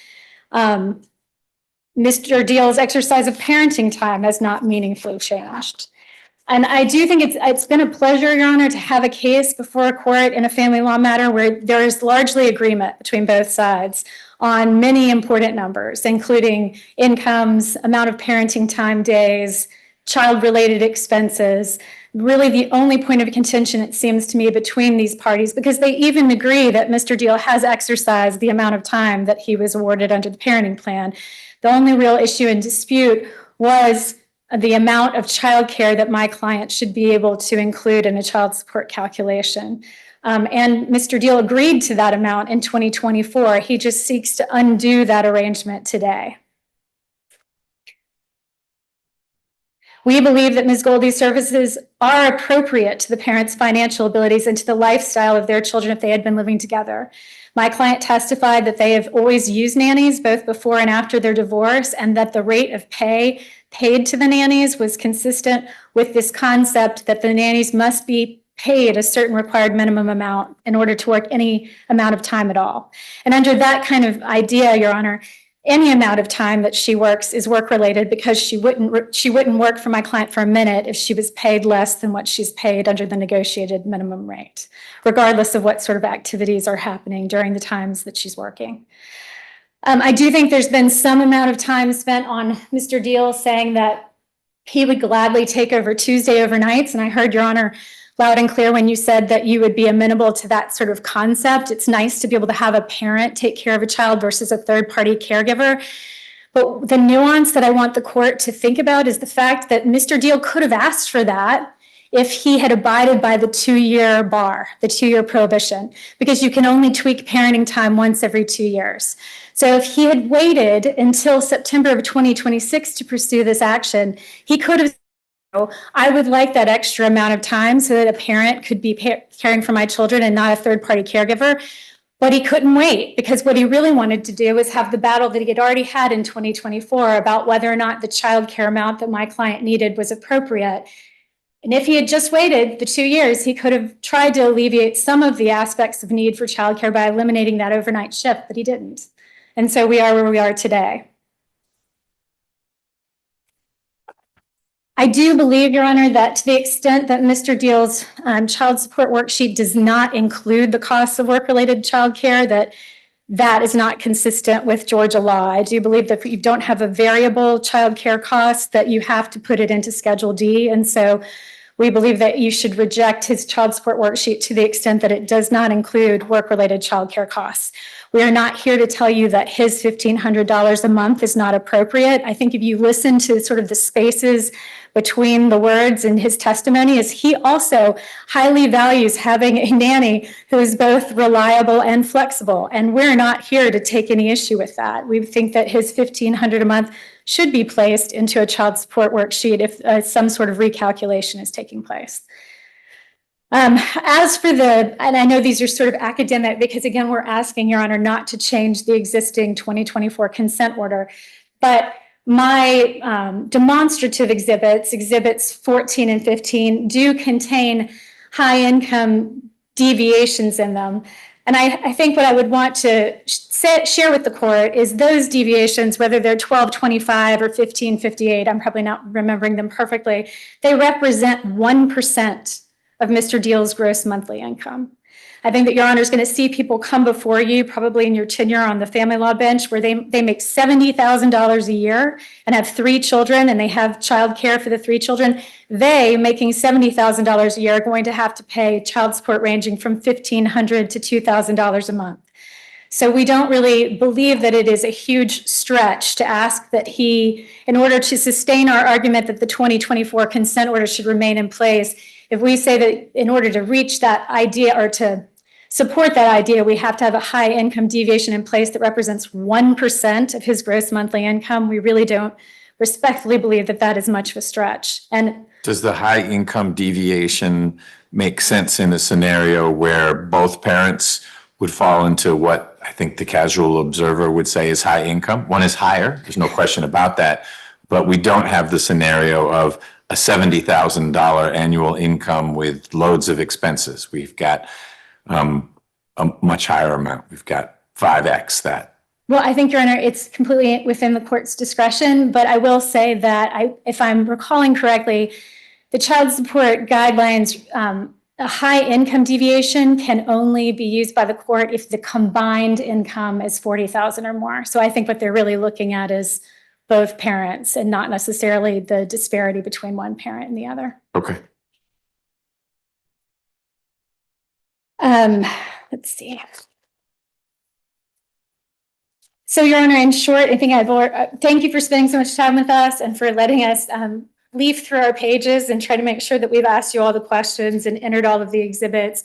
Mr. Deal's exercise of parenting time has not meaningfully changed. And I do think it's been a pleasure, Your Honor, to have a case before a court in a family law matter where there is largely agreement between both sides on many important numbers, including incomes, amount of parenting time days, child-related expenses. Really the only point of contention, it seems to me, between these parties, because they even agree that Mr. Deal has exercised the amount of time that he was awarded under the parenting plan. The only real issue in dispute was the amount of childcare that my client should be able to include in a child support calculation. And Mr. Deal agreed to that amount in 2024. He just seeks to undo that arrangement today. We believe that Ms. Goldie's services are appropriate to the parents' financial abilities and to the lifestyle of their children if they had been living together. My client testified that they have always used nannies both before and after their divorce, and that the rate of pay paid to the nannies was consistent with this concept that the nannies must be paid a certain required minimum amount in order to work any amount of time at all. And under that kind of idea, Your Honor, any amount of time that she works is work-related, because she wouldn't work for my client for a minute if she was paid less than what she's paid under the negotiated minimum rate, regardless of what sort of activities are happening during the times that she's working. I do think there's been some amount of time spent on Mr. Deal saying that he would gladly take over Tuesday overnights, and I heard, Your Honor, loud and clear when you said that you would be amenable to that sort of concept. It's nice to be able to have a parent take care of a child versus a third-party caregiver. But the nuance that I want the court to think about is the fact that Mr. Deal could have asked for that if he had abided by the 2-year bar, the 2-year prohibition, because you can only tweak parenting time once every 2 years. So if he had waited until September of 2026 to pursue this action, he could have, I would like that extra amount of time so that a parent could be caring for my children and not a third-party caregiver. But he couldn't wait, because what he really wanted to do was have the battle that he had already had in 2024 about whether or not the child care amount that my client needed was appropriate. And if he had just waited the 2 years, he could have tried to alleviate some of the aspects of need for childcare by eliminating that overnight shift, but he didn't. And so we are where we are today. I do believe, Your Honor, that to the extent that Mr. Deal's child support worksheet does not include the costs of work-related childcare, that is not consistent with Georgia law. I do believe that if you don't have a variable childcare cost, that you have to put it into Schedule D. And so we believe that you should reject his child support worksheet to the extent that it does not include work-related childcare costs. We are not here to tell you that his $1,500 a month is not appropriate. I think if you listen to sort of the spaces between the words in his testimony, is he also highly values having a nanny who is both reliable and flexible. And we're not here to take any issue with that. We think that his $1,500 a month should be placed into a child support worksheet if some sort of recalculation is taking place. As for and I know these are sort of academic, because again, we're asking, Your Honor, not to change the existing 2024 consent order, but my demonstrative exhibits 14 and 15, do contain high income deviations in them. And I think what I would want to share with the court is those deviations, whether they're 1225 or 1558, I'm probably not remembering them perfectly, they represent 1% of Mr. Deal's gross monthly income. I think that Your Honor is going to see people come before you, probably in your tenure on the family law bench, where they make $70,000 a year and have 3 children, and they have childcare for the 3 children. They, making $70,000 a year, are going to have to pay child support ranging from $1,500 to $2,000 a month. So we don't really believe that it is a huge stretch to ask that he, in order to sustain our argument that the 2024 consent order should remain in place, if we say that in order to reach that idea or to support that idea, we have to have a high income deviation in place that represents 1% of his gross monthly income. We really don't respectfully believe that that is much of a stretch. And Does the high income deviation make sense in a scenario where both parents would fall into what I think the casual observer would say is high income? One is higher, there's no question about that, but we don't have the scenario of a $70,000 annual income with loads of expenses. We've got a much higher amount. We've got 5x that. well, I think, Your Honor, it's completely within the court's discretion, but I will say that if I'm recalling correctly, the child support guidelines, a high income deviation can only be used by the court if the combined income is $40,000 or more. So I think what they're really looking at is both parents and not necessarily the disparity between one parent and the other. Okay. Let's see. So, Your Honor, in short, I think thank you for spending so much time with us and for letting us leaf through our pages and try to make sure that we've asked you all the questions and entered all of the exhibits.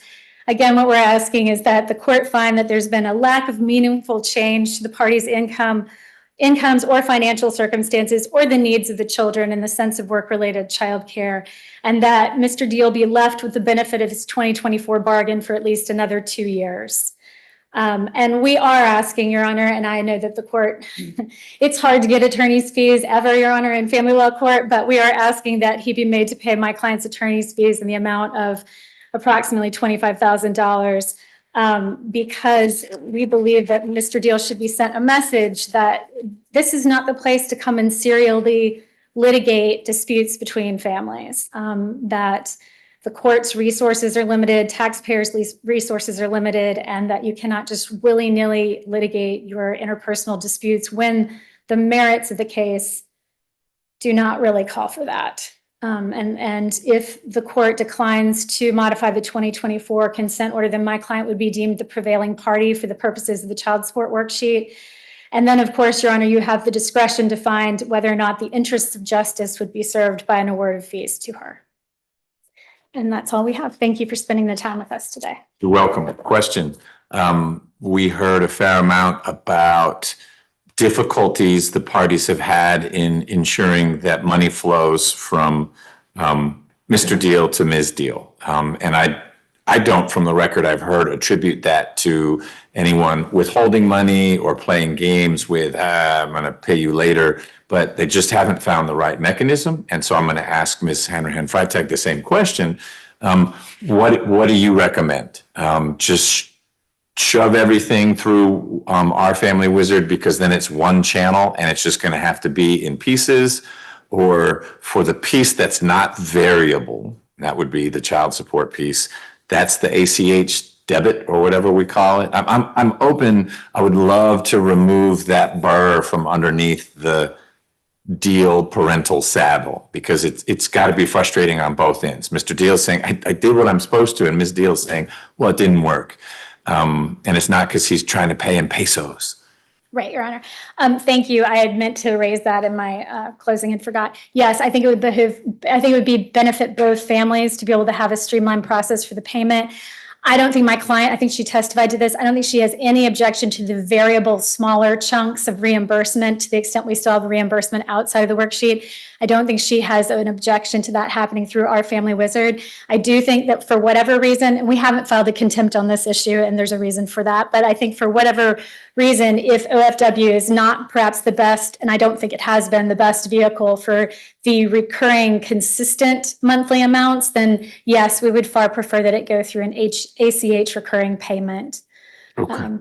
Again, what we're asking is that the court find that there's been a lack of meaningful change to the parties' incomes or financial circumstances or the needs of the children in the sense of work-related childcare, and that Mr. Deal be left with the benefit of his 2024 bargain for at least another 2 years. And we are asking, Your Honor, and I know that the court, it's hard to get attorney's fees ever, Your Honor, in family law court, but we are asking that he be made to pay my client's attorney's fees in the amount of approximately $25,000 because we believe that Mr. Deal should be sent a message that this is not the place to come and serially litigate disputes between families, that the court's resources are limited, taxpayers' resources are limited, and that you cannot just willy-nilly litigate your interpersonal disputes when the merits of the case do not really call for that. And if the court declines to modify the 2024 consent order, then my client would be deemed the prevailing party for the purposes of the child support worksheet. And then, of course, Your Honor, you have the discretion to find whether or not the interests of justice would be served by an award of fees to her. And that's all we have. Thank you for spending the time with us today. You're welcome. Question. We heard a fair amount about difficulties the parties have had in ensuring that money flows from Mr. Deal to Ms. Deal. And I don't, from the record I've heard, attribute that to anyone withholding money or playing games with, I'm going to pay you later, but they just haven't found the right mechanism. And so I'm going to ask Ms. Hanrahan-Freitag the same question. What do you recommend? Just shove everything through our family wizard because then it's one channel and it's just going to have to be in pieces? Or for the piece that's not variable, that would be the child support piece, that's the ACH debit or whatever we call it. I'm open. I would love to remove that burr from underneath the Deal parental saddle because it's got to be frustrating on both ends. Mr. Deal's saying, I did what I'm supposed to, and Ms. Deal's saying, well, it didn't work. And it's not because he's trying to pay in pesos. Right, Your Honor. Thank you. I had meant to raise that in my closing and forgot. Yes, I think it would benefit both families to be able to have a streamlined process for the payment. I don't think my client, I think she testified to this, I don't think she has any objection to the variable smaller chunks of reimbursement to the extent we still have reimbursement outside of the worksheet. I don't think she has an objection to that happening through our family wizard. I do think that for whatever reason, and we haven't filed a contempt on this issue, and there's a reason for that, but I think for whatever reason, if OFW is not perhaps the best, and I don't think it has been the best vehicle for the recurring consistent monthly amounts, then yes, we would far prefer that it go through an ACH recurring payment. Okay.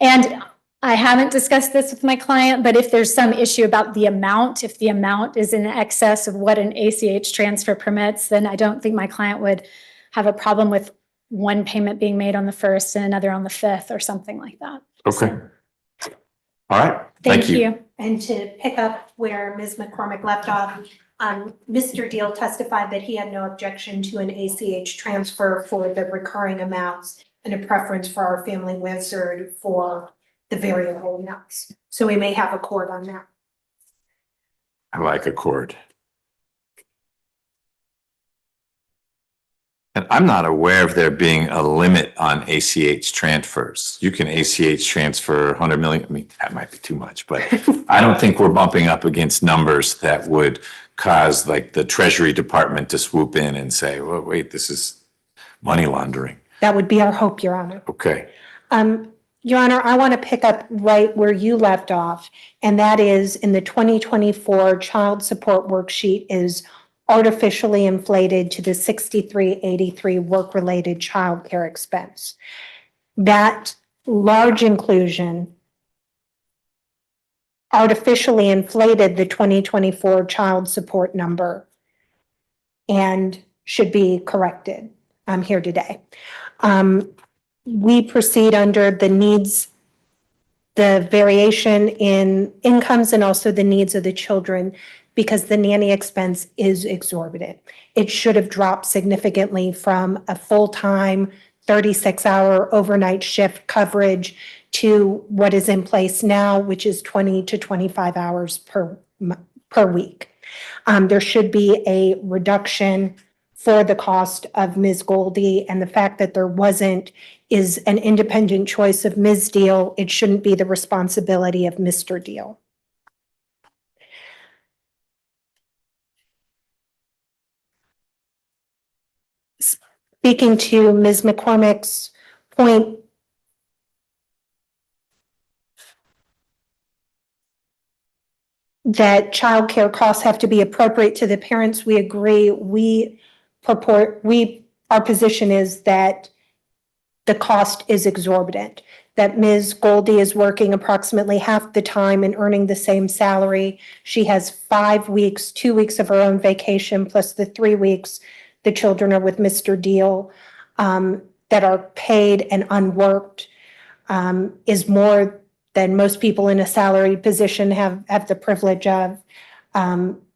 And I haven't discussed this with my client, but if there's some issue about the amount, if the amount is in excess of what an ACH transfer permits, then I don't think my client would have a problem with one payment being made on the 1st and another on the 5th or something like that. Okay. All right. Thank you. And to pick up where Ms. McCormick left off, Mr. Deal testified that he had no objection to an ACH transfer for the recurring amounts and a preference for our family wizard for the variable amounts. So we may have a court on that. I like Accord. And I'm not aware of there being a limit on ACH transfers. You can ACH transfer 100 million. I mean, that might be too much, but I don't think we're bumping up against numbers that would cause like the Treasury Department to swoop in and say, well, wait, this is money laundering. That would be our hope, Your Honor. Okay. Your Honor, I want to pick up right where you left off, and that is in the 2024 child support worksheet is artificially inflated to the 6383 work-related childcare expense. That large inclusion artificially inflated the 2024 child support number and should be corrected. I'm here today. We proceed under the needs, the variation in incomes and also the needs of the children because the nanny expense is exorbitant. It should have dropped significantly from a full-time 36-hour overnight shift coverage to what is in place now, which is 20 to 25 hours per week. There should be a reduction for the cost of Ms. Goldie, and the fact that there wasn't is an independent choice of Ms. Deal. It shouldn't be the responsibility of Mr. Deal. Speaking to Ms. McCormick's point, that childcare costs have to be appropriate to the parents, we agree. Our position is that the cost is exorbitant, that Ms. Goldie is working approximately half the time and earning the same salary. She has 5 weeks, 2 weeks of her own vacation, plus the 3 weeks the children are with Mr. Deal, that are paid and unworked, is more than most people in a salaried position have the privilege of.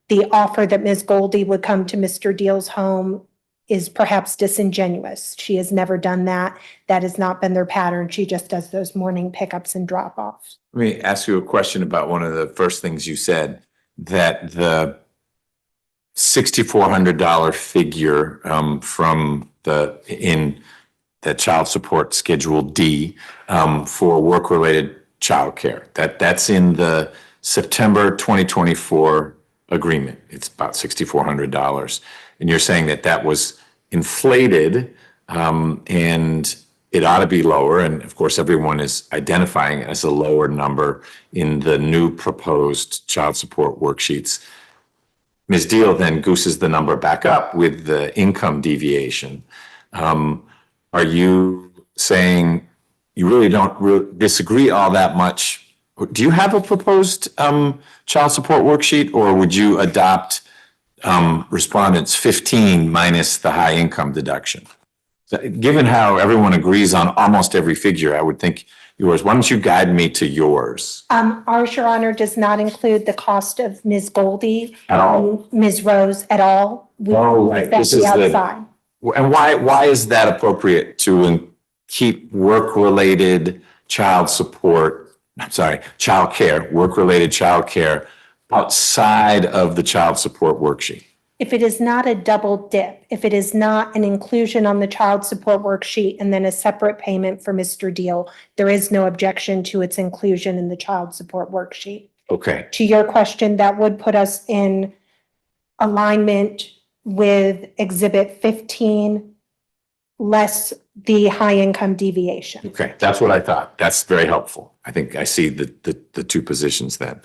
The offer that Ms. Goldie would come to Mr. Deal's home is perhaps disingenuous. She has never done that. That has not been their pattern. She just does those morning pickups and drop-offs. Let me ask you a question about one of the first things you said, that the $6,400 figure from in the child support Schedule D for work-related childcare, that's in the September 2024 agreement. It's about $6,400. And you're saying that that was inflated and it ought to be lower. And of course, everyone is identifying it as a lower number in the new proposed child support worksheets. Ms. Deal then gooses the number back up with the income deviation. Are you saying you really don't disagree all that much? Do you have a proposed child support worksheet, or would you adopt respondents 15 minus the high income deduction? Given how everyone agrees on almost every figure, I would think yours. Why don't you guide me to yours? Ours, Your Honor, does not include the cost of Ms. Goldie. At all? Ms. Rose at all. Oh, right. That's This is the the- outside. And why is that appropriate to keep work-related child support, childcare, work-related childcare outside of the child support worksheet? If it is not a double dip, if it is not an inclusion on the child support worksheet and then a separate payment for Mr. Deal, there is no objection to its inclusion in the child support worksheet. Okay. To your question, that would put us in alignment with Exhibit 15 less the high income deviation. Okay, that's what I thought. That's very helpful. I think I see the two positions then.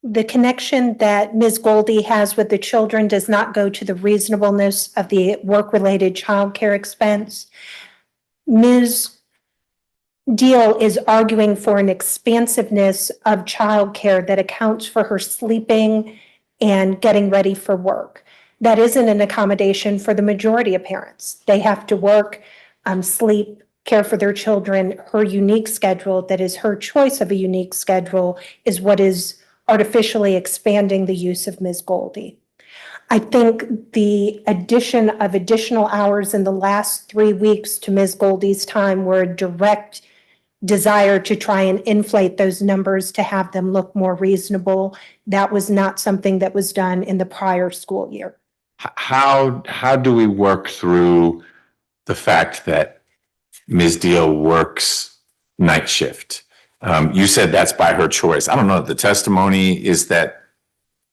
The connection that Ms. Goldie has with the children does not go to the reasonableness of the work-related childcare expense. Ms. Deal is arguing for an expansiveness of childcare that accounts for her sleeping and getting ready for work. That isn't an accommodation for the majority of parents. They have to work, sleep, care for their children. Her unique schedule, that is her choice of a unique schedule, is what is artificially expanding the use of Ms. Goldie. I think the addition of additional hours in the last 3 weeks to Ms. Goldie's time were a direct desire to try and inflate those numbers to have them look more reasonable. That was not something that was done in the prior school year. How do we work through the fact that Ms. Deal works night shift? You said that's by her choice. I don't know. The testimony is that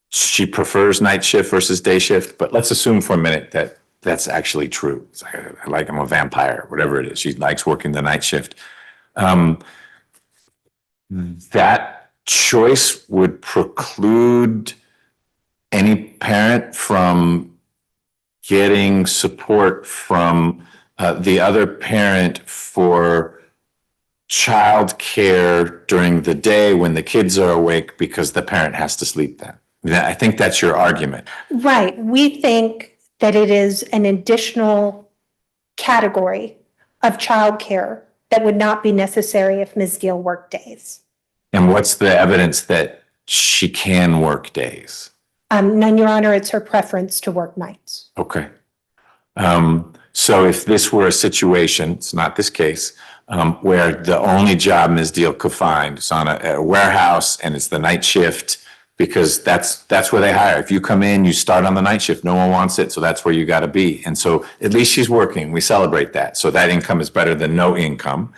she prefers night shift versus day shift, but let's assume for a minute that that's actually true. It's like I'm a vampire, whatever it is. She likes working the night shift. That choice would preclude any parent from getting support from the other parent for childcare during the day when the kids are awake because the parent has to sleep then. I think that's your argument. Right. We think that it is an additional category of childcare that would not be necessary if Ms. Deal worked days. And what's the evidence that she can work days? None, Your Honor, it's her preference to work nights. Okay. So if this were a situation, it's not this case, where the only job Ms. Deal could find is on a warehouse and it's the night shift, because that's where they hire. If you come in, you start on the night shift, no one wants it, so that's where you got to be. And so at least she's working. We celebrate that. So that income is better than no income,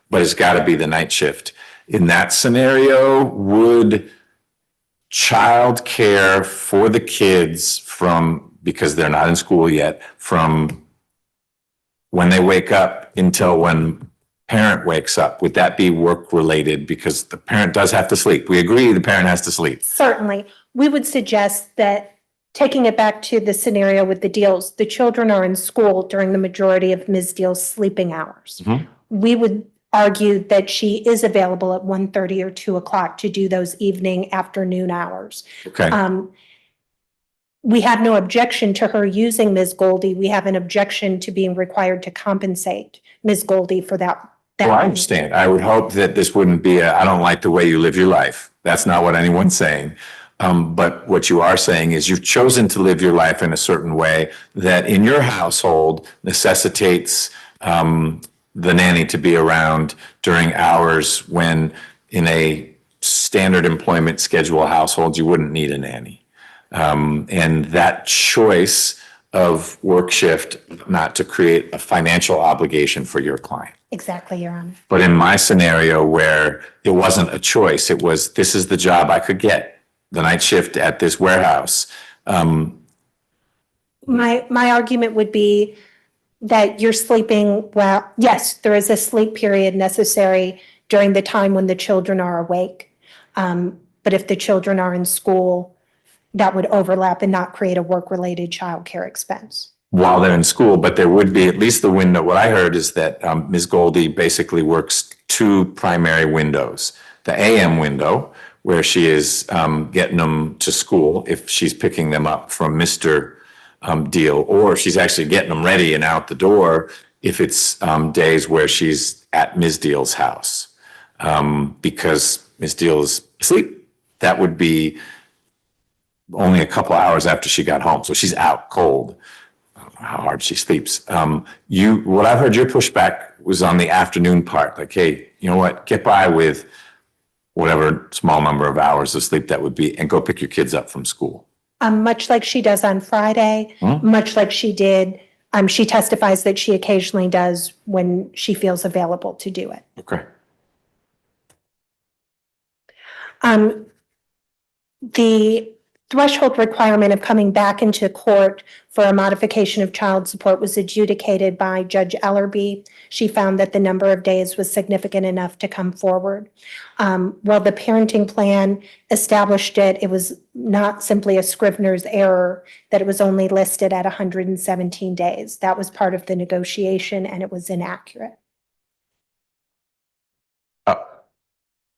but it's got to be the night shift. In that scenario, would childcare for the kids because they're not in school yet, from when they wake up until when parent wakes up, would that be work related? Because the parent does have to sleep. We agree the parent has to sleep. Certainly. We would suggest that, taking it back to the scenario with the Deals, the children are in school during the majority of Ms. Deal's sleeping hours. Mhm. We would argue that she is available at 1:30 or 2 o'clock to do those evening, afternoon hours. Okay. We have no objection to her using Ms. Goldie. We have an objection to being required to compensate Ms. Goldie for that. Well, I understand. I would hope that this wouldn't be I don't like the way you live your life. That's not what anyone's saying. But what you are saying is you've chosen to live your life in a certain way that in your household necessitates the nanny to be around during hours when in a standard employment schedule household, you wouldn't need a nanny. And that choice of work shift, not to create a financial obligation for your client. Exactly, Your Honor. But in my scenario where it wasn't a choice, it was, this is the job I could get, the night shift at this warehouse. My argument would be that you're sleeping well. Yes, there is a sleep period necessary during the time when the children are awake. But if the children are in school, that would overlap and not create a work-related childcare expense. While they're in school, but there would be at least the window. What I heard is that Ms. Goldie basically works two primary windows. The AM window, where she is getting them to school if she's picking them up from Mr. Deal, or she's actually getting them ready and out the door if it's days where she's at Ms. Deal's house because Ms. Deal is asleep. That would be only a couple hours after she got home. So she's out cold. I don't know how hard she sleeps. What I've heard your pushback was on the afternoon part. Like, hey, you know what? Get by with whatever small number of hours of sleep that would be and go pick your kids up from school. Much like she does on Friday, much like she did. She testifies that she occasionally does when she feels available to do it. Okay. The threshold requirement of coming back into court for a modification of child support was adjudicated by Judge Ellerby. She found that the number of days was significant enough to come forward. While the parenting plan established it, it was not simply a Scrivener's error that it was only listed at 117 days. That was part of the negotiation and it was inaccurate.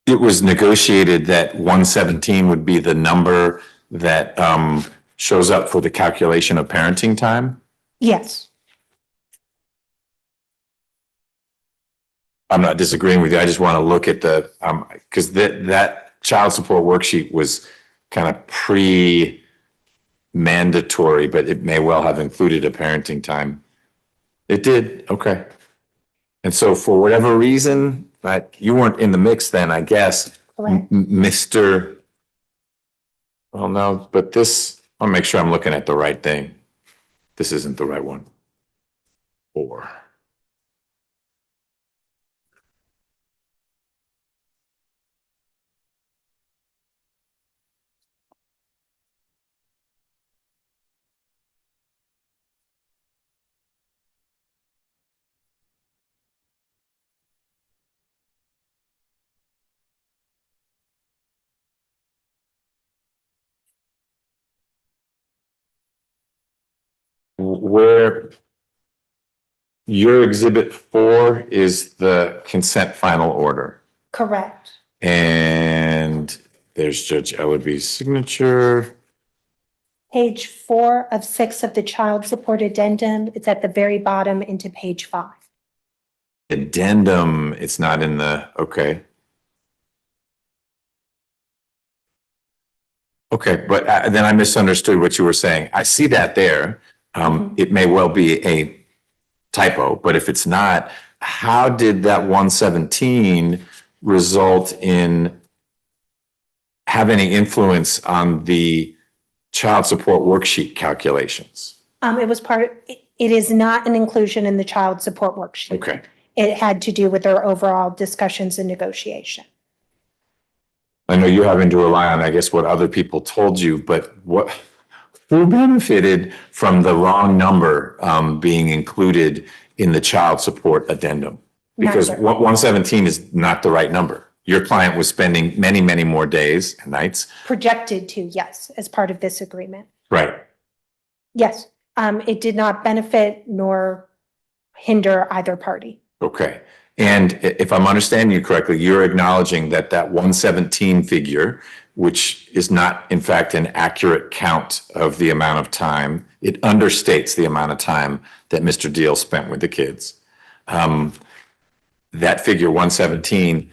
It was negotiated that 117 would be the number that shows up for the calculation of parenting time. Yes, I'm not disagreeing with you. I just want to look at the, because that child support worksheet was kind of pre-mandatory, but it may well have included a parenting time. It did, okay. And so for whatever reason, but you weren't in the mix then, I guess. correct. Mr. Well, no, but this, I'll make sure I'm looking at the right thing. This isn't the right one. 4. Where your exhibit 4 is the consent final order. Correct. And there's Judge Ellerby's signature. Page 4 of 6 of the child support addendum. It's at the very bottom into page 5. Addendum, it's not in the, okay. Okay, but then I misunderstood what you were saying. I see that there. It may well be a typo, but if it's not, how did that 117 result in have any influence on the child support worksheet calculations? It was it is not an inclusion in the child support worksheet. Okay. It had to do with our overall discussions and negotiation. I know you're having to rely on, I guess, what other people told you, but who benefited from the wrong number being included in the child support addendum? Because Neither. 117 is not the right number. Your client was spending many, many more days and nights. Projected to, yes, as part of this agreement. Right. Yes, it did not benefit nor hinder either party. Okay. And if I'm understanding you correctly, you're acknowledging that that 117 figure, which is not in fact an accurate count of the amount of time, it understates the amount of time that Mr. Deal spent with the kids. That figure 117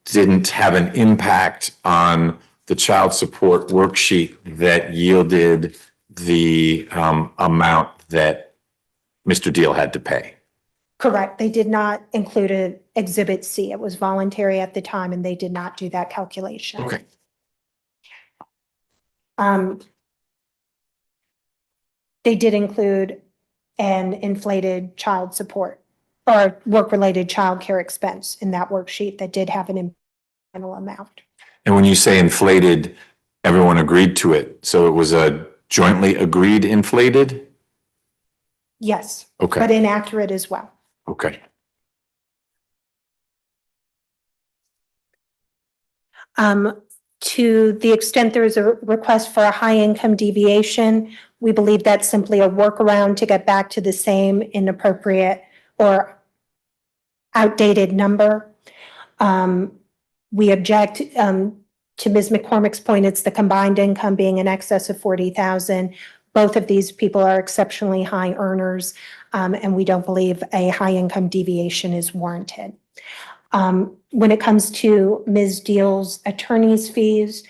didn't have an impact on the child support worksheet that yielded the amount that Mr. Deal had to pay. Correct. They did not include an Exhibit C. It was voluntary at the time and they did not do that calculation. Okay. They did include an inflated child support or work-related childcare expense in that worksheet that did have an final amount. And when you say inflated, everyone agreed to it. So it was a jointly agreed inflated? Yes, Okay. but inaccurate as well. Okay. To the extent there is a request for a high income deviation, we believe that's simply a workaround to get back to the same inappropriate or outdated number. We object to Ms. McCormick's point, it's the combined income being in excess of 40,000. Both of these people are exceptionally high earners, and we don't believe a high income deviation is warranted. When it comes to Ms. Deal's attorney's fees,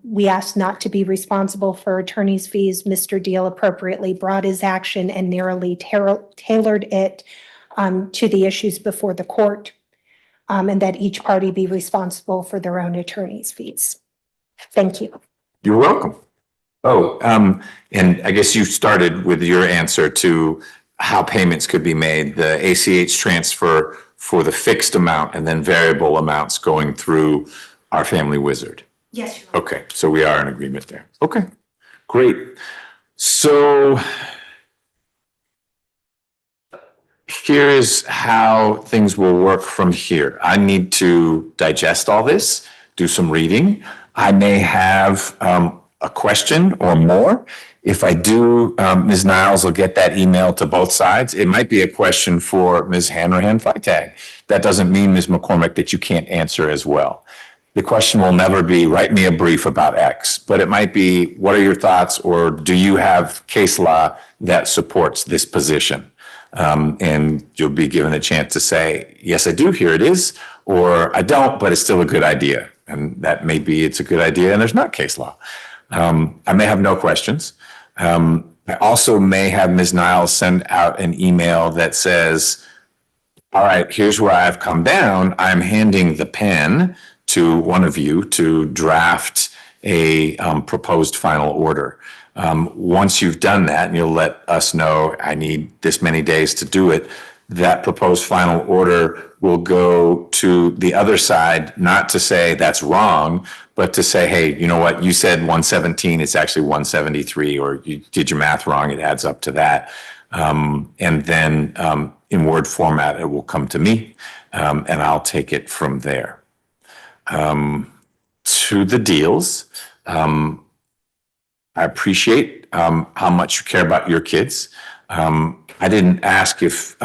we asked not to be responsible for attorney's fees. Mr. Deal appropriately brought his action and narrowly tailored it to the issues before the court, and that each party be responsible for their own attorney's fees. Thank you. You're welcome. Oh, and I guess you started with your answer to how payments could be made, the ACH transfer for the fixed amount and then variable amounts going through our family wizard. Yes, Your Honor. Okay, so we are in agreement there. Okay, great. So here's how things will work from here. I need to digest all this, do some reading. I may have a question or more. If I do, Ms. Niles will get that email to both sides. It might be a question for Ms. Hanrahan Freitag. That doesn't mean, Ms. McCormick, that you can't answer as well. The question will never be, write me a brief about X, but it might be, what are your thoughts, or do you have case law that supports this position? And you'll be given a chance to say, yes, I do, here it is, or I don't, but it's still a good idea. And that may be it's a good idea and there's not case law. I may have no questions. I also may have Ms. Niles send out an email that says, all right, here's where I've come down. I'm handing the pen to one of you to draft a proposed final order. Once you've done that, and you'll let us know, I need this many days to do it, that proposed final order will go to the other side, not to say that's wrong, but to say, hey, you know what, you said 117, it's actually 173, or you did your math wrong, it adds up to that. And then in Word format, it will come to me, and I'll take it from there. To the deals, I appreciate how much you care about your kids. I didn't ask if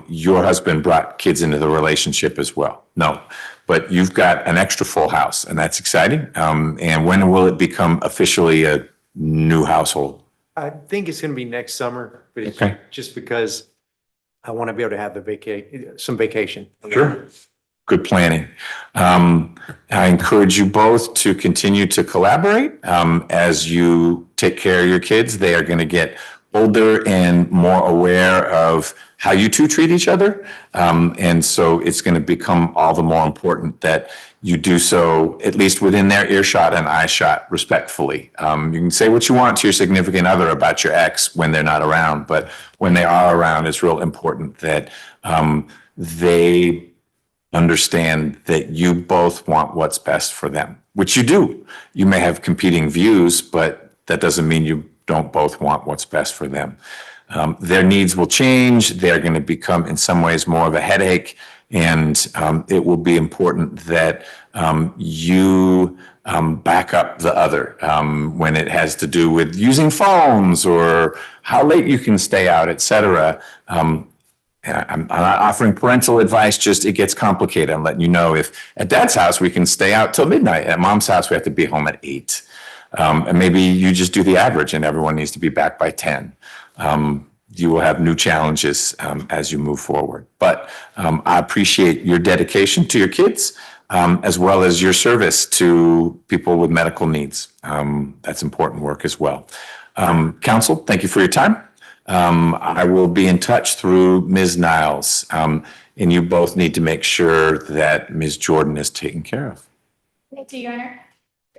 your husband brought kids into the relationship as well. No, but you've got an extra full house, and that's exciting. And when will it become officially a new household? I think it's going to be next summer, but it's Okay. just because I want to be able to have some vacation. Sure. Good planning. I encourage you both to continue to collaborate as you take care of your kids. They are going to get older and more aware of how you two treat each other. And so it's going to become all the more important that you do so, at least within their earshot and eye shot, respectfully. You can say what you want to your significant other about your ex when they're not around, but when they are around, it's real important that they understand that you both want what's best for them, which you do. You may have competing views, but that doesn't mean you don't both want what's best for them. Their needs will change. They're going to become, in some ways, more of a headache. And it will be important that you back up the other when it has to do with using phones or how late you can stay out, et cetera. I'm not offering parental advice, just it gets complicated. I'm letting you know, if at dad's house, we can stay out till midnight. At mom's house, we have to be home at 8. And maybe you just do the average and everyone needs to be back by 10. You will have new challenges as you move forward. But I appreciate your dedication to your kids, as well as your service to people with medical needs. That's important work as well. Counsel, thank you for your time. I will be in touch through Ms. Niles, and you both need to make sure that Ms. Jordan is taken care of. Thank you, Your Honor.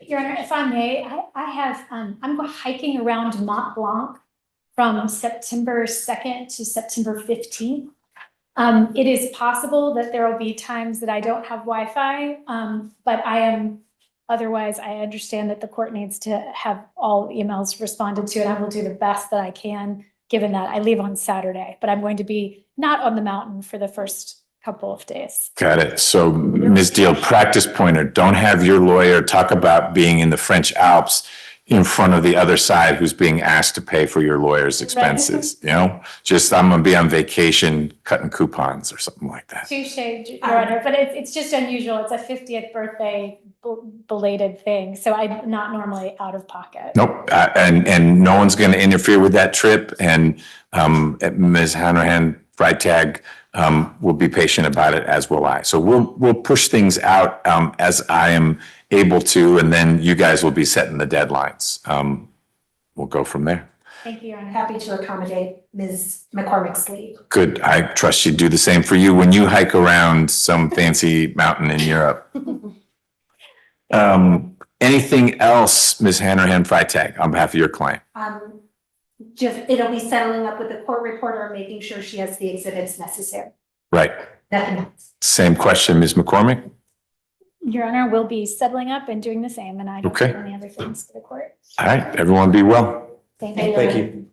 Your Honor, if I may, I have, I'm going hiking around Mont Blanc from September 2nd to September 15th. It is possible that there will be times that I don't have Wi-Fi, but otherwise, I understand that the court needs to have all emails responded to, and I will do the best that I can, given that I leave on Saturday, but I'm going to be not on the mountain for the first couple of days. Got it. So Ms. Deal, practice pointer, don't have your lawyer talk about being in the French Alps in front of the other side who's being asked to pay for your lawyer's expenses. You know, just I'm going to be on vacation cutting coupons or something like that. Touche, Your Honor, but it's just unusual. It's a 50th birthday belated thing, so I'm not normally out of pocket. Nope. And no one's going to interfere with that trip. And Ms. Hanrahan Freitag will be patient about it, as will I. So we'll push things out as I am able to, and then you guys will be setting the deadlines. We'll go from there. Thank you, Your Honor. Happy to accommodate Ms. McCormick's leave. Good. I trust you do the same for you when you hike around some fancy mountain in Europe. Anything else, Ms. Hanrahan Freitag, on behalf of your client? Just, it'll be settling up with the court reporter and making sure she has the exhibits necessary. Right. Nothing else. Same question, Ms. McCormick? Your Honor, we'll be settling up and doing the same, and I don't Okay. have any other things for the court. All right, everyone be well. Thank you. Thank you.